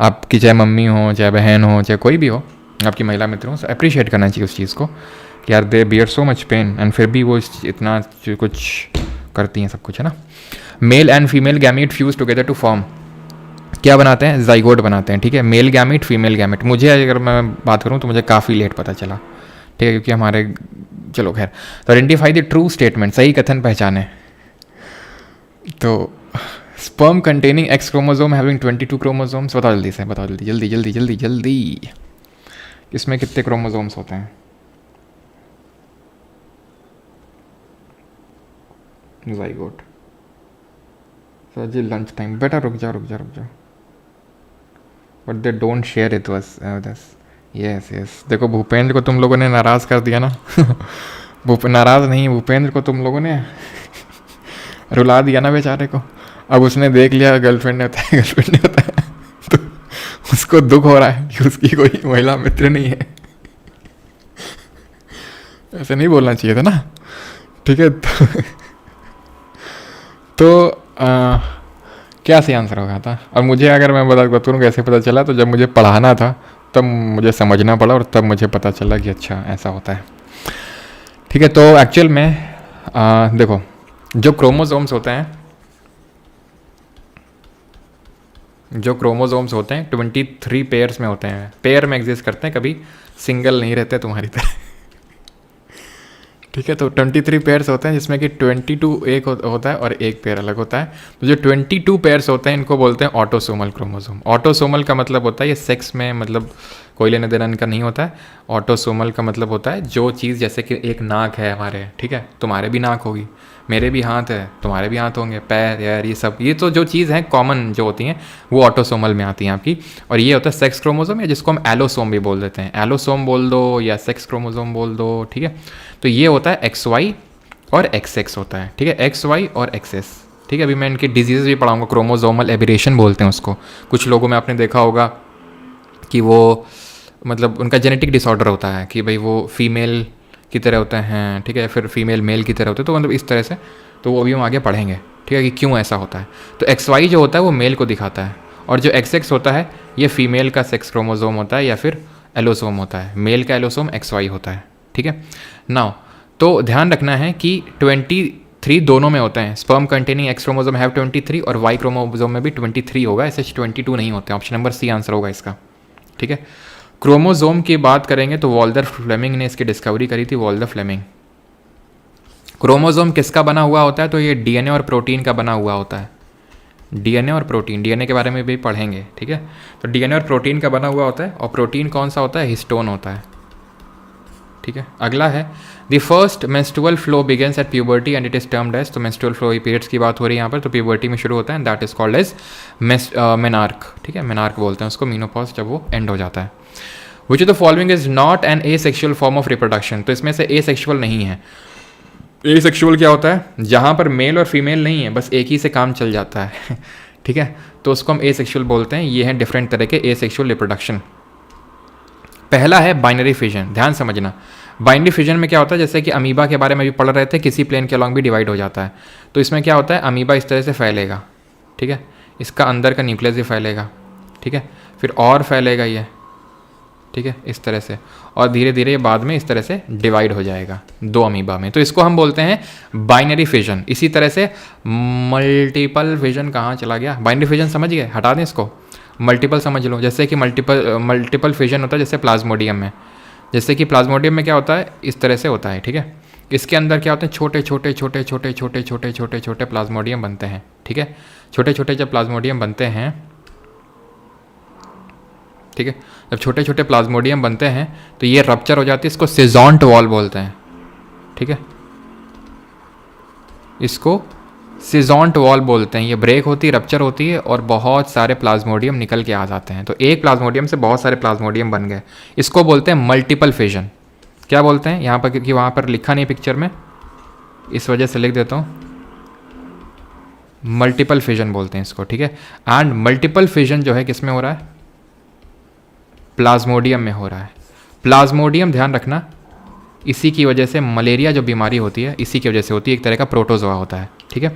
आपकी चाहे मम्मी हो, चाहे बहन हो, चाहे कोई भी हो, आपकी महिला मित्र हो, अप्रिशिएट करना चाहिए उस चीज़ को कि यार दे beer so much pain and फिर भी वो इतना कुछ करती हैं, सब कुछ, है ना। Male and female gamete fuse together to form क्या बनाते हैं? जाइगोट बनाते हैं, ठीक है। Male gamete, female gamete. मुझे अगर मैं बात करूँ तो मुझे काफ़ी लेट पता चला, ठीक है, क्योंकि हमारे, चलो खैर। तो आइडेंटिफाई द ट्रू स्टेटमेंट, सही कथन पहचाने। तो sperm containing x chromosome having 22 chromosomes. बताओ जल्दी से, बताओ जल्दी जल्दी जल्दी जल्दी जल्दी, इसमें कितने क्रोमोसोम्स होते हैं? जाइगोट। सर जी लंच टाइम, बेटा रुक जाओ रुक जाओ रुक जाओ। But they don't share it with us. Yes yes, देखो भूपेंद्र को तुम लोगों ने नाराज़ कर दिया ना नाराज़ नहीं, भूपेंद्र को तुम लोगों ने रुला दिया ना बेचारे को। अब उसने देख लिया गर्लफ्रेंड ने बताया, गर्लफ्रेंड ने बताया, तो उसको दुख हो रहा है कि उसकी कोई महिला मित्र नहीं है। ऐसे नहीं बोलना चाहिए था ना, ठीक है। तो क्या सही आंसर होगा था। और मुझे अगर मैं बताऊँ कैसे पता चला, तो जब मुझे पढ़ाना था तब मुझे समझना पड़ा और तब मुझे पता चला कि अच्छा ऐसा होता है, ठीक है। तो एक्चुअल में देखो, जो क्रोमोसोम्स होते हैं, जो क्रोमोसोम्स होते हैं 23 पेयर्स में होते हैं, पेयर में एग्जिस्ट करते हैं, कभी सिंगल नहीं रहते तुम्हारी तरह, ठीक है। तो 23 पेयर्स होते हैं जिसमें कि 22 एक होता है और एक पेयर अलग होता है। तो जो 22 पेयर्स होते हैं इनको बोलते हैं ऑटोसोमल क्रोमोसोम। ऑटोसोमल का मतलब होता है ये सेक्स में मतलब कोई लेने देना इनका नहीं होता है। ऑटोसोमल का मतलब होता है जो चीज़, जैसे कि एक नाक है हमारे, ठीक है, तुम्हारे भी नाक होगी, मेरे भी हाथ है, तुम्हारे भी हाथ होंगे, पैर, यार, ये सब, ये तो जो चीज़ हैं कॉमन जो होती हैं वो ऑटोसोमल में आती हैं आपकी। और ये होता है सेक्स क्रोमोसोम, या जिसको हम एलोसोम भी बोल देते हैं, एलोसोम बोल दो या सेक्स क्रोमोसोम बोल दो, ठीक है। तो ये होता है XY और XX होता है, ठीक है, XY और XS, ठीक है। अभी मैं इनके डिजीज़ भी पढ़ाऊंगा, क्रोमोसोमल एबरेशन बोलते हैं उसको। कुछ लोगों में आपने देखा होगा कि वो मतलब उनका जेनेटिक डिसऑर्डर होता है कि भाई वो फीमेल की तरह होते हैं, ठीक है, फिर फीमेल मेल की तरह होते हैं, तो मतलब इस तरह से, तो वो अभी हम आगे पढ़ेंगे, ठीक है, कि क्यों ऐसा होता है। तो XY जो होता है वो मेल को दिखाता है, और जो XX होता है ये फीमेल का सेक्स क्रोमोसोम होता है या फिर एलोसोम होता है। मेल का एलोसोम XY होता है, ठीक है। नाउ तो ध्यान रखना है कि 23 दोनों में होते हैं। Sperm containing x chromosome have 23 और वाई क्रोमोसोम में भी 23 होगा, ऐसे 22 नहीं होते। ऑप्शन नंबर सी आंसर होगा इसका, ठीक है। क्रोमोसोम की बात करेंगे तो वॉल्टर फ्लेमिंग ने इसकी डिस्कवरी करी थी, वॉल्टर फ्लेमिंग। क्रोमोसोम किसका बना हुआ होता है, तो ये DNA और प्रोटीन का बना हुआ होता है। DNA और प्रोटीन, DNA के बारे में भी पढ़ेंगे, ठीक है। तो DNA और प्रोटीन का बना हुआ होता है, और प्रोटीन कौन सा होता है, हिस्टोन होता है, ठीक है। अगला है the first menstrual flow begins at puberty and it is termed as, तो मेंस्ट्रुअल फ्लो पीरियड्स की बात हो रही है यहाँ पर, तो प्यूबर्टी में शुरू होता है, that is called as menarche, ठीक है, मेनार्क बोलते हैं उसको, मीनोपॉज जब वो एंड हो जाता है। Which of the following is not an asexual form of reproduction, तो इसमें से एसेक्सुअल नहीं है। एसेक्सुअल क्या होता है, जहाँ पर मेल और फीमेल नहीं है, बस एक ही से काम चल जाता है, ठीक है, तो उसको हम एसेक्सुअल बोलते हैं। ये हैं डिफरेंट तरह के एसेक्सुअल रिप्रोडक्शन। पहला है बाइनरी फिजन, ध्यान समझना। बाइनरी फिजन में क्या होता है, जैसे कि अमीबा के बारे में भी पढ़ रहे थे, किसी प्लेन के अलॉन्ग भी डिवाइड हो जाता है। तो इसमें क्या होता है, अमीबा इस तरह से फैलेगा, ठीक है, इसका अंदर का न्यूक्लियस भी फैलेगा, ठीक है, फिर और फैलेगा ये, ठीक है, इस तरह से, और धीरे धीरे बाद में इस तरह से डिवाइड हो जाएगा 2 अमीबा में, तो इसको हम बोलते हैं बाइनरी फिजन। इसी तरह से मल्टीपल फिजन कहाँ चला गया, बाइनरी फिजन समझ गए, हटा दें इसको, मल्टीपल समझ लो। जैसे कि मल्टीपल फिजन होता है जैसे प्लाज्मोडियम में, जैसे कि प्लाज्मोडियम में क्या होता है, इस तरह से होता है, ठीक है। इसके अंदर क्या होते हैं, छोटे छोटे छोटे छोटे छोटे छोटे छोटे छोटे प्लाज्मोडियम बनते हैं, ठीक है। छोटे छोटे जब प्लाज्मोडियम बनते हैं, ठीक है, जब छोटे छोटे प्लाज्मोडियम बनते हैं तो ये रप्चर हो जाती है, इसको सेजॉन्ट वॉल बोलते हैं, ठीक है, इसको सिजॉन्ट वॉल बोलते हैं। ये ब्रेक होती है, रप्चर होती है, और बहुत सारे प्लाज्मोडियम निकल के आ जाते हैं। तो एक प्लाज्मोडियम से बहुत सारे प्लाज्मोडियम बन गए, इसको बोलते हैं मल्टीपल फिजन। क्या बोलते हैं यहाँ पर, क्योंकि वहाँ पर लिखा नहीं पिक्चर में, इस वजह से लिख देता हूँ, मल्टीपल फिजन बोलते हैं इसको, ठीक है। एंड मल्टीपल फिजन जो है किस में हो रहा है, प्लाज्मोडियम में हो रहा है। प्लाज्मोडियम ध्यान रखना, इसी की वजह से मलेरिया जो बीमारी होती है इसी की वजह से होती है, एक तरह का प्रोटोजोआ होता है, ठीक है।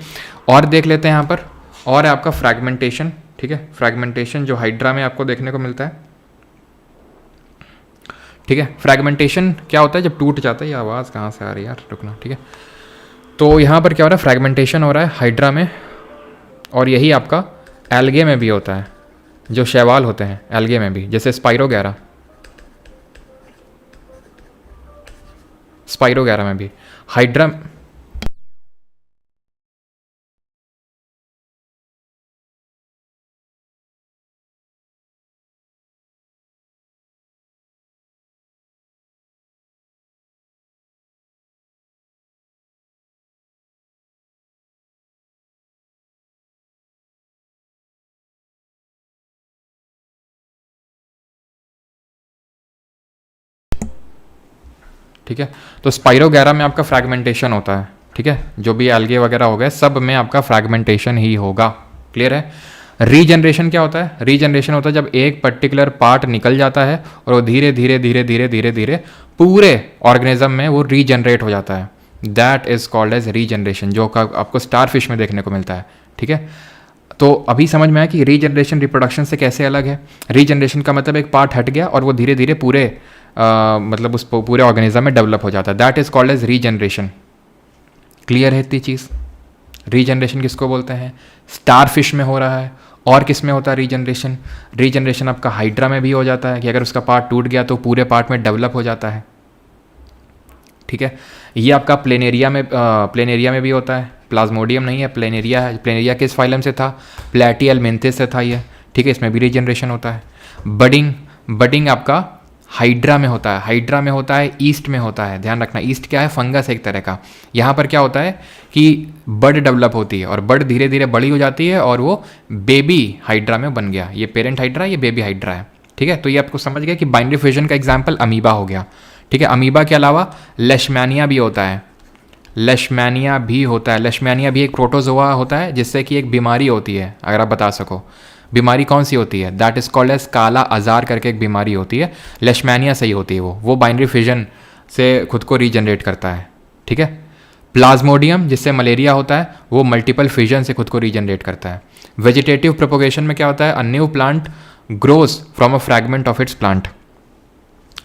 और देख लेते हैं यहाँ पर, और है आपका फ्रैगमेंटेशन, ठीक है। फ्रैगमेंटेशन जो हाइड्रा में आपको देखने को मिलता है, ठीक है। फ्रैगमेंटेशन क्या होता है, जब टूट जाता है, ये आवाज़ कहाँ से आ रही है यार, रुकना, ठीक है। तो यहाँ पर क्या हो रहा है, फ्रैगमेंटेशन हो रहा है हाइड्रा में, और यही आपका एल्गे में भी होता है, जो शैवाल होते हैं एल्गे में भी, जैसे स्पाइरोगैरा में भी हाइड्रा। ठीक है, तो स्पाइरोगैरा में आपका फ्रैगमेंटेशन होता है, ठीक है। जो भी एल्गे वगैरह हो गए सब में आपका फ्रैगमेंटेशन ही होगा, क्लियर है। रीजनरेशन क्या होता है, रीजनरेशन होता है जब एक पर्टिकुलर पार्ट निकल जाता है और वो धीरे धीरे धीरे धीरे धीरे धीरे पूरे ऑर्गेनिज्म में वो रीजनरेट हो जाता है, that is called as regeneration, जो आपको स्टार फिश में देखने को मिलता है। ठीक है, तो अभी समझ में आया कि रीजनरेशन रिप्रोडक्शन से कैसे अलग है। रीजनरेशन का मतलब एक पार्ट हट गया और वो धीरे धीरे पूरे मतलब उस पूरे ऑर्गेनिज्म में डेवलप हो जाता है, that is called as regeneration. Clear है इतनी चीज़? रीजनरेशन किसको बोलते हैं? स्टार फिश में हो रहा है। और किस में होता है रीजनरेशन? रीजनरेशन आपका हाइड्रा में भी हो जाता है कि अगर उसका पार्ट टूट गया तो पूरे पार्ट में डेवलप हो जाता है। ठीक है, ये आपका प्लेनेरिया में भी होता है। प्लाज्मोडियम नहीं है, प्लेनेरिया है। प्लेनेरिया किस फाइलम से था? प्लेटियलमेंथिस से था ये। ठीक है, इसमें भी रीजनरेशन होता है। बडिंग आपका हाइड्रा में होता है। हाइड्रा में होता है, ईस्ट में होता है। ध्यान रखना, ईस्ट क्या है? फंगस एक तरह का। यहाँ पर क्या होता है कि बड डेवलप होती है और बड धीरे धीरे बड़ी हो जाती है और वो बेबी हाइड्रा में बन गया। ये पेरेंट हाइड्रा, ये बेबी हाइड्रा है। ठीक है, तो ये आपको समझ गया कि बाइनरी फ्यूजन का एग्जाम्पल अमीबा हो गया। ठीक है, अमीबा के अलावा लेशमैनिया भी होता है। लेशमैनिया भी एक प्रोटोजोआ होता है जिससे कि एक बीमारी होती है, अगर आप बता सको। बीमारी कौन सी होती है? दैट इज कॉल्ड एज काला अजार करके एक बीमारी होती है। लेशमैनिया सही होती है वो बाइनरी फ्यूजन से खुद को रीजनरेट करता है। ठीक है, प्लाज्मोडियम जिससे मलेरिया होता है वो मल्टीपल फ्यूजन से खुद को रीजनरेट करता है। वेजिटेटिव प्रोपोगेशन में क्या होता है? A new plant grows from a fragment of its plant.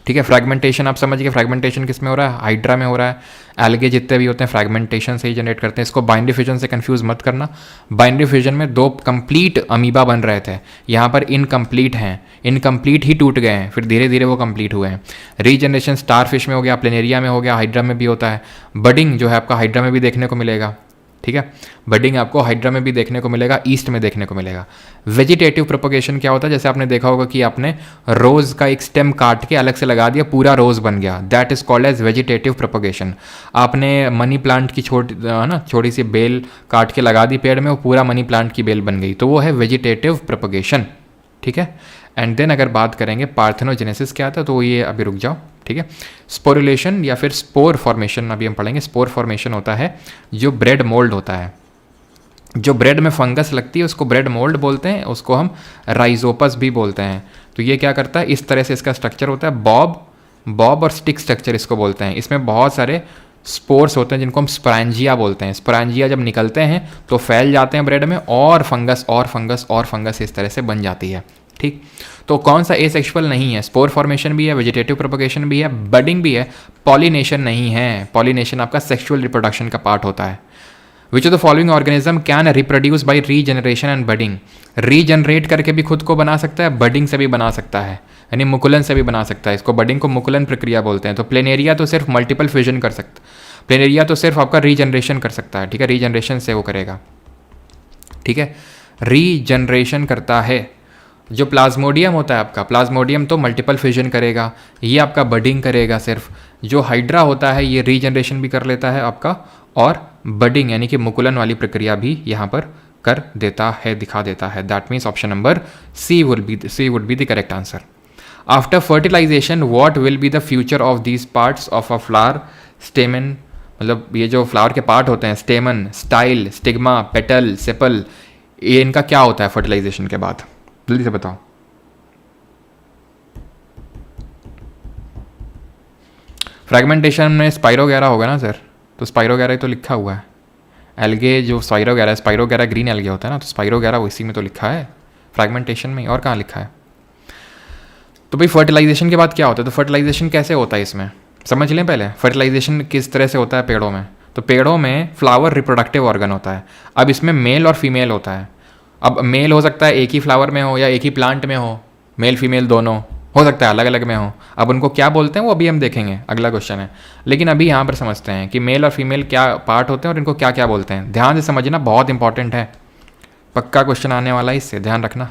ठीक है, फ्रैगमेंटेशन आप समझ गए। फ्रैगमेंटेशन किस में हो रहा है? हाइड्रा में हो रहा है। एल्गे जितने भी होते हैं फ्रैगमेंटेशन से ही जनरेट करते हैं। इसको बाइनरी फ्यूजन से कंफ्यूज मत करना। बाइनरी फ्यूजन में 2 कंप्लीट अमीबा बन रहे थे, यहाँ पर इनकम्प्लीट हैं। इनकम्प्लीट ही टूट गए हैं, फिर धीरे धीरे वो कंप्लीट हुए हैं। रीजनरेशन स्टार फिश में हो गया, प्लेनेरिया में हो गया, हाइड्रा में भी होता है। बडिंग जो है आपका हाइड्रा में भी देखने को मिलेगा। ठीक है, बडिंग आपको हाइड्रा में भी देखने को मिलेगा, ईस्ट में देखने को मिलेगा। वेजिटेटिव प्रोपोगेशन क्या होता है? जैसे आपने देखा होगा कि आपने रोज का एक स्टेम काट के अलग से लगा दिया, पूरा रोज बन गया, that is called as vegetative propagation. आपने मनी प्लांट की छोटी सी बेल काट के लगा दी पेड़ में, वो पूरा मनी प्लांट की बेल बन गई, तो वो है वेजिटेटिव प्रोपोगेशन। ठीक है, एंड देन अगर बात करेंगे पार्थेनोजेनेसिस क्या था, तो ये अभी रुक जाओ। ठीक है, स्पोरुलेशन या फिर स्पोर फॉर्मेशन अभी हम पढ़ेंगे। स्पोर फॉर्मेशन होता है जो ब्रेड मोल्ड होता है, जो ब्रेड में फंगस लगती है उसको ब्रेड मोल्ड बोलते हैं, उसको हम राइजोपस भी बोलते हैं। तो ये क्या करता है? इस तरह से इसका स्ट्रक्चर होता है, बॉब और स्टिक स्ट्रक्चर इसको बोलते हैं। इसमें बहुत सारे स्पोर्स होते हैं जिनको हम स्पोरेंजिया बोलते हैं। स्पोरेंजिया जब निकलते हैं तो फैल जाते हैं ब्रेड में और फंगस इस तरह से बन जाती है। ठीक, तो कौन सा एसेक्सुअल नहीं है? स्पोर फॉर्मेशन भी है, वेजिटेटिव प्रोपोगेशन भी है, बडिंग भी है, पॉलिनेशन नहीं है। पॉलिनेशन आपका सेक्सुअल रिप्रोडक्शन का पार्ट होता है। Which of the following organism can reproduce by regeneration and budding? Regenerate करके भी खुद को बना सकता है, बडिंग से भी बना सकता है, यानी मुकुलन से भी बना सकता है। इसको बडिंग को मुकुलन प्रक्रिया बोलते हैं। तो प्लेनेरिया तो सिर्फ मल्टीपल फ्यूजन कर सकता है, प्लेनेरिया तो सिर्फ आपका रीजनरेशन कर सकता है। ठीक है, रीजनरेशन से वो करेगा। ठीक है, रीजनरेशन करता है। जो प्लाज्मोडियम होता है आपका, प्लाज्मोडियम तो मल्टीपल फ्यूजन करेगा, ये आपका बडिंग करेगा सिर्फ। जो हाइड्रा होता है ये रीजनरेशन भी कर लेता है आपका, और बडिंग यानी कि मुकुलन वाली प्रक्रिया भी यहाँ पर कर देता है, दिखा देता है। That means option number C would be the correct answer. After fertilization what will be the future of these parts of a flower? Stamen, मतलब ये जो फ्लावर के पार्ट होते हैं, stamen, style, stigma, petal, sepal, ये इनका क्या होता है फर्टिलाइजेशन के बाद? जल्दी से बताओ। फ्रैगमेंटेशन में स्पाइरोगैरा होगा ना सर, तो स्पाइरोगैरा तो लिखा हुआ है। एल्गे जो स्पाइरोगैरा ग्रीन एल्गे होता है ना, तो स्पाइरोगैरा इसी में तो लिखा है, फ्रैगमेंटेशन में। और कहाँ लिखा है? तो भाई फर्टिलाइजेशन के बाद क्या होता है? तो फर्टिलाइजेशन कैसे होता है इसमें समझ लें पहले। फर्टिलाइजेशन किस तरह से होता है पेड़ों में? तो पेड़ों में फ्लावर रिप्रोडक्टिव ऑर्गन होता है। अब इसमें मेल और फीमेल होता है। अब मेल हो सकता है एक ही फ्लावर में हो या एक ही प्लांट में हो, मेल फीमेल दोनों हो सकता है, अलग अलग में हो। अब उनको क्या बोलते हैं वो अभी हम देखेंगे, अगला क्वेश्चन है। लेकिन अभी यहाँ पर समझते हैं कि मेल और फीमेल क्या पार्ट होते हैं और इनको क्या क्या बोलते हैं। ध्यान से समझना, बहुत इंपॉर्टेंट है, पक्का क्वेश्चन आने वाला है, इससे ध्यान रखना।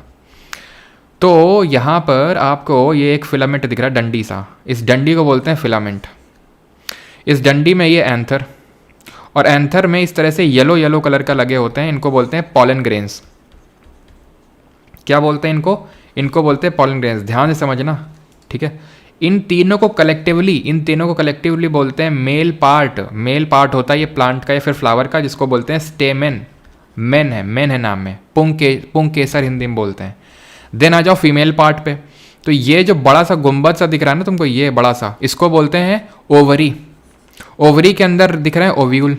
तो यहाँ पर आपको ये एक फिलामेंट दिख रहा है, डंडी सा, इस डंडी को बोलते हैं फिलामेंट। इस डंडी में ये एंथर, और एंथर में इस तरह से येलो येलो कलर का लगे होते हैं, इनको बोलते हैं पॉलन ग्रेन्स। क्या बोलते हैं इनको? इनको बोलते हैं पॉलन ग्रेन्स। ध्यान से समझना, ठीक है। इन तीनों को कलेक्टिवली बोलते हैं मेल पार्ट। मेल पार्ट होता है ये प्लांट का या फिर फ्लावर का, जिसको बोलते हैं स्टेमेन। मेन है नाम में, पुंकेसर हिंदी में बोलते हैं। देन आ जाओ फीमेल पार्ट पे। तो ये जो बड़ा सा गुंबद सा दिख रहा है ना तुमको, ये बड़ा सा, इसको बोलते हैं ओवरी। ओवरी के अंदर दिख रहा है ओव्यूल,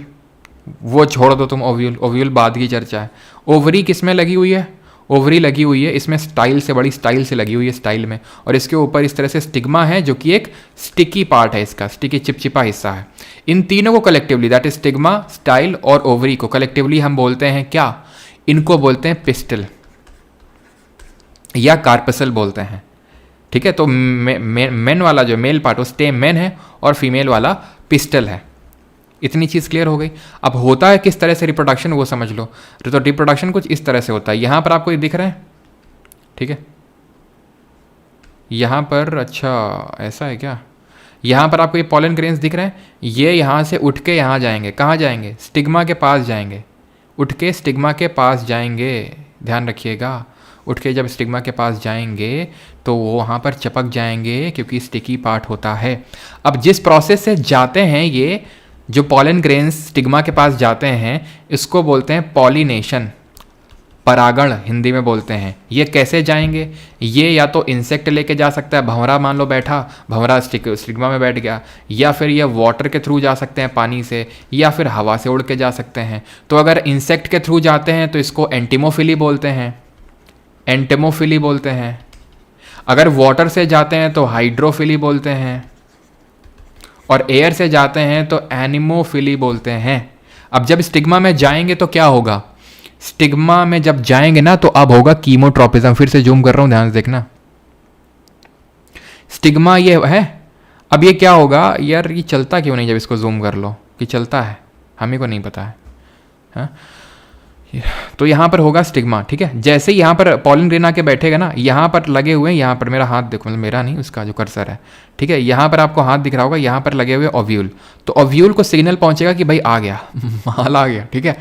वो छोड़ दो तुम, ओव्यूल ओव्यूल बाद की चर्चा है। ओवरी किस में लगी हुई है? ओवरी लगी हुई है इसमें स्टाइल से, बड़ी स्टाइल से लगी हुई है, स्टाइल में, और इसके ऊपर इस तरह से स्टिग्मा है जो कि एक स्टिकी पार्ट है, इसका स्टिकी चिपचिपा हिस्सा है। इन तीनों को collectively, that is stigma, style और ओवरी को कलेक्टिवली हम बोलते हैं क्या? इनको बोलते हैं पिस्टल या कार्पसल बोलते हैं, ठीक है। तो मेन वाला जो मेल पार्ट वो स्टेमेन है और फीमेल वाला पिस्टल है। इतनी चीज़ क्लियर हो गई। अब होता है किस तरह से रिप्रोडक्शन वो समझ लो। तो रिप्रोडक्शन कुछ इस तरह से होता है, यहाँ पर आपको ये दिख रहा है, ठीक है, यहाँ पर, अच्छा ऐसा है क्या, यहाँ पर आपको ये पॉलन ग्रेन्स दिख रहे हैं, ये यहाँ से उठ के यहाँ जाएंगे, कहाँ जाएंगे? स्टिग्मा के पास जाएंगे, उठ के स्टिग्मा के पास जाएंगे, ध्यान रखिएगा। उठ के जब स्टिग्मा के पास जाएंगे तो वो वहाँ पर चिपक जाएंगे क्योंकि स्टिकी पार्ट होता है। अब जिस प्रोसेस से जाते हैं ये जो पॉलन ग्रेन्स स्टिग्मा के पास जाते हैं, इसको बोलते हैं पॉलिनेशन, परागण हिंदी में बोलते हैं। ये कैसे जाएंगे? ये या तो इंसेक्ट लेके जा सकता है, भंवरा मान लो बैठा, भंवरा स्टिग्मा में बैठ गया, या फिर ये वाटर के थ्रू जा सकते हैं, पानी से, या फिर हवा से उड़ के जा सकते हैं। तो अगर इंसेक्ट के थ्रू जाते हैं तो इसको एंटिमोफिली बोलते हैं, एंटेमोफिली बोलते हैं। अगर वाटर से जाते हैं तो हाइड्रोफिली बोलते हैं, और एयर से जाते हैं तो एनिमोफिली बोलते हैं। अब जब स्टिग्मा में जाएंगे तो क्या होगा? स्टिग्मा में जब जाएंगे ना तो अब होगा कीमोट्रोपिज्म। फिर से जूम कर रहा हूं, ध्यान से देखना। स्टिग्मा ये है, अब ये क्या होगा यार, ये चलता क्यों नहीं जब इसको जूम कर लो कि चलता है, हमें को नहीं पता है, हाँ? तो यहाँ पर होगा स्टिग्मा, ठीक है। जैसे यहाँ पर पॉलन ग्रेन आके बैठेगा ना, यहाँ पर लगे हुए हैं, यहाँ पर मेरा हाथ देखो, मतलब मेरा नहीं, उसका जो कर्सर है, ठीक है, यहाँ पर आपको हाथ दिख रहा होगा, यहाँ पर लगे हुए ओव्यूल। तो ओव्यूल को सिग्नल पहुँचेगा कि भाई आ गया, माल आ गया, ठीक है।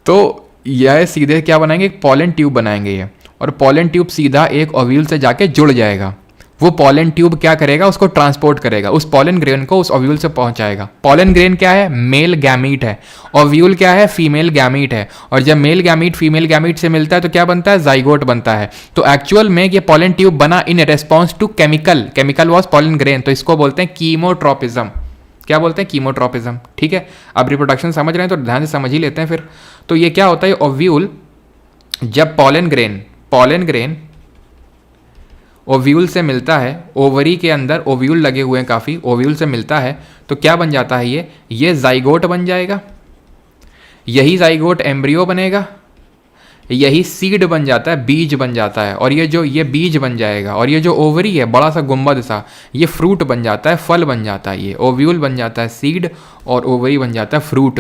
तो यह सीधे क्या बनाएंगे? एक पॉलन ट्यूब बनाएंगे ये, और पॉलन ट्यूब सीधा एक ओव्यूल से जाके जुड़ जाएगा। वो पॉलन ट्यूब क्या करेगा? उसको ट्रांसपोर्ट करेगा, उस पॉलन ग्रेन को उस ओव्यूल से पहुंचाएगा। पॉलन ग्रेन क्या है? मेल गैमीट है। ओव्यूल क्या है? फीमेल गैमीट है। और जब मेल गैमीट फीमेल गैमीट से मिलता है तो क्या बनता है? जाइगोट बनता है। तो एक्चुअल में ये पॉलन ट्यूब बना in response to chemical was pollen grain, तो इसको बोलते हैं कीमोट्रोपिज्म। क्या बोलते हैं? कीमोट्रोपिज्म, ठीक है। अब रिप्रोडक्शन समझ रहे हैं तो ध्यान से समझ ही लेते हैं फिर। तो ये क्या होता है? ओव्यूल जब पॉलन ग्रेन ओव्यूल से मिलता है, ओवरी के अंदर ओव्यूल लगे हुए हैं काफ़ी, ओव्यूल से मिलता है तो क्या बन जाता है? ये जाइगोट बन जाएगा। यही जाइगोट एम्ब्रियो बनेगा, यही सीड बन जाता है, बीज बन जाता है। और ये बीज बन जाएगा, और ये जो ओवरी है बड़ा सा गुंबद सा, ये फ्रूट बन जाता है, फल बन जाता है। ये ओव्यूल बन जाता है सीड, और ओवरी बन जाता है फ्रूट।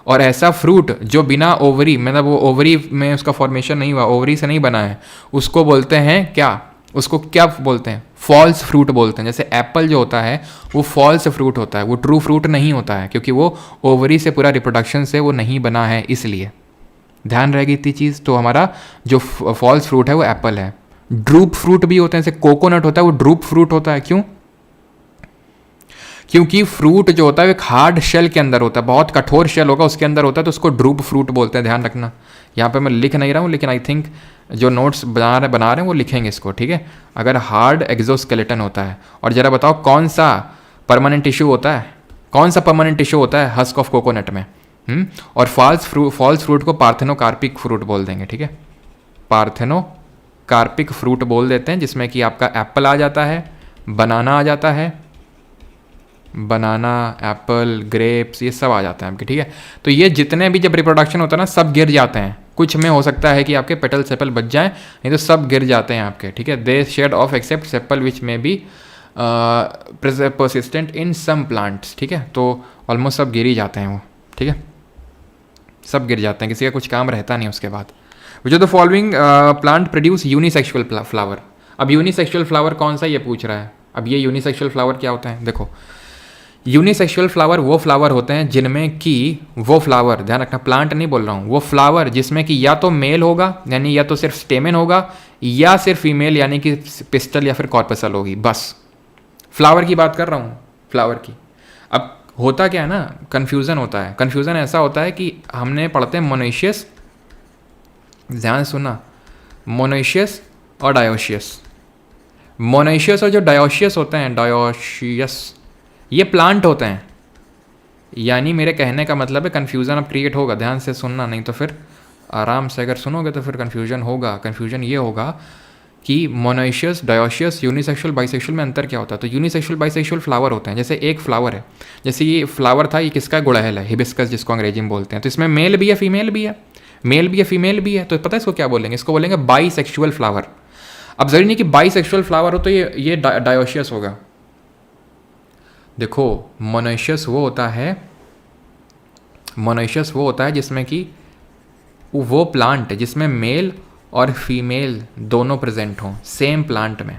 और ऐसा फ्रूट जो बिना ओवरी, मतलब वो ओवरी में उसका फॉर्मेशन नहीं हुआ, ओवरी से नहीं बना है, उसको बोलते हैं क्या? उसको क्या बोलते हैं? फॉल्स फ्रूट बोलते हैं। जैसे एप्पल जो होता है वो फॉल्स फ्रूट होता है, वो ट्रू फ्रूट नहीं होता है, क्योंकि वो ओवरी से पूरा रिप्रोडक्शन से वो नहीं बना है, इसलिए ध्यान रहेगी इतनी चीज़। तो हमारा जो फॉल्स फ्रूट है वो एप्पल है। ड्रूप फ्रूट भी होते हैं, जैसे कोकोनट होता है वो ड्रूप फ्रूट होता है। क्यों? क्योंकि फ्रूट जो होता है एक हार्ड शेल के अंदर होता है, बहुत कठोर शेल होगा उसके अंदर होता है, तो उसको ड्रूप फ्रूट बोलते हैं। ध्यान रखना, यहाँ पे मैं लिख नहीं रहा हूँ, लेकिन आई थिंक जो नोट्स बना रहे हैं वो लिखेंगे इसको, ठीक है। अगर हार्ड एक्सोस्केलेटन होता है, और जरा बताओ कौन सा परमानेंट टिश्यू होता है? कौन सा परमानेंट टिश्यू होता है हस्क ऑफ कोकोनट में? और फॉल्स फ्रूट को पार्थेनोकार्पिक फ्रूट बोल देंगे, ठीक है। पार्थेनोकार्पिक फ्रूट बोल देते हैं, जिसमें कि आपका एप्पल आ जाता है, बनाना आ जाता है, बनाना, एप्पल, ग्रेप्स, ये सब आ जाता है आपके, ठीक है। तो ये जितने भी जब रिप्रोडक्शन होता है ना, सब गिर जाते हैं। कुछ में हो सकता है कि आपके पेटल सेपल बच जाएं, नहीं तो सब गिर जाते हैं आपके, ठीक है। दे शेड ऑफ एक्सेप्ट सेपल विच में बी परसिस्टेंट इन सम प्लांट्स, ठीक है। तो ऑलमोस्ट सब गिर ही जाते हैं वो, ठीक है, सब गिर जाते हैं, किसी का कुछ काम रहता नहीं उसके बाद। विच of the following plant produce unisexual flower? अब यूनिसेक्सुअल फ्लावर कौन सा, ये पूछ रहा है। अब ये यूनिसेक्सुअल फ्लावर क्या होता है? देखो, यूनिसेक्सुअल फ्लावर वो फ्लावर होते हैं जिनमें कि वो फ्लावर, ध्यान रखना प्लांट नहीं बोल रहा हूँ, वो फ्लावर जिसमें कि या तो मेल होगा, यानी या तो सिर्फ स्टेमेन होगा, या सिर्फ फीमेल यानी कि पिस्टल या फिर कॉर्पसल होगी, बस। फ्लावर की बात कर रहा हूँ, फ्लावर की। अब होता क्या है ना, कन्फ्यूज़न होता है। कन्फ्यूज़न ऐसा होता है कि हमने पढ़ते हैं मोनोइशियस, ध्यान सुना, मोनोइशियस और डायोशियस। मोनोइशियस और जो डायोशियस होते हैं, डायोशियस, ये प्लांट होते हैं। यानी मेरे कहने का मतलब है कन्फ्यूज़न अब क्रिएट होगा, ध्यान से सुनना, नहीं तो फिर आराम से अगर सुनोगे तो फिर कन्फ्यूजन होगा। कन्फ्यूजन ये होगा कि मोनोइशियस, डायोशियस, यूनिसेक्सुअल, बाइसेक्सुअल में अंतर क्या होता है। तो यूनिसेक्सुअल बाइसेक्सुअल फ्लावर होते हैं। जैसे एक फ्लावर है, जैसे ये फ्लावर था, ये किसका, गुड़हल है, हिबिस्कस जिसको अंग्रेजी में बोलते हैं। तो इसमें मेल भी है, फीमेल भी है, मेल भी है, फीमेल भी है। तो पता है इसको क्या बोलेंगे, इसको बोलेंगे बाईसेक्सुअल फ्लावर। अब जरूरी नहीं कि बाईसेक्सुअल फ्लावर हो तो ये डायोशियस होगा। देखो मोनोइशियस वो होता है, मोनोइशियस वो होता है जिसमें कि वो प्लांट है जिसमें मेल और फीमेल दोनों प्रेजेंट हों सेम प्लांट में,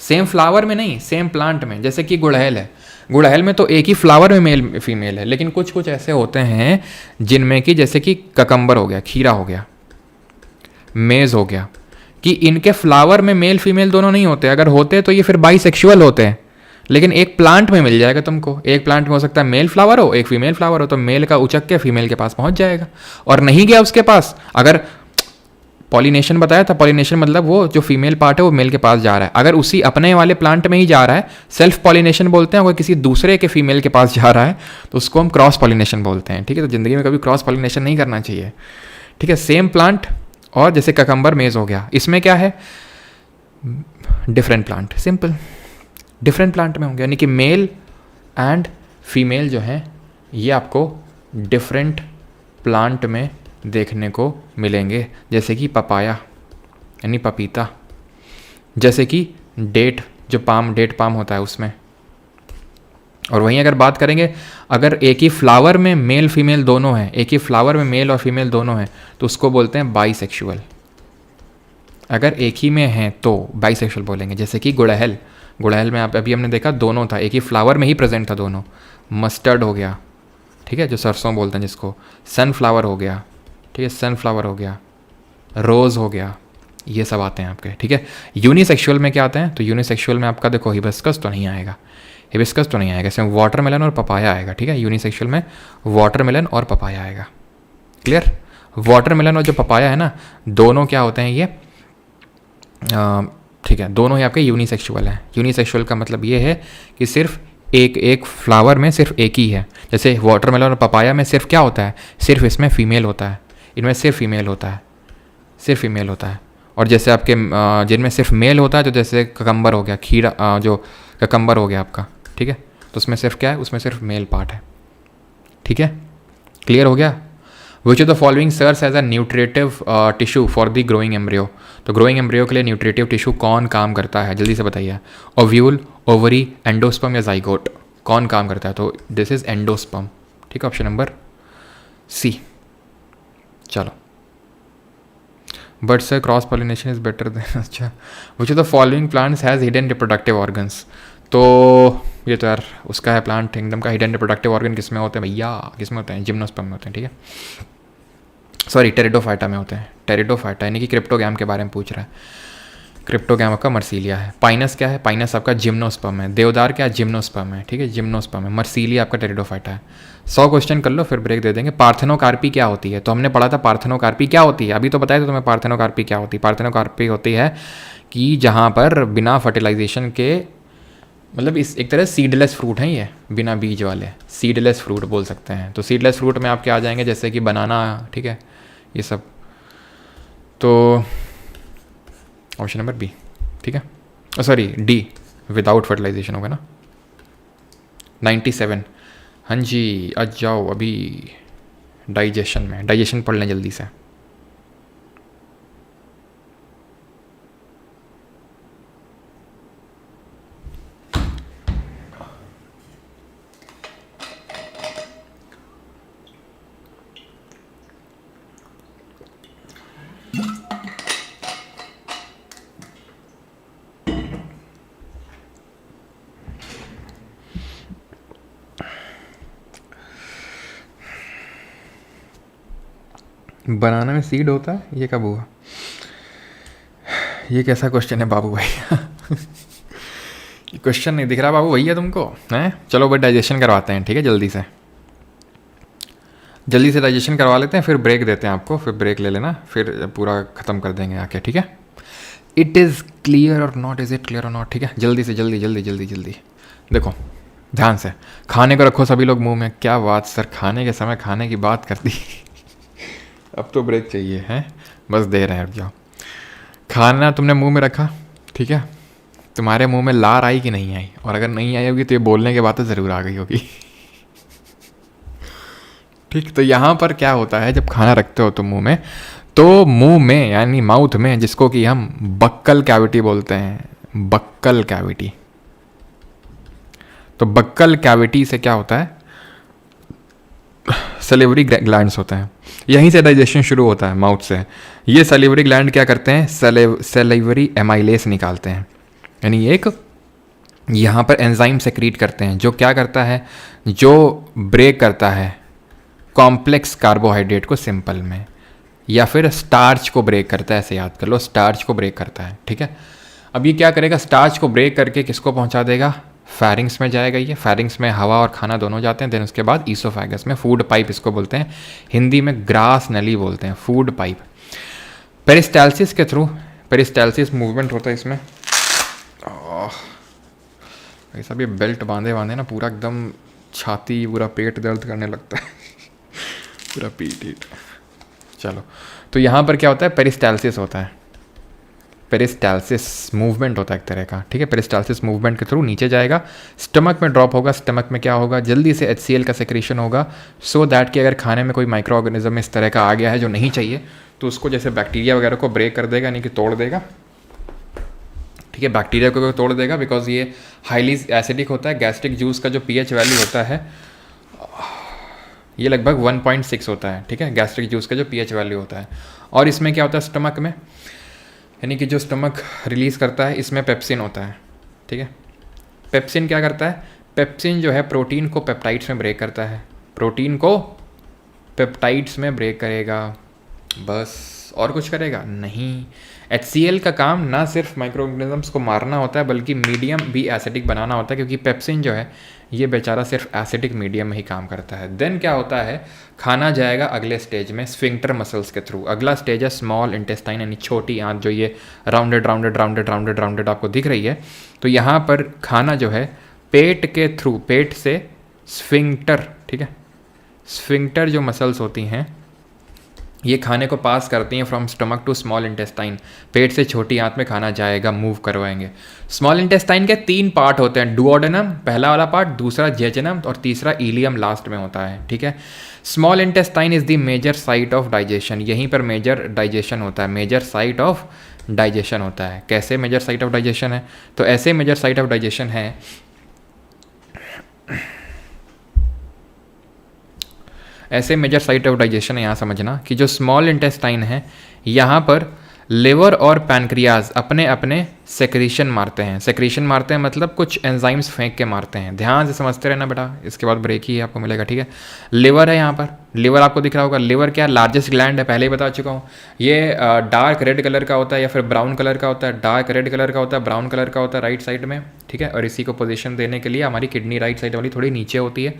सेम फ्लावर में नहीं, सेम प्लांट में। जैसे कि गुड़हल है, गुड़हल में तो एक ही फ्लावर में मेल फीमेल है, लेकिन कुछ कुछ ऐसे होते हैं जिनमें कि जैसे कि ककम्बर हो गया, खीरा हो गया, मेज़ हो गया, कि इनके फ्लावर में मेल फीमेल दोनों नहीं होते। अगर होते तो ये फिर बाईसेक्सुअल होते हैं। लेकिन एक प्लांट में मिल जाएगा तुमको, एक प्लांट में हो सकता है मेल फ्लावर हो, एक फीमेल फ्लावर हो, तो मेल का उचक के फीमेल के पास पहुंच जाएगा। और नहीं गया उसके पास, अगर पॉलिनेशन बताया था, पॉलिनेशन मतलब वो जो फीमेल पार्ट है वो मेल के पास जा रहा है। अगर उसी अपने वाले प्लांट में ही जा रहा है, सेल्फ पॉलिनेशन बोलते हैं। अगर किसी दूसरे के फीमेल के पास जा रहा है तो उसको हम क्रॉस पॉलिनेशन बोलते हैं। ठीक है, तो ज़िंदगी में कभी क्रॉस पॉलिनेशन नहीं करना चाहिए। ठीक है, सेम प्लांट और जैसे ककम्बर मेज हो गया, इसमें क्या है, different plant, simple, different plant में होंगे। यानी कि मेल एंड फीमेल जो हैं ये आपको डिफरेंट प्लांट में देखने को मिलेंगे। जैसे कि पपाया यानी पपीता, जैसे कि डेट, जो पाम, डेट पाम होता है उसमें। और वहीं अगर बात करेंगे, अगर एक ही फ्लावर में मेल फीमेल दोनों हैं, एक ही फ्लावर में मेल और फीमेल दोनों हैं, तो उसको बोलते हैं बाईसेक्सुअल। अगर एक ही में हैं तो बाईसेक्सुअल बोलेंगे। जैसे कि गुड़हल, गुड़हल में आप अभी हमने देखा दोनों था, एक ही फ्लावर में ही प्रेजेंट था दोनों। मस्टर्ड हो गया, ठीक है, जो सरसों बोलते हैं जिसको, सनफ्लावर हो गया, ठीक है, सनफ्लावर हो गया, रोज़ हो गया, ये सब आते हैं आपके। ठीक है, यूनिसेक्सुअल में क्या आते हैं, तो यूनिसेक्सुअल में आपका देखो हिबिस्कस तो नहीं आएगा, हिबिस्कस तो नहीं आएगा, इसमें वाटरमेलन और पपाया आएगा। ठीक है, यूनिसेक्सुअल में वाटरमेलन और पपाया आएगा। क्लियर, वाटरमेलन और जो पपाया है ना, दोनों क्या होते हैं ये, ठीक है, दोनों ही आपके यूनिसेक्सुअल हैं। यूनिसेक्सुअल का मतलब ये है कि सिर्फ एक फ्लावर में सिर्फ एक ही है। जैसे वाटरमेलन और पपाया में सिर्फ क्या होता है, सिर्फ इसमें फीमेल होता है, इनमें सिर्फ फीमेल होता है, सिर्फ फीमेल होता है। और जैसे आपके जिनमें सिर्फ मेल होता है, तो जैसे ककम्बर हो गया, खीरा, जो ककम्बर हो गया आपका, ठीक है, तो उसमें सिर्फ क्या है, उसमें सिर्फ मेल पार्ट है। ठीक है, क्लियर हो गया। Which of the following serves as a nutritive tissue for the growing embryo. तो ग्रोइंग एम्ब्रियो के लिए न्यूट्रिटिव टिश्यू कौन काम करता है, जल्दी से बताइए। ओव्यूल, ओवरी, एंडोस्पर्म या जाइगोट, कौन काम करता है, तो दिस इज एंडोस्पर्म। ठीक है, ऑप्शन नंबर सी। चलो, but sir cross pollination is better than, अच्छा। Which of the following plants has hidden reproductive organs. तो ये तो यार उसका है, प्लांट किंगडम का हिडन रिप्रोडक्टिव ऑर्गन किस में होते हैं भैया, किस में होते हैं, जिम्नोस्पर्म में होते हैं। ठीक है, सॉरी, टेरिडोफाइटा में होते हैं। टेरिडोफाइटा यानी कि क्रिप्टोगैम के बारे में पूछ रहा है। क्रिप्टोगैम आपका मर्सीलिया है। पाइनस क्या है, पाइनस आपका जिम्नोस्पर्म है। देवदार क्या है, जिम्नोस्पर्म है। ठीक है, जिम्नोस्पर्म है। मर्सीलिया आपका टेरिडोफाइटा है। 100 क्वेश्चन कर लो फिर ब्रेक दे देंगे। पार्थेनोकार्पी क्या होती है, तो हमने पढ़ा था पार्थेनोकार्पी क्या होती है, अभी तो बताया था तुम्हें पार्थेनोकार्पी क्या होती है। पार्थेनोकार्पी होती है कि जहाँ पर बिना फर्टिलाइजेशन के, मतलब इस एक तरह सीडलेस फ्रूट हैं ये, बिना बीज वाले सीडलेस फ्रूट बोल सकते हैं। तो सीडलेस फ्रूट में आपके आ जाएंगे जैसे कि बनाना, ठीक है, ये सब। तो ऑप्शन नंबर बी, ठीक है, सॉरी डी, विदाउट फर्टिलाइजेशन होगा ना। 97, हाँ जी, आज जाओ अभी डाइजेशन में, डाइजेशन पढ़ लें जल्दी से। बनाना में सीड होता है, ये कब हुआ, ये कैसा क्वेश्चन है बाबू भैया। ये क्वेश्चन नहीं दिख रहा बाबू भैया तुमको, हैं? चलो भाई डाइजेशन करवाते हैं, ठीक है, जल्दी से डाइजेशन करवा लेते हैं, फिर ब्रेक देते हैं आपको, फिर ब्रेक ले लेना, फिर पूरा ख़त्म कर देंगे आके। ठीक है, इट इज़ क्लियर और नॉट, इज़ इट क्लियर और नॉट? ठीक है, जल्दी से जल्दी जल्दी जल्दी जल्दी देखो ध्यान से। खाने को रखो सभी लोग मुंह में। क्या बात सर, खाने के समय खाने की बात कर दी। अब तो ब्रेक चाहिए है, बस दे रहे हैं, रुक जाओ। खाना तुमने मुंह में रखा, ठीक है, तुम्हारे मुंह में लार आई कि नहीं आई? और अगर नहीं आई होगी तो ये बोलने के बाद तो ज़रूर आ गई होगी। ठीक, तो यहाँ पर क्या होता है, जब खाना रखते हो तुम मुंह में, तो मुंह में यानी माउथ में, जिसको कि हम बक्कल कैविटी बोलते हैं, बक्कल कैविटी, तो बक्कल कैविटी से क्या होता है, सलिवरी ग्लैंड्स होते हैं, यहीं से डाइजेशन शुरू होता है माउथ से। ये सलिवरी ग्लैंड क्या करते हैं, सलिवरी एमाइलेस निकालते हैं, यानी एक यहाँ पर एंजाइम सेक्रीट करते हैं, जो क्या करता है, जो ब्रेक करता है कॉम्प्लेक्स कार्बोहाइड्रेट को सिंपल में, या फिर स्टार्च को ब्रेक करता है, ऐसे याद कर लो, स्टार्च को ब्रेक करता है। ठीक है, अब ये क्या करेगा, स्टार्च को ब्रेक करके किसको पहुंचा देगा, फैरिंग्स में जाएगा। ये फैरिंग्स में हवा और खाना दोनों जाते हैं, देन उसके बाद ईसोफेगस में, फूड पाइप इसको बोलते हैं, हिंदी में ग्रास नली बोलते हैं, फूड पाइप। पेरिस्टालसिस के थ्रू, पेरिस्टालसिस मूवमेंट होता है इसमें। ऐसा भी बेल्ट बांधे बांधे ना पूरा एकदम छाती, पूरा पेट दर्द करने लगता है। पूरा पीठ। चलो, तो यहाँ पर क्या होता है, पेरिस्टालसिस होता है, पेरिस्टालसिस मूवमेंट होता है एक तरह का। ठीक है, पेरिस्टालसिस मूवमेंट के थ्रू नीचे जाएगा, स्टमक में ड्रॉप होगा। स्टमक में क्या होगा, जल्दी से HCl का सेक्रेशन होगा, सो दैट कि अगर खाने में कोई माइक्रो ऑर्गेनिज्म इस तरह का आ गया है जो नहीं चाहिए, तो उसको जैसे बैक्टीरिया वगैरह को ब्रेक कर देगा, यानी कि तोड़ देगा। ठीक है, बैक्टीरिया को तोड़ देगा, बिकॉज ये हाईली एसिडिक होता है। गैस्ट्रिक जूस का जो pH वैल्यू होता है ये लगभग 1.6 होता है। ठीक है, गैस्ट्रिक जूस का जो pH वैल्यू होता है। और इसमें क्या होता है, स्टमक में, यानी कि जो स्टमक रिलीज़ करता है, इसमें पेप्सिन होता है। ठीक है, पेप्सिन क्या करता है, पेप्सिन जो है प्रोटीन को पेप्टाइड्स में ब्रेक करता है, प्रोटीन को पेप्टाइड्स में ब्रेक करेगा, बस। और कुछ करेगा नहीं। HCl का काम ना सिर्फ माइक्रो ऑर्गेनिजम्स को मारना होता है, बल्कि मीडियम भी एसिडिक बनाना होता है, क्योंकि पेप्सिन जो है ये बेचारा सिर्फ एसिडिक मीडियम में ही काम करता है। देन क्या होता है, खाना जाएगा अगले स्टेज में स्फिंक्टर मसल्स के थ्रू। अगला स्टेज है स्मॉल इंटेस्टाइन, यानी छोटी आंत, जो ये rounded rounded rounded rounded rounded आपको दिख रही है। तो यहाँ पर खाना जो है पेट के थ्रू, पेट से स्फिंक्टर, ठीक है, स्फिंक्टर जो मसल्स होती हैं ये खाने को पास करती हैं from stomach to small intestine. पेट से छोटी आंत में खाना जाएगा, मूव करवाएंगे। स्मॉल इंटेस्टाइन के 3 पार्ट होते हैं, डुओडेनम पहला वाला पार्ट, दूसरा जेजनम और तीसरा इलियम लास्ट में होता है। ठीक है, small intestine is the major site of digestion, यहीं पर मेजर डाइजेशन होता है, मेजर साइट ऑफ डाइजेशन होता है। कैसे मेजर साइट ऑफ डाइजेशन है, तो ऐसे मेजर साइट ऑफ डाइजेशन है, ऐसे मेजर साइट ऑफ डाइजेशन है यहाँ समझना कि जो स्मॉल इंटेस्टाइन है यहाँ पर लिवर और पैनक्रियाज अपने अपने सेक्रीशन मारते हैं। सेक्रीशन मारते हैं मतलब कुछ एंजाइम्स फेंक के मारते हैं। ध्यान से समझते रहना बेटा, इसके बाद ब्रेक ही आपको मिलेगा। ठीक है, लिवर है यहाँ पर, लिवर आपको दिख रहा होगा। लिवर क्या, लार्जेस्ट ग्लैंड है, पहले ही बता चुका हूँ। ये डार्क रेड कलर का होता है या फिर ब्राउन कलर का होता है। डार्क रेड कलर का होता है, ब्राउन कलर का होता है राइट साइड में। ठीक है, और इसी को पोजिशन देने के लिए हमारी किडनी राइट साइड वाली थोड़ी नीचे होती है।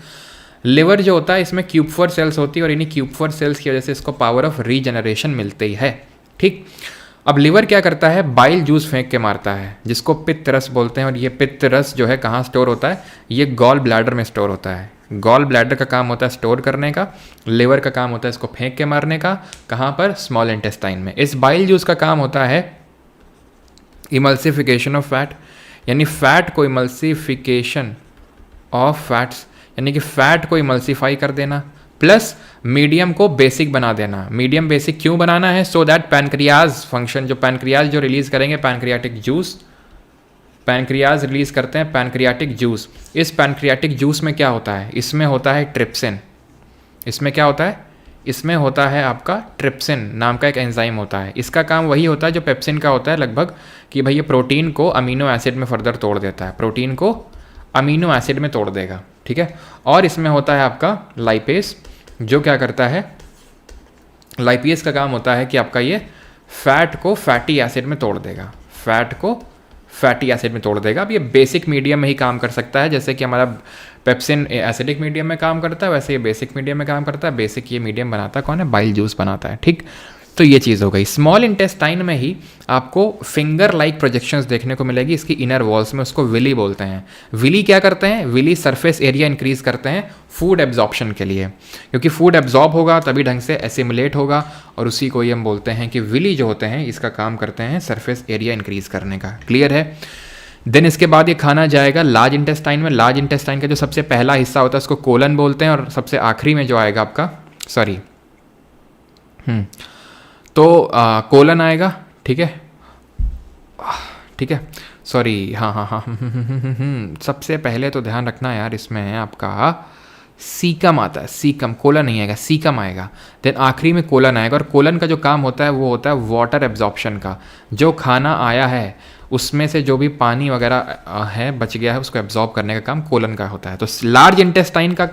लिवर जो होता है इसमें क्यूपफर सेल्स होती है और इन्हीं क्यूपफर सेल्स की वजह से इसको पावर ऑफ रीजनरेशन मिलती है। ठीक, अब लिवर क्या करता है, बाइल जूस फेंक के मारता है, जिसको पित्त रस बोलते हैं। और ये पित्त रस जो है कहाँ स्टोर होता है, ये गॉल ब्लैडर में स्टोर होता है। गॉल ब्लैडर का काम होता है स्टोर करने का, लिवर का काम होता है इसको फेंक के मारने का। कहाँ पर, स्मॉल इंटेस्टाइन में। इस बाइल जूस का काम होता है इमल्सिफिकेशन ऑफ फैट, यानी फैट को इमल्सिफिकेशन ऑफ फैट्स, यानी कि फैट को इमल्सीफाई कर देना, प्लस मीडियम को बेसिक बना देना। मीडियम बेसिक क्यों बनाना है, सो दैट पैनक्रियाज फंक्शन, जो पैनक्रियाज जो रिलीज करेंगे पैनक्रियाटिक जूस, पैनक्रियाज रिलीज करते हैं पैनक्रियाटिक जूस। इस पैनक्रियाटिक जूस में क्या होता है, इसमें होता है ट्रिप्सिन। इसमें क्या होता है, इसमें होता है आपका ट्रिप्सिन नाम का एक एंजाइम होता है। इसका काम वही होता है जो पेप्सिन का होता है लगभग, कि भाई ये प्रोटीन को अमीनो एसिड में फर्दर तोड़ देता है, प्रोटीन को अमीनो एसिड में तोड़ देगा। ठीक है, और इसमें होता है आपका लाइपेस, जो क्या करता है, लाइपेस का काम होता है कि आपका ये फैट को फैटी एसिड में तोड़ देगा, फैट को फैटी एसिड में तोड़ देगा। अब ये बेसिक मीडियम में ही काम कर सकता है, जैसे कि हमारा पेप्सिन एसिडिक मीडियम में काम करता है, वैसे ये बेसिक मीडियम में काम करता है। बेसिक ये मीडियम बनाता कौन है, बाइल जूस बनाता है। ठीक, तो ये चीज़ हो गई। स्मॉल इंटेस्टाइन में ही आपको फिंगर लाइक प्रोजेक्शंस देखने को मिलेगी इसकी इनर वॉल्स में, उसको विली बोलते हैं। विली क्या करते हैं? विली सरफेस एरिया इंक्रीज करते हैं फूड एब्जॉर्प्शन के लिए, क्योंकि फूड एब्जॉर्ब होगा तभी ढंग से एसिमुलेट होगा, और उसी को ही हम बोलते हैं कि विली जो होते हैं इसका काम करते हैं सरफेस एरिया इंक्रीज करने का। क्लियर है? देन इसके बाद ये खाना जाएगा लार्ज इंटेस्टाइन में। लार्ज इंटेस्टाइन का जो सबसे पहला हिस्सा होता है उसको कोलन बोलते हैं, और सबसे आखिरी में जो आएगा आपका तो कोलन आएगा। ठीक है, ठीक है, सॉरी, हाँ, सबसे पहले तो ध्यान रखना यार, इसमें है आपका सीकम आता है, सीकम, कोलन नहीं आएगा, सीकम आएगा। देन आखिरी में कोलन आएगा, और कोलन का जो काम होता है वो होता है वाटर एब्जॉर्प्शन का। जो खाना आया है उसमें से जो भी पानी वगैरह है बच गया है उसको एब्जॉर्ब करने का काम कोलन का होता है। तो लार्ज इंटेस्टाइन का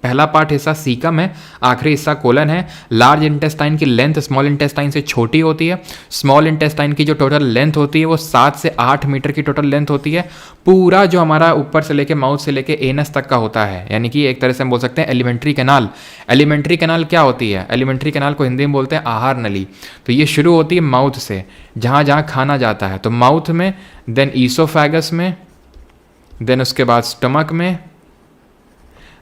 पहला पार्ट हिस्सा सीकम है, आखिरी हिस्सा कोलन है। लार्ज इंटेस्टाइन की लेंथ स्मॉल इंटेस्टाइन से छोटी होती है। स्मॉल इंटेस्टाइन की जो टोटल लेंथ होती है वो 7 से 8 मीटर की टोटल लेंथ होती है। पूरा जो हमारा ऊपर से लेके माउथ से लेके एनस तक का होता है, यानी कि एक तरह से हम बोल सकते हैं एलिमेंट्री कैनाल। एलिमेंट्री कैनाल क्या होती है? एलिमेंट्री कैनाल को हिंदी में बोलते हैं आहार नली। तो ये शुरू होती है माउथ से, जहाँ जहाँ खाना जाता है, तो माउथ में, देन ईसोफेगस में, देन उसके बाद स्टमक में,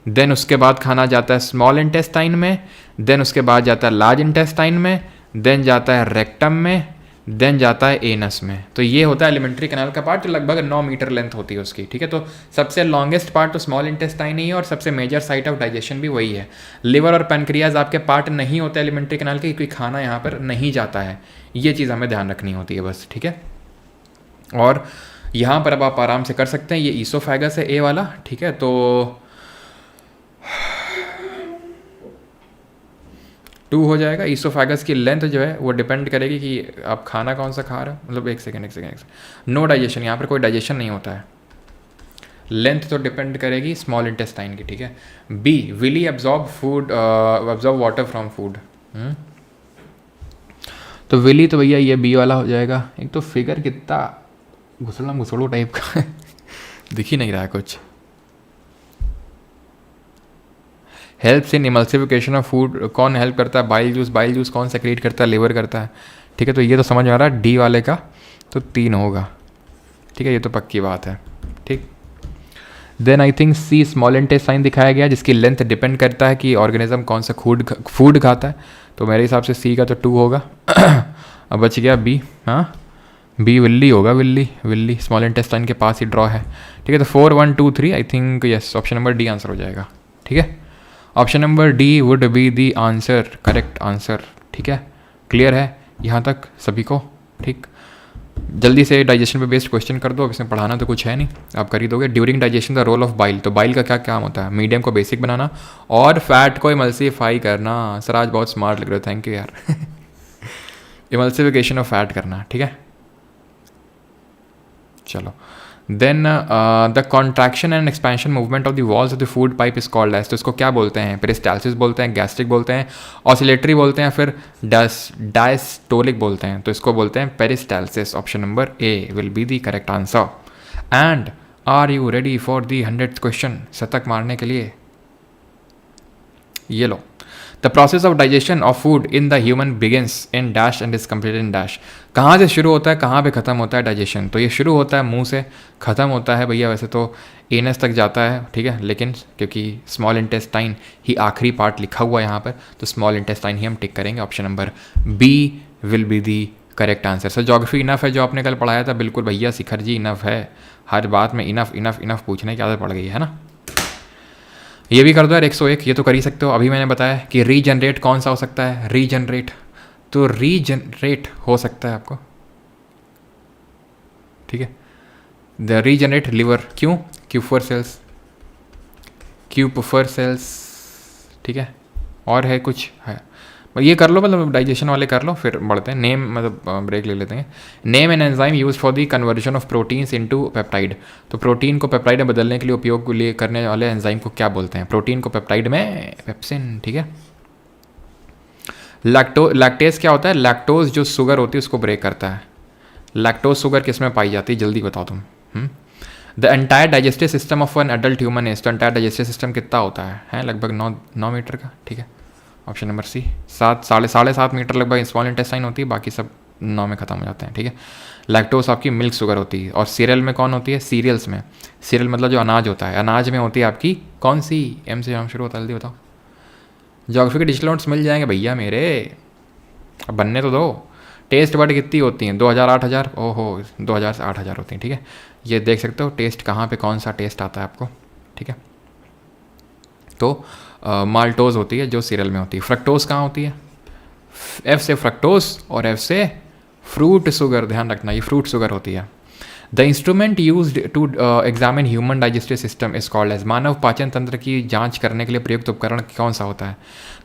देन उसके बाद खाना जाता है स्मॉल इंटेस्टाइन में, देन उसके बाद जाता है लार्ज इंटेस्टाइन में, देन जाता है रेक्टम में, देन जाता है एनस में। तो ये होता है एलिमेंट्री कैनाल का पार्ट, जो लगभग 9 मीटर लेंथ होती है उसकी। ठीक है, तो सबसे लॉन्गेस्ट पार्ट तो स्मॉल इंटेस्टाइन ही है, और सबसे मेजर साइट ऑफ डाइजेशन भी वही है। लिवर और पैनक्रियाज आपके पार्ट नहीं होते एलिमेंट्री कैनाल के, क्योंकि खाना यहाँ पर नहीं जाता है। ये चीज़ हमें ध्यान रखनी होती है बस। ठीक है, और यहाँ पर अब आप आराम से कर सकते हैं। ये ईसोफेगस है ए वाला। ठीक है, तो 2 हो जाएगा। ईसोफेगस की लेंथ जो है वो डिपेंड करेगी कि आप खाना कौन सा खा रहे हो। मतलब एक सेकेंड, नो डाइजेशन, यहाँ पर कोई डाइजेशन नहीं होता है। लेंथ तो डिपेंड करेगी स्मॉल इंटेस्टाइन की। ठीक है, B villi absorb food, absorb water from food. तो विली तो भैया ये बी वाला हो जाएगा। एक तो फिगर कितना घुसड़ो टाइप का दिख ही नहीं रहा है कुछ। Helps in emulsification of food, कौन हेल्प करता है? Bile juice. बाइल जूस कौन सेक्रेट करता है? लिवर करता है। ठीक है, तो ये तो समझ में आ रहा है डी वाले का तो 3 होगा। ठीक है, ये तो पक्की बात है। ठीक, then I think C small intestine दिखाया गया, जिसकी लेंथ डिपेंड करता है कि ऑर्गेनिज्म कौन सा फूड खाता है। तो मेरे हिसाब से सी का तो 2 होगा। अब बच गया बी। हाँ, बी विल्ली होगा, विल्ली स्मॉल इंटेस्टाइन के पास ही ड्रॉ है। ठीक है, तो 4 1 2 3 I think yes, option number D answer हो जाएगा। ठीक है, option number D would be the answer, correct answer. ठीक है, क्लियर है यहाँ तक सभी को? ठीक, जल्दी से डाइजेशन पे बेस्ड क्वेश्चन कर दो। अब इसमें पढ़ाना तो कुछ है नहीं, आप कर ही दोगे। During digestion the role of bile, तो बाइल का क्या काम होता है? मीडियम को बेसिक बनाना और फैट को इमल्सिफाई करना। सर आज बहुत स्मार्ट लग रहे हो, थैंक यू यार। इमल्सिफिकेशन ऑफ फैट करना। ठीक है, चलो। Then the contraction and expansion movement of the walls of the food pipe is called as, तो इसको क्या बोलते हैं? पेरिस्टाल्सिस बोलते हैं, गैस्ट्रिक बोलते हैं, ऑसिलेटरी बोलते हैं, फिर डायस्टोलिक बोलते हैं। तो इसको बोलते हैं peristalsis. Option number A will be the correct answer. And are you ready for the 100th question? शतक मारने के लिए ये लो। The process of digestion of food in the human begins in dash and is completed in dash. कहाँ से शुरू होता है, कहाँ पे ख़त्म होता है डाइजेशन? तो ये शुरू होता है मुंह से, ख़त्म होता है भैया वैसे तो एनस तक जाता है। ठीक है, लेकिन क्योंकि स्मॉल इंटेस्टाइन ही आखिरी पार्ट लिखा हुआ है यहाँ पर, तो स्मॉल इंटेस्टाइन ही हम टिक करेंगे। Option number B will be the correct answer. Sir geography enough है जो आपने कल पढ़ाया था? बिल्कुल भैया शिखर जी, इनफ है। हर बात में इनफ इनफ इनफ पूछने की आदत पड़ गई है ना। ये भी कर दो यार 101, ये तो कर ही सकते हो। अभी मैंने बताया कि रीजनरेट कौन सा हो सकता है? रीजनरेट, तो रीजनरेट हो सकता है आपको। ठीक है, द रीजनरेट लिवर। क्यों? Kupffer cells, Kupffer cells. ठीक है, और है कुछ है? ये कर लो, मतलब डाइजेशन वाले कर लो, फिर बढ़ते हैं। नेम, मतलब ब्रेक ले लेते हैं। Name an enzyme use for the conversion of proteins into peptide, तो प्रोटीन को पेप्टाइड में बदलने के लिए उपयोग लिए करने वाले एंजाइम को क्या बोलते हैं? प्रोटीन को पेप्टाइड में पेप्सिन। ठीक है, लैक्टेज क्या होता है? लैक्टोज जो शुगर होती है उसको ब्रेक करता है। लैक्टोज शुगर किस में पाई जाती है? जल्दी बताओ तुम। The entire digestive system of N adult human is, तो एंटायर डाइजेस्टिव सिस्टम कितना होता है? लगभग 9 मीटर का। ठीक है, ऑप्शन नंबर सी। 7 साढ़े 7 मीटर लगभग स्मॉल इंटेस्टाइन होती है, बाकी सब 9 में ख़त्म हो जाते हैं, ठीक है। लैक्टोस आपकी मिल्क शुगर होती है। और सीरियल में कौन होती है? सीरियल्स में, सीरियल मतलब जो अनाज होता है, अनाज में होती है आपकी कौन सी? एम से हम शुरू होता है, जल्दी बताओ। ज्योग्राफी के डिजिटल नोट्स मिल जाएंगे भैया मेरे, अब बनने तो दो। टेस्ट बट कितनी होती हैं? 2000 8000, ओहो 2000 से 8000 होती हैं, ठीक है। ये देख सकते हो टेस्ट कहाँ पे कौन सा टेस्ट आता है आपको, ठीक है। तो माल्टोज होती है जो सीरियल में होती है। फ्रक्टोज कहाँ होती है? एफ से फ्रक्टोज और एफ से फ्रूट शुगर, ध्यान रखना ये फ्रूट शुगर होती है। The instrument use to examine human digestive system is called as, मानव पाचन तंत्र की जांच करने के लिए प्रयुक्त उपकरण कौन सा होता है?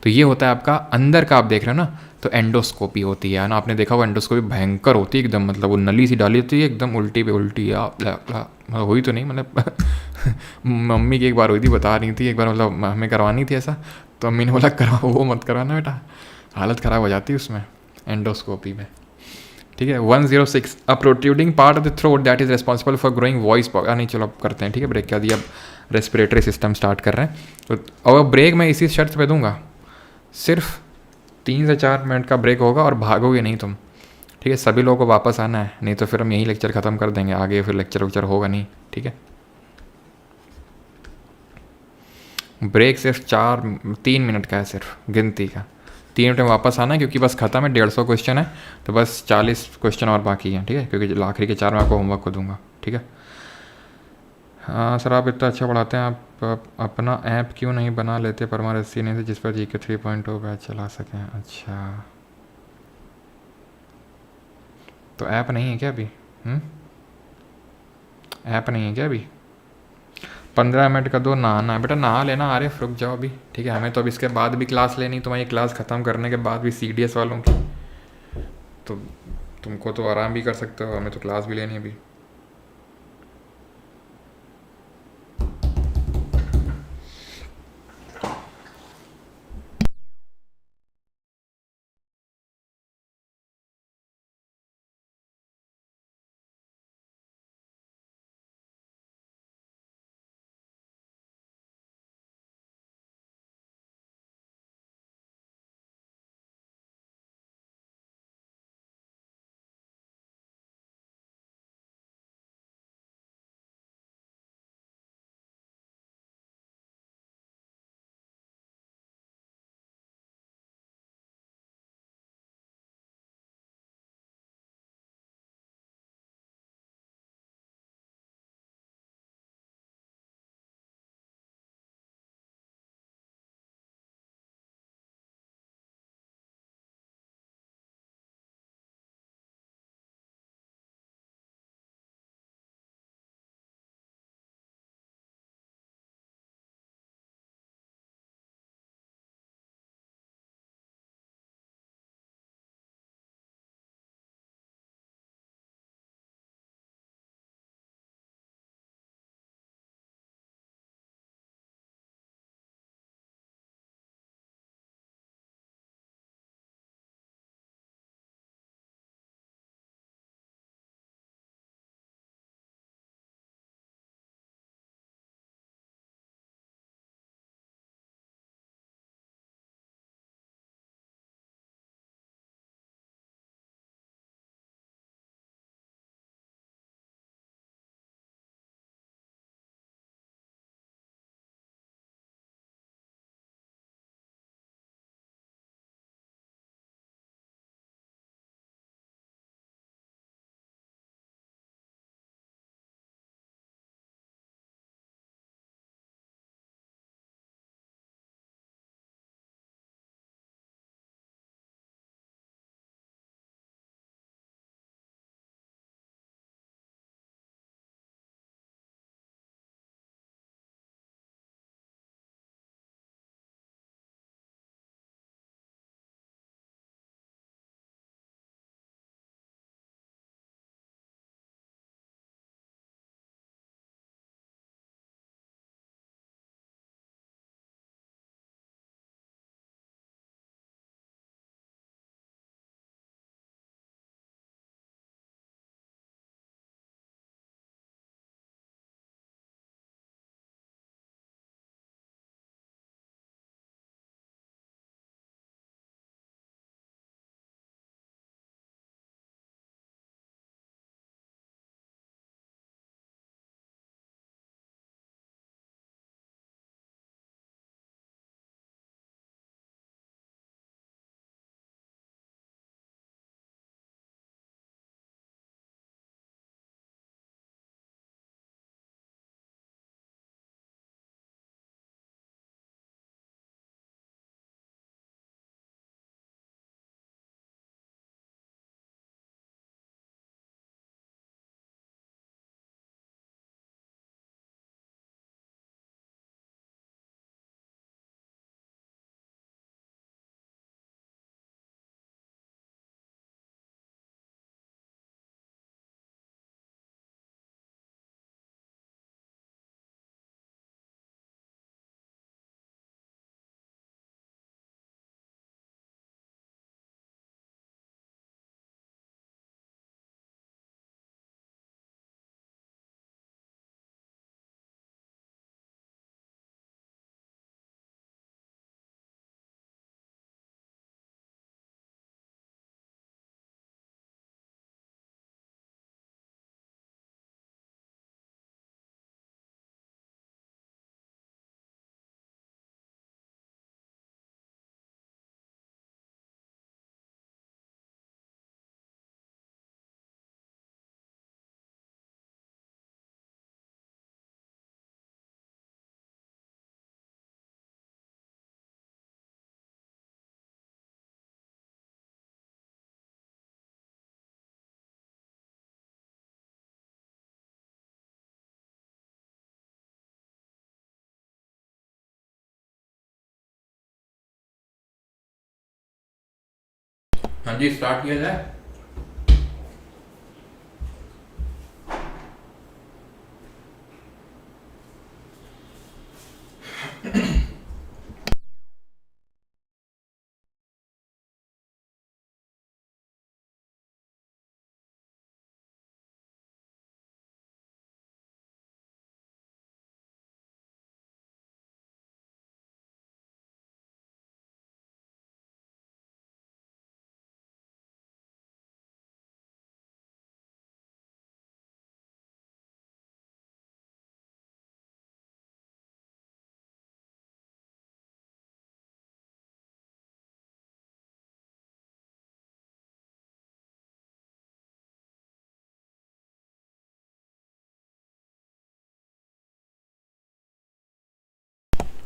तो ये होता है आपका अंदर का, आप देख रहे हो ना, तो एंडोस्कोपी होती है ना। आपने देखा होगा एंडोस्कोपी भयंकर होती है एकदम, मतलब वो नली सी डाली होती है एकदम उल्टी पे उल्टी, मतलब हुई तो नहीं, मतलब मम्मी की एक बार हुई थी, बता रही थी एक बार, मतलब हमें करवानी थी ऐसा, तो अम्मी ने बोला करवाओ, वो मत करवाना बेटा, हालत ख़राब हो जाती है उसमें एंडोस्कोपी में, ठीक है। 106, a protruding part of the throat that is responsible for growing voice box. नहीं चलो अब करते हैं, ठीक है, ब्रेक क्या दिया, अब रेस्पिरेटरी सिस्टम स्टार्ट कर रहे हैं। तो और ब्रेक मैं इसी शर्त पे दूंगा, सिर्फ 3 से 4 मिनट का ब्रेक होगा और भागोगे नहीं तुम, ठीक है। सभी लोगों को वापस आना है, नहीं तो फिर हम यही लेक्चर ख़त्म कर देंगे, आगे फिर लेक्चर वेक्चर होगा नहीं, ठीक है। ब्रेक सिर्फ 3 मिनट का है, सिर्फ गिनती का। 3 मिनट में वापस आना है, क्योंकि बस खत्म है, 150 क्वेश्चन है, तो बस 40 क्वेश्चन और बाकी हैं, ठीक है, क्योंकि आखिरी के 4 मैं आपको होमवर्क को दूंगा, ठीक है। हाँ सर, आप इतना अच्छा पढ़ाते हैं, आप अपना ऐप क्यों नहीं बना लेते परमारसी नहीं से, जिस पर जी के 3.0 बैच चला सकें? अच्छा, तो ऐप नहीं है क्या अभी? ऐप नहीं है क्या अभी? 15 मिनट का दो, नहाना है बेटा, नहा लेना, अरे रुक जाओ अभी, ठीक है। हमें तो अब इसके बाद भी क्लास लेनी, तुम्हारी क्लास ख़त्म करने के बाद भी CDS वालों की, तो तुमको तो आराम भी कर सकते हो, हमें तो क्लास भी लेनी है अभी। हाँ जी, स्टार्ट किया जाए।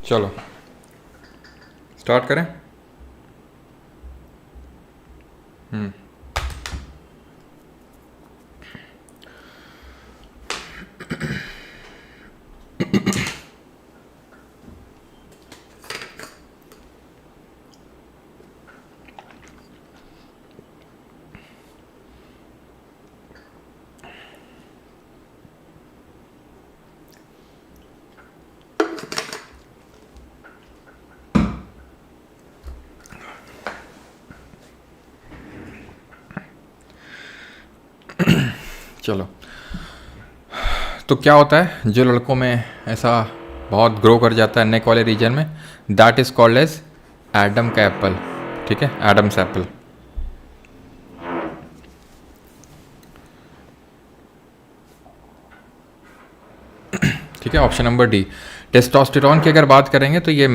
चलो स्टार्ट करें। चलो, तो क्या होता है जो लड़कों में ऐसा बहुत ग्रो कर जाता है नेक वाले रीजन में, that is called as Adam का एप्पल। ठीक है, एडम्स एप्पल। ठीक है, ऑप्शन नंबर डी। टेस्टोस्टेरोन की अगर बात करेंगे तो ये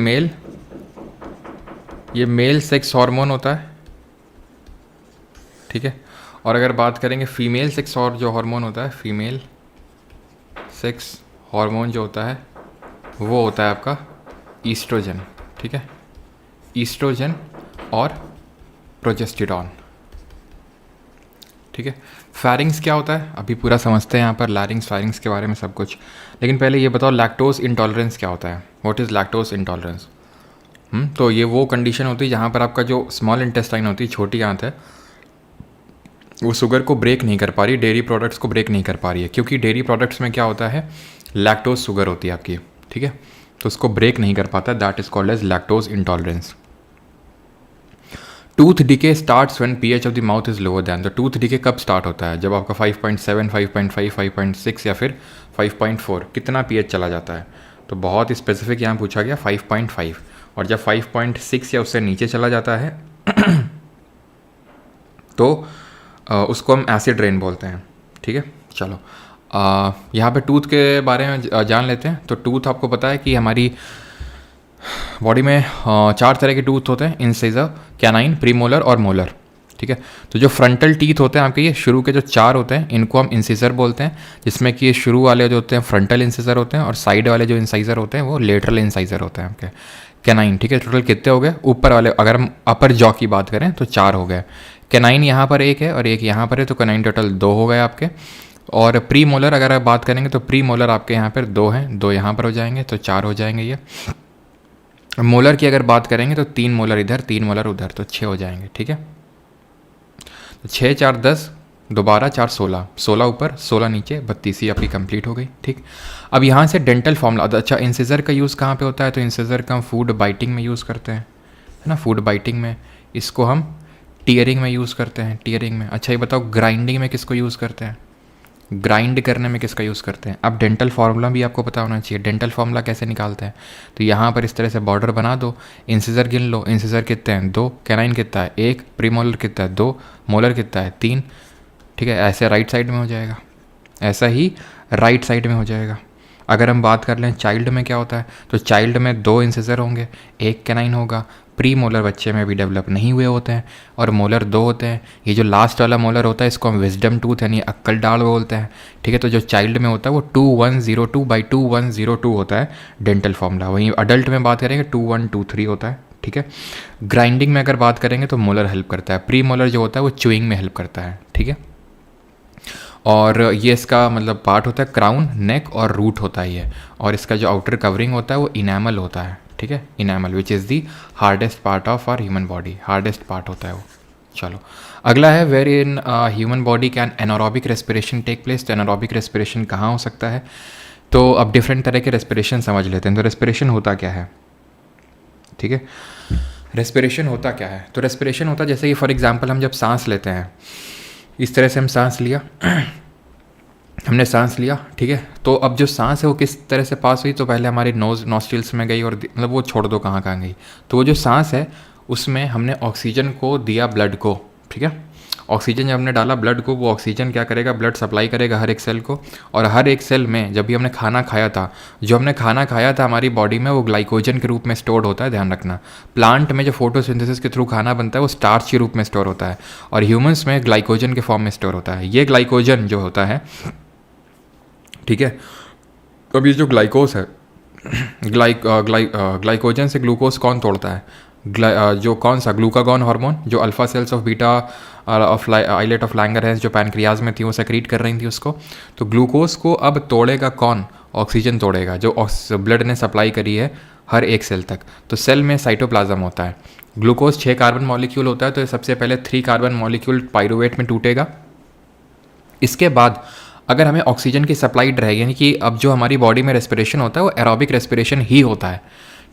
मेल सेक्स हार्मोन होता है। ठीक है, और अगर बात करेंगे फीमेल सेक्स और जो हार्मोन होता है, फीमेल सेक्स हार्मोन जो होता है वो होता है आपका ईस्ट्रोजन। ठीक है, ईस्ट्रोजन और प्रोजेस्टेरॉन। ठीक है, फैरिंग्स क्या होता है अभी पूरा समझते हैं यहाँ पर, लैरिंग्स फैरिंग्स के बारे में सब कुछ। लेकिन पहले ये बताओ लैक्टोज इंटॉलरेंस क्या होता है, व्हाट इज़ लैक्टोज इंटॉलरेंस। तो ये वो कंडीशन होती है जहाँ पर आपका जो स्मॉल इंटेस्टाइन होती है, छोटी आंत है, वो शुगर को ब्रेक नहीं कर पा रही, डेयरी प्रोडक्ट्स को ब्रेक नहीं कर पा रही है, क्योंकि डेयरी प्रोडक्ट्स में क्या होता है, लैक्टोज शुगर होती है आपकी। ठीक है, तो उसको ब्रेक नहीं कर पाता, that is called as lactose intolerance. Tooth decay starts when pH of the mouth is lower than. तो टूथ डिके कब स्टार्ट होता है, जब आपका 5.7, 5.5, 5.6 या फिर 5.4 कितना पीएच चला जाता है। तो बहुत स्पेसिफिक यहाँ पूछा गया 5.5, और जब 5.6 या उससे नीचे चला जाता है तो उसको हम एसिड रेन बोलते हैं। ठीक है, चलो यहाँ पे टूथ के बारे में जान लेते हैं। तो टूथ आपको पता है कि हमारी बॉडी में 4 तरह के टूथ होते हैं, इंसिजर, कैनाइन, प्रीमोलर और मोलर। ठीक है, तो जो फ्रंटल टीथ होते हैं आपके, ये शुरू के जो 4 होते हैं इनको हम इंसिजर बोलते हैं, जिसमें कि ये शुरू वाले जो होते हैं फ्रंटल इंसिजर होते हैं, और साइड वाले जो इंसाइजर होते हैं वो लेटरल इंसाइजर होते हैं आपके। कैनाइन, ठीक है, टोटल कितने हो गए ऊपर वाले, अगर हम अपर जॉ की बात करें तो 4 हो गए। कैनाइन यहाँ पर 1 है और 1 यहाँ पर है, तो कैनाइन टोटल 2 हो गए आपके। और प्री मोलर अगर आप बात करेंगे तो प्री मोलर आपके यहाँ पर 2 हैं, 2 यहाँ पर हो जाएंगे, तो 4 हो जाएंगे ये। मोलर की अगर बात करेंगे तो 3 मोलर इधर, 3 मोलर उधर, तो 6 हो जाएंगे। ठीक है, तो 6 4 10, दोबारा 4 16, 16 ऊपर 16 नीचे, 32 आपकी कंप्लीट हो गई। ठीक, अब यहाँ से डेंटल फॉर्मूला। अच्छा, इंसिजर का यूज़ कहाँ पे होता है, तो इंसिजर का हम फूड बाइटिंग में यूज़ करते हैं, है ना, फूड बाइटिंग में। इसको हम टीयरिंग में यूज़ करते हैं, टीयरिंग में। अच्छा, ये बताओ ग्राइंडिंग में किसको यूज़ करते हैं, ग्राइंड करने में किसका यूज़ करते हैं। अब डेंटल फार्मूला भी आपको पता होना चाहिए, डेंटल फार्मूला कैसे निकालते हैं। तो यहाँ पर इस तरह से बॉर्डर बना दो, इंसिजर गिन लो, इंसिजर कितने हैं 2, कैनाइन कितना है 1, प्रीमोलर कितना है 2, मोलर कितना है 3। ठीक है, ऐसे राइट साइड में हो जाएगा, ऐसा ही राइट साइड में हो जाएगा। अगर हम बात कर लें चाइल्ड में क्या होता है, तो चाइल्ड में 2 इंसिजर होंगे, 1 कैनाइन होगा। प्री मोलर बच्चे में भी डेवलप नहीं हुए होते हैं, और मोलर 2 होते हैं। ये जो लास्ट वाला मोलर होता है इसको हम विजडम टूथ यानी अक्कल डाल बोलते हैं। ठीक है, तो जो चाइल्ड में होता है वो 2102/2102 होता है डेंटल फॉर्मूला। वहीं अडल्ट में बात करेंगे 2123 होता है। ठीक है, ग्राइंडिंग में अगर बात करेंगे तो मोलर हेल्प करता है, प्री मोलर जो होता है वो च्यूइंग में हेल्प करता है। ठीक है, और ये इसका मतलब पार्ट होता है क्राउन, नेक और रूट होता है ये, और इसका जो आउटर कवरिंग होता है वो इनैमल होता है। ठीक है, enamel which is the hardest part of our human body, hardest part होता है वो। चलो अगला है where in human body can anaerobic respiration take place. तो एनारोबिक रेस्पिरेशन कहाँ हो सकता है? तो अब डिफरेंट तरह के रेस्पिरेशन समझ लेते हैं। तो रेस्पिरेशन होता क्या है, ठीक है, रेस्पिरेशन होता क्या है? तो रेस्पिरेशन होता जैसे कि फॉर एग्जांपल हम जब सांस लेते हैं, इस तरह से हम सांस लिया हमने सांस लिया, ठीक है, तो अब जो सांस है वो किस तरह से पास हुई? तो पहले हमारी नॉस्ट्रिल्स में गई और मतलब वो छोड़ दो कहाँ कहाँ गई। तो वो जो सांस है उसमें हमने ऑक्सीजन को दिया, ब्लड को, ठीक है, ऑक्सीजन जब हमने डाला ब्लड को, वो ऑक्सीजन क्या करेगा? ब्लड सप्लाई करेगा हर एक सेल को। और हर एक सेल में जब भी हमने खाना खाया था, जो हमने खाना खाया था हमारी बॉडी में वो ग्लाइकोजन के रूप में स्टोर होता है, ध्यान रखना। प्लांट में जो फोटोसिंथेसिस के थ्रू खाना बनता है वो स्टार्च के रूप में स्टोर होता है, और ह्यूमंस में ग्लाइकोजन के फॉर्म में स्टोर होता है। ये ग्लाइकोजन जो होता है, ठीक है, तो अब ये जो ग्लाइकोस है, ग्लाइकोजन से ग्लूकोज कौन तोड़ता है? जो कौन सा ग्लूकागॉन हार्मोन, जो alpha cells of beta of islet of Langer है, जो पैनक्रियाज में थी वो सेक्रीट कर रही थी उसको। तो ग्लूकोज को अब तोड़ेगा कौन? ऑक्सीजन तोड़ेगा, जो ब्लड ने सप्लाई करी है हर एक सेल तक। तो सेल में साइटोप्लाज्म होता है। ग्लूकोज 6 कार्बन मॉलिक्यूल होता है, तो सबसे पहले 3 कार्बन मॉलिक्यूल पाइरूवेट में टूटेगा। इसके बाद अगर हमें ऑक्सीजन की सप्लाई रहेगी, यानी कि अब जो हमारी बॉडी में रेस्पिरेशन होता है वो एरोबिक रेस्पिरेशन ही होता है,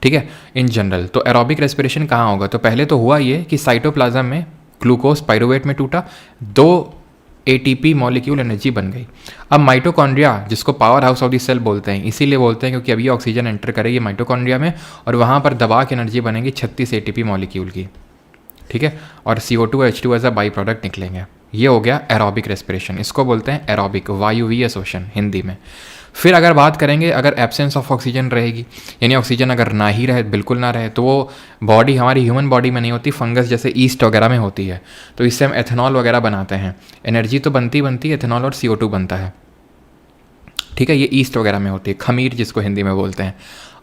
ठीक है, इन जनरल। तो एरोबिक रेस्पिरेशन कहाँ होगा? तो पहले तो हुआ ये कि साइटोप्लाज्म में ग्लूकोज पाइरूवेट में टूटा, 2 ATP मॉलिक्यूल एनर्जी बन गई। अब माइटोकॉन्ड्रिया, जिसको power house of the cell बोलते हैं, इसीलिए बोलते हैं क्योंकि अभी ऑक्सीजन एंटर करेगी माइटोकॉन्ड्रिया में और वहाँ पर दबा के एनर्जी बनेगी 36 ATP मॉलिक्यूल की, ठीक है, और CO2 H2 as a by product निकलेंगे। ये हो गया एरोबिक रेस्पिरेशन, इसको बोलते हैं एरोबिक, वायुवीय शोषण हिंदी में। फिर अगर बात करेंगे, अगर एब्सेंस ऑफ ऑक्सीजन रहेगी, यानी ऑक्सीजन अगर ना ही रहे, बिल्कुल ना रहे, तो वो बॉडी हमारी ह्यूमन बॉडी में नहीं होती, फंगस जैसे ईस्ट वगैरह में होती है। तो इससे हम एथेनॉल वगैरह बनाते हैं, एनर्जी तो बनती है एथेनॉल और CO2 बनता है, ठीक है, ये ईस्ट वगैरह में होती है, खमीर जिसको हिंदी में बोलते हैं।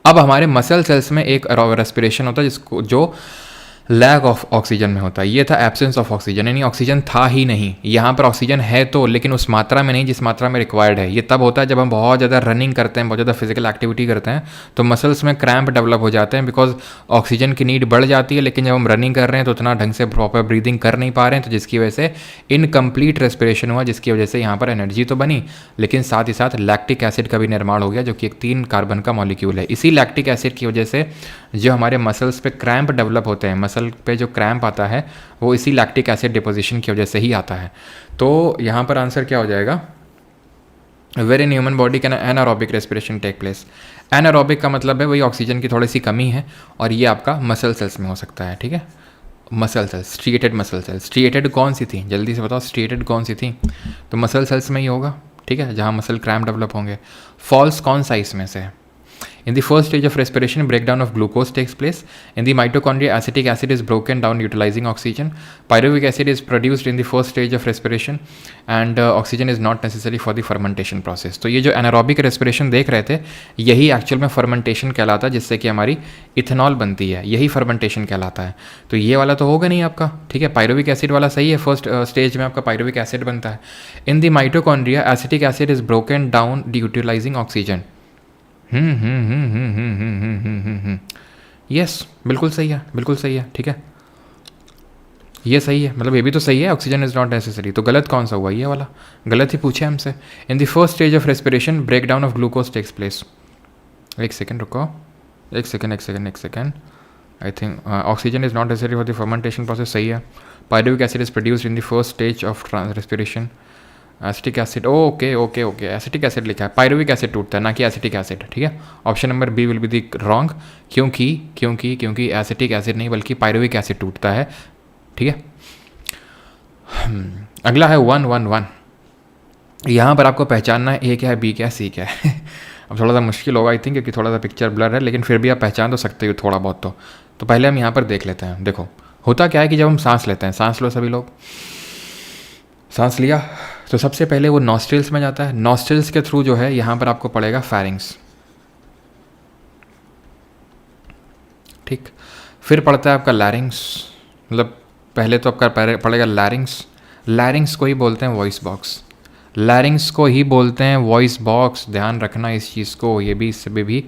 अब हमारे मसल सेल्स में एक रेस्पिरेशन होता है जिसको जो लैक ऑफ ऑक्सीजन में होता है। ये था एब्सेंस ऑफ ऑक्सीजन, यानी ऑक्सीजन था ही नहीं। यहाँ पर ऑक्सीजन है तो, लेकिन उस मात्रा में नहीं जिस मात्रा में रिक्वायर्ड है। ये तब होता है जब हम बहुत ज़्यादा रनिंग करते हैं, बहुत ज़्यादा फिजिकल एक्टिविटी करते हैं, तो मसल्स में क्रैम्प डेवलप हो जाते हैं, बिकॉज ऑक्सीजन की नीड बढ़ जाती है। लेकिन जब हम रनिंग कर रहे हैं तो उतना ढंग से प्रॉपर ब्रीदिंग कर नहीं पा रहे हैं, तो जिसकी वजह से इनकम्प्लीट रेस्पिरेशन हुआ, जिसकी वजह से यहाँ पर एनर्जी तो बनी, लेकिन साथ ही साथ लैक्टिक एसिड का भी निर्माण हो गया, जो कि एक 3 कार्बन का मॉलिक्यूल है। इसी लैक्टिक एसिड की वजह से जो हमारे मसल्स पे क्रैम्प डेवलप होते हैं, मसल पे जो क्रैम्प आता है वो इसी लैक्टिक एसिड डिपोजिशन की वजह से ही आता है। तो यहाँ पर आंसर क्या हो जाएगा? Where in human body can anaerobic respiration take place. Anaerobic का मतलब है वही ऑक्सीजन की थोड़ी सी कमी है, और ये आपका मसल सेल्स में हो सकता है, ठीक है, muscle cells, striated muscle cells. Striated कौन सी थी, जल्दी से बताओ, स्ट्रिएटेड कौन सी थी? तो मसल सेल्स में ही होगा, ठीक है, जहाँ मसल क्रैम्प डेवलप होंगे। फॉल्स कौन सा इसमें से है? In the first stage of respiration, breakdown of glucose takes place. In the mitochondria, acetic acid is broken down utilizing oxygen. Pyruvic acid is produced in the first stage of respiration, and oxygen is not necessary for the fermentation process. तो ये जो anaerobic respiration देख रहे थे, यही actual में fermentation कहलाता है, जिससे कि हमारी इथेनॉल बनती है, यही fermentation कहलाता है। तो ये वाला तो होगा नहीं आपका, ठीक है, पायरुविक एसिड वाला सही है, फर्स्ट स्टेज में आपका पायरुविक एसिड बनता है। In the mitochondria, acetic acid is broken down utilising oxygen. Yes, बिल्कुल सही है, बिल्कुल सही है, ठीक है, ये सही है, मतलब ये भी तो सही है, ऑक्सीजन इज नॉट नेसेसरी। तो गलत कौन सा हुआ? ये वाला गलत ही पूछे हमसे। In the first stage of respiration, break down of glucose takes place. एक सेकेंड रुको, एक second. I think oxygen is not necessary for the fermentation process, सही है। Pyruvic acid is produced in the first stage of respiration. Acetic acid, okay, acetic acid लिखा है, pyruvic acid टूटता है, ना कि एसिटिक एसिड, ठीक है। Option number B will be the wrong, क्योंकि एसिटिक एसिड नहीं बल्कि पायरुविक एसिड टूटता है, ठीक है। अगला है 111। यहाँ पर आपको पहचानना है ए क्या है, बी क्या है, सी क्या है। अब थोड़ा सा मुश्किल होगा आई थिंक, क्योंकि थोड़ा सा पिक्चर ब्लर है, लेकिन फिर भी आप पहचान तो सकते हो थोड़ा बहुत। तो पहले हम यहाँ पर देख लेते हैं। देखो होता क्या है कि जब हम सांस लेते हैं, सांस लो सभी लोग, सांस लिया तो सबसे पहले वो नॉस्ट्रिल्स में जाता है, नॉस्ट्रिल्स के थ्रू जो है यहाँ पर आपको पड़ेगा फेरिंग्स, ठीक, फिर पड़ता है आपका लैरिंग्स, मतलब पहले तो आपका पड़ेगा लैरिंग्स, लैरिंग्स को ही बोलते हैं वॉइस बॉक्स, लैरिंग्स को ही बोलते हैं वॉइस बॉक्स, ध्यान रखना इस चीज़ को, ये भी इससे भी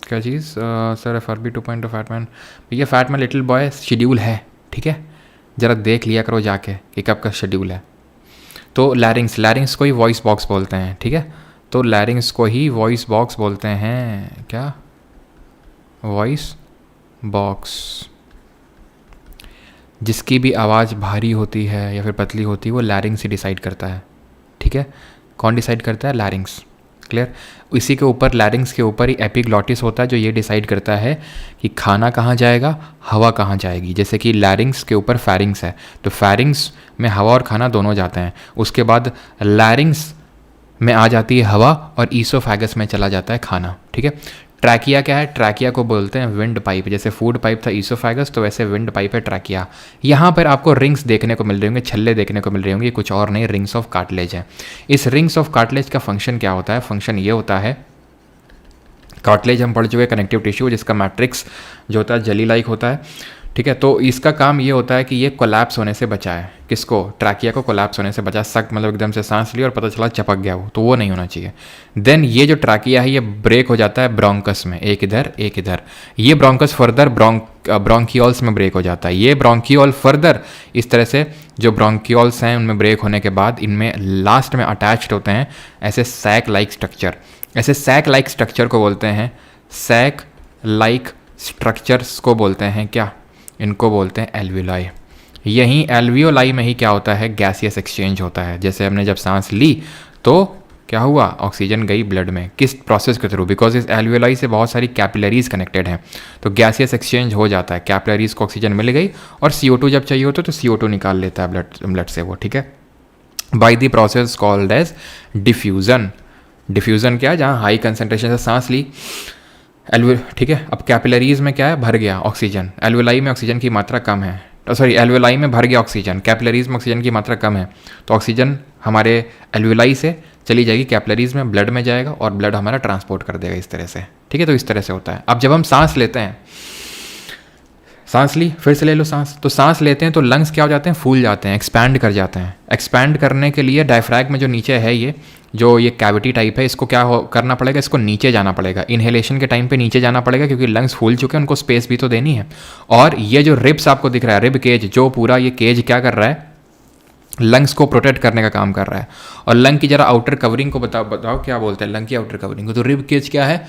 क्या चीज़ सर FRB 2.0 फैटमैन, भैया फैटमैन लिटिल बॉय शेड्यूल है, ठीक है, ज़रा देख लिया करो जाके कि कब का शेड्यूल है। तो लैरिंग्स को ही वॉइस बॉक्स बोलते हैं, ठीक है, तो लैरिंग्स को ही वॉइस बॉक्स बोलते हैं, क्या वॉइस बॉक्स। जिसकी भी आवाज़ भारी होती है या फिर पतली होती है वो लैरिंग्स ही डिसाइड करता है, ठीक है। कौन डिसाइड करता है? लैरिंग्स। क्लियर। इसी के ऊपर लैरिंग्स के ऊपर ही एपिग्लॉटिस होता है जो ये डिसाइड करता है कि खाना कहाँ जाएगा, हवा कहाँ जाएगी। जैसे कि लैरिंग्स के ऊपर फैरिंग्स है तो फैरिंग्स में हवा और खाना दोनों जाते हैं, उसके बाद लैरिंग्स में आ जाती है हवा और ईसोफेगस में चला जाता है खाना, ठीक है। ट्रैकिया क्या है? ट्रैकिया को बोलते हैं विंड पाइप। जैसे फूड पाइप था ईसोफेगस, तो वैसे विंड पाइप है ट्रैकिया। यहाँ पर आपको रिंग्स देखने को मिल रहे होंगे, छल्ले देखने को मिल रहे होंगे, कुछ और नहीं, रिंग्स ऑफ कार्टिलेज है। इस रिंग्स ऑफ कार्टिलेज का फंक्शन क्या होता है? फंक्शन ये होता है, कार्टिलेज हम पढ़ चुके हैं कनेक्टिव टिश्यू जिसका मैट्रिक्स जो होता है जेली लाइक होता है, ठीक है। तो इसका काम ये होता है कि ये कोलैप्स होने से बचाए, किसको? ट्रैकिया को कोलैप्स होने से बचाए। सख्त मतलब एकदम से सांस ली और पता चला चपक गया वो, तो वो नहीं होना चाहिए। देन ये जो ट्रैकिया है ये ब्रेक हो जाता है ब्रोंकस में, एक इधर एक इधर। ये ब्रोंकस फर्दर ब्रोंकियोल्स में ब्रेक हो जाता है। ये ब्रोंकियोल फर्दर इस तरह से जो ब्रोंकियोल्स हैं उनमें ब्रेक होने के बाद इनमें लास्ट में अटैच्ड होते हैं ऐसे सैक लाइक स्ट्रक्चर। ऐसे सैक लाइक स्ट्रक्चर को बोलते हैं, सैक लाइक स्ट्रक्चर्स को बोलते हैं क्या? इनको बोलते हैं एल्वियोलाई। यहीं एल्वियोलाई में ही क्या होता है? गैसियस एक्सचेंज होता है। जैसे हमने जब सांस ली तो क्या हुआ? ऑक्सीजन गई ब्लड में, किस प्रोसेस के थ्रू? बिकॉज इस एल्वियोलाई से बहुत सारी कैपिलरीज कनेक्टेड हैं, तो गैसियस एक्सचेंज हो जाता है, कैपिलरीज को ऑक्सीजन मिल गई और CO2 जब चाहिए होता है तो CO2 निकाल लेता है ब्लड से वो, ठीक है, by the process called as diffusion. Diffusion क्या है? जहाँ हाई कंसनट्रेशन से सांस ली ठीक है, अब कैपिलरीज में क्या है? भर गया ऑक्सीजन, एल्वियोलाई में ऑक्सीजन की मात्रा कम है, सॉरी एल्वियोलाई में भर गया ऑक्सीजन, कैपिलरीज में ऑक्सीजन की मात्रा कम है, तो ऑक्सीजन हमारे एल्वियोलाई से चली जाएगी कैपिलरीज में, ब्लड में जाएगा और ब्लड हमारा ट्रांसपोर्ट कर देगा इस तरह से, ठीक है। तो इस तरह से होता है। अब जब हम सांस लेते हैं, सांस ली, फिर से ले लो सांस, तो सांस लेते हैं तो लंग्स क्या हो जाते हैं? फूल जाते हैं, एक्सपैंड कर जाते हैं। एक्सपैंड करने के लिए डायफ्रैगम में जो नीचे है ये जो ये कैविटी टाइप है, इसको क्या करना पड़ेगा? इसको नीचे जाना पड़ेगा, इनहेलेशन के टाइम पे नीचे जाना पड़ेगा क्योंकि लंग्स फूल चुके हैं, उनको स्पेस भी तो देनी है। और ये जो रिब्स आपको दिख रहा है, रिब केज, जो पूरा ये केज क्या कर रहा है? लंग्स को प्रोटेक्ट करने का काम कर रहा है। और लंग की जरा आउटर कवरिंग को बताओ क्या बोलते हैं लंग की आउटर कवरिंग को? तो रिब केज क्या है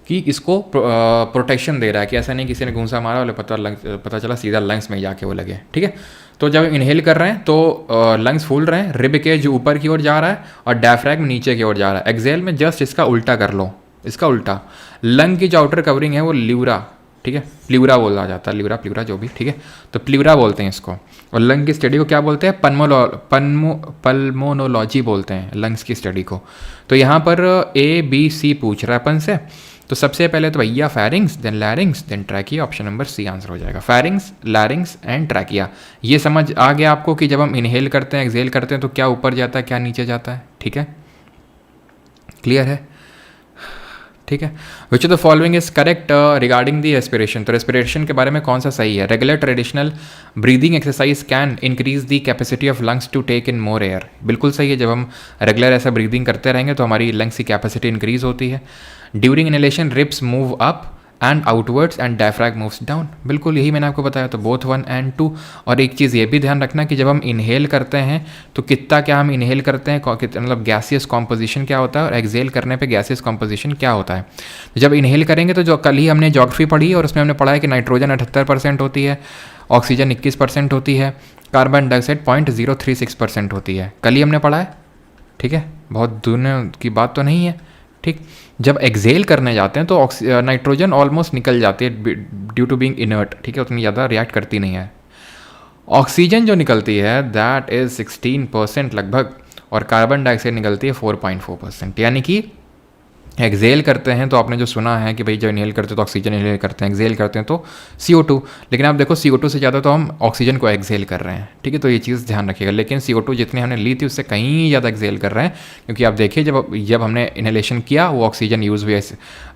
कि इसको प्रोटेक्शन दे रहा है कि ऐसा नहीं किसी ने घूंसा मारा और पता चला सीधा लंग्स में जाके वो लगे, ठीक है। तो जब इनहेल कर रहे हैं तो लंग्स फूल रहे हैं, रिब केज ऊपर की ओर जा रहा है और डायफ्रैगम नीचे की ओर जा रहा है। एक्सेल में जस्ट इसका उल्टा कर लो, इसका उल्टा। लंग की जो आउटर कवरिंग है वो ल्यूरा, ठीक है, प्ल्यूरा बोला जाता है, ल्यूरा प्ल्यूरा जो भी, ठीक है, तो प्ल्यूरा बोलते हैं इसको। और लंग की स्टडी को क्या बोलते हैं? पल्मोनोलॉजी बोलते हैं लंग्स की स्टडी को। तो यहाँ पर ABC पूछ रहा है अपन से, तो सबसे पहले तो भैया pharynx, then larynx, then trachea, option number C answer हो जाएगा। Pharynx, larynx and trachea. ये समझ आ गया आपको कि जब हम इनहेल करते हैं, एक्सहेल करते हैं तो क्या ऊपर जाता है, क्या नीचे जाता है, ठीक है, क्लियर है, ठीक है। Which of the following is correct regarding the respiration? तो रेस्पिरेशन के बारे में कौन सा सही है? Regular traditional breathing exercise can increase the capacity of lungs to take in more air. बिल्कुल सही है, जब हम रेगुलर ऐसा ब्रीदिंग करते रहेंगे तो हमारी लंग्स की कैपेसिटी इंक्रीज होती है। During inhalation ribs move up and outwards and diaphragm moves down. बिल्कुल यही मैंने आपको बताया, तो बोथ 1 and 2। और एक चीज़ ये भी ध्यान रखना कि जब हम इनहेल करते हैं तो कितना क्या हम इनहेल करते हैं, मतलब गैसियस कॉम्पोजिशन क्या होता है, और एक्सहेल करने पे गैसियस कॉम्पोजिशन क्या होता है। जब इनहेल करेंगे तो जो कल ही हमने ज्योग्राफी पढ़ी और उसमें हमने पढ़ा है कि नाइट्रोजन 78% होती है, ऑक्सीजन 21% होती है, कार्बन डाइऑक्साइड 0.036% होती है, कल ही हमने पढ़ा है, ठीक है, बहुत दूर की बात तो नहीं है, ठीक। जब एक्सहेल करने जाते हैं तो नाइट्रोजन ऑलमोस्ट निकल जाती है ड्यू टू बीइंग इनर्ट, ठीक है, उतनी ज़्यादा रिएक्ट करती नहीं है। ऑक्सीजन जो निकलती है दैट इज़ 16% लगभग, और कार्बन डाइऑक्साइड निकलती है 4.4%। यानी कि एक्सहेल करते हैं तो आपने जो सुना है कि भाई जब इनहेल करते हैं तो ऑक्सीजन इनहेल करते हैं, एक्सहेल करते हैं तो CO2, लेकिन आप देखो CO2 से ज़्यादा तो हम ऑक्सीजन को एक्सहेल कर रहे हैं, ठीक है, तो ये चीज़ ध्यान रखिएगा। लेकिन CO2 जितनी हमने ली थी उससे कहीं ज़्यादा एक्सहेल कर रहे हैं, क्योंकि आप देखिए जब हमने इनहेलेशन किया वो ऑक्सीजन यूज़ हुई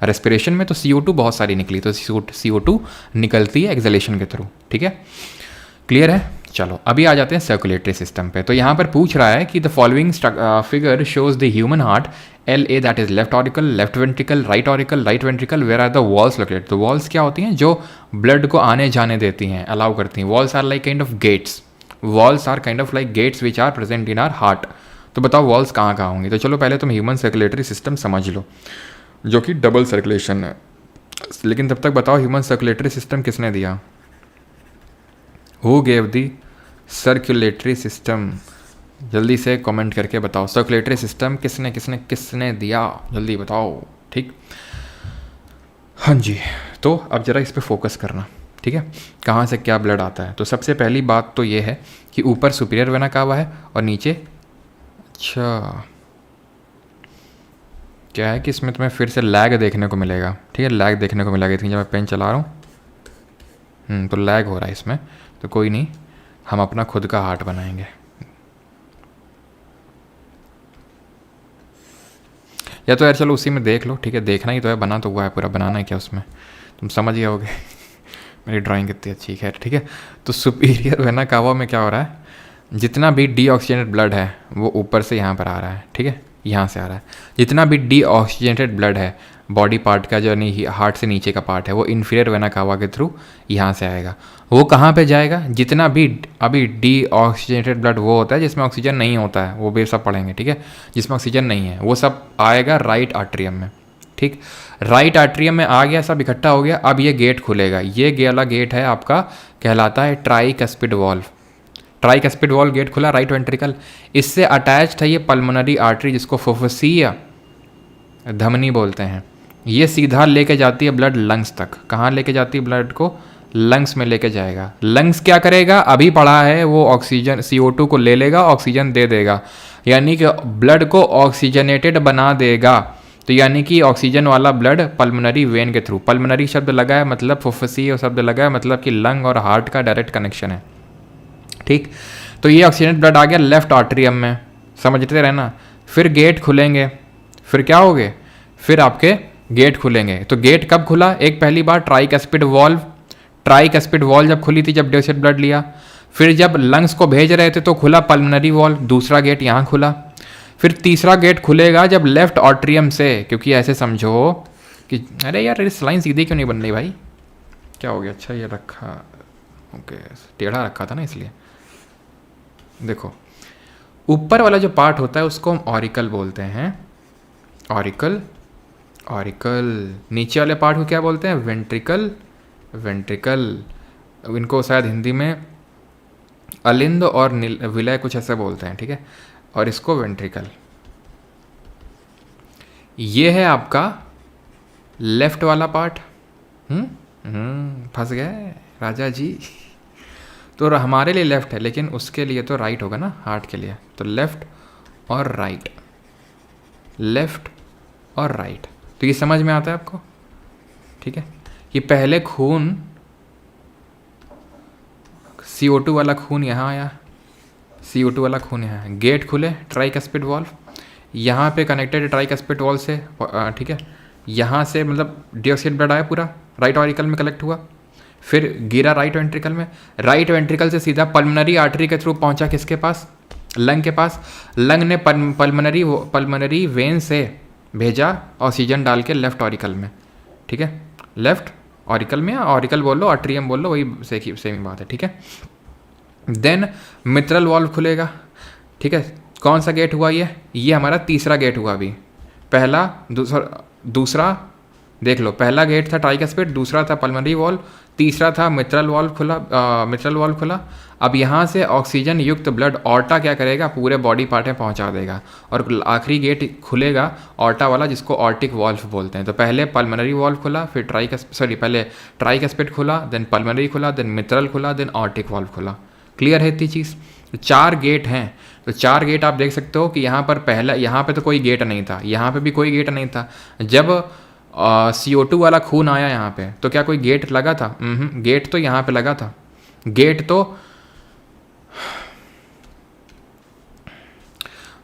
रेस्पिरेशन में तो CO2 बहुत सारी निकली, तो CO2 निकलती है एक्सहेलेशन के थ्रू, ठीक है, क्लियर है। चलो अभी आ जाते हैं सर्कुलेटरी सिस्टम पे। तो यहाँ पर पूछ रहा है कि the following figure shows the human heart L A, that is left auricle, left ventricle, right ventricle, where are the valves located. तो वॉल्स क्या होती हैं? जो ब्लड को आने जाने देती हैं, अलाउ करती हैं। Valves are like kind of gates, valves are kind of like gates which are present in our heart. तो बताओ वॉल्स कहाँ कहाँ होंगी? तो चलो पहले तुम ह्यूमन सर्कुलेटरी सिस्टम समझ लो, जो कि डबल सर्कुलेशन है। लेकिन तब तक बताओ ह्यूमन सर्कुलेटरी सिस्टम किसने दिया? Who gave the circulatory system? जल्दी से कमेंट करके बताओ, सर्कुलेटरी सिस्टम किसने किसने किसने दिया? जल्दी बताओ, ठीक। हाँ जी, तो अब जरा इस पे फोकस करना, ठीक है। कहाँ से क्या ब्लड आता है? तो सबसे पहली बात तो ये है कि ऊपर सुपीरियर वेना कावा है और नीचे, अच्छा क्या है कि इसमें तुम्हें फिर से लैग देखने को मिलेगा, ठीक है। लैग देखने को मिलेगा, जब मैं पेन चला रहा हूँ तो लैग हो रहा है इसमें। तो कोई नहीं, हम अपना खुद का हार्ट बनाएंगे। या तो यार चलो उसी में देख लो, ठीक है। देखना ही तो है, बना तो हुआ है पूरा, बनाना है क्या उसमें? तुम समझ ही होगे मेरी ड्राइंग कितनी अच्छी है, ठीक है। तो सुपीरियर वेना कावा में क्या हो रहा है? जितना भी डीऑक्सीजनेटेड ब्लड है वो ऊपर से यहाँ पर आ रहा है, ठीक है, यहाँ से आ रहा है। जितना भी डीऑक्सीजनेटेड ब्लड है बॉडी पार्ट का, जो नहीं हार्ट से नीचे का पार्ट है, वो इन्फीरियर वेना कावा के थ्रू यहाँ से आएगा। वो कहाँ पे जाएगा? जितना भी अभी डीऑक्सीजनेटेड ब्लड वो होता है जिसमें ऑक्सीजन नहीं होता है, वो भी सब पढ़ेंगे, ठीक है। जिसमें ऑक्सीजन नहीं है वो सब आएगा राइट आर्ट्रियम में, ठीक। राइट आर्ट्रियम में आ गया, सब इकट्ठा हो गया। अब ये गेट खुलेगा, ये वाला गेट है आपका, कहलाता है tricuspid valve. Tricuspid valve gate खुला, राइट वेंट्रिकल। इससे अटैच्ड है ये पल्मोनरी आर्टरी, जिसको फुफ्फुसीय धमनी बोलते हैं। ये सीधा लेके जाती है ब्लड लंग्स तक। कहाँ लेके जाती है ब्लड को? लंग्स में लेके जाएगा। लंग्स क्या करेगा? अभी पढ़ा है, वो ऑक्सीजन CO2 को ले लेगा, ऑक्सीजन दे देगा, यानी कि ब्लड को ऑक्सीजनेटेड बना देगा। तो यानी कि ऑक्सीजन वाला ब्लड पल्मोनरी वेन के थ्रू, पल्मोनरी शब्द लगा है मतलब फुफ्फुसीय शब्द लगा है मतलब कि लंग और हार्ट का डायरेक्ट कनेक्शन है, ठीक। तो ये ऑक्सीजनेटेड ब्लड आ गया लेफ्ट आर्ट्रियम में, समझते रहना। फिर गेट खुलेंगे, फिर क्या हो गए? फिर आपके गेट खुलेंगे। तो गेट कब खुला? एक पहली बार ट्राइकस्पिड वॉल्व, ट्राइकस्पिड वॉल्व जब खुली थी, जब डीऑक्सीजनेटेड ब्लड लिया। फिर जब लंग्स को भेज रहे थे तो खुला पल्मोनरी वॉल्व, दूसरा गेट यहाँ खुला। फिर तीसरा गेट खुलेगा जब लेफ्ट आर्ट्रियम से, क्योंकि ऐसे समझो कि अरे यार इस लाइन सीधी क्यों नहीं बन रही भाई, क्या हो गया? अच्छा ये रखा, ओके टेढ़ा रखा था ना इसलिए। देखो ऊपर वाला जो पार्ट होता है उसको हम ऑरिकल बोलते हैं, ऑरिकल ऑरिकल। नीचे वाले पार्ट को क्या बोलते हैं? Ventricle, ventricle. इनको शायद हिंदी में अलिंद और विलय कुछ ऐसे बोलते हैं, ठीक है। और इसको वेंट्रिकल। ये है आपका लेफ्ट वाला पार्ट। फंस गए राजा जी। तो हमारे लिए लेफ्ट है, लेकिन उसके लिए तो राइट होगा ना, हार्ट के लिए। तो लेफ्ट और राइट, लेफ्ट और राइट। तो ये समझ में आता है आपको, ठीक है। ये पहले खून CO2 वाला खून यहाँ आया, CO2 वाला खून यहाँ है। गेट खुले ट्राइकस्पिड वॉल्व, यहाँ पे कनेक्टेड है ट्राइकस्पिड वॉल्व से, ठीक है। यहाँ से मतलब डीऑक्सीजनेटेड ब्लड आया पूरा, राइट ऑरिकल में कलेक्ट हुआ, फिर गिरा राइट वेंट्रिकल में। राइट वेंट्रिकल से सीधा पल्मोनरी आर्टरी के थ्रू पहुंचा किसके पास? लंग के पास। लंग ने पल्मोनरी वेन से भेजा ऑक्सीजन डाल के लेफ्ट ऑरिकल में, ठीक है। लेफ्ट ऑरिकल में, ऑरिकल बोल लो, आर्ट्रियम बोल लो, वही सेम ही बात है, ठीक है। देन मिट्रल वॉल्व खुलेगा, ठीक है। कौन सा गेट हुआ ये हमारा तीसरा गेट हुआ अभी। पहला दूसरा देख लो, पहला गेट था ट्राइकस्पिड, दूसरा था पल्मोनरी वॉल्व, तीसरा था मिट्रल वॉल्व खुला। अब यहाँ से ऑक्सीजन युक्त ब्लड ऑर्टा क्या करेगा? पूरे बॉडी पार्ट में पहुँचा देगा। और आखिरी गेट खुलेगा ऑर्टा वाला, जिसको ऑर्टिक वॉल्व बोलते हैं। तो पहले पल्मोनरी वॉल्व खुला, फिर पहले ट्राइकस्पिड खुला, देन पल्मोनरी खुला, देन मिट्रल खुला, देन ऑर्टिक वॉल्व खुला। क्लियर है इतनी चीज़? तो 4 गेट हैं। तो 4 गेट आप देख सकते हो कि यहाँ पर पहला, यहाँ पे तो कोई गेट नहीं था, यहाँ पे भी कोई गेट नहीं था। जब CO2 वाला खून आया यहाँ पे, तो क्या कोई गेट लगा था? गेट तो यहाँ पे लगा था। गेट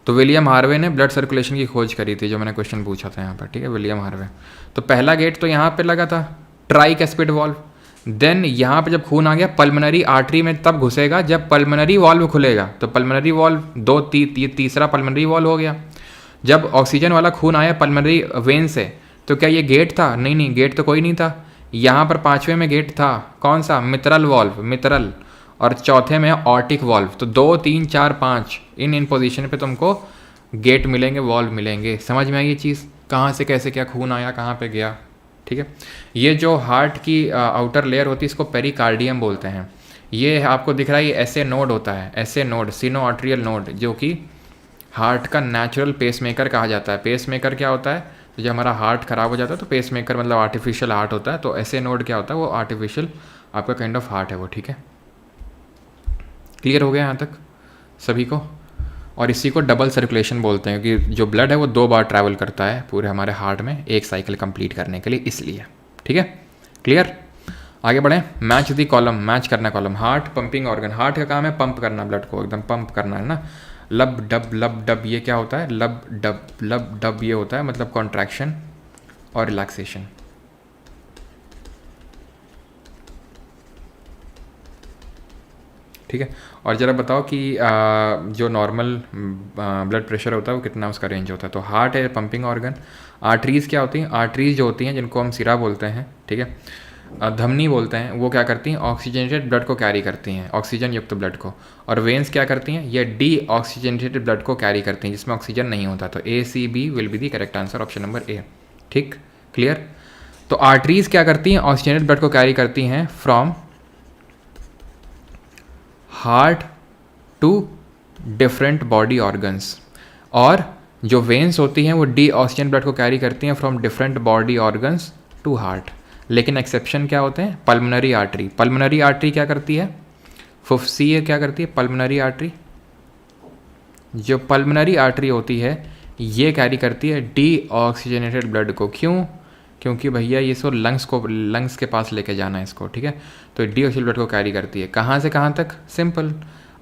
तो विलियम हार्वे ने ब्लड सर्कुलेशन की खोज करी थी, जो मैंने क्वेश्चन पूछा था यहाँ पर, ठीक है, विलियम हार्वे। तो पहला गेट तो यहाँ पे लगा था ट्राइकस्पिड वॉल्व। देन यहाँ पे जब खून आ गया पल्मोनरी आर्टरी में तब घुसेगा जब पल्मोनरी वॉल्व खुलेगा, तो पल्मोनरी वॉल्व तीसरा पल्मोनरी वॉल्व हो गया। जब ऑक्सीजन वाला खून आया पल्मोनरी वेन से, तो क्या ये गेट था? नहीं नहीं, गेट तो कोई नहीं था। यहाँ पर 5वें में गेट था, कौन सा? मित्रल वॉल्व, मित्रल। और चौथे में ऑर्टिक वॉल्व। तो 2, 3, 4, 5 इन पोजीशन पे तुमको गेट मिलेंगे, वॉल्व मिलेंगे। समझ में आई ये चीज़? कहाँ से कैसे क्या खून आया, कहाँ पे गया, ठीक है। ये जो हार्ट की आउटर लेयर होती है इसको पेरिकार्डियम बोलते हैं। ये आपको दिख रहा है, ये ऐसे नोड होता है, ऐसे नोड, सिनो आर्टरियल नोड, जो कि हार्ट का नेचुरल पेसमेकर कहा जाता है। पेसमेकर क्या होता है? तो जब हमारा हार्ट ख़राब हो जाता है तो पेसमेकर मतलब आर्टिफिशियल हार्ट होता है। तो ऐसे नोड क्या होता है? वो आर्टिफिशियल आपका काइंड ऑफ हार्ट है वो, ठीक है। क्लियर हो गया यहाँ तक सभी को? और इसी को डबल सर्कुलेशन बोलते हैं, क्योंकि जो ब्लड है वो 2 बार ट्रैवल करता है पूरे हमारे हार्ट में एक साइकिल कंप्लीट करने के लिए, इसलिए, ठीक है। क्लियर? आगे बढ़ें। मैच दी कॉलम, मैच करना column. Heart pumping organ, heart का काम है पंप करना, ब्लड को एकदम पंप करना, है ना। लब डब ये क्या होता है? लब डब ये होता है मतलब कॉन्ट्रैक्शन और रिलैक्सेशन। ठीक है। और ज़रा बताओ कि जो नॉर्मल ब्लड प्रेशर होता है वो कितना उसका रेंज होता है? तो हार्ट है पंपिंग ऑर्गन। आर्टरीज़ क्या होती हैं? आर्टरीज़ जो होती हैं जिनको हम सिरा बोलते हैं, ठीक है, धमनी बोलते हैं, वो क्या करती हैं? ऑक्सीजनेटेड ब्लड को कैरी करती हैं, ऑक्सीजन युक्त ब्लड को। और वेन्स क्या करती हैं? ये डी ऑक्सीजनेटेड ब्लड को कैरी करती हैं जिसमें ऑक्सीजन नहीं होता। तो ACB will be the correct answer, option number A। ठीक, क्लियर। तो आर्टरीज़ क्या करती हैं? ऑक्सीजनेटेड ब्लड को कैरी करती हैं from heart to different body organs. और जो वेन्स होती हैं वो डी ऑक्सीजन ब्लड को कैरी करती हैं from different body organs to heart. लेकिन एक्सेप्शन क्या होते हैं? Pulmonary artery. पल्मोनरी आर्टरी क्या करती है? फुफ्सी क्या करती है? पल्मोनरी आर्टरी, जो पल्मोनरी आर्टरी होती है ये कैरी करती है डी ऑक्सीजनेटेड ब्लड को। क्यों? क्योंकि भैया ये सो लंग्स के पास लेके जाना है इसको, ठीक है। तो डी ऑक्सीजन ब्लड को कैरी करती है कहाँ से कहाँ तक? सिंपल,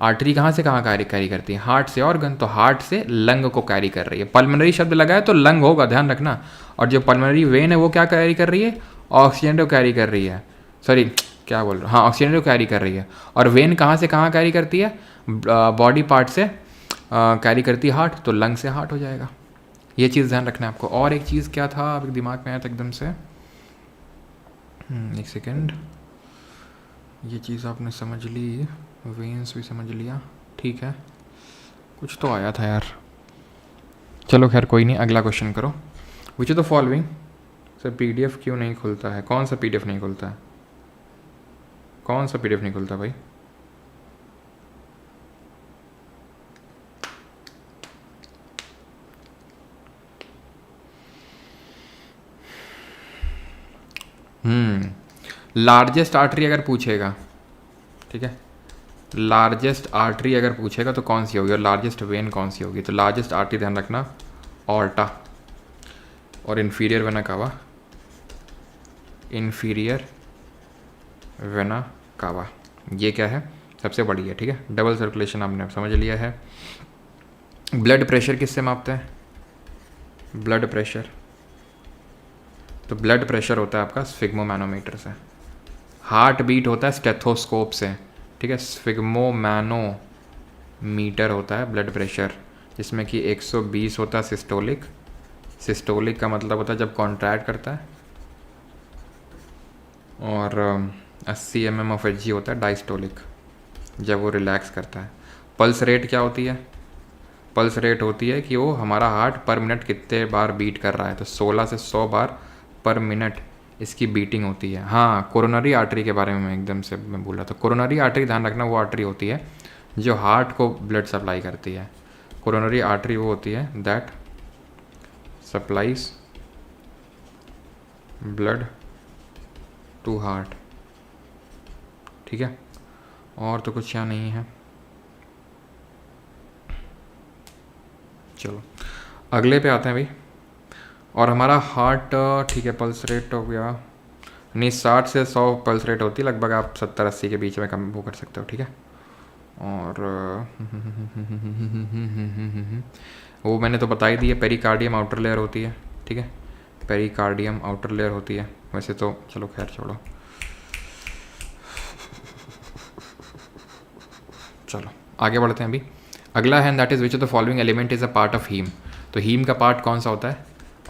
आर्टरी कहाँ से कहाँ कैरी करती है? हार्ट से ऑर्गन, तो हार्ट से लंग को कैरी कर रही है। पल्मोनरी शब्द लगा है तो लंग होगा, ध्यान रखना। और जो पल्मोनरी वेन है वो क्या कैरी कर रही है? ऑक्सीजन को कैरी कर रही है, सॉरी क्या बोल रहा हूँ, हाँ ऑक्सीजन को कैरी कर रही है। और वेन कहाँ से कहाँ कैरी करती है? बॉडी पार्ट से कैरी करती है हार्ट, तो लंग से हार्ट हो जाएगा। ये चीज़ ध्यान रखना है आपको। और एक चीज़ क्या था अभी दिमाग में आया था एकदम से, एक सेकेंड। ये चीज़ आपने समझ ली, वेन्स भी समझ लिया, ठीक है। कुछ तो आया था यार, चलो खैर कोई नहीं, अगला क्वेश्चन करो। विच of the following, sir PDF क्यों नहीं खुलता है? कौन सा PDF नहीं खुलता है? कौन सा PDF नहीं खुलता भाई? लार्जेस्ट आर्टरी अगर पूछेगा, ठीक है, लार्जेस्ट आर्टरी अगर पूछेगा तो कौन सी होगी? और लार्जेस्ट वेन कौन सी होगी? तो लार्जेस्ट आर्टरी ध्यान रखना ऑर्टा और inferior vena cava, inferior vena cava, ये क्या है? सबसे बड़ी है, ठीक है। डबल सर्कुलेशन आपने समझ लिया है। ब्लड प्रेशर किससे मापते हैं? ब्लड प्रेशर, तो ब्लड प्रेशर होता है आपका स्फिग्मोमैनोमीटर से। हार्ट बीट होता है स्टेथोस्कोप से, ठीक है। स्फिग्मोमैनोमीटर होता है ब्लड प्रेशर, जिसमें कि 120 होता है सिस्टोलिक। सिस्टोलिक का मतलब होता है जब कॉन्ट्रैक्ट करता है, और 80 mm ऑफ Hg होता है डायस्टोलिक, जब वो रिलैक्स करता है। पल्स रेट क्या होती है? पल्स रेट होती है कि वो हमारा हार्ट पर मिनट कितने बार बीट कर रहा है, तो 16 से 100 बार पर मिनट इसकी बीटिंग होती है। हाँ, कोरोनरी आर्टरी के बारे में मैं एकदम से मैं बोल रहा था। कोरोनरी आर्टरी ध्यान रखना वो आर्टरी होती है जो हार्ट को ब्लड सप्लाई करती है। कोरोनरी आर्टरी वो होती है that supplies blood to heart, ठीक है। और तो कुछ यहाँ नहीं है। चलो अगले पे आते हैं भाई। और हमारा हार्ट, ठीक है, पल्स रेट हो गया, नहीं 60 से 100 पल्स रेट होती है लगभग, आप 70-80 के बीच में कम वो कर सकते हो, ठीक है। और वो मैंने तो बता ही दी है, पेरिकार्डियम आउटर लेयर होती है, ठीक है, पेरिकार्डियम आउटर लेयर होती है। वैसे तो चलो खैर छोड़ो। चलो आगे बढ़ते हैं अभी। अगला है that is which of the following element is a part of haem. तो हीम का पार्ट कौन सा होता है?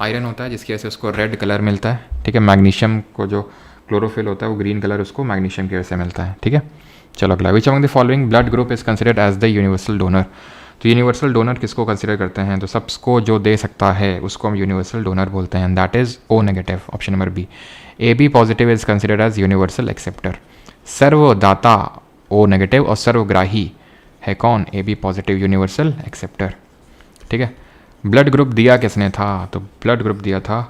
आयरन होता है, जिसकी वजह से उसको रेड कलर मिलता है, ठीक है। मैग्नीशियम को जो क्लोरोफिल होता है वो ग्रीन कलर उसको मैग्नीशियम की वजह से मिलता है, ठीक है। चलो अगला, which among the following blood group is considered as the universal donor. तो यूनिवर्सल डोनर किसको कंसिडर करते हैं? तो सबको जो दे सकता है उसको हम यूनिवर्सल डोनर बोलते हैं, that is O negative, option number B. A B positive is considered as universal acceptor. सर्वदाता ओ नेगेटिव और सर्वग्राही है कौन? A B positive, universal acceptor, ठीक है। ब्लड ग्रुप दिया किसने था? तो ब्लड ग्रुप दिया था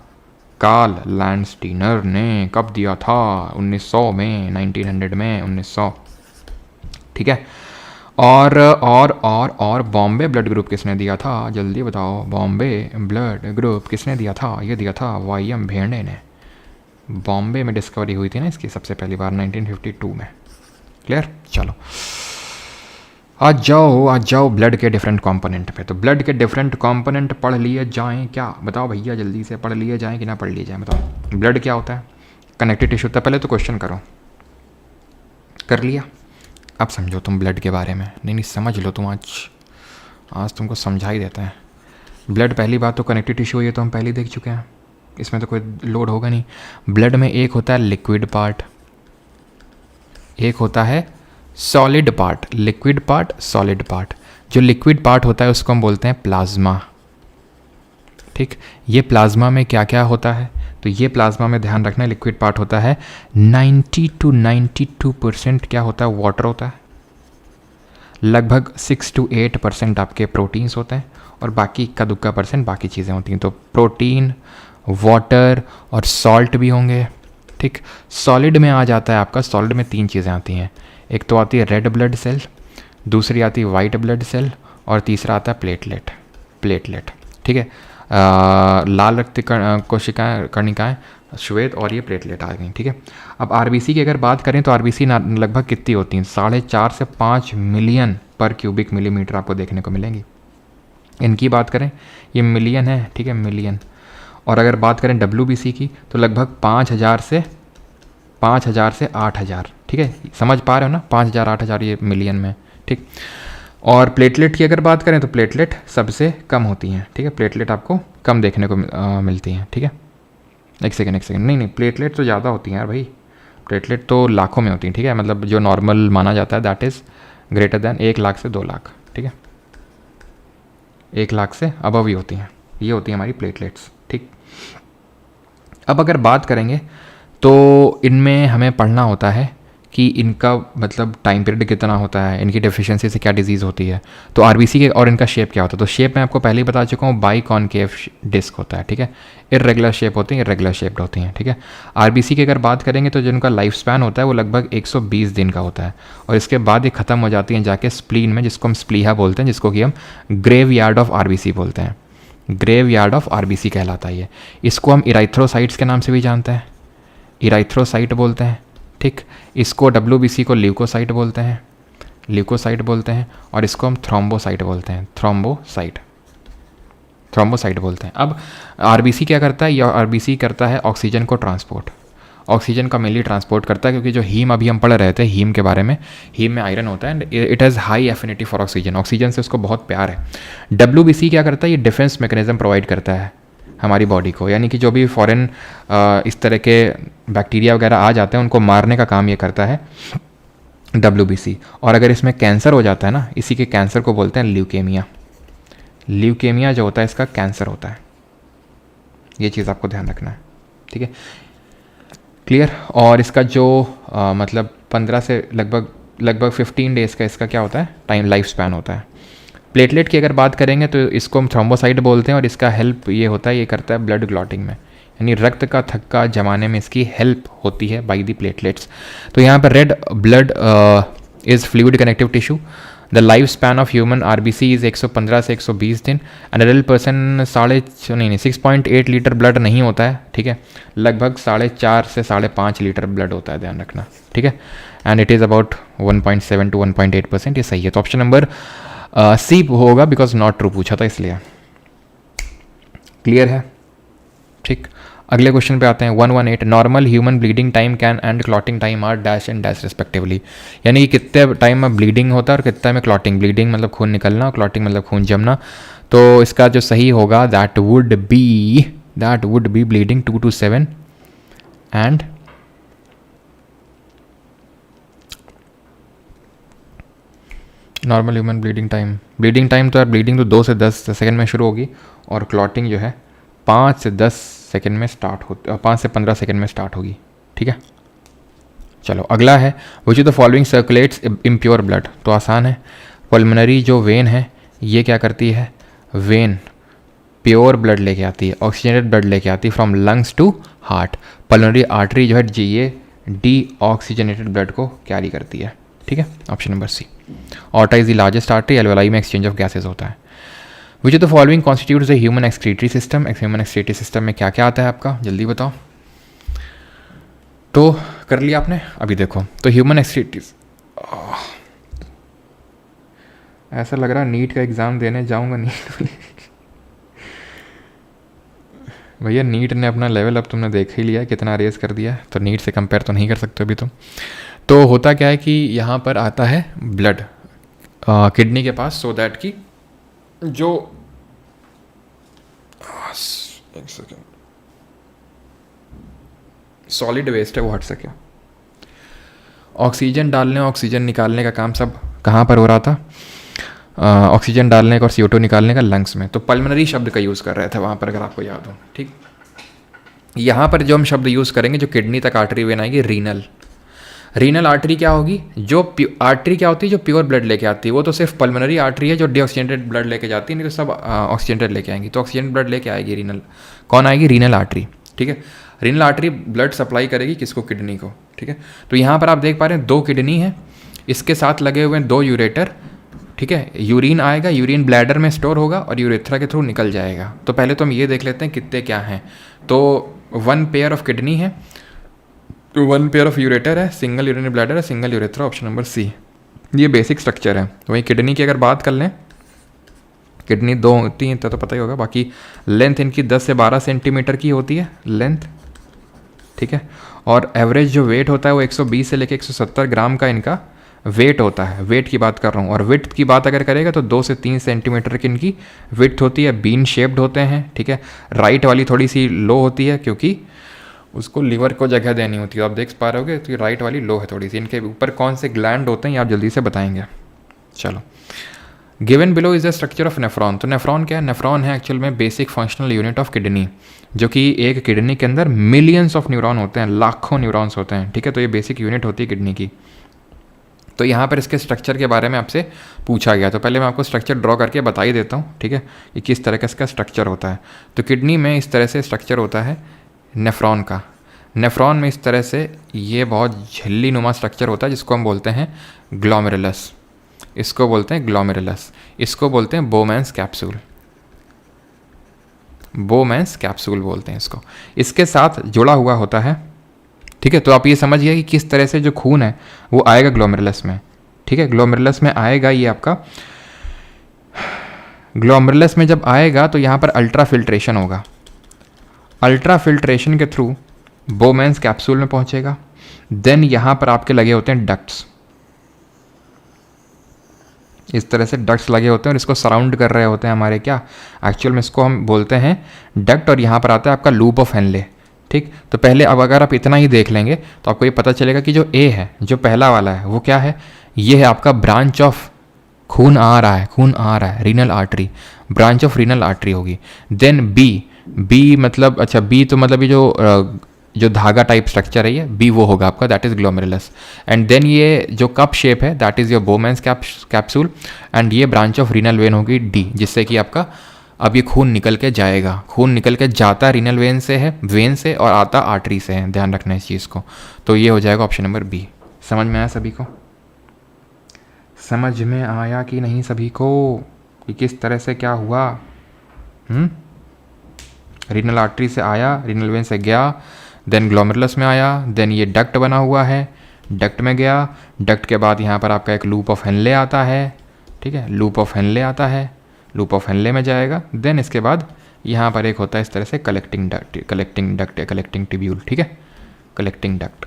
कार्ल लैंडस्टीनर ने। कब दिया था? 1900 में, 1900 में, 1900, ठीक है। और बॉम्बे ब्लड ग्रुप किसने दिया था? जल्दी बताओ, बॉम्बे ब्लड ग्रुप किसने दिया था? ये दिया था वाई.एम. भेंडे ने। बॉम्बे में डिस्कवरी हुई थी ना इसकी सबसे पहली बार 1952 में। क्लियर? चलो आ जाओ ब्लड के डिफरेंट कंपोनेंट पे। तो ब्लड के डिफरेंट कंपोनेंट पढ़ लिए जाएं क्या? बताओ भैया, जल्दी से पढ़ लिए जाएं कि ना पढ़ लिए जाएं? बताओ ब्लड क्या होता है? कनेक्टिव टिश्यू होता है। पहले तो क्वेश्चन करो, कर लिया? अब समझो तुम ब्लड के बारे में। नहीं समझ लो तुम, आज तुमको समझा ही देता है। ब्लड पहली बात तो कनेक्टिव टिश्यू है, ये तो हम पहले देख चुके हैं, इसमें तो कोई लोड होगा नहीं। ब्लड में एक होता है लिक्विड पार्ट, एक होता है solid part. Liquid part, solid part. जो लिक्विड पार्ट होता है उसको हम बोलते हैं प्लाज्मा, ठीक। ये प्लाज्मा में क्या क्या होता है? तो ये प्लाज्मा में ध्यान रखना, लिक्विड पार्ट होता है 90 to 92% क्या होता है? वाटर होता है। लगभग 6 to 8% आपके प्रोटीन्स होते हैं, और बाकी इक्का दुक्का परसेंट बाकी चीज़ें होती हैं। तो प्रोटीन, वाटर और सॉल्ट भी होंगे, ठीक। सॉलिड में आ जाता है आपका, सॉलिड में 3 चीज़ें आती हैं। एक तो आती है रेड ब्लड सेल, दूसरी आती है वाइट ब्लड सेल, और तीसरा आता है प्लेटलेट, ठीक है। लाल रक्त कोशिकाएं, कर्णिकाएं, श्वेत, और ये प्लेटलेट आ गई, ठीक है। अब आरबीसी की अगर बात करें तो आरबीसी लगभग कितनी होती हैं? 4.5 से 5 मिलियन पर क्यूबिक मिलीमीटर आपको देखने को मिलेंगी। इनकी बात करें, ये मिलियन है, ठीक है, मिलियन। और अगर बात करें डब्ल्यूबीसी की तो लगभग 5,000 से 8,000, ठीक है। समझ पा रहे हो ना? 5,000 8,000 ये मिलियन में, ठीक। और प्लेटलेट की अगर बात करें तो प्लेटलेट सबसे कम होती हैं, ठीक है। प्लेटलेट आपको कम देखने को मिलती हैं, ठीक है। एक सेकेंड, नहीं प्लेटलेट तो ज़्यादा होती हैं यार भाई, प्लेटलेट तो लाखों में होती हैं, ठीक है। मतलब जो नॉर्मल माना जाता है that is greater than 1 lakh से 2 लाख, ठीक है। 1 लाख से अबव ही होती हैं, ये होती हैं हमारी प्लेटलेट्स, ठीक। अब अगर बात करेंगे तो इनमें हमें पढ़ना होता है कि इनका मतलब टाइम पीरियड कितना होता है, इनकी डेफिशिएंसी से क्या डिजीज़ होती है। तो आरबीसी के और इनका शेप क्या होता है? तो शेप मैं आपको पहले ही बता चुका हूँ, बाई कॉनकेव डिस्क होता है, ठीक है। इर्रेगुलर शेप होती हैं, इर्रेगुलर शेप्ड होती हैं, ठीक है। आरबीसी की अगर बात करेंगे तो जिनका लाइफ स्पैन होता है वो लगभग 120 दिन का होता है, और इसके बाद ये ख़त्म हो जाती हैं जाके स्प्लीन में, जिसको हम स्प्लीहा बोलते हैं, जिसको कि हम ग्रेव यार्ड ऑफ आरबीसी बोलते हैं। ग्रेव यार्ड ऑफ आरबीसी कहलाता है ये। इसको हम इराइथ्रोसाइट्स के नाम से भी जानते हैं, इराइथ्रोसाइट बोलते हैं, ठीक। इसको डब्ल्यूबीसी को ल्यूकोसाइट बोलते हैं, और इसको हम थ्रोम्बोसाइट बोलते हैं, थ्रोम्बोसाइट बोलते हैं। अब आरबीसी क्या करता है? यह आरबीसी करता है ऑक्सीजन को ट्रांसपोर्ट, ऑक्सीजन का मेनली ट्रांसपोर्ट करता है, क्योंकि जो हीम अभी हम पढ़ रहे थे, हीम के बारे में, हीम में आयरन होता है and it has high affinity for oxygen, oxygen से उसको बहुत प्यार है। डब्ल्यूबीसी क्या करता है? ये डिफेंस मैकेनिज्म प्रोवाइड करता है हमारी बॉडी को, यानी कि जो भी फॉरेन इस तरह के बैक्टीरिया वगैरह आ जाते हैं उनको मारने का काम ये करता है डब्ल्यूबीसी। और अगर इसमें कैंसर हो जाता है ना, इसी के कैंसर को बोलते हैं ल्यूकेमिया। ल्यूकेमिया जो होता है इसका कैंसर होता है, ये चीज़ आपको ध्यान रखना है, ठीक है। क्लियर? और इसका जो मतलब 15 से लगभग 15 डेज़ का इसका क्या होता है? टाइम लाइफ स्पैन होता है। प्लेटलेट की अगर बात करेंगे तो इसको हम थ्रोम्बोसाइट बोलते हैं, और इसका हेल्प ये होता है, ये करता है ब्लड क्लॉटिंग में, यानी रक्त का थक्का जमाने में इसकी हेल्प होती है बाय द प्लेटलेट्स। तो यहाँ पर red blood is fluid connective tissue. The life span of human RBC is 115 से 120 दिन। An adult person 6.8 litre blood नहीं होता है, ठीक है। लगभग 4.5 से 5.5 लीटर ब्लड होता है, ध्यान रखना, ठीक है। And it is about 1.7 to 1.8%, ये सही है। तो ऑप्शन नंबर सी होगा, बिकॉज नॉट ट्रू पूछा था इसलिए। क्लियर है, ठीक। अगले क्वेश्चन पे आते हैं 118 normal human bleeding time can and clotting time are dash and dash respectively, यानी कि कितने टाइम में ब्लीडिंग होता है और कितने में क्लॉटिंग। ब्लीडिंग मतलब खून निकलना और क्लॉटिंग मतलब खून जमना। तो इसका जो सही होगा that would be bleeding 2 to 7 and normal human bleeding time तो यार ब्लीडिंग तो 2 से 10 सेकेंड में शुरू होगी और क्लॉटिंग जो है 5 से 10 सेकेंड में स्टार्ट होती, 5 से 15 सेकेंड में स्टार्ट होगी। ठीक है, चलो अगला है which of the following circulates impure blood. तो आसान है, पल्मोनरी जो वेन है ये क्या करती है, वेन प्योर ब्लड लेके आती है, ऑक्सीजनेटेड ब्लड लेके आती है from lungs to heart. Pulmonary artery जो है ये डी ऑक्सीजनेटेड ब्लड को कैरी करती है। ठीक है, option number C. Aorta is the largest artery, alveoli में एक्सचेंज ऑफ गैसेज होता है। Which of the following constitutes the human excretory system. Human excretory system में क्या क्या आता है आपका, जल्दी बताओ। तो कर लिया आपने, अभी देखो तो ह्यूमन एक्सक्रीटरी, ऐसा लग रहा है नीट का एग्ज़ाम देने जाऊंगा नीट भैया नीट ने अपना लेवल अब तुमने देख ही लिया है, कितना रेस कर दिया है, तो नीट से कंपेयर तो नहीं कर सकते अभी तुम। तो होता क्या है कि यहाँ पर आता है ब्लड किडनी के पास, सो दैट कि जो एक सेकेंड सॉलिड वेस्ट है वो हट सके। ऑक्सीजन डालने ऑक्सीजन निकालने का काम सब कहाँ पर हो रहा था, ऑक्सीजन डालने का और CO2 निकालने का लंग्स में। तो पल्मोनरी शब्द का यूज़ कर रहे थे वहाँ पर, अगर आपको याद हो। ठीक, यहाँ पर जो हम शब्द यूज़ करेंगे, जो किडनी तक आर्टरी वेन आएगी, रीनल आर्टरी क्या होगी, जो आर्टरी क्या होती है जो प्योर ब्लड लेके आती है, वो तो सिर्फ पल्मोनरी आर्टरी है जो डीऑक्सीजनेटेड ब्लड लेके जाती है, नहीं तो सब ऑक्सीजनेटेड लेके आएंगी। तो ऑक्सीजन ब्लड लेके आएगी रीनल, कौन आएगी, रीनल आर्टरी। ठीक है, रीनल आर्टरी ब्लड सप्लाई करेगी किसको, किडनी को। ठीक है, तो यहाँ पर आप देख पा रहे हैं 2 किडनी है, इसके साथ लगे हुए हैं 2 यूरेटर। ठीक है, यूरिन आएगा, यूरिन ब्लैडर में स्टोर होगा और यूरेथ्रा के थ्रू निकल जाएगा। तो पहले तो हम ये देख लेते हैं कितने क्या हैं। तो 1 पेयर ऑफ किडनी है, तो 1 पेयर ऑफ यूरेटर है, सिंगल यूरिनरी ब्लैडर है, single urethra, option number C. ये बेसिक स्ट्रक्चर है। वहीं किडनी की अगर बात कर लें, किडनी 2 होती हैं तो पता ही होगा, बाकी लेंथ इनकी 10 से 12 सेंटीमीटर की होती है लेंथ। ठीक है, और एवरेज जो वेट होता है वो 120 से लेकर 170 ग्राम का इनका वेट होता है। वेट की बात कर रहा हूँ। और विड्थ की बात अगर करेगा तो 2 से 3 सेंटीमीटर की इनकी विड्थ होती है। बीन शेप्ड होते हैं। ठीक है, राइट वाली थोड़ी सी लो होती है क्योंकि उसको लीवर को जगह देनी होती है। आप देख पा रहे होगे तो राइट वाली लो है थोड़ी सी। इनके ऊपर कौन से ग्लैंड होते हैं ये आप जल्दी से बताएंगे। चलो, given below is the structure of nephron. तो नेफ्रॉन क्या है, नेफ्रॉन है एक्चुअल में basic functional unit of kidney, जो कि एक किडनी के अंदर मिलियंस ऑफ न्यूरॉन होते हैं, लाखों न्यूरॉन्स होते हैं। ठीक है, तो ये बेसिक यूनिट होती है किडनी की। तो यहाँ पर इसके स्ट्रक्चर के बारे में आपसे पूछा गया, तो पहले मैं आपको स्ट्रक्चर ड्रॉ करके बता ही देता हूँ। ठीक है, कि किस तरह का इसका स्ट्रक्चर होता है। तो किडनी में इस तरह से स्ट्रक्चर होता है नेफ्रॉन का। नेफ्रॉन में इस तरह से ये बहुत झिल्ली नुमा स्ट्रक्चर होता है जिसको हम बोलते हैं ग्लोमेरुलस। इसको बोलते हैं ग्लोमेरुलस। इसको बोलते हैं बोमैन्स कैप्सूल। बोमैन्स कैप्सूल बोलते हैं इसको। इसके साथ जुड़ा हुआ होता है। ठीक है, तो आप ये समझिए कि किस तरह से जो खून है वो आएगा ग्लोमेरुलस में। ठीक है, ग्लोमेरुलस में आएगा ये आपका। ग्लोमेरुलस में जब आएगा तो यहाँ पर अल्ट्रा फिल्ट्रेशन होगा। अल्ट्रा फिल्ट्रेशन के थ्रू बोमैन्स कैप्सूल में पहुँचेगा। देन यहाँ पर आपके लगे होते हैं डक्ट्स। इस तरह से डक्ट्स लगे होते हैं और इसको सराउंड कर रहे होते हैं हमारे क्या, एक्चुअल में इसको हम बोलते हैं डक्ट। और यहाँ पर आता है आपका लूप ऑफ हेनले। ठीक, तो पहले अब अगर आप इतना ही देख लेंगे तो आपको ये पता चलेगा कि जो ए है, जो पहला वाला है, वो क्या है, ये है आपका ब्रांच ऑफ खून आ रहा है, renal artery, branch of renal artery होगी। देन बी मतलब, अच्छा बी तो मतलब ये जो धागा टाइप स्ट्रक्चर है ये बी, वो होगा आपका, that is glomerulus. And then ये जो कप शेप है that is your Bowman's capsule. And ये ब्रांच ऑफ रीनल वेन होगी डी, जिससे कि आपका अब ये खून निकल के जाएगा। खून निकल के जाता रीनल वेन से है, वेन से, और आता आर्टरी से है। ध्यान रखना इस चीज़ को। तो ये हो जाएगा ऑप्शन नंबर बी। समझ में आया सभी को? समझ में आया कि नहीं सभी को कि किस तरह से क्या हुआ? रीनल आर्टरी से आया, रीनल वेन से गया, देन ग्लोमेरुलस में आया, देन ये डक्ट बना हुआ है, डक्ट में गया, डक्ट के बाद यहाँ पर आपका एक लूप ऑफ हेनले आता है। ठीक है, लूप ऑफ हेनले आता है, लूप ऑफ हेनले में जाएगा, देन इसके बाद यहाँ पर एक होता है इस तरह से कलेक्टिंग डक्ट या कलेक्टिंग ट्यूब्यूल, ठीक है, कलेक्टिंग डक्ट।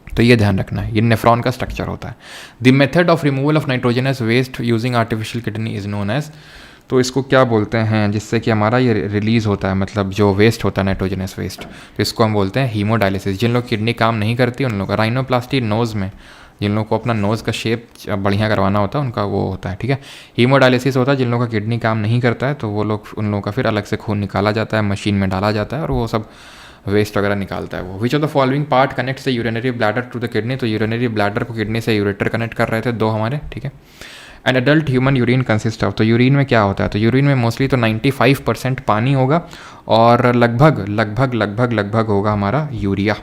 तो ये ध्यान रखना है, ये नेफ्रॉन का स्ट्रक्चर होता है। The method of removal of nitrogenous waste using artificial kidney is known as, तो इसको क्या बोलते हैं जिससे कि हमारा ये रिलीज़ होता है, मतलब जो वेस्ट होता है नाइट्रोजनस वेस्ट, तो इसको हम बोलते हैं हीमोडायलिसिस। जिन लोग किडनी काम नहीं करती उन लोगों का राइनोप्लास्टी नोज़ में, जिन लोगों को अपना नोज़ का शेप बढ़िया करवाना होता है उनका वो होता है, ठीक है। हीमोडायलिसिस होता है जिन लोगों का किडनी काम नहीं करता है, तो वो लोग, उन लोगों का फिर अलग से खून निकाला जाता है, मशीन में डाला जाता है और वो सब वेस्ट वगैरह निकालता है वो। Which of the following part connects the urinary bladder to the kidney, तो यूरिनरी ब्लैडर को किडनी से यूरेटर कनेक्ट कर रहे थे दो हमारे, ठीक है। An adult human urine consist of, तो यूरिन में क्या होता है, तो यूरिन में मोस्टली तो 95% पानी होगा और लगभग लगभग लगभग लगभग होगा हमारा यूरिया।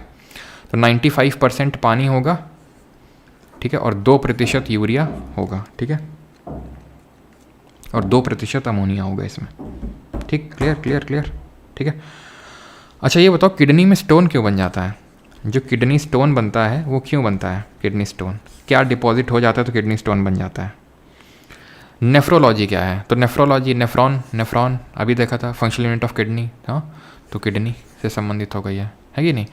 तो 95% पानी होगा, ठीक है, और 2% यूरिया होगा, ठीक है, और 2% अमोनिया होगा इसमें, ठीक, क्लियर क्लियर क्लियर, ठीक है। अच्छा ये बताओ किडनी में स्टोन क्यों बन जाता है? जो किडनी स्टोन बनता है वो क्यों बनता है? किडनी स्टोन क्या डिपॉजिट हो जाता है तो किडनी स्टोन बन जाता है? नेफ्रोलॉजी क्या है? तो नेफ्रोलॉजी, नेफ्रॉन अभी देखा था, फंक्शनल यूनिट ऑफ किडनी, हाँ, तो किडनी से संबंधित हो गई है कि नहीं।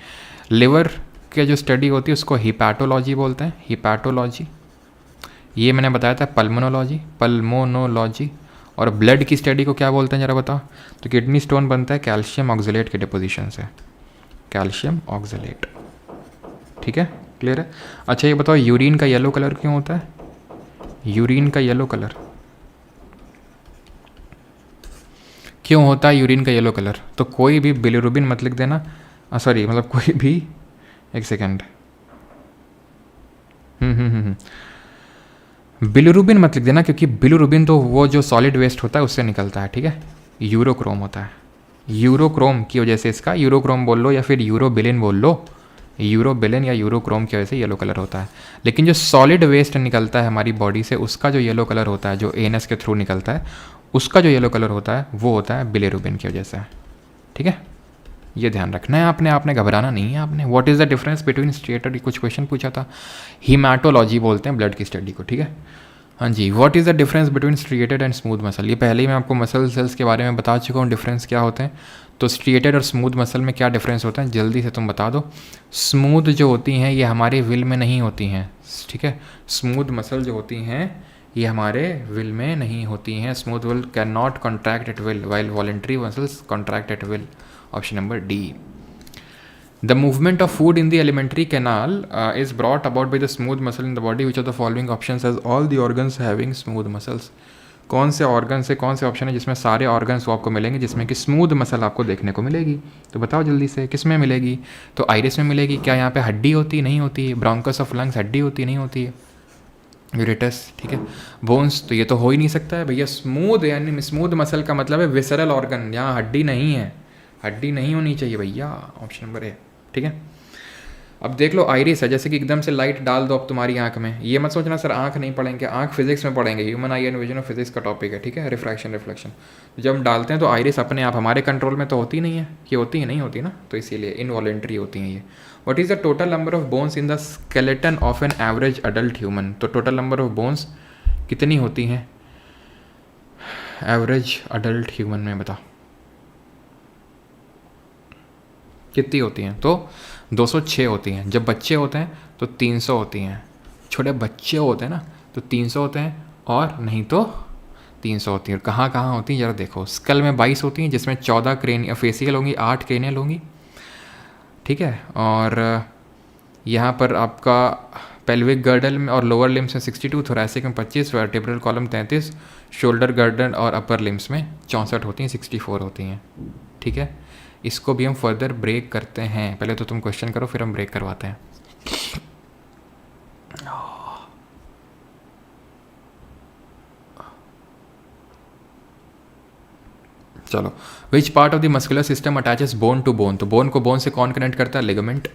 लिवर के जो स्टडी होती है उसको हिपैटोलॉजी बोलते हैं, हिपैटोलॉजी। ये मैंने बताया था पल्मोनोलॉजी। और ब्लड की स्टडी को क्या बोलते हैं जरा बताओ? तो किडनी स्टोन बनता है कैल्शियम ऑक्सलेट के डिपोजिशन से, कैल्शियम ऑक्सलेट, ठीक है, क्लियर है। अच्छा ये बताओ यूरिन का येलो कलर क्यों होता है? यूरिन का येलो कलर क्यों होता है? यूरिन का येलो कलर, तो कोई भी बिलिरुबिन मत लिख देना, सॉरी मतलब कोई भी, एक सेकेंड, बिलिरुबिन मत लिख देना क्योंकि बिलिरुबिन तो वो जो सॉलिड वेस्ट होता है उससे निकलता है, ठीक है। यूरोक्रोम होता है, यूरोक्रोम की वजह से इसका, यूरोक्रोम बोल लो या फिर यूरोबिलिन बोल लो, यूरोबिलिन या यूरोक्रोम की वजह से येलो कलर होता है। लेकिन जो सॉलिड वेस्ट निकलता है हमारी बॉडी से उसका जो येलो कलर होता है, जो एनएस के थ्रू निकलता है, उसका जो येलो कलर होता है वो होता है बिलिरुबिन की वजह से, ठीक है। ये ध्यान रखना है आपने घबराना नहीं है आपने। What is the difference between striated, कुछ क्वेश्चन पूछा था, हीमाटोलॉजी बोलते हैं ब्लड की स्टडी को, ठीक है। हाँ जी, what is the difference between striated and smooth muscle, ये पहले ही मैं आपको मसल सेल्स के बारे में बता चुका हूँ डिफरेंस क्या होते हैं। तो स्ट्रिएटेड और स्मूथ मसल में क्या डिफरेंस होता है जल्दी से तुम बता दो। स्मूथ जो होती हैं ये हमारे विल में नहीं होती हैं, ठीक है। स्मूथ मसल जो होती हैं ये हमारे विल में नहीं होती हैं। Smooth will can not contract at will while voluntary muscles contract at will. Option number D. The movement of food in the alimentary canal is brought about by the smooth muscle in the body. Which of the following options has all the organs having smooth muscles? कौन से organ से कौन से option है जिसमें सारे organs आपको मिलेंगे, जिसमें कि स्मूथ मसल आपको देखने को मिलेगी? तो बताओ जल्दी से, किस में मिलेगी? तो आइरिस में मिलेगी। क्या यहाँ पे हड्डी होती नहीं होती है? ब्रोंकस ऑफ लंग्स हड्डी होती नहीं होती है? यूरेटस, ठीक है। बोन्स, तो ये तो हो ही नहीं सकता है भैया। स्मूथ यानी स्मूथ मसल का मतलब है विसरल ऑर्गन, यहाँ हड्डी नहीं है, हड्डी नहीं होनी चाहिए भैया। ऑप्शन नंबर ए, ठीक है। अब देख लो आइरिस है, जैसे कि एकदम से लाइट डाल दो अब तुम्हारी आंख में, ये मत सोचना सर आंख नहीं पढ़ेंगे, आंख फिजिक्स में पढ़ेंगे, human I and vision of physics का टॉपिक है, ठीक है, रिफ्रैक्शन रिफ्लेक्शन। जब हम डालते हैं तो आइरिस अपने आप हमारे कंट्रोल में तो होती नहीं है, कि होती है नहीं होती ना, तो इसीलिए इनवॉलेंट्री होती हैं ये। What is the total number of bones in the skeleton of an average adult human? तो टोटल नंबर ऑफ बोन्स कितनी होती हैं एवरेज अडल्ट ह्यूमन में, बताओ कितनी होती हैं? तो 206 होती हैं। जब बच्चे होते हैं तो 300 होती हैं, छोटे बच्चे होते हैं ना तो 300 होते हैं, और नहीं तो 300 होती हैं। और कहाँ कहाँ होती हैं जरा देखो। स्कल में 22 होती हैं जिसमें 14 क्रेनियल फेसियल होंगी, 8 क्रेनियल होंगी, ठीक है। और यहाँ पर आपका पेल्विक गर्डल में और लोअर लिम्स में 62, थोरैसिक में 25, वर्टेब्रल कॉलम 33, शोल्डर गर्डन और अपर लिम्स में 64 होती हैं, 64 होती हैं, ठीक है। इसको भी हम फर्दर ब्रेक करते हैं। पहले तो तुम क्वेश्चन करो फिर हम ब्रेक करवाते हैं। चलो, which part of the muscular system attaches bone to bone? तो बोन को बोन से कौन कनेक्ट करता है? लिगामेंट,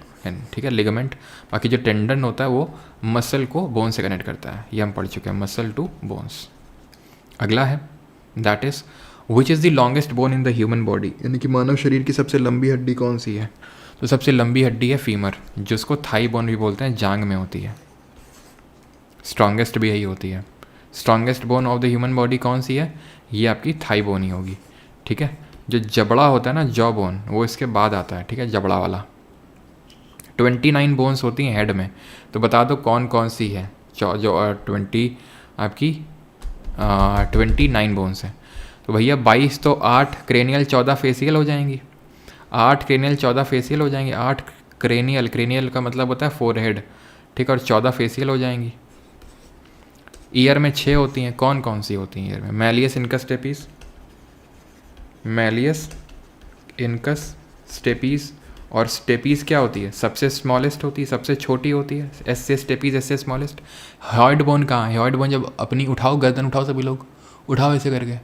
ठीक है, लिगामेंट। बाकी जो टेंडन होता है वो मसल को बोन से कनेक्ट करता है, ये हम पढ़ चुके हैं, मसल टू बोन्स। अगला है that is which is the longest bone in the human body, यानी कि मानव शरीर की सबसे लंबी हड्डी कौन सी है? तो सबसे लंबी हड्डी है फीमर, जिसको थाई बोन भी बोलते हैं, जांग में होती है। स्ट्रॉन्गेस्ट भी यही होती है। Strongest bone of the human body कौन सी है? ये आपकी थाई बोन ही होगी, ठीक है। जो जबड़ा होता है ना, जॉ बोन, वो इसके बाद आता है, ठीक है, जबड़ा वाला। 29 बोन्स होती हैं हेड में, तो बता दो कौन कौन सी है। जो 29 बोन्स हैं, तो भैया 22 तो 8 क्रेनियल 14 फेसियल हो जाएंगी। 8 क्रेनियल 14 फेसियल हो जाएंगी। 8 क्रेनियल का मतलब होता है फोरहेड, ठीक है, और 14 फेसियल हो जाएंगी। ईयर में 6 होती हैं। कौन कौन सी होती हैं ईयर में? Malleus incus stapes. और स्टेपीज क्या होती है? सबसे स्मॉलेस्ट होती है, सबसे छोटी होती है। एस से स्टेपीज, एस से स्मॉलेस्ट। हॉइड बोन कहाँ है? हॉइड बोन जब अपनी उठाओ, गर्दन उठाओ, सभी लोग उठाओ ऐसे करके,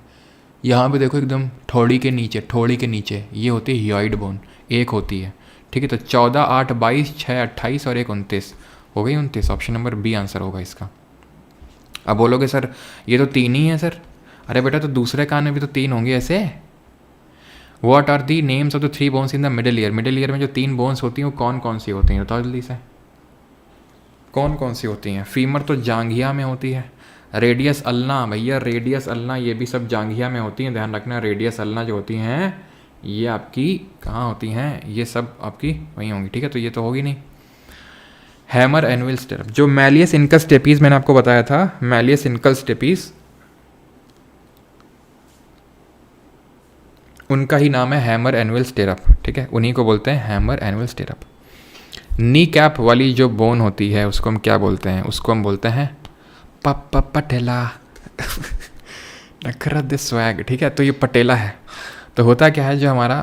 यहाँ पे देखो एकदम ठोड़ी के नीचे ये होती है हियोइड बोन, एक होती है, ठीक है। तो 14, 8, 22, 6, 28 और 1, 29 हो गई। 29 ऑप्शन नंबर बी आंसर होगा इसका। अब बोलोगे सर ये तो 3 ही है सर। अरे बेटा, तो दूसरे कान में भी तो 3 होंगे ऐसे। What are the names of the 3 bones in the middle ear? Middle ear में जो 3 बोन्स होती हैं वो कौन कौन सी होती हैं? बताओ जल्दी से, कौन कौन सी होती हैं? फीमर तो जांघिया में होती है। रेडियस अल्ना, भैया रेडियस अल्ना ये भी सब जांघिया में होती हैं, ध्यान रखना। रेडियस अल्ना जो होती हैं ये आपकी कहाँ होती हैं? ये सब आपकी वहीं होंगी, ठीक है। तो ये तो होगी नहीं। हैमर एनुअल स्टेरप, जो मैलियस इनकस स्टेपीज मैंने आपको बताया था, मैलियस इनकस स्टेपीज, उनका ही नाम है हैमर एनुअल स्टेरप, ठीक है, उन्हीं को बोलते हैं हैमर एनुअल स्टेरप। नी कैप वाली जो बोन होती है उसको हम क्या बोलते हैं? उसको हम बोलते हैं पटेला। स्वैग, ठीक है। तो ये पटेला है। तो होता क्या है, जो हमारा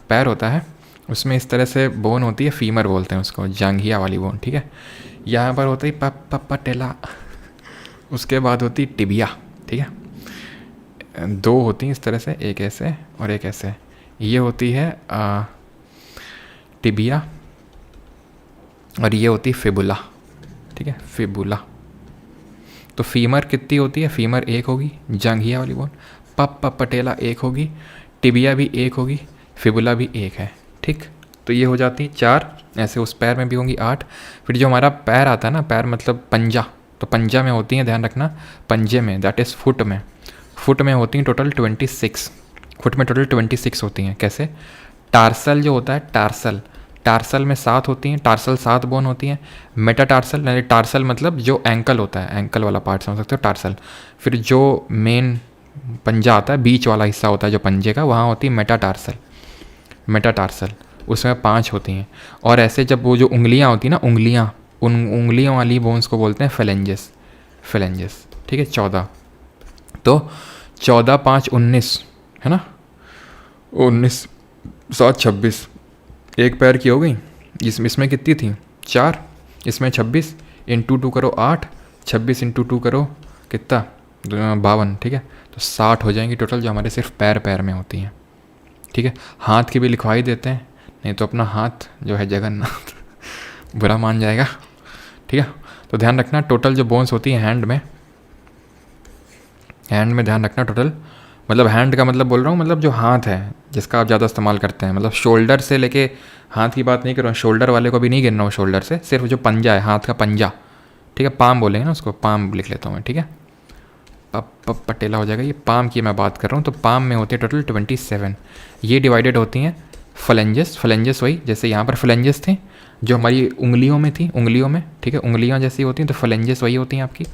पैर होता है उसमें इस तरह से बोन होती है, फीमर बोलते हैं उसको, जांघिया वाली बोन, ठीक है। यहाँ पर होती है पटेला, उसके बाद होती है टिबिया, ठीक है। 2 होती हैं इस तरह से, एक ऐसे और एक ऐसे। ये होती है टिबिया और ये होती है फिबुला, ठीक है, फिबुला। तो फीमर कितनी होती है? फीमर 1 होगी, जांघिया वाली बोन। पटेला 1 होगी, टिबिया भी 1 होगी, फिबुला भी 1 है, ठीक। तो ये हो जाती 4। ऐसे उस पैर में भी होंगी 8। फिर जो हमारा पैर आता है ना, पैर मतलब पंजा, तो पंजा में होती हैं, ध्यान रखना, पंजे में, दैट इज़ फुट में होती हैं टोटल 26। फुट में टोटल 26 होती हैं। कैसे? टार्सल जो होता है, टार्सल में 7 होती हैं, टार्सल 7 बोन होती हैं। मेटाटार्सल, यानी टार्सल मतलब जो एंकल होता है, एंकल वाला पार्ट समझ सकते हो, टार्सल। फिर जो मेन पंजा आता है, बीच वाला हिस्सा होता है जो पंजे का, वहाँ होती है मेटाटार्सल, उसमें 5 होती हैं। और ऐसे जब वो जो उंगलियाँ होती हैं ना, उन उंगलियों वाली बोन्स को बोलते हैं फेलेंजेस, ठीक है। 14, तो 14, 5, 19 है ना, 19, 7, 26, एक पैर की हो गई। इसमें कितनी थी? 4, इसमें 26, इंटू 2 करो 8, 26 इंटू 2 करो कितना? 52, ठीक है। तो 60 हो जाएंगी टोटल, जो हमारे सिर्फ पैर में होती हैं, ठीक है। हाथ की भी लिखवा ही देते हैं, नहीं तो अपना हाथ जो है जगन्नाथ बुरा मान जाएगा, ठीक है। तो ध्यान रखना टोटल जो बोन्स होती हैं हैंड में ध्यान रखना टोटल, मतलब हैंड का मतलब बोल रहा हूँ, मतलब जो हाथ है जिसका आप ज़्यादा इस्तेमाल करते हैं, मतलब शोल्डर से लेके हाथ की बात नहीं कर रहा हूँ, शोल्डर वाले को भी नहीं गिन रहा हूँ शोल्डर से, सिर्फ जो पंजा है, हाथ का पंजा, ठीक है। पाम बोलेंगे ना उसको, पाम लिख लेता हूँ मैं, ठीक है। पटेला हो जाएगा। ये पाम की मैं बात कर रहा हूँ, तो पाम में होती है टोटल 27। ये डिवाइडेड होती हैं फलेंजेस वही जैसे यहाँ पर फलेंजेस थे जो हमारी उंगलियों में, ठीक है, उंगलियाँ जैसी होती हैं, तो फलेंजेस वही होती हैं आपकी।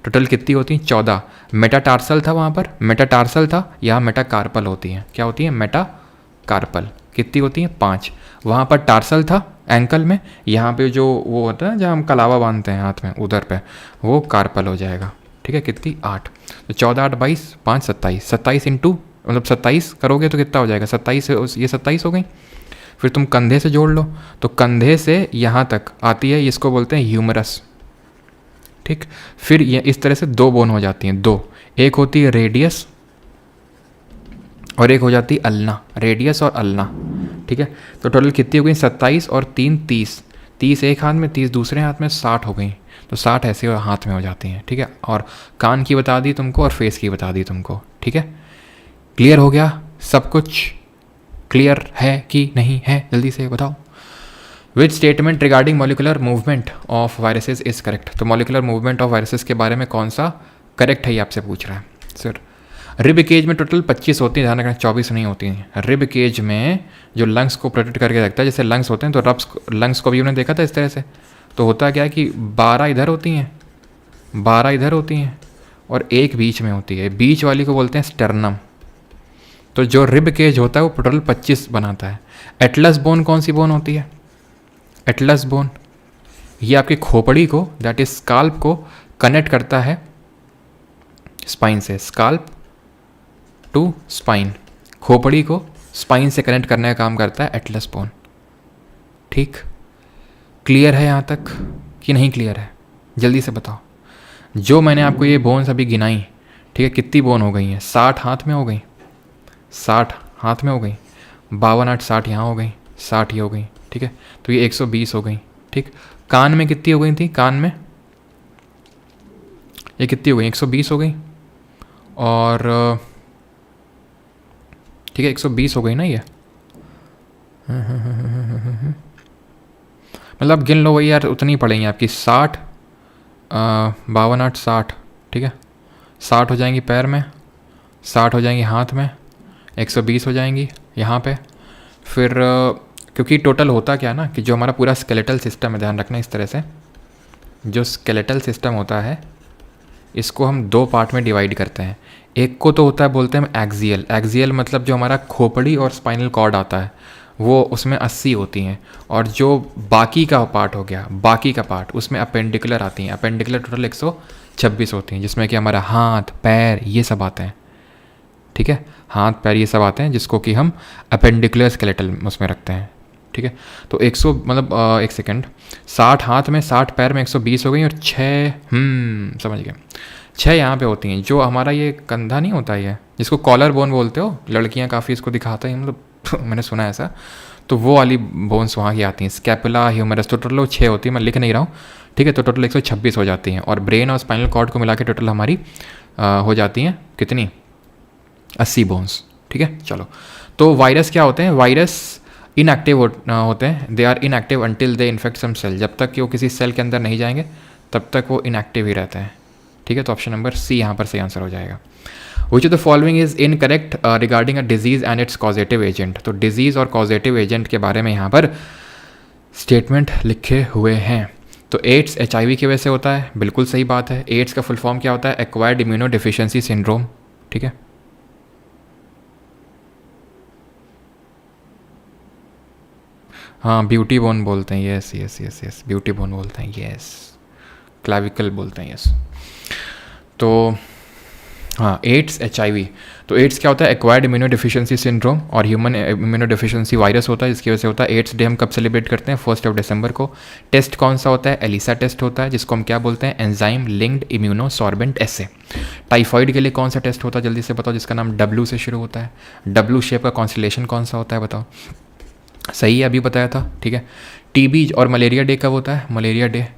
टोटल कितनी होती हैं? 14। मेटाटार्सल था वहाँ पर, मेटाटार्सल था, यहाँ मेटाकार्पल होती हैं। क्या होती है? मेटाकार्पल। कितनी होती हैं? 5। वहाँ पर टार्सल था एंकल में, यहाँ पे जो वो होता है जहाँ हम कलावा बांधते हैं हाथ में, उधर पे वो कार्पल हो जाएगा, ठीक है। कितनी? 8। तो 14, 8, 22, 5, 27। 27 इंटू मतलब 27 करोगे तो कितना हो जाएगा? 27, ये 27 हो गई। फिर तुम कंधे से जोड़ लो, तो कंधे से यहाँ तक आती है, इसको बोलते हैं ह्यूमरस, ठीक। फिर ये इस तरह से 2 बोन हो जाती हैं, 2। एक होती है रेडियस और एक हो जाती है अल्ना, रेडियस और अल्ना, ठीक है। तो टोटल कितनी हो गई? 27 और 3, 30। 30 एक हाथ में, 30 दूसरे हाथ में, 60 हो गई। तो 60 ऐसे हाथ में हो जाती हैं, ठीक है। और कान की बता दी तुमको और फेस की बता दी तुमको, ठीक है। क्लियर हो गया? सब कुछ क्लियर है कि नहीं है? जल्दी से बताओ। Which statement regarding molecular movement of viruses is correct? तो मॉलिकुलर मूवमेंट ऑफ वायरसेस के बारे में कौन सा करेक्ट है, ये आपसे पूछ रहा है सर। रिब केज में टोटल 25 होती हैं, ध्यान रखना 24 नहीं होती हैं। रिब केज में जो लंग्स को प्रोटेक्ट करके रखता है, जैसे लंग्स होते हैं तो लंग्स को भी उन्होंने देखा था इस तरह से, तो होता क्या है कि 12 इधर होती हैं, 12 इधर होती हैं और एक बीच में होती है, बीच वाली को बोलते हैं स्टर्नम। तो जो रिब केज होता है वो टोटल 25 बनाता है। एटलस बोन कौन सी बोन होती है? एटलस बोन ये आपकी खोपड़ी को, दैट इज स्काल्प को कनेक्ट करता है स्पाइन से, स्काल्प टू स्पाइन, खोपड़ी को स्पाइन से कनेक्ट करने का काम करता है एटलस बोन। ठीक, क्लियर है यहाँ तक कि नहीं क्लियर है? जल्दी से बताओ। जो मैंने आपको ये बोन्स अभी गिनाई, ठीक है, कितनी बोन हो गई हैं? 60 हाथ में हो गई, 60 हाथ में हो गई, 52 8 60 यहाँ हो गई, 60 ये हो गई, ठीक है। तो ये 120 हो गई। ठीक, कान में कितनी हो गई थी? कान में ये कितनी हो गई? 120 हो गई, और ठीक है 120 हो गई ना ये। मतलब गिन लो वही यार, उतनी पड़ेंगी आपकी 60 52 8 60, ठीक है। 60 हो जाएंगी पैर में, 60 हो जाएंगी हाथ में, 120 हो जाएंगी यहाँ पे। फिर क्योंकि टोटल होता क्या ना कि जो हमारा पूरा स्केलेटल सिस्टम है, ध्यान रखना इस तरह से, जो स्केलेटल सिस्टम होता है इसको हम 2 पार्ट में डिवाइड करते हैं। एक को तो होता है बोलते हैं हम एक्सियल, एक्सियल मतलब जो हमारा खोपड़ी और स्पाइनल कॉर्ड आता है वो उसमें 80 होती हैं, और जो बाकी का पार्ट हो गया, बाकी का पार्ट उसमें अपेंडिकुलर आती हैं। अपेंडिकुलर टोटल 126 होती हैं, जिसमें कि हमारा हाथ पैर ये सब आते हैं, ठीक है, हाथ पैर ये सब आते हैं, जिसको कि हम अपेंडिकुलर स्केलेटल उसमें रखते हैं, ठीक है। तो 100 मतलब एक सेकेंड, 60 हाथ में 60 पैर में 120 हो गई, और 6 समझ गए, 6 यहाँ पे होती हैं। जो हमारा ये कंधा नहीं होता है, जिसको कॉलर बोन बोलते हो, लड़कियाँ काफ़ी इसको दिखाते हैं, मतलब मैंने सुना है ऐसा, तो वो वाली बोन्स वहाँ की आती हैं। स्कैपुला, ह्यूमरस, तो टोटल 6 होती है, मैं लिख नहीं रहा हूँ, ठीक है। तो टोटल 126 हो जाती हैं, और ब्रेन और स्पाइनल कॉर्ड को मिला के टोटल हमारी हो जाती हैं कितनी? 80 बोन्स, ठीक है। चलो, तो वायरस क्या होते हैं? वायरस इनएक्टिव होते हैं, they are inactive until they infect some cell. जब तक कि वो किसी सेल के अंदर नहीं जाएंगे तब तक वो इनएक्टिव ही रहते हैं, ठीक है। तो ऑप्शन नंबर सी यहाँ पर सही आंसर हो जाएगा। विच of the following is incorrect regarding a disease and it's causative agent. तो डिजीज़ और कॉजेटिव एजेंट के बारे में यहाँ पर स्टेटमेंट लिखे हुए हैं। तो एड्स HIV की वजह से होता है, बिल्कुल सही बात है। एड्स का फुल फॉर्म क्या होता है? एक्वायर्ड इम्यूनो डिफिशियंसी सिंड्रोम, ठीक है। हाँ, ब्यूटी बोन बोलते हैं, yes yes yes yes, beauty bone बोलते हैं, यस, क्लाविकल बोलते हैं, यस। तो हाँ, एड्स HIV, तो एड्स क्या होता है? एक्वायर्ड इम्यूनो डिफिशियंसी सिंड्रोम, और ह्यूमन इम्यूनो डिफिशियंसी वायरस होता है, जिसकी वजह से होता है। एड्स डे हम कब सेलिब्रेट करते हैं? 1 दिसंबर को। टेस्ट कौन सा होता है? एलिसा टेस्ट होता है, जिसको हम क्या बोलते हैं? एंजाइम लिंक्ड इम्यूनो सॉर्बेंट एसे। टाइफॉइड के लिए कौन सा टेस्ट होता है? जल्दी से बताओ, जिसका नाम W से शुरू होता है। W शेप का कॉन्स्टलेशन कौन सा होता है? बताओ। सही है, अभी बताया था, ठीक है। TB और मलेरिया डे कब होता है? Malaria day.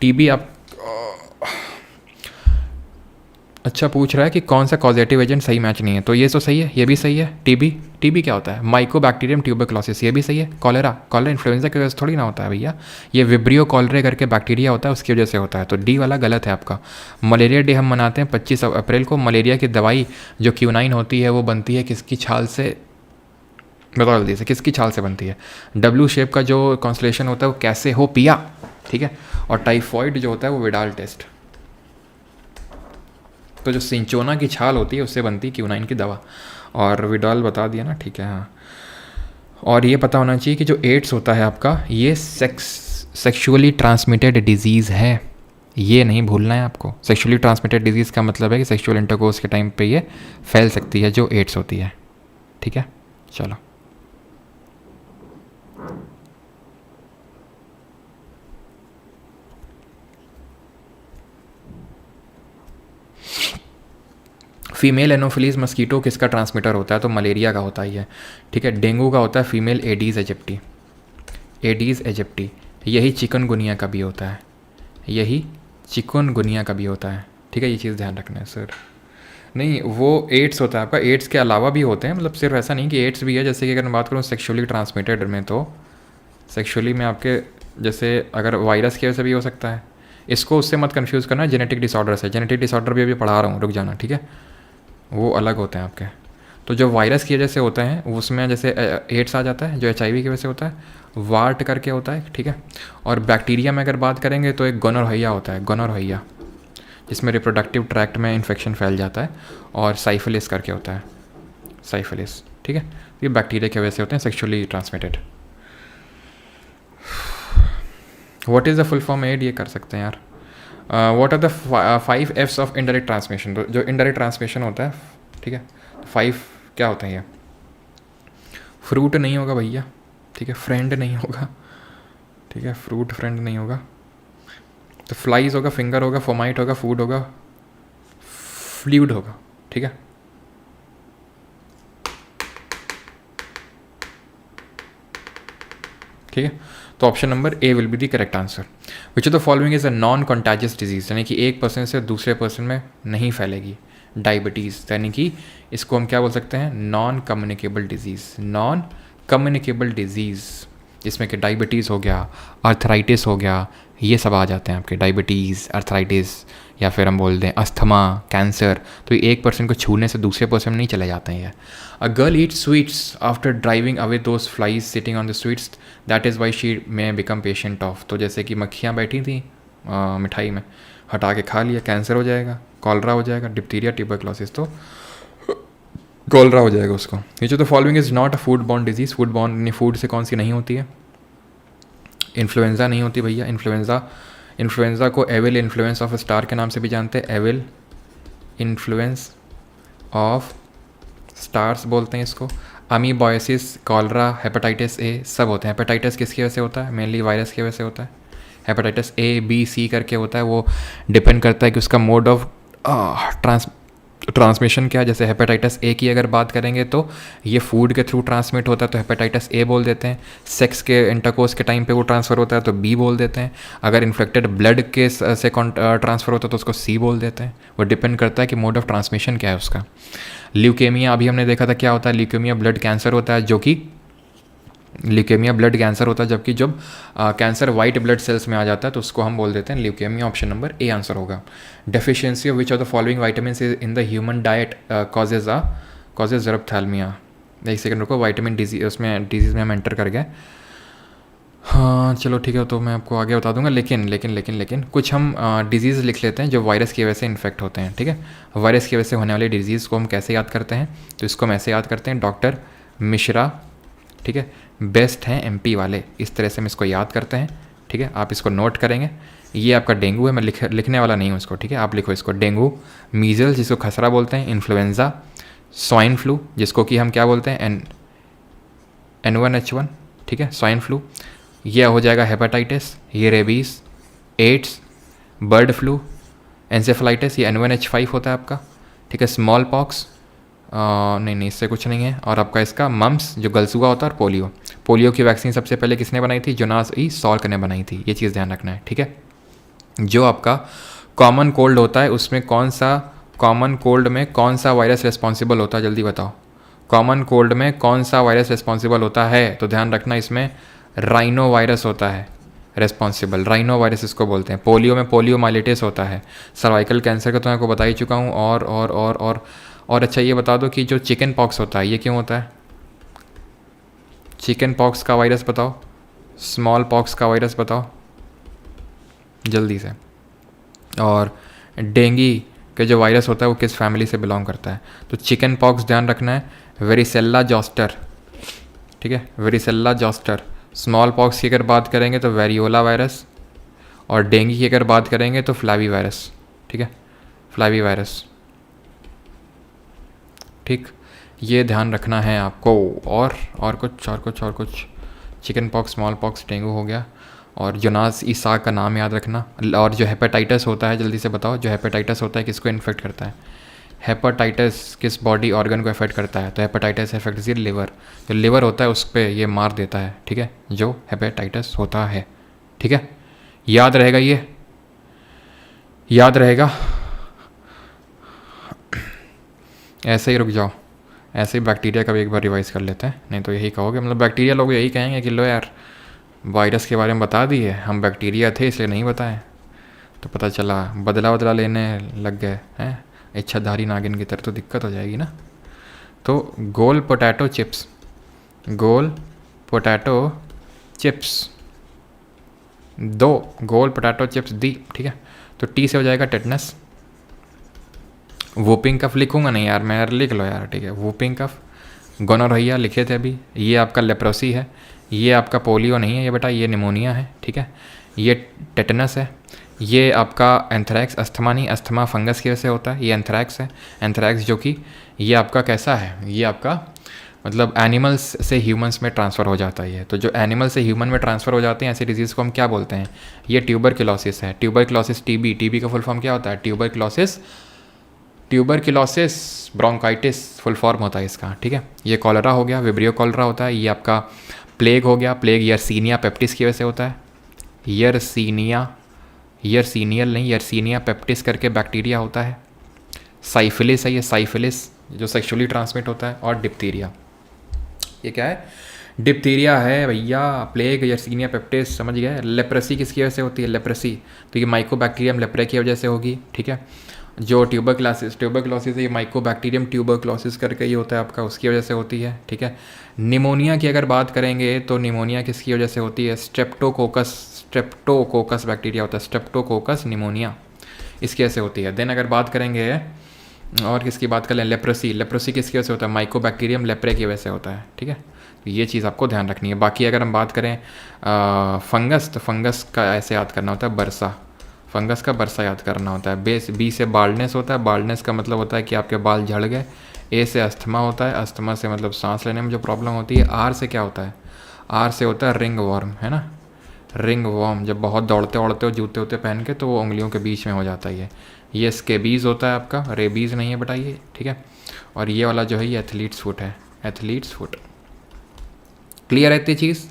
TB आप अच्छा पूछ रहा है कि कौन सा कॉजेटिव एजेंट सही मैच नहीं है, तो ये तो सही है, ये भी सही है। TB क्या होता है? माइकोबैक्टीरियम ट्यूबरक्लोसिस, ये भी सही है। कॉलेरा इन्फ्लुएंजा की वजह से थोड़ी ना होता है भैया, ये विब्रियो कॉलरे करके बैक्टीरिया होता है, उसकी वजह से होता है। तो डी वाला गलत है आपका। मलेरिया डे हम मनाते हैं 25 अप्रैल को। मलेरिया की दवाई जो क्यूनाइन होती है वो बनती है किसकी छाल से? बताओ जल्दी से, किसकी छाल से बनती है? W शेप का जो कॉन्स्टलेशन होता है वो कैसे हो पिया, ठीक है। और टाइफॉइड जो होता है वो विडाल टेस्ट। तो जो सिंचोना की छाल होती है उससे बनती है क्यूनाइन की दवा, और विडाल बता दिया ना, ठीक है। हाँ, और ये पता होना चाहिए कि जो एड्स होता है आपका, ये सेक्सुअली ट्रांसमिटेड डिजीज़ है, ये नहीं भूलना है आपको। सेक्सुअली ट्रांसमिटेड डिजीज़ का मतलब है कि सेक्सुअल इंटरकोर्स के टाइम पे ये फैल सकती है, जो एड्स होती है, ठीक है। चलो, फीमेल एनोफिलीज मस्कीटो किसका ट्रांसमीटर होता है? तो मलेरिया का होता ही है, ठीक है। डेंगू का होता है female Aedes aegypti, Aedes aegypti. यही चिकनगुनिया का भी होता है, यही चिकनगुनिया का भी होता है, ठीक है। ये चीज़ ध्यान रखना है सर। नहीं, वो एड्स होता है आपका, एड्स के अलावा भी होते हैं, मतलब सिर्फ ऐसा नहीं कि एड्स भी है। जैसे कि अगर मैं बात करूँ सेक्सुअली ट्रांसमिटेड में, तो सेक्सुअली में आपके जैसे अगर वायरस की वजह से भी हो सकता है, इसको उससे मत कंफ्यूज करना, जेनेटिक डिसऑर्डर से। जेनेटिक डिसऑर्डर भी अभी पढ़ा रहा हूँ, रुक जाना, ठीक है। वो अलग होते हैं आपके। तो जो वायरस की वजह से होते हैं उसमें जैसे एड्स आ जाता है, जो HIV की वजह से होता है, वार्ट करके होता है, ठीक है। और बैक्टीरिया में अगर बात करेंगे तो एक गोनोरहैया होता है, गोनोरहैया, जिसमें रिप्रोडक्टिव ट्रैक्ट में इन्फेक्शन फैल जाता है। और साइफिलिस करके होता है, साइफिलिस, ठीक है। ये बैक्टीरिया की वजह से होते हैं, sexually transmitted. What is the full form AIDS, ये कर सकते हैं यार। What are the 5 F's of indirect transmission. तो जो इनडायरेक्ट ट्रांसमिशन होता है, ठीक है, 5 क्या होते हैं ये? फ्रूट नहीं होगा भैया, ठीक है, फ्रेंड नहीं होगा, ठीक है, फ्रूट फ्रेंड नहीं होगा, तो फ्लाइज होगा, फिंगर होगा, फोमाइट होगा, फूड होगा, फ्लूइड होगा, ठीक है। ठीक है, तो option number A will be the correct answer. Which of the following is a non contagious disease, यानी कि एक पर्सन से दूसरे पर्सन में नहीं फैलेगी। डायबिटीज़, यानी कि इसको हम क्या बोल सकते हैं? Non communicable disease, non communicable disease, जिसमें कि डायबिटीज़ हो गया, अर्थराइटिस हो गया, ये सब आ जाते हैं आपके। डायबिटीज़, अर्थराइटिस, या फिर हम बोल दें अस्थमा, कैंसर, तो ये एक पर्सन को छूने से दूसरे पर्सन में नहीं चले जाते हैं ये। A girl Yeats sweets after driving away those flies sitting on the sweets, that is why she may become patient of. तो जैसे कि मक्खियाँ बैठी थी मिठाई में, हटा के खा लिया, कैंसर हो जाएगा, कॉलरा हो जाएगा, डिप्थीरिया, ट्यूबरक्लोसिस, तो कॉलरा हो जाएगा उसको। ये जो the following is not a food borne disease, food borne food से कौन सी नहीं होती है? इन्फ्लुएंजा नहीं होती भैया। इन्फ्लुएंजा को एविल इन्फ्लुएंस ऑफ स्टार के नाम से भी जानते हैं, एविल इन्फ्लुएंस ऑफ स्टार्स बोलते हैं इसको। अमीबॉयसिस, कॉलरा, हेपेटाइटिस ए, सब होते हैं। हेपेटाइटिस किसकी वजह से होता है? मेनली वायरस की वजह से होता है। हेपेटाइटिस A, B, C करके होता है, वो डिपेंड करता है कि उसका मोड ऑफ ट्रांसमिशन क्या है। जैसे हेपेटाइटिस A की अगर बात करेंगे तो ये फूड के थ्रू ट्रांसमिट होता है, तो हेपेटाइटिस A बोल देते हैं। सेक्स के इंटरकोर्स के टाइम पे वो ट्रांसफ़र होता है तो B बोल देते हैं। अगर इन्फेक्टेड ब्लड के से ट्रांसफ़र होता है तो उसको C बोल देते हैं। वो डिपेंड करता है कि मोड ऑफ ट्रांसमिशन क्या है उसका। ल्यूकेमिया अभी हमने देखा था क्या होता है? ल्यूकेमिया ब्लड कैंसर होता है, जो कि ल्यूकेमिया ब्लड कैंसर होता है, जबकि जब कैंसर वाइट ब्लड सेल्स में आ जाता है तो उसको हम बोल देते हैं leukemia. Option number A answer होगा। Deficiency of which of the following vitamin in the human diet causes xerophthalmia. एक सेकंड रुको, विटामिन डिजीज, उसमें डिजीज़ में हम एंटर कर गए। हाँ चलो ठीक है, तो मैं आपको आगे बता दूंगा। लेकिन कुछ हम डिजीज़ लिख लेते हैं जो वायरस की वजह से इन्फेक्ट होते हैं, ठीक है। वायरस की वजह से होने वाली डिजीज़ को हम कैसे याद करते हैं? तो इसको हम ऐसे याद करते हैं, डॉक्टर मिश्रा, ठीक है, बेस्ट हैं MP वाले, इस तरह से हम इसको याद करते हैं, ठीक है। आप इसको नोट करेंगे। ये आपका डेंगू है, मैं लिखने वाला नहीं हूँ इसको, ठीक है। आप लिखो इसको, डेंगू, मीज़ल्स जिसको खसरा बोलते हैं, इन्फ्लुएंज़ा, स्वाइन फ्लू जिसको कि हम क्या बोलते हैं? N1H1, ठीक है, स्वाइन फ्लू। ये हो जाएगा हेपेटाइटिस, ये rabies, AIDS, bird flu, encephalitis, ये N1H5 होता है आपका, ठीक है। स्मॉल पॉक्स, नहीं इससे कुछ नहीं है। और आपका इसका मम्स जो गलसुआ होता है, और पोलियो की वैक्सीन सबसे पहले किसने बनाई थी? जोनास ई सॉल्क ने बनाई थी। ये चीज़ ध्यान रखना है, ठीक है। जो आपका कॉमन कोल्ड होता है उसमें कॉमन कोल्ड में कौन सा वायरस रिस्पॉन्सिबल होता है? जल्दी बताओ, कॉमन कोल्ड में कौन सा वायरस रिस्पॉन्सिबल होता है? तो ध्यान रखना, इसमें राइनो वायरस होता है रिस्पॉन्सिबल, राइनो वायरस इसको बोलते हैं। पोलियो में पोलियोमाइलिटिस होता है। सर्वाइकल कैंसर का तो मैं आपको बता ही चुका हूँ। और अच्छा ये बता दो कि जो चिकन पॉक्स होता है ये क्यों होता है? चिकन पॉक्स का वायरस बताओ, स्मॉल पॉक्स का वायरस बताओ जल्दी से। और डेंगी का जो वायरस होता है वो किस फैमिली से बिलोंग करता है? तो चिकन पॉक्स ध्यान रखना है, वेरिसेल्ला जोस्टर, ठीक है, वेरिसेल्ला जोस्टर। स्मॉल पॉक्स की अगर बात करेंगे तो वेरियोला वायरस, और डेंगी की अगर बात करेंगे तो फ्लैवी वायरस, ठीक है, फ्लैवी वायरस, ठीक। ये ध्यान रखना है आपको। और कुछ chicken pox, small pox, dengue हो गया। और जोनास ईसाक का नाम याद रखना। और जो हेपेटाइटिस होता है जल्दी से बताओ, जो हेपेटाइटिस होता है किसको इन्फेक्ट करता है? हेपेटाइटिस किस बॉडी ऑर्गन को इफेक्ट करता है? तो हेपेटाइटिस इफेक्ट दी लिवर, जो लिवर होता है उस पर ये मार देता है, ठीक है, जो हेपेटाइटिस होता है, ठीक है। याद रहेगा, ये याद रहेगा। ऐसे ही रुक जाओ, ऐसे ही बैक्टीरिया का भी एक बार रिवाइज कर लेते हैं, नहीं तो यही कहोगे, मतलब बैक्टीरिया लोग यही कहेंगे कि लो यार वायरस के बारे में बता दिए, हम बैक्टीरिया थे इसलिए नहीं बताएं। तो पता चला बदला लेने लग गए हैं, इच्छाधारी नागिन की तरह तो दिक्कत हो जाएगी ना। तो गोल पोटैटो चिप्स, गोल पोटैटो चिप्स, 2 गोल पोटैटो चिप्स दी, ठीक है। तो टी से हो जाएगा टेटनस। वूपिंग कफ लिखूंगा नहीं यार मैं, यार लिख लो यार, ठीक है। वूपिंग कफ, गोनोरहिया लिखे थे अभी, ये आपका लेप्रोसी है, ये आपका पोलियो नहीं है ये बेटा, ये निमोनिया है, ठीक है। ये टेटनस है, ये आपका एंथ्रैक्स, अस्थमा नहीं, अस्थमा फंगस की वजह से होता है, ये एंथ्रैक्स है। एंथ्रैक्स जो कि ये आपका कैसा है, ये आपका मतलब एनिमल्स से ह्यूमंस में ट्रांसफ़र हो जाता है ये। तो जो एनिमल से ह्यूमन में ट्रांसफ़र हो जाते हैं ऐसे डिजीज़ को हम क्या बोलते हैं, ये ट्यूबरक्लोसिस है। ट्यूबरक्लोसिस टीबी, टीबी का फुल फॉर्म क्या होता है, tuberculosis, tuberculosis bronchitis full form होता है इसका, ठीक है। ये कॉलरा हो गया, विब्रियो कॉलरा होता है। ये आपका प्लेग हो गया, प्लेग यर्सीनिया पेप्टिस की वजह से होता है। यर्सीनिया, यर्सीनियल नहीं, यर्सीनिया पेप्टिस करके बैक्टीरिया होता है। साइफिलिस है, ये साइफिलिस जो सेक्सुअली ट्रांसमिट होता है। और डिप्थीरिया, ये क्या है, डिप्थीरिया है भैया। प्लेग यर्सीनिया पेप्टिस समझ गए। लेप्रेसी किसकी वजह से होती है, लेप्रेसी तो ये माइकोबैक्टीरियम लेप्रे की वजह से होगी, ठीक है। जो ट्यूबरक्लोसिस है, ये माइकोबैक्टीरियम ट्यूबरक्लोसिस करके ये होता है आपका, उसकी वजह से होती है, ठीक है। निमोनिया की अगर बात करेंगे तो निमोनिया किसकी वजह से होती है, स्ट्रेप्टोकोकस, स्ट्रेप्टोकोकस बैक्टीरिया होता है, स्ट्रेप्टोकोकस निमोनिया इसकी वजह से होती है। देन अगर बात करेंगे और किसकी बात करें, लेप्रोसी, लेप्रोसी किसकी वजह से होता है, माइकोबैक्टीरियम लेप्रे की वजह से होता है, ठीक है। तो ये चीज़ आपको ध्यान रखनी है। बाकी अगर हम बात करें फंगस, तो फंगस का ऐसे याद करना होता है बरसा, फंगस का बरसा याद करना होता है। बेस, बी से बाल्डनेस होता है, बाल्डनेस का मतलब होता है कि आपके बाल झड़ गए। ए से अस्थमा होता है, अस्थमा से मतलब सांस लेने में जो प्रॉब्लम होती है। आर से क्या होता है, आर से होता है रिंग वॉर्म, है ना, रिंग वॉर्म, जब बहुत दौड़ते दौड़ते हो जूते वूते पहन के तो वो उंगलियों के बीच में हो जाता है ये स्केबीज़ होता है आपका, रेबीज़ नहीं है बेटा ये, ठीक है। और ये वाला जो है ये एथलीट्स फुट है, एथलीट्स फुट। क्लियर है इतनी चीज़,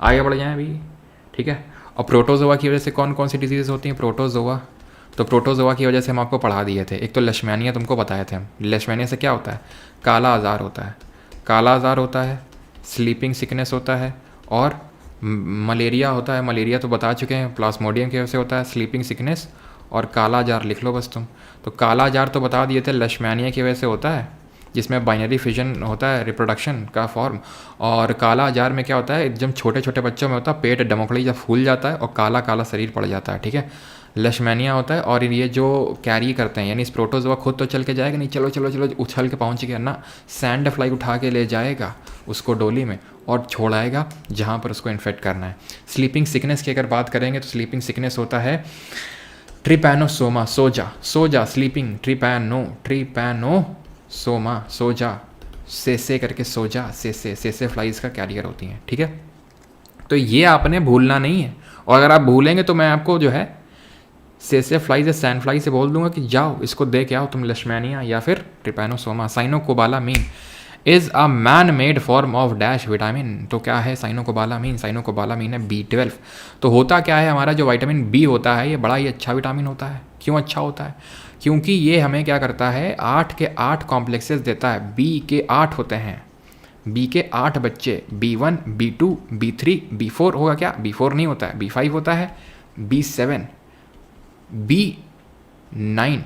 आगे बढ़ जाएं अभी, ठीक है। और प्रोटोजोआ की वजह से कौन कौन सी डिजीज़ होती हैं, प्रोटोजोआ, तो प्रोटोजोआ की वजह से हम आपको पढ़ा दिए थे। एक तो लेशमैनिया तुमको बताए थे हम, लेशमैनिया से क्या होता है, काला आज़ार होता है, काला आज़ार होता है, स्लीपिंग सिकनेस होता है, और मलेरिया होता है। मलेरिया तो बता चुके हैं, प्लाज्मोडियम की वजह से होता है, स्लीपिंग सिकनेस और काला जार लिख लो बस तुम। तो काला जार तो बता दिए थे, लेशमैनिया की वजह से होता है जिसमें बाइनरी फिजन होता है, रिप्रोडक्शन का फॉर्म। और काला जार में क्या होता है, जब छोटे छोटे बच्चों में होता है पेट डमोकड़ी जब फूल जाता है और काला काला शरीर पड़ जाता है, ठीक है। लेशमैनिया होता है। और ये जो कैरी करते हैं, यानी इस प्रोटोजोआ खुद तो चल के जाएगा नहीं, चलो चलो चलो उछल के पहुंच गया ना, सैंड फ्लाई उठा के ले जाएगा उसको डोली में और छोड़ाएगा जहाँ पर उसको इन्फेक्ट करना है। स्लीपिंग सिकनेस की अगर बात करेंगे तो स्लीपिंग सिकनेस होता है ट्रिपैनोसोमा, सोजा, सोजा स्लीपिंग, ट्रिपैनोसोमा, सोजा, सेसे करके सोजा, सेसे फ्लाइज का कैरियर होती हैं, ठीक है। तो ये आपने भूलना नहीं है, और अगर आप भूलेंगे तो मैं आपको जो है सेसे फ्लाइज या सैंड फ्लाई से बोल दूंगा कि जाओ इसको दे के आओ तुम, लेशमैनिया या फिर trypanosoma. Cyanocobalamin is a man made form of dash vitamin. तो क्या है साइनोकोबालामीन, साइनोकोबालामीन है B12। तो होता क्या है, हमारा जो विटामिन बी होता है ये बड़ा ही अच्छा विटामिन होता है। क्यों अच्छा होता है, क्योंकि ये हमें क्या करता है, 8 के 8 कॉम्प्लेक्सेस देता है। बी के 8 होते हैं, बी के 8 बच्चे, B1, B2, B3, B4 होगा क्या, B4 नहीं होता है, B5 होता है, B7, B9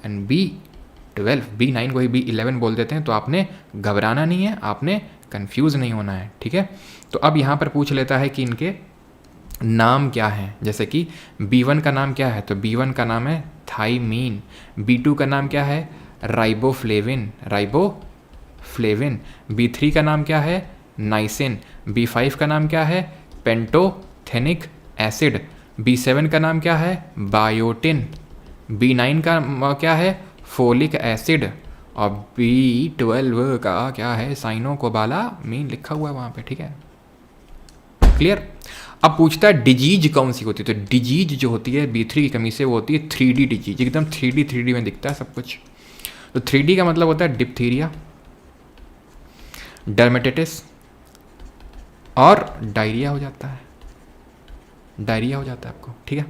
and B12। B9 को ही B11 बोल देते हैं। तो आपने घबराना नहीं है, आपने कंफ्यूज नहीं होना है, ठीक है। तो अब यहाँ पर पूछ लेता है कि इनके नाम क्या हैं, जैसे कि B1 का नाम क्या है, तो B1 का नाम है थाइमीन। B2 का नाम क्या है, राइबोफ्लेविन, राइबोफ्लेविन। B3 का नाम क्या है, नाइसिन। B5 का नाम क्या है, पेंटोथेनिक एसिड। B7 का नाम क्या है, बायोटिन। B9 का क्या है, फोलिक एसिड। और B12 का क्या है, साइनोकोबालामीन लिखा हुआ है वहाँ पे, ठीक है। क्लियर। अब पूछता है डिजीज कौन सी होती है, तो डिजीज जो होती है B3 की कमी से वो होती है 3D डिजीज, एकदम 3D में दिखता है सब कुछ। तो 3D का मतलब होता है डिप्थीरिया, डर्मेटाइटिस और डायरिया हो जाता है, डायरिया हो जाता है आपको, ठीक है।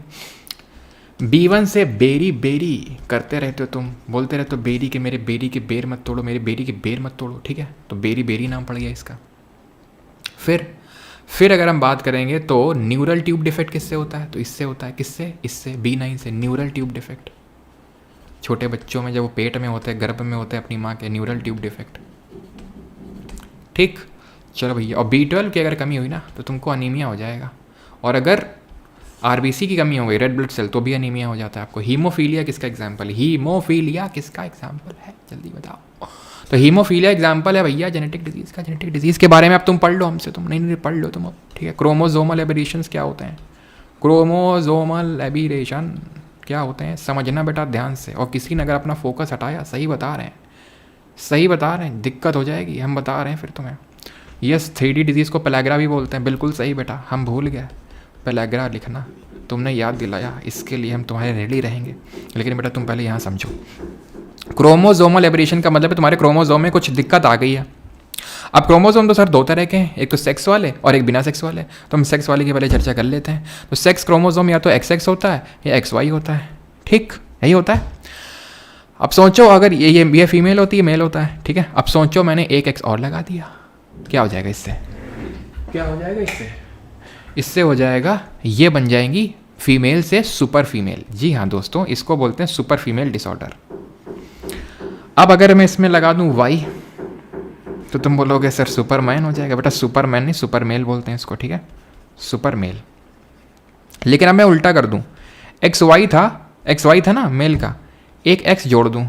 B1 से बेरी बेरी करते रहते हो तुम, बोलते रहते हो बेरी के, मेरे बेरी के बेर मत तोड़ो, मेरे बेरी के बेर मत तोड़ो, ठीक है। तो बेरी बेरी नाम पड़ गया इसका। फिर अगर हम बात करेंगे तो न्यूरल ट्यूब डिफेक्ट किससे होता है, तो इससे होता है, किससे, इससे B9 से, न्यूरल ट्यूब डिफेक्ट। छोटे बच्चों में जब वो पेट में होते हैं, गर्भ में होते हैं अपनी माँ के, न्यूरल ट्यूब डिफेक्ट। ठीक, चलो भैया। और B12 की अगर कमी हुई ना तो तुमको अनीमिया हो जाएगा, और अगर RBC की कमी हो गई, रेड ब्लड सेल, तो भी अनीमिया हो जाता है आपको। हीमोफीलिया किसका एग्जाम्पल? हीमोफीलिया किसका एग्जाम्पल है, जल्दी बताओ। तो हीमोफीलिया एग्जाम्पल है भैया जेनेटिक डिजीज का। जेनेटिक डिजीज के बारे में अब तुम पढ़ लो हमसे, तुम नहीं पढ़ लो तुम अब, ठीक है। क्रोमोजोमल एबेरेशंस क्या होते हैं? क्रोमोजोमल एबेरेशन क्या होते हैं समझना बेटा ध्यान से। और किसी ने अगर अपना फोकस हटाया, सही बता रहे हैं, सही बता रहे हैं, दिक्कत हो जाएगी, हम बता रहे हैं फिर तुम्हें। यस, 3D डिजीज़ को पेलाग्रा भी बोलते हैं, बिल्कुल सही बेटा, हम भूल गए पेलाग्रा लिखना, तुमने याद दिलाया, इसके लिए हम तुम्हारे रेडी रहेंगे। लेकिन बेटा तुम पहले यहाँ समझो, क्रोमोजोमल एबेरेशन का मतलब है तुम्हारे क्रोमोजोम में कुछ दिक्कत आ गई है। अब क्रोमोजोम तो सर दो तरह के हैं, एक तो सेक्स वाले और एक बिना सेक्स वाले। तो हम सेक्स वाले की पहले चर्चा कर लेते हैं। तो सेक्स क्रोमोजोम या तो XX होता है या XY होता है, ठीक, यही होता है। अब सोचो अगर ये फीमेल होती है, मेल होता है, ठीक है। अब सोचो मैंने एक X और लगा दिया, क्या हो जाएगा इससे? क्या हो जाएगा इससे? इससे हो जाएगा, ये बन जाएंगी फीमेल से सुपर फीमेल। जी हाँ दोस्तों, इसको बोलते हैं सुपर फीमेल डिसऑर्डर। अब अगर मैं इसमें लगा दूं Y, तो तुम बोलोगे सर सुपरमैन हो जाएगा। बेटा सुपरमैन नहीं, सुपर मेल बोलते हैं इसको, ठीक है, सुपर मेल। लेकिन अब मैं उल्टा कर दूं, XY था ना मेल का, एक X जोड़ दूं,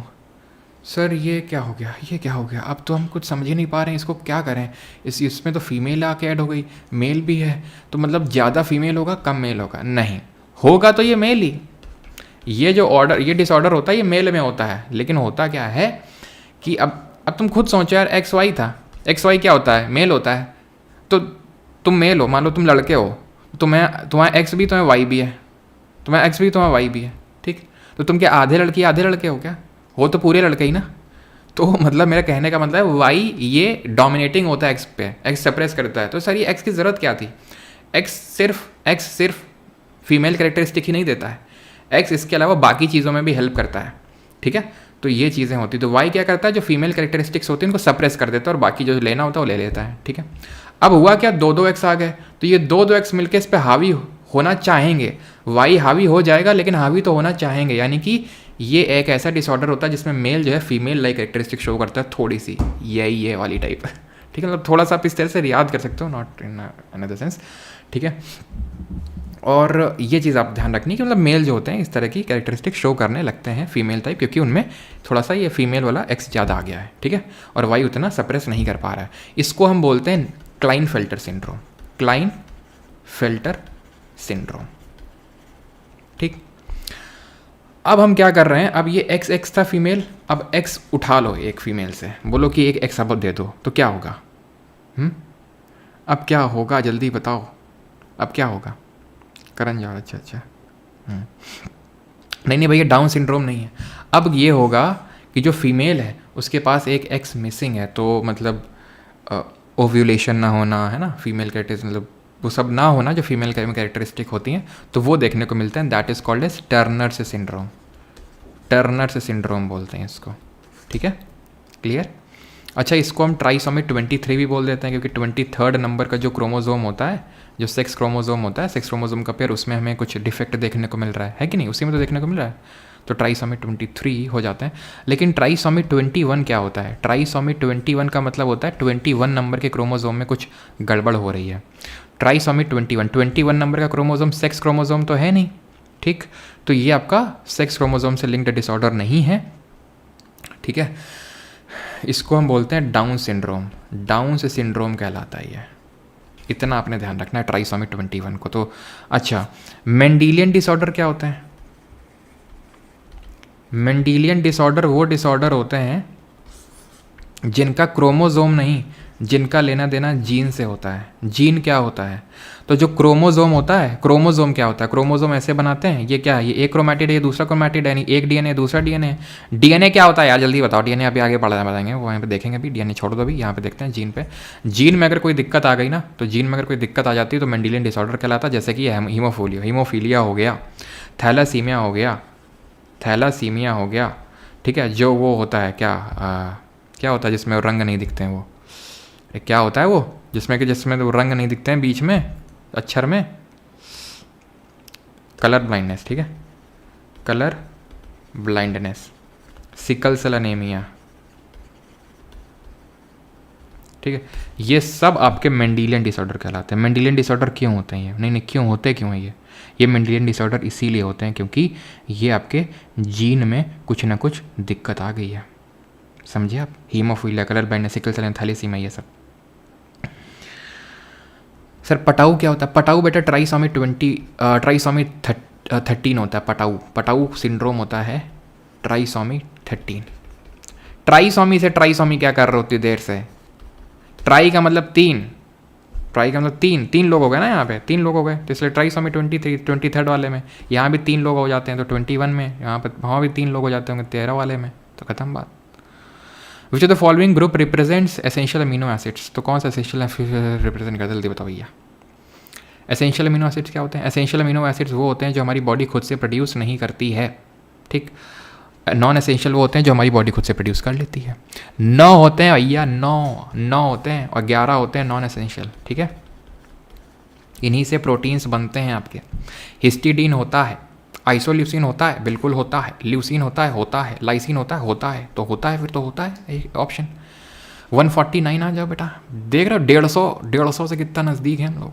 सर ये क्या हो गया, ये क्या हो गया? अब तो हम कुछ समझ ही नहीं पा रहे हैं, इसको क्या करें। इसमें तो फीमेल आके ऐड हो गई, मेल भी है, तो मतलब ज़्यादा फीमेल होगा कम मेल होगा? नहीं, होगा तो ये मेल ही। ये जो ऑर्डर, ये डिसऑर्डर होता है, ये मेल में होता है। लेकिन होता क्या है कि अब तुम खुद सोचो यार, XY था, XY क्या होता है? मेल होता है। तो तुम मेल हो, मान लो तुम लड़के हो, तुम्हारा X भी, तुम्हें Y भी है, तुम्हारा X भी, तुम्हारा Y भी है, ठीक। तो तुम क्या आधे लड़के हो क्या? हो तो पूरे लड़के ही ना। तो मतलब मेरा कहने का मतलब है Y ये डोमिनेटिंग होता है X पे, X सप्रेस करता है। तो सर ये X की ज़रूरत क्या थी? X सिर्फ फीमेल कैरेक्टरिस्टिक ही नहीं देता है, X इसके अलावा बाकी चीज़ों में भी हेल्प करता है, ठीक है। तो ये चीज़ें होती, तो Y क्या करता है, जो फीमेल कैरेक्टरिस्टिक्स होती हैं उनको सप्रेस कर देता है और बाकी जो लेना होता है वो ले लेता है, ठीक है। अब हुआ क्या, दो X आ गए, तो ये दो X मिलकर इस पर हावी होना चाहेंगे। Y हावी हो जाएगा, लेकिन हावी तो होना चाहेंगे, यानी कि ये एक ऐसा डिसऑर्डर होता है जिसमें मेल जो है फीमेल लाइक कैरेक्टरिस्टिक शो करता है, थोड़ी सी ये वाली टाइप, ठीक है। मतलब थोड़ा सा आप इस तरह से याद कर सकते हो, नॉट इन अनदर सेंस, ठीक है। और ये चीज़ आप ध्यान रखनी कि मतलब मेल जो होते हैं इस तरह की कैरेक्टरिस्टिक शो करने लगते हैं फीमेल टाइप, क्योंकि उनमें थोड़ा सा ये फीमेल वाला X ज़्यादा आ गया है, ठीक है। और Y उतना सप्रेस नहीं कर पा रहा है। इसको हम बोलते हैं क्लाइनफेल्टर सिंड्रोम, क्लाइनफेल्टर सिंड्रोम, ठीक। अब हम क्या कर रहे हैं, अब ये XX था फीमेल, अब X उठा लो एक फीमेल से, बोलो कि एक X अब दे दो, तो क्या होगा? अब क्या होगा जल्दी बताओ, अब क्या होगा? करण जा, अच्छा नहीं भैया डाउन सिंड्रोम नहीं है। अब ये होगा कि जो फीमेल है उसके पास एक X मिसिंग है, तो मतलब ओव्यूलेशन ना होना, है ना, फीमेल कैरेक्टरिस्टिक, मतलब वो सब ना होना जो फीमेल कैरेक्टरिस्टिक होती हैं, तो वो देखने को मिलता है। That is called as Turner's syndrome, Turner's syndrome बोलते हैं इसको, ठीक है, क्लियर। अच्छा, इसको हम ट्राइसोमी 23 भी बोल देते हैं, क्योंकि 23rd नंबर का जो क्रोमोजोम होता है, जो सेक्स क्रोमोजोम होता है, सेक्स क्रोमोजोम का पेयर, उसमें हमें कुछ डिफेक्ट देखने को मिल रहा है कि नहीं? उसी में तो देखने को मिल रहा है, तो ट्राइसोमी 23 हो जाता है। लेकिन ट्राइसोमी 21 क्या होता है? ट्राइसोमी 21 का मतलब होता है 21 नंबर के क्रोमोजोम में कुछ गड़बड़ हो रही है। ट्राइसोमी 21 नंबर का क्रोमोजोम सेक्स क्रोमोजोम तो है नहीं, ठीक। तो ये आपका सेक्स क्रोमोजोम से लिंक्ड डिसऑर्डर नहीं है, ठीक है। इसको हम बोलते हैं डाउन सिंड्रोम, डाउन से सिंड्रोम कहलाता है ये, इतना आपने ध्यान रखना है ट्राइसोमी 21 को। तो अच्छा, मेंडेलियन डिसऑर्डर क्या होते हैं? मेंडेलियन डिसऑर्डर वो डिसऑर्डर होते हैं जिनका क्रोमोजोम नहीं, जिनका लेना देना जीन से होता है। जीन क्या होता है? तो जो क्रोमोजोम होता है, क्रोमोजोम क्या होता है? क्रोमोजोम ऐसे बनाते हैं, ये क्या है, ये एक क्रोमैटिड है, ये दूसरा क्रोमैटिड है, नहीं एक डीएनए दूसरा डीएनए। डीएनए क्या होता है यार, जल्दी बताओ। डीएनए अभी आगे बताएंगे, वो यहाँ पे देखेंगे, अभी डीएनए छोड़ दो, अभी यहाँ पे देखते हैं जीन पे। जीन में अगर कोई दिक्कत आ गई ना, तो जीन में अगर कोई दिक्कत आ जाती है तो मेंडेलियन डिसऑर्डर कहलाता है। जैसे कि हीमोफीलिया हो गया, थैलासीमिया हो गया, ठीक है। जो वो होता है क्या होता है जिसमें रंग नहीं दिखते हैं, वो क्या होता है वो जिसमें वो रंग नहीं दिखते हैं बीच में अक्षर में? कलर ब्लाइंडनेस, ठीक है, colour blindness, sickle cell anaemia, ठीक है। ये सब आपके मेंडेलियन डिसऑर्डर कहलाते हैं। मेंडेलियन डिसऑर्डर क्यों होते हैं ये? नहीं, क्यों होते क्यों हैं ये मेंडेलियन डिसऑर्डर इसीलिए होते हैं क्योंकि ये आपके जीन में कुछ ना कुछ दिक्कत आ गई है, समझे आप। Haemophilia, colour blindness, sickle cell, thalassaemia, ये सब। सर पटाऊ क्या होता है? पटाऊ बेटा ट्राइसोमी 13 होता है। पटाऊ सिंड्रोम होता है ट्राइसोमी 13। ट्राइसोमी से ट्राइसोमी क्या कर रहे होती देर से? ट्राई का मतलब तीन, तीन लोग हो गए ना, यहाँ पे 3 लोग हो गए, तो इसलिए ट्राइसोमी 23 वाले में यहाँ भी 3 लोग हो जाते हैं, तो 21 में यहाँ पर वहाँ भी 3 लोग हो जाते होंगे 13 वाले में, तो खत्म बात। विच of the following group represents essential amino acids? तो कौन सा एसेंशियल रिप्रेजेंट करता है, जल्दी बताओ भैया। एसेंशियल अमीनो एसिड्स क्या होते हैं? एसेंशियल अमीनो एसिड्स वो होते हैं जो हमारी बॉडी खुद से प्रोड्यूस नहीं करती है, ठीक। नॉन एसेंशियल वो होते हैं जो हमारी बॉडी खुद से प्रोड्यूस कर लेती है। 9 होते हैं भैया, 9 होते हैं, और 11 होते हैं नॉन एसेंशियल, ठीक है। इन्हीं से प्रोटीन्स बनते हैं आपके। हिस्टिडीन होता है, आइसोल्यूसिन होता है, बिल्कुल होता है, ल्यूसिन होता है, लाइसिन होता है, तो होता है, फिर तो होता है ऑप्शन। 149 आ जाओ बेटा, देख रहे हो 150 से कितना नज़दीक है हम लोग।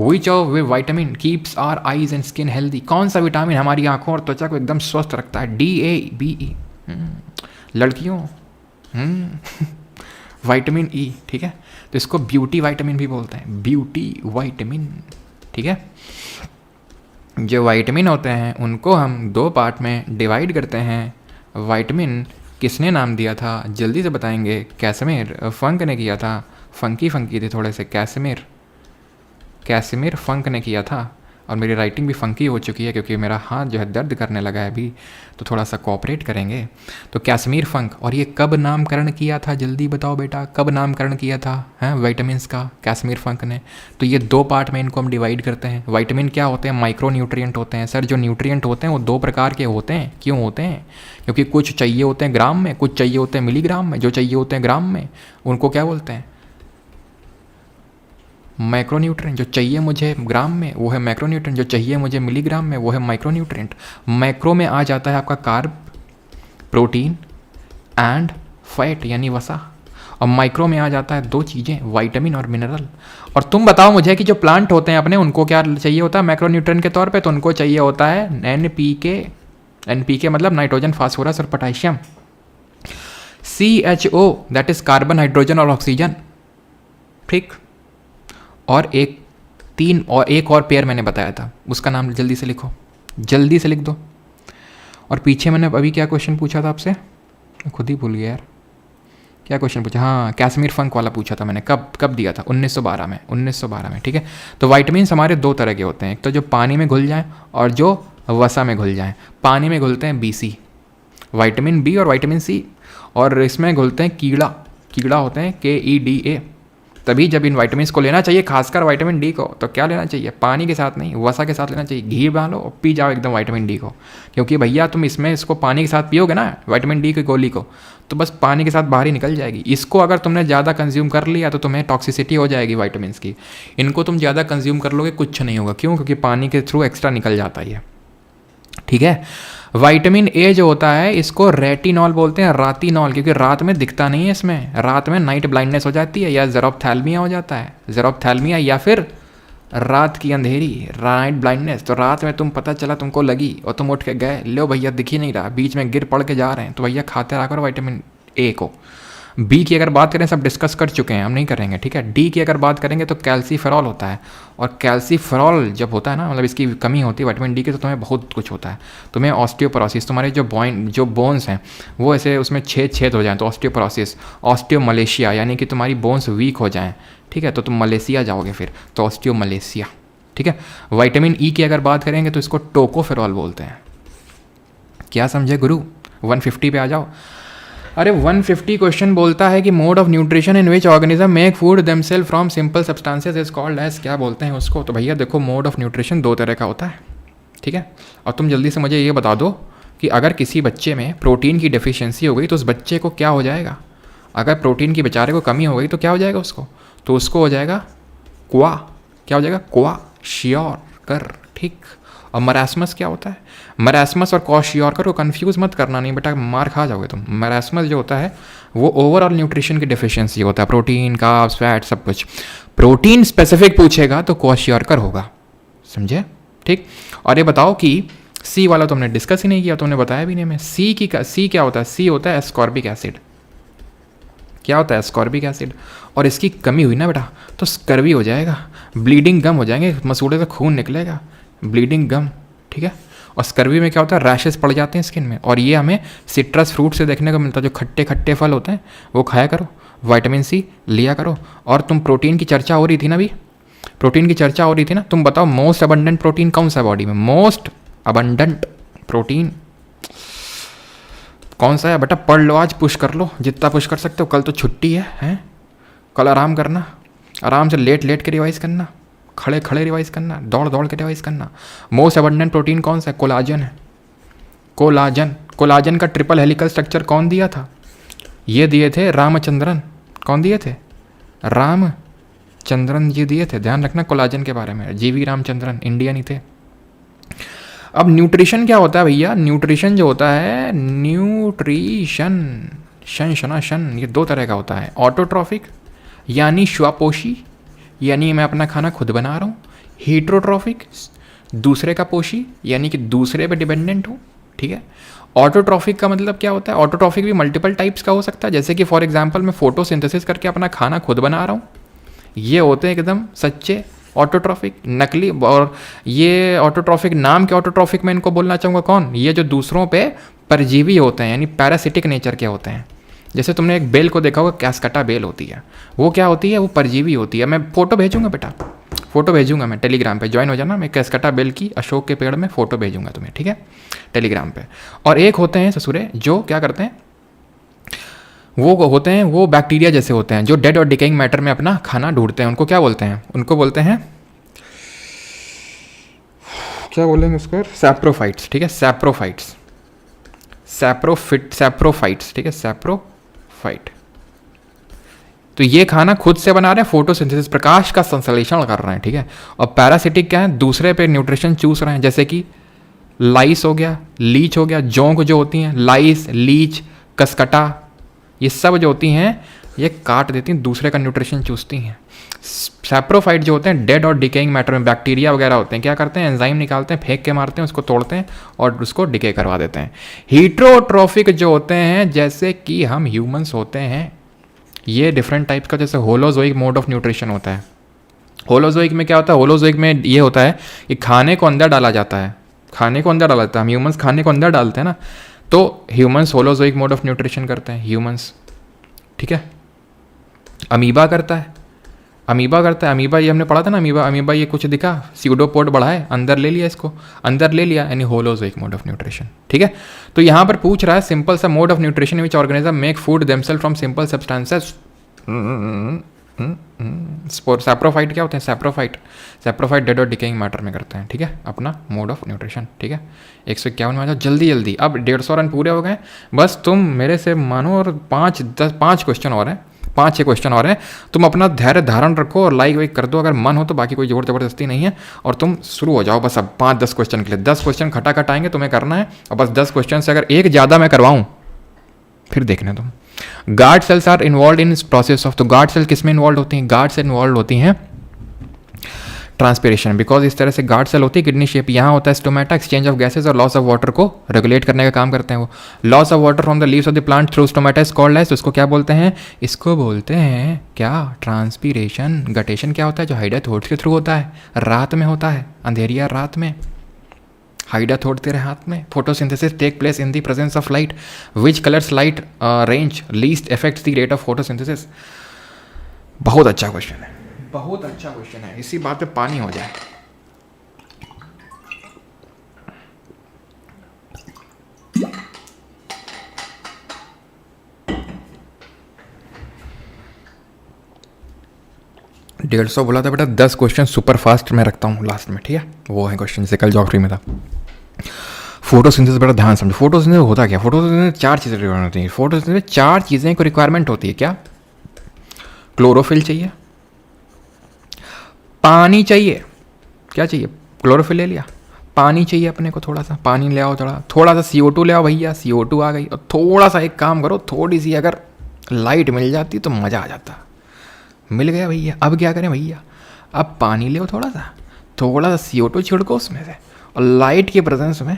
Which of vitamin keeps our eyes and skin healthy? कौन सा विटामिन हमारी आंखों और त्वचा को एकदम स्वस्थ रखता है? DABE, लड़कियों विटामिन E, ठीक है। तो इसको ब्यूटी विटामिन भी बोलते हैं, ब्यूटी विटामिन, ठीक है। जो विटामिन होते हैं उनको हम 2 पार्ट में डिवाइड करते हैं। विटामिन किसने नाम दिया था, जल्दी से बताएंगे। कैसमिर फंक ने किया था, फंकी थे थोड़े से, कैसमिर फंक ने किया था। और मेरी राइटिंग भी फंकी हो चुकी है क्योंकि मेरा हाथ जो है दर्द करने लगा है अभी, तो थोड़ा सा कोऑपरेट करेंगे। तो कैसमिर फंक, और ये कब नामकरण किया था, जल्दी बताओ बेटा, कब नामकरण किया था हैं विटामिन्स का कैसमिर फंक ने? तो ये 2 पार्ट में इनको हम डिवाइड करते हैं। विटामिन क्या होते हैं? माइक्रो न्यूट्रिएंट होते हैं। सर जो न्यूट्रिएंट होते हैं वो 2 प्रकार के होते हैं, क्यों होते हैं? क्योंकि कुछ चाहिए होते हैं ग्राम में, कुछ चाहिए होते हैं मिलीग्राम में। जो चाहिए होते हैं ग्राम में उनको क्या बोलते हैं? मैक्रोन्यूट्रिएंट। जो चाहिए मुझे ग्राम में वो है मैक्रोन्यूट्रिएंट, जो चाहिए मुझे मिलीग्राम में वो है माइक्रोन्यूट्रिएंट। मैक्रो में आ जाता है आपका कार्ब, प्रोटीन एंड फैट यानी वसा, और माइक्रो में आ जाता है 2 चीज़ें, विटामिन और मिनरल। और तुम बताओ मुझे कि जो प्लांट होते हैं अपने, उनको क्या चाहिए होता है मैक्रोन्यूट्रिएंट के तौर पे? तो उनको चाहिए होता है NPK मतलब नाइट्रोजन, फास्फोरस और potassium. CHO that is carbon, hydrogen और ऑक्सीजन, ठीक। और एक और पेयर मैंने बताया था, उसका नाम जल्दी से लिखो, जल्दी से लिख दो। और पीछे मैंने अभी क्या क्वेश्चन पूछा था आपसे, मैं खुद ही भूल गया यार, क्या क्वेश्चन पूछा? हाँ, कैसमिर फंक वाला पूछा था मैंने। कब दिया था? 1912 में, ठीक है। तो विटामिन्स हमारे 2 तरह के होते हैं, एक तो जो पानी में घुल जाएं और जो वसा में घुल जाएं। पानी में घुलते हैं BC, विटामिन B और विटामिन C, और इसमें घुलते हैं कीड़ा होते हैं KEDA। तभी जब इन विटामिन्स को लेना चाहिए, खासकर विटामिन D को, तो क्या लेना चाहिए? पानी के साथ नहीं, वसा के साथ लेना चाहिए। घी बना लो और पी जाओ एकदम विटामिन D को, क्योंकि भैया तुम इसको पानी के साथ पियोगे ना विटामिन D की गोली को, तो बस पानी के साथ बाहर ही निकल जाएगी। इसको अगर तुमने ज़्यादा कंज्यूम कर लिया तो तुम्हें टॉक्सिसिटी हो जाएगी विटामिन्स की। इनको तुम ज़्यादा कंज्यूम कर लोगे कुछ नहीं होगा, क्यों? क्योंकि पानी के थ्रू एक्स्ट्रा निकल जाता है, ठीक है। विटामिन A जो होता है इसको रेटिनॉल बोलते हैं, रातिनॉल, क्योंकि रात में दिखता नहीं है इसमें, रात में नाइट ब्लाइंडनेस हो जाती है, या ज़ेरोप्थैल्मिया हो जाता है, ज़ेरोप्थैल्मिया, या फिर रात की अंधेरी, नाइट ब्लाइंडनेस। तो रात में तुम पता चला तुमको लगी और तुम उठ के गए, लो भैया दिख ही नहीं रहा, बीच में गिर पड़ के जा रहे हैं, तो भैया खाते रहा करो विटामिन A को। B की अगर बात करें, सब डिस्कस कर चुके हैं, हम नहीं करेंगे, ठीक है। D की अगर बात करेंगे तो कैल्सीफेरॉल होता है, और कैल्सीफेरॉल जब होता है ना, मतलब इसकी कमी होती है विटामिन D की, तो तुम्हें बहुत कुछ होता है। तुम्हें ऑस्टियोपोरोसिस, तुम्हारे जो बोन्स हैं वो ऐसे उसमें छेद हो जाएं तो ऑस्टियोपोरोसिस, ऑस्टियोमलेशिया यानी कि तुम्हारी बोन्स वीक हो जाएं, ठीक है, तो तुम मलेशिया जाओगे फिर, तो ऑस्टियोमलेशिया, ठीक है। विटामिन E की अगर बात करेंगे तो इसको टोकोफेरॉल बोलते हैं। क्या समझे गुरु? 150 पे आ जाओ। अरे 150 क्वेश्चन बोलता है कि mode of nutrition in which organism make food themselves from simple substances is called as, क्या बोलते हैं उसको? तो भैया देखो, मोड ऑफ न्यूट्रिशन 2 तरह का होता है, ठीक है। और तुम जल्दी से मुझे ये बता दो कि अगर किसी बच्चे में प्रोटीन की डेफिशिएंसी हो गई तो उस बच्चे को क्या हो जाएगा? अगर प्रोटीन की बेचारे को कमी हो गई तो क्या हो जाएगा उसको? तो उसको हो जाएगा क्या हो जाएगा? क्वा, श्योर कर, ठीक। और मरासमस क्या होता है? मरासमस और क्वाशियोरकर को कंफ्यूज मत करना, नहीं बेटा मार खा जाओगे तुम। मरासमस जो होता है वो ओवरऑल न्यूट्रिशन की डिफिशियंसी होता है, प्रोटीन, कार्ब्स, फैट, सब कुछ। प्रोटीन स्पेसिफिक पूछेगा तो क्वाशियोरकर होगा, समझे? ठीक। और ये बताओ कि सी वाला तुमने डिस्कस ही नहीं किया, तुमने बताया भी नहीं हमें। सी क्या होता है? सी होता है एस्कॉर्बिक एसिड। क्या होता है? Ascorbic acid. और इसकी कमी हुई ना बेटा तो स्कर्वी हो जाएगा, ब्लीडिंग गम हो जाएंगे, मसूड़े से खून निकलेगा, ब्लीडिंग गम, ठीक है। और स्कर्वी में क्या होता है? रैशेस पड़ जाते हैं स्किन में। और ये हमें सिट्रस फ्रूट से देखने को मिलता है, जो खट्टे खट्टे फल होते हैं वो खाया करो, विटामिन सी लिया करो। और तुम प्रोटीन की चर्चा हो रही थी ना, अभी प्रोटीन की चर्चा हो रही थी ना, तुम बताओ मोस्ट अबंडेंट प्रोटीन कौन सा है बॉडी में? मोस्ट अबंडेंट प्रोटीन कौन सा है बेटा? पढ़ लो, आज पुश कर लो जितना पुश कर सकते हो, कल तो छुट्टी है, हैं? कल आराम करना, आराम से लेट लेट के रिवाइज करना, खड़े खड़े रिवाइज करना, दौड़ दौड़ के रिवाइज करना। मोस्ट अबंडेंट प्रोटीन कौन सा है? कोलाजन है। कोलाजन, कोलाजन का ट्रिपल हेलिकल स्ट्रक्चर कौन दिया था? ये दिए थे रामचंद्रन। कौन दिए थे? रामचंद्रन जी दिए थे। ध्यान रखना कोलाजन के बारे में, जीवी रामचंद्रन, इंडियन ही थे। अब न्यूट्रिशन क्या होता है भैया? न्यूट्रिशन जो होता है, न्यूट्रिशन शन ये दो तरह का होता है। ऑटोट्रॉफिक यानी श्वापोषी, यानी मैं अपना खाना खुद बना रहा हूँ। हीट्रोट्रॉफिक दूसरे का पोषी, यानी कि दूसरे पे डिपेंडेंट हूँ, ठीक है। ऑटोट्रॉफिक का मतलब क्या होता है? ऑटोट्रॉफिक भी मल्टीपल टाइप्स का हो सकता है, जैसे कि फॉर एग्जांपल मैं फोटोसिंथेसिस करके अपना खाना खुद बना रहा हूँ, ये होते हैं एकदम सच्चे ऑटोट्रॉफिक। नकली और ये ऑटोट्रॉफिक, नाम के ऑटोट्रॉफिक मैं इनको बोलना चाहूँगा कौन? ये जो दूसरों पे परजीवी होते हैं, यानी पैरासिटिक नेचर के होते हैं। जैसे तुमने एक बेल को देखा होगा, कैस्कटा बेल होती है, वो क्या होती है? वो परजीवी होती है। मैं फोटो भेजूंगा बेटा, फोटो भेजूंगा मैं टेलीग्राम पे, ज्वाइन हो जाना। मैं कैस्कटा बेल की अशोक के पेड़ में फोटो भेजूंगा तुम्हें, ठीक है, टेलीग्राम पे। और एक होते हैं ससुरे जो क्या करते हैं, वो होते हैं, वो बैक्टीरिया जैसे होते हैं जो डेड और डिकेइंग मैटर में अपना खाना ढूंढते हैं। उनको क्या बोलते हैं? उनको बोलते हैं, क्या बोलेंगे उसको? सैप्रोफाइट्स, ठीक है, सैप्रोफाइट्स, सैप्रोफाइट्स, ठीक है, सैप्रोफाइट। तो ये खाना खुद से बना रहे हैं, फोटोसिंथेसिस, प्रकाश का संश्लेषण कर रहे हैं, ठीक है। और पैरासिटिक क्या है? दूसरे पे न्यूट्रिशन चूस रहे हैं, जैसे कि लाइस हो गया, लीच हो गया, जोंक जो होती हैं, लाइस, लीच, कसकटा, ये सब जो होती हैं ये काट देती हैं, दूसरे का न्यूट्रिशन चूसती हैं। सैप्रोफाइट जो होते हैं डेड और डिकेइंग मैटर में, बैक्टीरिया वगैरह होते हैं, क्या करते हैं? एंजाइम निकालते हैं, फेंक के मारते हैं, उसको तोड़ते हैं और उसको डिके करवा देते हैं। हीट्रोट्रॉफिक जो होते हैं, जैसे कि हम ह्यूमंस होते हैं, ये डिफरेंट टाइप का, जैसे होलोजोइक मोड ऑफ न्यूट्रिशन होता है। होलोजोइक में क्या होता है? होलोजोइक में ये होता है कि खाने को अंदर डाला जाता है, खाने को अंदर डाला जाता है, हम ह्यूमंस खाने को अंदर डालते हैं ना, तो humans holozoic mode of nutrition करते हैं, ह्यूमंस, ठीक है। अमीबा करता है, अमीबा ये हमने पढ़ा था ना, अमीबा ये कुछ दिखा, स्यूडोपोड बढ़ाए, अंदर ले लिया, इसको अंदर ले लिया, यानी होलोजोइक मोड ऑफ न्यूट्रिशन, ठीक है। तो यहाँ पर पूछ रहा है सिंपल सा mode of nutrition which organism make food themselves from simple substances. Saprophyte क्या होते हैं? सैप्रोफाइट डेड और डिकेइंग मैटर में करते हैं, ठीक है, अपना मोड ऑफ न्यूट्रिशन, ठीक है। 151 में आ जाओ जल्दी। अब 150 रन पूरे हो गए, बस तुम मेरे से मानो, और 5 क्वेश्चन और हैं, 5-6 क्वेश्चन और हैं। तुम अपना धैर्य धारण रखो और लाइक वाइक कर दो अगर मन हो तो, बाकी कोई जोर जबरदस्ती नहीं है। और तुम शुरू हो जाओ बस अब 5-10 क्वेश्चन के लिए। 10 क्वेश्चन खटाखट आएंगे, तुम्हें करना है। और बस 10 क्वेश्चन से अगर एक ज़्यादा मैं करवाऊँ फिर देखना तुम। Guard cells are involve in process of, तो गार्ड सेल किस में इन्वॉल्व होती हैं? गार्ड सेल इन्वॉल्व होती हैं ट्रांसपिरेशन, बिकॉज इस तरह से गार्ड सेल होती है किडनी शेप। यहाँ होता है स्टोमेटा, एक्सचेंज ऑफ गैसेज और लॉस ऑफ वाटर को रेगुलेट करने का काम करते हैं वो। Loss of water from the leaves of the plant through stomata is called as, उसको क्या बोलते हैं? इसको बोलते हैं क्या? ट्रांसपीरेशन। गटेशन क्या होता है? जो हाइडाथोड्स के थ्रू होता है, रात में होता है, अंधेरिया रात में, हाइडाथोड तेरे हाथ में। Photosynthesis take place in the presence of light, which colours light range least affects the rate of photosynthesis. बहुत अच्छा क्वेश्चन है, बहुत अच्छा क्वेश्चन है, इसी बात पे पानी हो जाए। डेढ़ 150 बोला था बेटा, 10 क्वेश्चन सुपर फास्ट में रखता हूँ लास्ट में, ठीक है। वो है क्वेश्चन जैसे कल ज्योग्राफी में था। फोटोसिंथेसिस बेटा ध्यान समझो। फोटोसिंथेसिस होता क्या? फोटोसिंथेसिस 4 चीज़ें रिक्वायरमेंट होती है। फोटोसिंथेसिस 4 चीज़ें को रिक्वायरमेंट होती है। क्या? क्लोरोफिल चाहिए, पानी चाहिए, क्या चाहिए? क्लोरोफिल ले लिया, पानी चाहिए अपने को, थोड़ा सा पानी ले आओ, थोड़ा सा CO2 ले आओ भैया, CO2 आ गई। और थोड़ा सा एक काम करो, थोड़ी सी अगर लाइट मिल जाती तो मज़ा आ जाता। मिल गया भैया, अब क्या करें भैया, अब पानी ले आओ, थोड़ा सा CO2 छिड़को उसमें से, और लाइट के प्रेजेंस में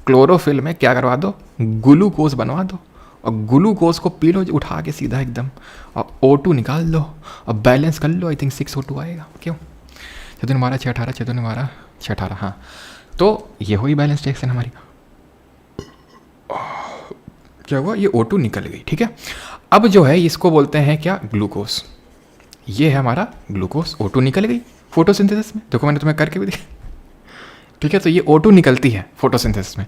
क्लोरोफिल में क्या करवा दो, ग्लूकोज बनवा दो, और ग्लूकोज को पी लो उठा के सीधा एकदम, और O2 निकाल लो और बैलेंस कर लो। आई थिंक 6 O2 आएगा, क्यों? 6 2 12 6 18, 6 2 12 6 18, हाँ। तो ये हुई बैलेंस रिएक्शन हमारी। क्या हुआ, ये O2 निकल गई, ठीक है। अब जो है इसको बोलते हैं क्या, ग्लूकोज। ये है हमारा ग्लूकोज, O2 निकल गई फोटोसिंथेसिस में, देखो मैंने तुम्हें करके भी दिया, ठीक है। तो ये O2 निकलती है फोटोसिंथेसिस में।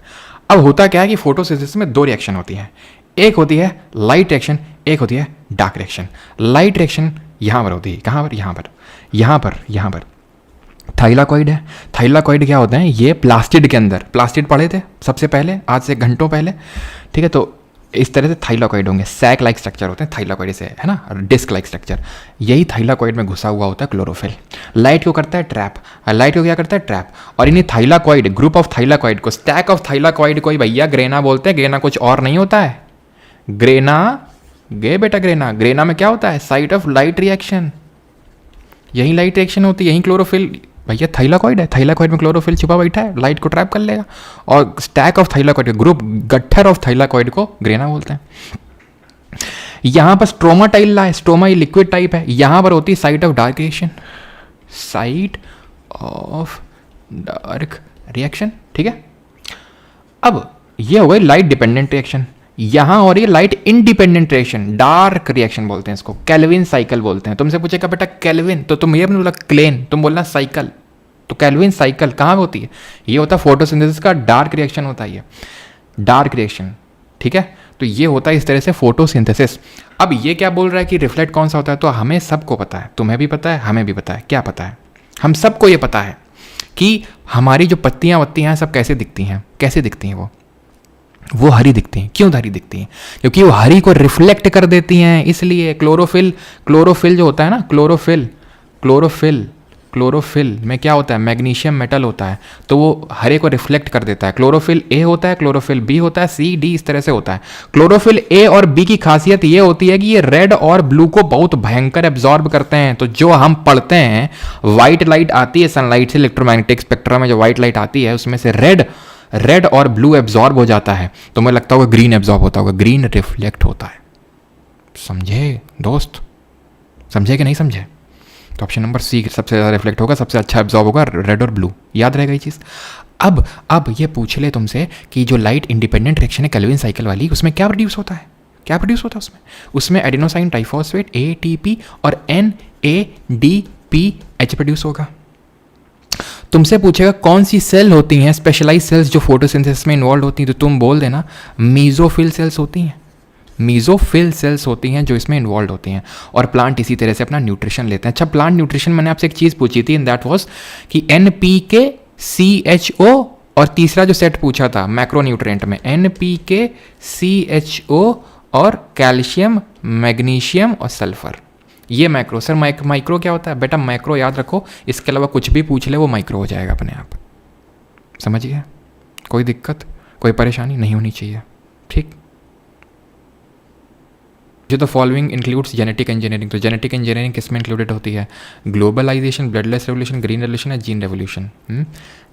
अब होता क्या है कि फोटोसिंथेसिस में 2 रिएक्शन होती हैं, एक होती है लाइट रिएक्शन, एक होती है डार्क रिएक्शन। लाइट रिएक्शन यहाँ पर होती है, कहाँ पर, यहाँ पर थाइलाकॉइड है। थाइलाकॉइड क्या होते हैं, ये प्लास्टिड के अंदर, प्लास्टिड पढ़े थे सबसे पहले, आज से घंटों पहले, ठीक है। तो इस तरह से थाइलाकॉइड होंगे, सैक लाइक स्ट्रक्चर होते हैं थाइलाकॉइड से, है ना, डिस्क लाइक स्ट्रक्चर। यही थाइलाकॉइड में घुसा हुआ होता है क्लोरोफिल। लाइट को करता है ट्रैप, लाइट को क्या करता है, ट्रैप। और इन्हीं थाइलाकॉइड, ग्रुप ऑफ थाइलाकॉइड को, स्टैक ऑफ थाइलाकॉइड को ही भैया ग्रेना बोलते हैं। ग्रेना कुछ और नहीं होता है, ग्रेना ग्रेना में क्या होता है, साइट ऑफ लाइट रिएक्शन। यही लाइट रिएक्शन होती है, यही क्लोरोफिल भैया थाइलाकॉइड है, थाइलाकॉइड में क्लोरोफिल छुपा बैठा है, लाइट को ट्रैप कर लेगा। और स्टैक ऑफ थाइलाकॉइड, ग्रुप गट्ठर ऑफ थाइलाकॉइड को ग्रेना बोलते हैं। यहां पर स्ट्रोमा टाइल्ला है, स्ट्रोमा ये लिक्विड टाइप है, यहां पर होती है site of dark reaction, site of dark reaction, ठीक है। अब ये हो गई लाइट डिपेंडेंट रिएक्शन। यहां हो रही है light independent reaction, dark reaction बोलते हैं इसको, केल्विन साइकिल बोलते हैं। तुमसे पूछेगा बेटा केल्विन, तो तुम ये बोला क्लेन, तुम बोलना साइकिल, तो केल्विन साइकिल कहाँ होती है, ये होता है फोटोसिंथेसिस का डार्क रिएक्शन होता है, ये डार्क रिएक्शन, ठीक है। तो ये होता है इस तरह से फोटोसिंथेसिस। अब ये क्या बोल रहा है कि रिफ्लेक्ट कौन सा होता है, तो हमें सबको पता है, तुम्हें भी पता है, हमें भी पता है। क्या पता है, हम सबको ये पता है कि हमारी जो पत्तियां वत्तियां हैं सब कैसे दिखती हैं, कैसे दिखती हैं, वो हरी दिखती हैं। क्यों हरी दिखती हैं, क्योंकि वो हरी को रिफ्लेक्ट कर देती हैं, इसलिए क्लोरोफिल जो होता है ना, क्लोरोफिल में क्या होता है, मैग्नीशियम मेटल होता है, तो वो हरे को रिफ्लेक्ट कर देता है। क्लोरोफिल ए होता है, क्लोरोफिल बी होता है, सी डी इस तरह से होता है। क्लोरोफिल ए और बी की खासियत ये होती है कि ये रेड और ब्लू को बहुत भयंकर एब्जॉर्ब करते हैं। तो जो हम पढ़ते हैं, व्हाइट लाइट आती है सनलाइट से, इलेक्ट्रोमैग्नेटिक स्पेक्ट्रम में जो व्हाइट लाइट आती है उसमें से रेड और ब्लू एब्जॉर्ब हो जाता है, तो मुझे लगता होगा ग्रीन एब्जॉर्ब होता होगा, ग्रीन रिफ्लेक्ट होता है। समझे दोस्त, समझे कि नहीं समझे? तो ऑप्शन नंबर सी सबसे ज़्यादा रिफ्लेक्ट होगा, सबसे अच्छा एब्जॉर्ब होगा रेड और ब्लू, याद रहेगा ये चीज़। अब ये पूछ ले तुमसे कि जो लाइट इंडिपेंडेंट रिएक्शन है केल्विन साइकिल वाली, उसमें क्या प्रोड्यूस होता है, क्या प्रोड्यूस होता है उसमें एडेनोसाइन ट्राइफॉस्फेट ATP और NADPH प्रोड्यूस होगा। तुमसे पूछेगा कौन सी सेल होती हैं स्पेशलाइज सेल्स जो फोटोसिंथेसिस में इन्वॉल्व होती हैं, तो तुम बोल देना मीजोफिल सेल्स होती हैं, मीजोफिल सेल्स होती हैं जो इसमें इन्वॉल्व होती हैं। और प्लांट इसी तरह से अपना न्यूट्रिशन लेते हैं। अच्छा, प्लांट न्यूट्रिशन मैंने आपसे एक चीज़ पूछी थी, एंड दैट वाज कि NPK CHO, और तीसरा जो सेट पूछा था मैक्रो न्यूट्रिएंट में NPK CHO और कैल्शियम मैग्नीशियम और सल्फर, ये मैक्रो। सर माइक्रो क्या होता है बेटा, मैक्रो याद रखो, इसके अलावा कुछ भी पूछ ले वो माइक्रो हो जाएगा अपने आप, समझ गया? कोई दिक्कत, कोई परेशानी नहीं होनी चाहिए, ठीक। जो the following includes genetic engineering, तो जेनेटिक इंजीनियरिंग किस में इंक्लूडेड होती है, globalisation, bloodless revolution, green revolution या जीन रेवोल्यूशन।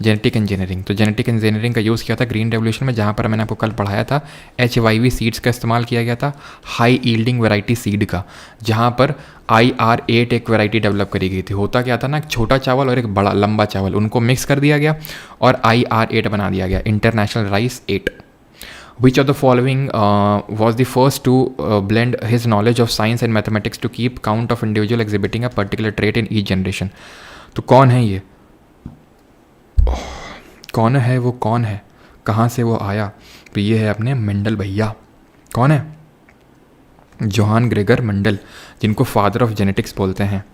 जेनेटिक इंजीनियरिंग, तो जेनेटिक इंजीनियरिंग का यूज़ किया था ग्रीन रेवोल्यूशन में, जहाँ पर मैंने आपको कल पढ़ाया था HYV सीड्स का इस्तेमाल किया गया था, हाई ईल्डिंग वैरायटी सीड का, जहाँ पर IR8 एक वैरायटी डेवलप करी गई थी। होता क्या था ना, एक छोटा चावल और एक बड़ा लंबा चावल, उनको मिक्स कर दिया गया और IR8 बना दिया गया, international rice 8। Which of the following was the first to blend his knowledge of science and mathematics to keep count of individual exhibiting a particular trait in each generation? तो कौन है ये, कौन है वो, कौन है, कहाँ से वो आया? तो ये है अपने मेंडल भैया। कौन है? जोहान ग्रेगर मेंडल, जिनको फादर ऑफ जेनेटिक्स बोलते हैं,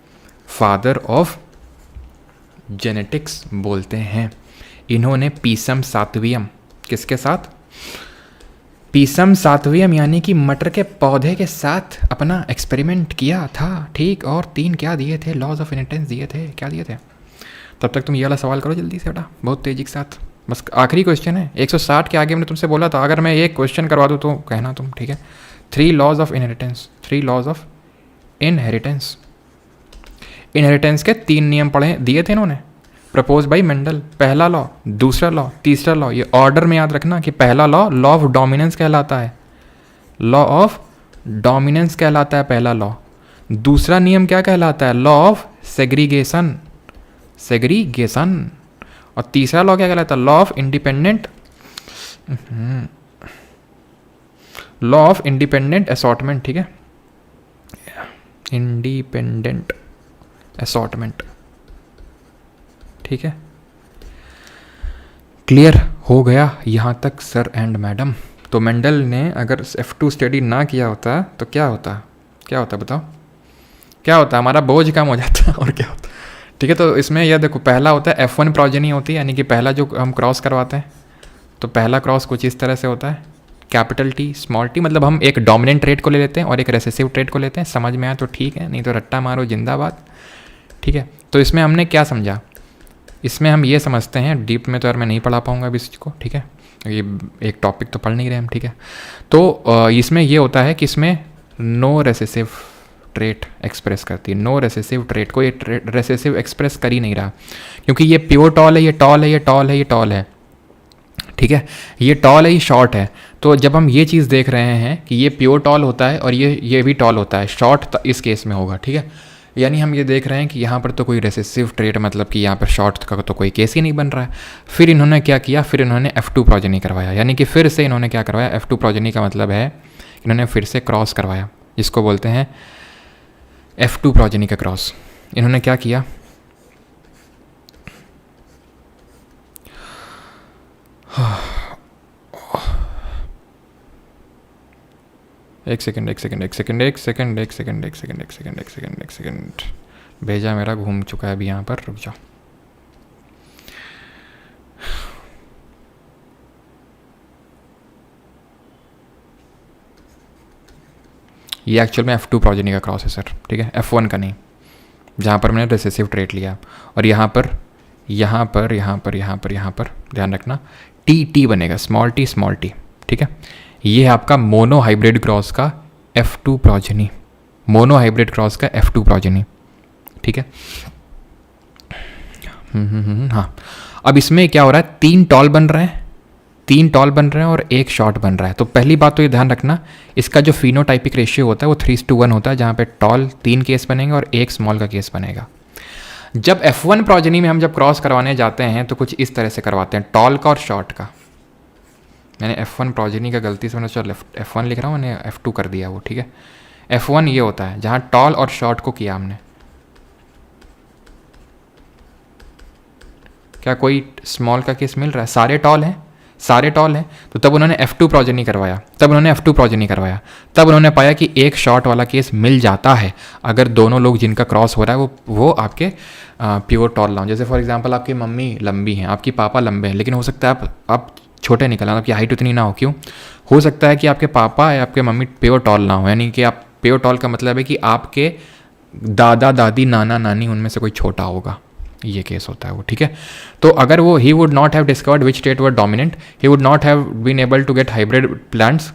फादर ऑफ जेनेटिक्स बोलते हैं। इन्होंने पीसम सातवियम, किसके साथ, पीसम सातवियम यानी कि मटर के पौधे के साथ अपना एक्सपेरिमेंट किया था, ठीक। और 3 क्या दिए थे, लॉज ऑफ इनहेरिटेंस दिए थे, क्या दिए थे? तब तक तुम ये वाला सवाल करो जल्दी से बेटा, बहुत तेजी के साथ। बस आखिरी क्वेश्चन है, 160 के आगे मैंने तुमसे बोला था अगर मैं एक क्वेश्चन करवा दूँ तो कहना तुम, ठीक है। 3 laws of inheritance, 3 laws of inheritance. Inheritance के 3 नियम पढ़े दिए थे इन्होंने, प्रपोज बाई मेंडल। पहला लॉ, दूसरा लॉ, तीसरा लॉ। ये ऑर्डर में याद रखना कि पहला लॉ लॉ ऑफ डोमिनेंस कहलाता है, लॉ ऑफ डोमिनेंस कहलाता है पहला लॉ। दूसरा नियम क्या कहलाता है? Law of segregation, segregation. और तीसरा लॉ क्या कहलाता है? Law of independent, law of independent assortment, ठीक है, इंडिपेंडेंट असॉर्टमेंट, ठीक है। क्लियर हो गया यहाँ तक सर एंड मैडम? तो मेंडल ने अगर F2 स्टडी ना किया होता तो क्या होता, क्या होता बताओ, क्या होता? हमारा बोझ कम हो जाता और क्या होता, ठीक है। तो इसमें यह देखो, पहला होता है F1 प्रोजेनी होती है, यानी कि पहला जो हम क्रॉस करवाते हैं, तो पहला क्रॉस कुछ इस तरह से होता है, कैपिटल टी स्मॉल टी, मतलब हम एक डोमिनेंट ट्रेट को ले लेते हैं और एक रेसेसिव ट्रेट को लेते हैं। समझ में आया तो ठीक है, नहीं तो रट्टा मारो जिंदाबाद, ठीक है। तो इसमें हमने क्या समझा? इसमें हम ये समझते हैं, डीप में तो यार मैं नहीं पढ़ा पाऊंगा अभी इसको, ठीक है, ये एक टॉपिक तो पढ़ नहीं रहे हम, ठीक है। तो इसमें ये होता है कि इसमें नो रेसेसिव ट्रेट एक्सप्रेस करती है, नो रेसेसिव ट्रेट को ये रेसेसिव एक्सप्रेस कर ही नहीं रहा, क्योंकि ये प्योर टॉल है, ये टॉल है, ये टॉल है, ये टॉल है, ठीक है, ये टॉल है, ये शॉर्ट है। तो जब हम ये चीज़ देख रहे हैं कि ये प्योर टॉल होता है और ये भी टॉल होता है, शॉर्ट इस केस में होगा, ठीक है। यानी हम ये देख रहे हैं कि यहाँ पर तो कोई रेसेसिव ट्रेट, मतलब कि यहाँ पर शॉर्ट का तो कोई केस ही नहीं बन रहा है। फिर इन्होंने क्या किया? फिर इन्होंने F2 प्रोजेनी करवाया, यानी कि फिर से इन्होंने क्या करवाया? F2 प्रोजेनी का मतलब है इन्होंने फिर से क्रॉस करवाया, जिसको बोलते हैं F2 प्रोजेनी का क्रॉस। इन्होंने क्या किया? एक सेकंड भेजा मेरा घूम चुका है अभी यहाँ पर, रुक जाओ। ये एक्चुअल में F2 प्रोजेनी का क्रॉस है सर, ठीक है, F1 का नहीं, जहाँ पर मैंने रेसेसिव ट्रेट लिया। और यहाँ पर ध्यान रखना, टी बनेगा, स्मॉल टी, ठीक है। ये है आपका मोनो हाइब्रिड क्रॉस का F2 progeny, mono hybrid cross का F2 प्रोजेनी, ठीक है। हाँ, अब इसमें क्या हो रहा है? 3 टॉल बन रहे हैं और एक शॉर्ट बन रहा है। तो पहली बात तो ये ध्यान रखना, इसका जो फिनोटाइपिक रेशियो होता है वो 3:1 होता है, जहाँ पे टॉल 3 केस बनेंगे और एक स्मॉल का केस बनेगा। जब F1 प्रोजेनी में हम जब क्रॉस करवाने जाते हैं तो कुछ इस तरह से करवाते हैं, टॉल का और शॉर्ट का। मैंने F1 प्रोजेनी का गलती से मैंने चलो F1 लिख रहा हूँ, मैंने F2 कर दिया वो, ठीक है। F1 ये होता है जहाँ टॉल और शॉर्ट को किया हमने। क्या कोई स्मॉल का केस मिल रहा है? सारे टॉल हैं, तो तब उन्होंने F2 प्रोजेनी करवाया, तब उन्होंने पाया कि एक शॉर्ट वाला केस मिल जाता है अगर दोनों लोग जिनका क्रॉस हो रहा है वो आपके प्योर टॉल ना हो। जैसे फॉर एग्जांपल आपकी मम्मी लंबी हैं, आपकी पापा लंबे हैं, लेकिन हो सकता है आप छोटे निकल आए, आपकी हाइट उतनी ना हो। क्यों? हो सकता है कि आपके पापा या आपके मम्मी प्योर टॉल ना हो, यानी कि आप प्योर टॉल का मतलब है कि आपके दादा दादी नाना नानी उनमें से कोई छोटा होगा, ये केस होता है वो, ठीक है। तो अगर वो he would not have discovered which state were dominant, he would not have been able to get hybrid plants,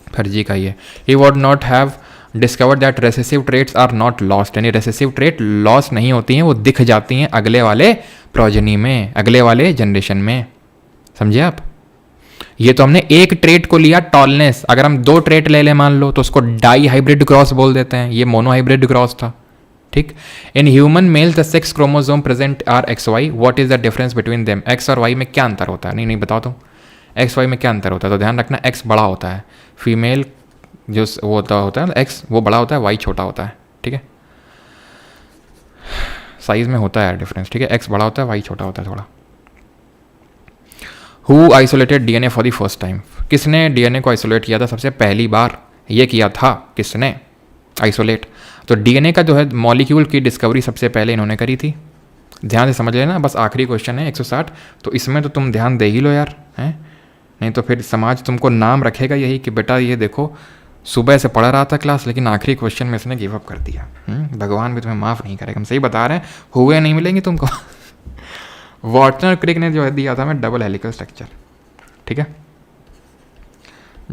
फर्जी का ये, he would not have discovered that recessive traits are not lost, यानी रेसेसिव ट्रेट लॉस नहीं होती हैं, वो दिख जाती हैं अगले वाले प्रोजेनी में, अगले वाले जनरेशन में। समझे आप? ये तो हमने एक ट्रेट को लिया, टॉलनेस। अगर हम 2 ट्रेट ले लें मान लो, तो उसको डाई हाइब्रिड क्रॉस बोल देते हैं, ये मोनो हाइब्रिड क्रॉस था, ठीक। In human male the 6 chromosome present are XY, what is the difference between them? X और वाई में क्या अंतर होता है? नहीं बताओ तुम, एक्स वाई में क्या अंतर होता है? तो ध्यान रखना, एक्स बड़ा होता है, फीमेल जो वो होता है एक्स, वो बड़ा होता है, वाई छोटा होता है, ठीक है। साइज में होता है डिफरेंस, ठीक है, एक्स बड़ा होता है, वाई छोटा होता है थोड़ा। Who isolated DNA for the first time? किसने DNA को आइसोलेट किया था सबसे पहली बार? ये किया था किसने आइसोलेट? तो DNA का जो है मॉलिक्यूल की डिस्कवरी सबसे पहले इन्होंने करी थी। ध्यान से समझ लेना, बस आखिरी क्वेश्चन है 160, तो इसमें तो तुम ध्यान दे ही लो यार, हैं? नहीं तो फिर समाज तुमको नाम रखेगा यही कि बेटा ये देखो सुबह से पढ़ा रहा था क्लास, लेकिन आखिरी क्वेश्चन में इसने गिव अप कर दिया। भगवान भी तुम्हें माफ़ नहीं करेगा, हम सही बता रहे हैं, हुए नहीं मिलेंगे तुमको। वॉटसन और क्रिक ने जो है दिया था हमें डबल हेलिकल स्ट्रक्चर, ठीक है,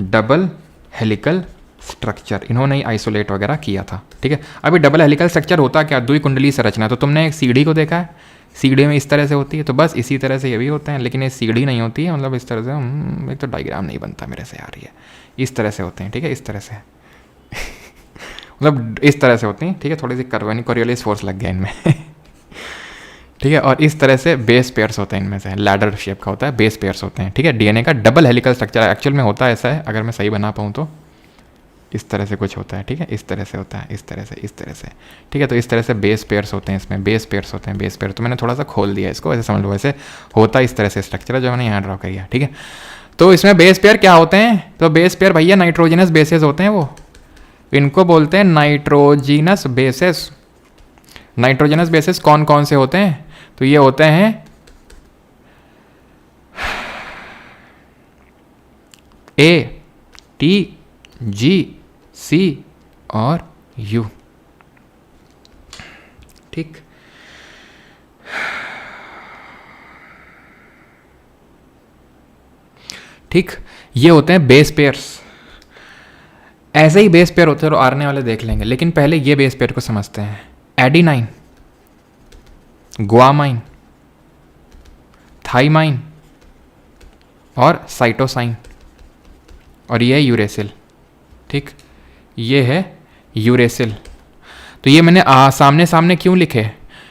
डबल हेलिकल स्ट्रक्चर, इन्होंने ही आइसोलेट वगैरह किया था, ठीक है। अभी डबल हेलिकल स्ट्रक्चर होता क्या, द्विकुंडली संरचना। तो तुमने एक सीढ़ी को देखा है, सीढ़ी में इस तरह से होती है, तो बस इसी तरह से ये भी होते हैं, लेकिन ये सीढ़ी नहीं होती है, मतलब इस तरह से, एक तो डायग्राम नहीं बनता मेरे से यार, ये इस तरह से होते हैं, ठीक है, इस तरह से मतलब इस तरह से होती हैं, ठीक है, थोड़ी सी कोरियोलिस फोर्स लग गया इनमें ठीक है। और इस तरह से बेस पेयर्स होते हैं, इनमें से लैडर शेप का होता है, बेस पेयर्स होते हैं, ठीक है। डीएनए का डबल हेलिकल स्ट्रक्चर एक्चुअल में होता है ऐसा है, अगर मैं सही बना पाऊँ तो इस तरह से कुछ होता है, ठीक है, इस तरह से होता है, इस तरह से, इस तरह से, ठीक है। तो इस तरह से बेस पेयर्स होते हैं, इसमें बेस पेयर्स होते हैं, बेस पेयर। तो मैंने थोड़ा सा खोल दिया इसको, ऐसे समझ लो, वैसे होता है इस तरह से स्ट्रक्चर है जो मैंने यहाँ ड्रॉ किया, ठीक है। तो इसमें बेस पेयर क्या होते हैं, तो बेस पेयर भैया नाइट्रोजनस बेसेस होते हैं, वो इनको बोलते हैं नाइट्रोजिनस बेसिस। नाइट्रोजनस बेसिस कौन कौन से होते हैं, तो ये होते हैं ए, टी, जी, सी और यू, ठीक। ठीक, ये होते हैं बेस पेयर्स। ऐसे ही बेस पेयर होते हैं और आरने वाले देख लेंगे, लेकिन पहले ये बेस पेयर को समझते हैं। एडिनाइन, गुआमाइन, थाइमाइन और साइटोसाइन, और ये है यूरेसिल, ठीक, ये है यूरेसिल। तो ये मैंने सामने सामने क्यों लिखे,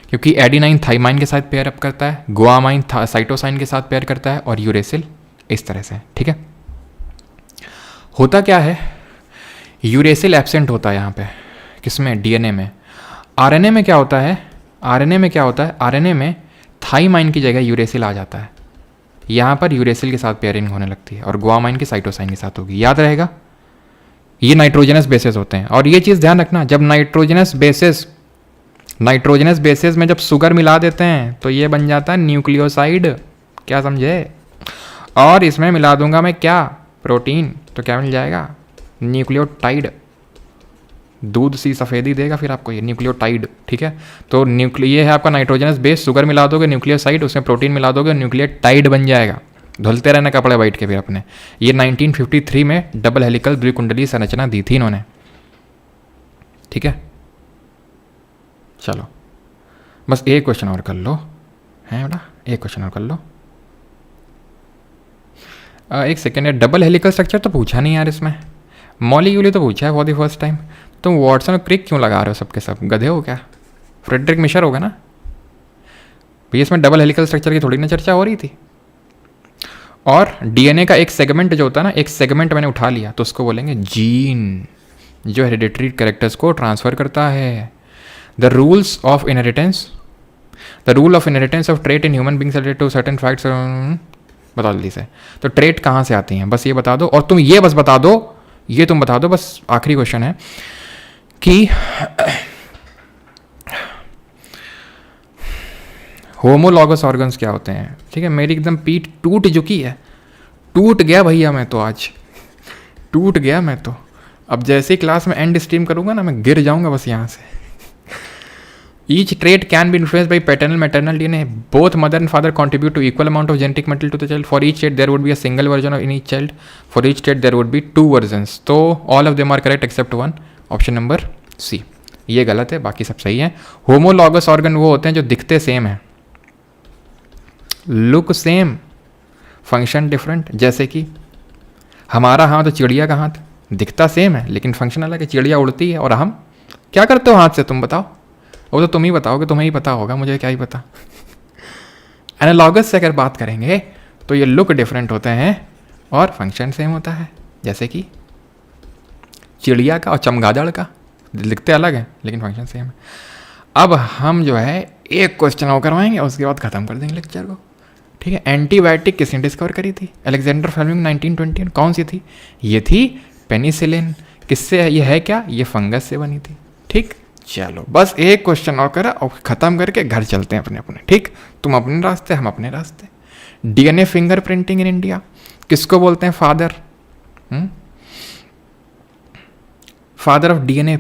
क्योंकि एडिनाइन थाइमाइन के साथ पेयर अप करता है, गुआमाइन साइटोसाइन के साथ पेयर करता है, और यूरेसिल इस तरह से, ठीक है। होता क्या है, यूरेसिल एब्सेंट होता है यहाँ पे, किसमें, डीएनए में। आरएनए में क्या होता है, आरएनए में क्या होता है, आरएनए में थाइमाइन की जगह यूरेसिल आ जाता है, यहाँ पर यूरेसिल के साथ पेयरिंग होने लगती है, और गुआमाइन की साइटोसाइन के साथ होगी, याद रहेगा। ये नाइट्रोजनस बेसिस होते हैं, और ये चीज़ ध्यान रखना, जब नाइट्रोजनस बेसिस में जब शुगर मिला देते हैं तो ये बन जाता है न्यूक्लियोसाइड, क्या समझे। और इसमें मिला दूंगा मैं क्या, प्रोटीन, तो क्या मिल जाएगा, न्यूक्लियोटाइड। दूध सी सफ़ेदी देगा फिर आपको ये न्यूक्लियोटाइड, ठीक है। तो ये है आपका नाइट्रोजनस बेस, शुगर मिला दोगे न्यूक्लियोसाइड, उसमें प्रोटीन मिला दोगे, न्यूक्लियोटाइड बन जाएगा। धुलते रहना कपड़े बैठ के फिर अपने। ये 1953 में डबल हेलिकल द्विकुंडली संरचना दी थी इन्होंने, ठीक है। चलो बस एक क्वेश्चन और कर लो, है बेटा, एक क्वेश्चन और कर लो। एक सेकेंड, डबल हेलिकल स्ट्रक्चर तो पूछा नहीं यार इसमें, मॉलिक्यूल तो पूछा है फॉर द फर्स्ट टाइम। तुम वॉटसन और क्रिक क्यों लगा रहे हो सबके सब, गधे हो क्या, फ्रेडरिक मिशर होगा ना भैया। इसमें डबल हेलिकल स्ट्रक्चर की थोड़ी ना चर्चा हो रही थी। और डीएनए का एक सेगमेंट जो होता है ना, एक सेगमेंट मैंने उठा लिया तो उसको बोलेंगे जीन, जो हेरिडिटरी कैरेक्टर्स को ट्रांसफर करता है। The rules of inheritance, the rule of inheritance of trait in human beings related to certain facts, बताओ जल्दी से। तो ट्रेट कहाँ से आती हैं, बस ये बता दो, और तुम ये बस बता दो, ये तुम बता दो बस, आखिरी क्वेश्चन है कि होमोलॉगस ऑर्गन्स क्या होते हैं, ठीक है। मेरी एकदम पीठ टूट चुकी है, टूट गया भैया मैं तो, आज टूट गया मैं तो। अब जैसे ही क्लास में एंड स्ट्रीम करूंगा ना, मैं गिर जाऊंगा बस यहाँ से। Each trait can be influenced by paternal maternal DNA, both mother and father contribute to equal amount of genetic material to the child. For each trait there would be a single version of in each child. For each trait there would be 2 versions. तो all of them are correct except one. Option number C, ये गलत है, बाकी सब सही है। Homologous organ वो होते हैं जो दिखते सेम है, लुक सेम, फंक्शन डिफरेंट। जैसे कि हमारा हाथ और चिड़िया का हाथ दिखता सेम है लेकिन फंक्शन अलग है, चिड़िया उड़ती है और हम क्या करते हो हाथ से, तुम बताओ, वो तो तुम ही बताओगे, तुम्हें ही पता होगा, मुझे क्या ही पता। एनालॉगस से अगर बात करेंगे तो ये लुक डिफरेंट होते हैं और फंक्शन सेम होता है, जैसे कि चिड़िया का और चमगादड़ का दिखते अलग है लेकिन फंक्शन सेम है। अब हम जो है एक क्वेश्चन और करवाएंगे, उसके बाद ख़त्म कर देंगे लेक्चर को, ठीक है। एंटीबायोटिक किसने डिस्कवर करी थी, अलेक्जेंडर फ्लेमिंग 1920। कौन सी थी, ये थी पेनिसिलिन। किससे, ये है क्या, ये फंगस से बनी थी, ठीक। चलो बस एक क्वेश्चन और करा और ख़त्म करके घर चलते हैं अपने अपने, ठीक। तुम अपने रास्ते, हम अपने रास्ते। डीएनए फिंगरप्रिंटिंग इन इंडिया किसको बोलते हैं, फादर, फादर ऑफ डीएनए।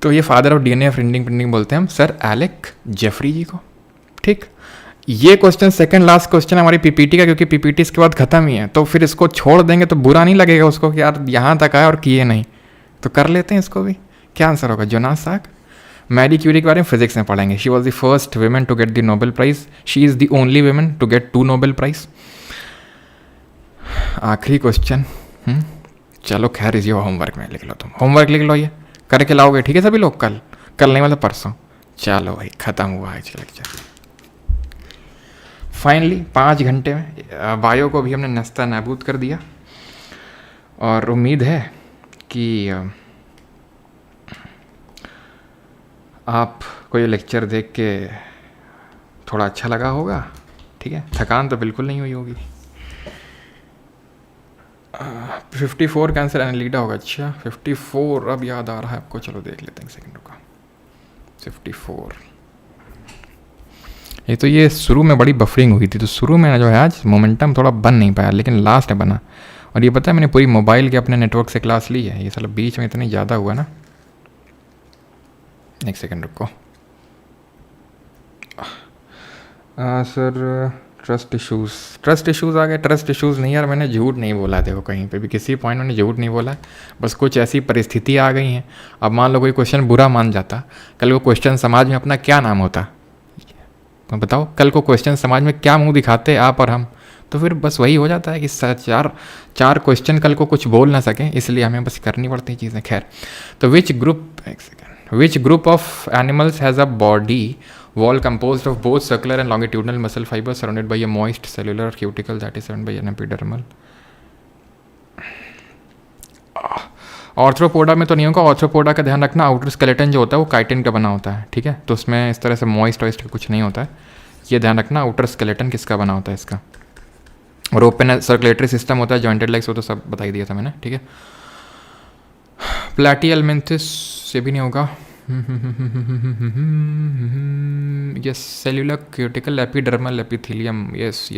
तो ये फादर ऑफ डीएनए प्रिंटिंग बोलते हैं हम सर एलेक जेफरी जी को, ठीक, ये क्वेश्चन सेकंड लास्ट क्वेश्चन हमारी पीपीटी का, क्योंकि पीपीटी इसके बाद ख़त्म ही है, तो फिर इसको छोड़ देंगे तो बुरा नहीं लगेगा उसको कि यार यहाँ तक आया और किए नहीं, तो कर लेते हैं इसको भी। क्या आंसर होगा? Jonas SAARC. मैरी क्यूरी के बारे में फिजिक्स में पढ़ेंगे। She was the first women to get the Nobel prize, she is the only women to get 2 Nobel prize. आखिरी क्वेश्चन, चलो खैर इसी होमवर्क में लिख लो, तुम होमवर्क लिख लो, ये करके लाओगे, ठीक है सभी लोग? कल नहीं मतलब परसों। चलो भाई ख़त्म हुआ है लेक्चर फाइनली 5 घंटे में। बायो को भी हमने नस्ता नाबूद कर दिया और उम्मीद है कि आपको ये लेक्चर देख के थोड़ा अच्छा लगा होगा, ठीक है? थकान तो बिल्कुल नहीं हुई होगी। 54 का आंसर एनालिडा होगा। अच्छा 54 अब याद आ रहा है आपको, चलो देख लेते हैं एक सेकंड रुका। 54 ये तो ये शुरू में बड़ी बफरिंग हुई थी, तो शुरू में जो है आज मोमेंटम थोड़ा बन नहीं पाया, लेकिन लास्ट में बना। और ये पता है मैंने पूरी मोबाइल के अपने नेटवर्क से क्लास ली है, ये साला बीच में इतनी ज़्यादा हुआ ना। एक सेकंड रुको। सर ट्रस्ट इश्यूज़ आ गए। ट्रस्ट इश्यूज़ नहीं यार, मैंने झूठ नहीं बोला, देखो कहीं पे भी किसी पॉइंट मैंने झूठ नहीं बोला, बस कुछ ऐसी परिस्थिति आ गई हैं। अब मान लो कोई क्वेश्चन बुरा मान जाता, कल वो क्वेश्चन समाज में अपना क्या नाम होता? तो बताओ, कल को क्वेश्चन समाज में क्या मुंह दिखाते आप और हम? तो फिर बस वही हो जाता है कि चार क्वेश्चन कल को कुछ बोल ना सकें, इसलिए हमें बस करनी पड़ती हैं चीज़ें। खैर, तो which group of animals has a body wall composed of both circular and longitudinal muscle fibers surrounded by a moist cellular cuticle that is surrounded by an epidermal? Arthropoda में तो नहीं होगा। ऑर्थ्रोपोडा का ध्यान रखना, आउटर स्केलेटन जो होता है वो काइटिन का बना होता है, ठीक है? तो उसमें इस तरह से मॉइस्ट वॉइस्ट का कुछ नहीं होता है, ये ध्यान रखना। आउटर स्केलेटन किसका बना होता है इसका? और ओपन सर्कुलेटरी सिस्टम होता है, जॉइंटेड लेग्स, वो तो सब बता ही दिया था मैंने, ठीक है? प्लैटिहेल्मिन्थस से भी नहीं होगा। Yes, cellular cuticle epidermal epithelium. Yes,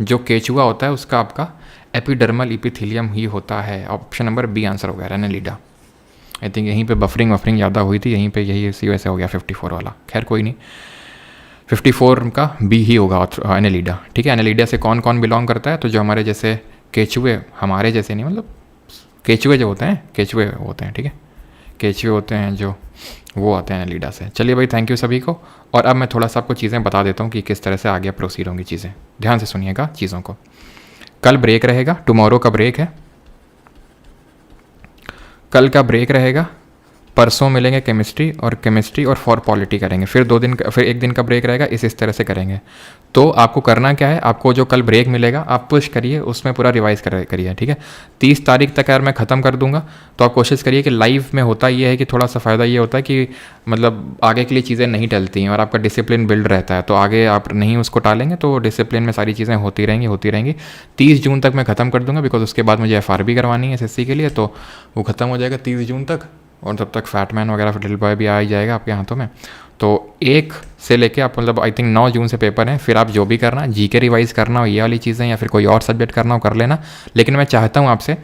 जो केचुआ होता है उसका आपका एपिडर्मल एपिथेलियम ही होता है। ऑप्शन नंबर बी आंसर हो गया, एनालिडा। आई थिंक यहीं पे बफरिंग ज़्यादा हुई थी, यहीं पे यही इसी वजह से हो गया 54 वाला। खैर कोई नहीं, 54 का बी ही होगा, एनालिडा, ठीक है? एनालिडा से कौन कौन बिलोंग करता है? तो जो हमारे जैसे केचुए, हमारे जैसे नहीं मतलब केचुए जो होते हैं, ठीक है? केचुए होते हैं जो, वो आते हैं एनालिडा से। चलिए भाई, थैंक यू सभी को। और अब मैं थोड़ा सा आपको चीज़ें बता देता हूँ कि किस तरह से आगे प्रोसीड होंगी चीज़ें। ध्यान से सुनिएगा चीज़ों को। कल ब्रेक रहेगा, टुमारो का ब्रेक है, कल का ब्रेक रहेगा। परसों मिलेंगे केमिस्ट्री और फॉर पॉलिटी करेंगे। फिर 1 दिन का ब्रेक रहेगा, इस तरह से करेंगे। तो आपको करना क्या है, आपको जो कल ब्रेक मिलेगा आप पुश करिए, उसमें पूरा रिवाइज करिए, ठीक है? 30 तारीख तक यार मैं ख़त्म कर दूंगा, तो आप कोशिश करिए कि लाइव में होता ये है कि थोड़ा सा फ़ायदा ये होता है कि मतलब आगे के लिए चीज़ें नहीं टलती हैं और आपका डिसिप्लिन बिल्ड रहता है, तो आगे आप नहीं उसको टालेंगे तो डिसिप्लिन में सारी चीज़ें होती रहेंगी। 30 जून तक मैं ख़त्म कर दूँगा, बिकॉज उसके बाद मुझे FRB करवानी है SSC के लिए, तो वो ख़त्म हो जाएगा 30 जून तक। और तब तक फैटमैन वगैरह फिटल बॉय भी आ ही जाएगा आपके हाथों में। तो 1 से लेके आप मतलब आई थिंक 9 जून से पेपर हैं। फिर आप जो भी करना, GK रिवाइज़ करना हो, ये वाली चीज़ें, या फिर कोई और सब्जेक्ट करना हो कर लेना। लेकिन मैं चाहता हूँ आपसे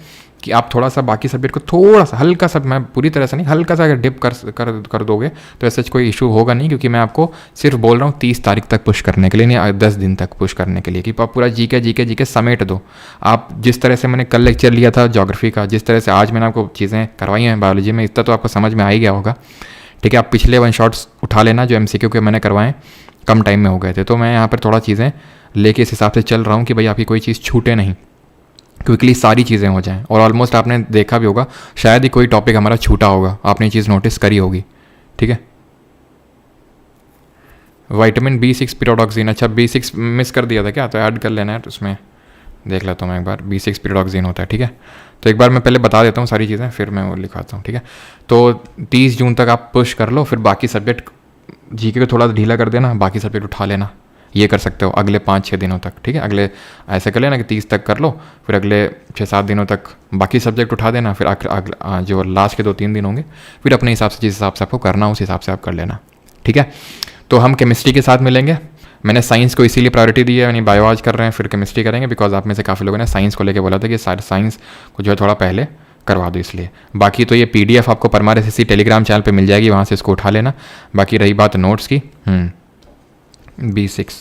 कि आप थोड़ा सा बाकी सब्जेक्ट को थोड़ा सा हल्का सा, मैं पूरी तरह से नहीं, हल्का सा अगर डिप कर दोगे तो ऐसा कोई इशू होगा नहीं, क्योंकि मैं आपको सिर्फ बोल रहा हूँ 30 तारीख तक पुश करने के लिए, नहीं 10 दिन तक पुश करने के लिए, कि आप पूरा GK समेट दो। आप जिस तरह से मैंने कल लेक्चर लिया था ज्योग्राफी का, जिस तरह से आज मैंने आपको चीज़ें करवाई हैं बायोलॉजी में, इतना तो आपको समझ में आ ही गया होगा, ठीक है? आप पिछले 1 शॉट्स उठा लेना जो MCQ के मैंने करवाएं, कम टाइम में हो गए थे। तो मैं यहाँ पर थोड़ा चीज़ें लेके इस हिसाब से चल रहा हूँ कि भाई आपकी कोई चीज़ छूटे नहीं, क्विकली सारी चीज़ें हो जाएं। और ऑलमोस्ट आपने देखा भी होगा, शायद ही कोई टॉपिक हमारा छूटा होगा, आपने ये चीज़ नोटिस करी होगी, ठीक है? विटामिन B6 पिरोडॉक्सिन, अच्छा B6 मिस कर दिया था क्या? तो ऐड कर लेना है, तो उसमें देख लेता हूँ मैं एक बार। B6 पिरोडॉक्सिन होता है, ठीक है? तो एक बार मैं पहले बता देता हूँ सारी चीज़ें, फिर मैं वो लिखाता हूँ, ठीक है? तो 30 जून तक आप पुश कर लो, फिर बाकी सब्जेक्ट GK को थोड़ा ढीला कर देना, बाकी सब्जेक्ट उठा लेना। ये कर सकते हो अगले 5-6 दिनों तक, ठीक है? अगले ऐसे कर लेना कि 30 तक कर लो, फिर अगले 6-7 दिनों तक बाकी सब्जेक्ट उठा देना, फिर जो लास्ट के 2-3 दिन होंगे फिर अपने हिसाब से जिस हिसाब से आपको करना उस हिसाब से आप कर लेना, ठीक है? तो हम केमिस्ट्री के साथ मिलेंगे। मैंने साइंस को इसीलिए प्रायोरिटी दी है, यानी बायो आज कर रहे हैं, फिर केमिस्ट्री करेंगे, बिकॉज आप में से काफ़ी लोगों ने साइंस को लेकर बोला था कि साइंस को जो है थोड़ा पहले करवा दो, इसलिए। बाकी तो ये PDF आपको परमार SSC टेलीग्राम चैनल पे मिल जाएगी, वहाँ से इसको उठा लेना। बाकी रही बात नोट्स की, B6,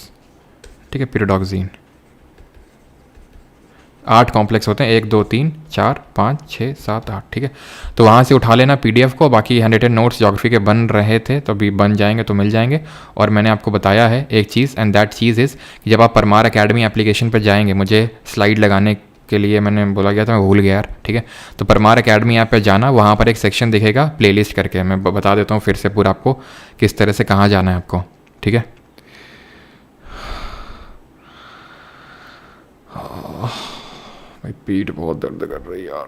ठीक है, पिरिडॉक्सिन। 8 कॉम्प्लेक्स होते हैं, 1 2 3 4 5 6 7 8, ठीक है। तो वहाँ से उठा लेना PDF को। बाकी हैंडरिटन नोट्स ज्योग्राफी के बन रहे थे तो अभी बन जाएंगे तो मिल जाएंगे। और मैंने आपको बताया है एक चीज़, एंड दैट चीज़ इज़ कि जब आप परमार एकेडमी एप्लीकेशन पर जाएंगे, मुझे स्लाइड लगाने के लिए मैंने बोला गया था, मैं भूल गया यार, ठीक है। तो परमार एकेडमी ऐप पे जाना, वहाँ पर एक सेक्शन दिखेगा प्लेलिस्ट करके, मैं बता देता हूँ फिर से पूरा आपको किस तरह से कहाँ जाना है आपको, ठीक है। भाई पीठ बहुत दर्द कर रही है यार,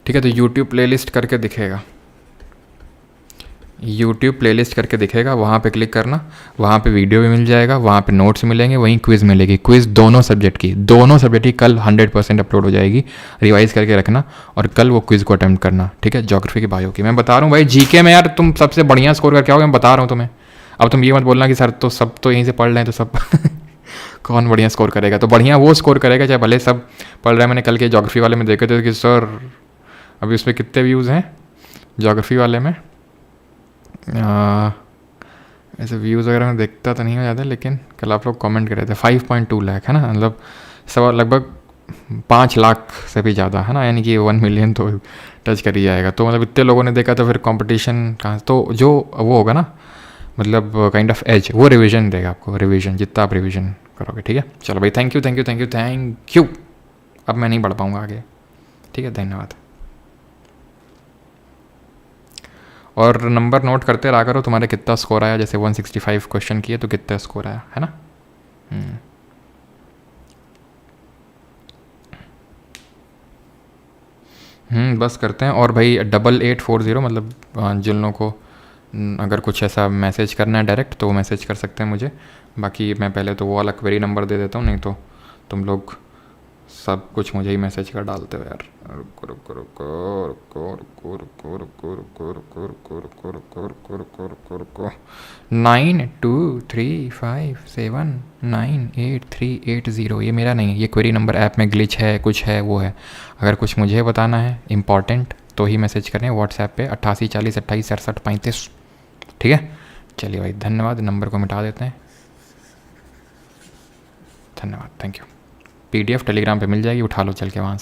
ठीक है। तो यूट्यूब प्लेलिस्ट करके दिखेगा, यूट्यूब प्लेलिस्ट करके दिखेगा, वहाँ पे क्लिक करना, वहाँ पे वीडियो भी मिल जाएगा, वहाँ पे नोट्स मिलेंगे, वहीं क्विज़ मिलेगी। क्विज़ दोनों सब्जेक्ट की कल 100% अपलोड हो जाएगी, रिवाइज करके रखना और कल वो क्विज़ को अटेम्प्ट करना, ठीक है। ज्योग्राफी की, बायो की। मैं बता रहा हूँ भाई, जीके में यार तुम सबसे बढ़िया स्कोर करके आओगे, मैं बता रहा हूँ तुम्हें। अब तुम ये मत बोलना कि सर तो सब तो यहीं से पढ़ रहे हैं तो सब कौन बढ़िया स्कोर करेगा। तो बढ़िया वो स्कोर करेगा चाहे भले सब पढ़ रहे हैं। मैंने कल के ज्योग्राफी वाले में देखे थे कि सर अभी उसमें कितने व्यूज़ हैं ज्योग्राफी वाले में, ऐसे व्यूज़ वगैरह में देखता तो नहीं हो ज़्यादा, लेकिन कल आप लोग कमेंट कर रहे थे 5.2 लाख है ना, मतलब सवा लगभग 5 लाख से भी ज़्यादा है ना, यानी कि 1 मिलियन तो टच कर ही जाएगा। तो मतलब इतने लोगों ने देखा तो फिर कंपटीशन कहाँ, तो जो वो होगा ना, मतलब काइंड ऑफ एज, वो रिवीजन देगा आपको, रिवीजन जितना आप रिवीजन करोगे, ठीक है। चलो भाई, thank you thank you thank you thank you. अब मैं नहीं बढ़ पाऊँगा आगे, ठीक है, धन्यवाद। और नंबर नोट करते रहा करो, तुम्हारे कितना स्कोर आया। जैसे 165 क्वेश्चन किए तो कितना स्कोर आया, है ना। बस करते हैं। और भाई 8840, मतलब जिन लोगों को अगर कुछ ऐसा मैसेज करना है डायरेक्ट तो वो मैसेज कर सकते हैं मुझे। बाकी मैं पहले तो वो वाला क्वेरी नंबर दे देता हूँ, नहीं तो तुम लोग सब कुछ मुझे ही मैसेज कर डालते हो यार। रुको रुको रुको रुको रुको रुको रुको रुको रुको रुको रुको रुको रुको रुको रुको रुको 9235798380। ये मेरा नहीं है, ये क्वेरी नंबर ऐप में ग्लिच है, कुछ है वो है। अगर कुछ मुझे बताना है इम्पॉर्टेंट तो ही मैसेज करें व्हाट्सएप पे 8840286735, ठीक है। चलिए भाई, धन्यवाद। नंबर को मिटा देते हैं, धन्यवाद, थैंक यू। PDF टेलीग्राम पे मिल जाएगी, उठा लो चल के वहाँ से।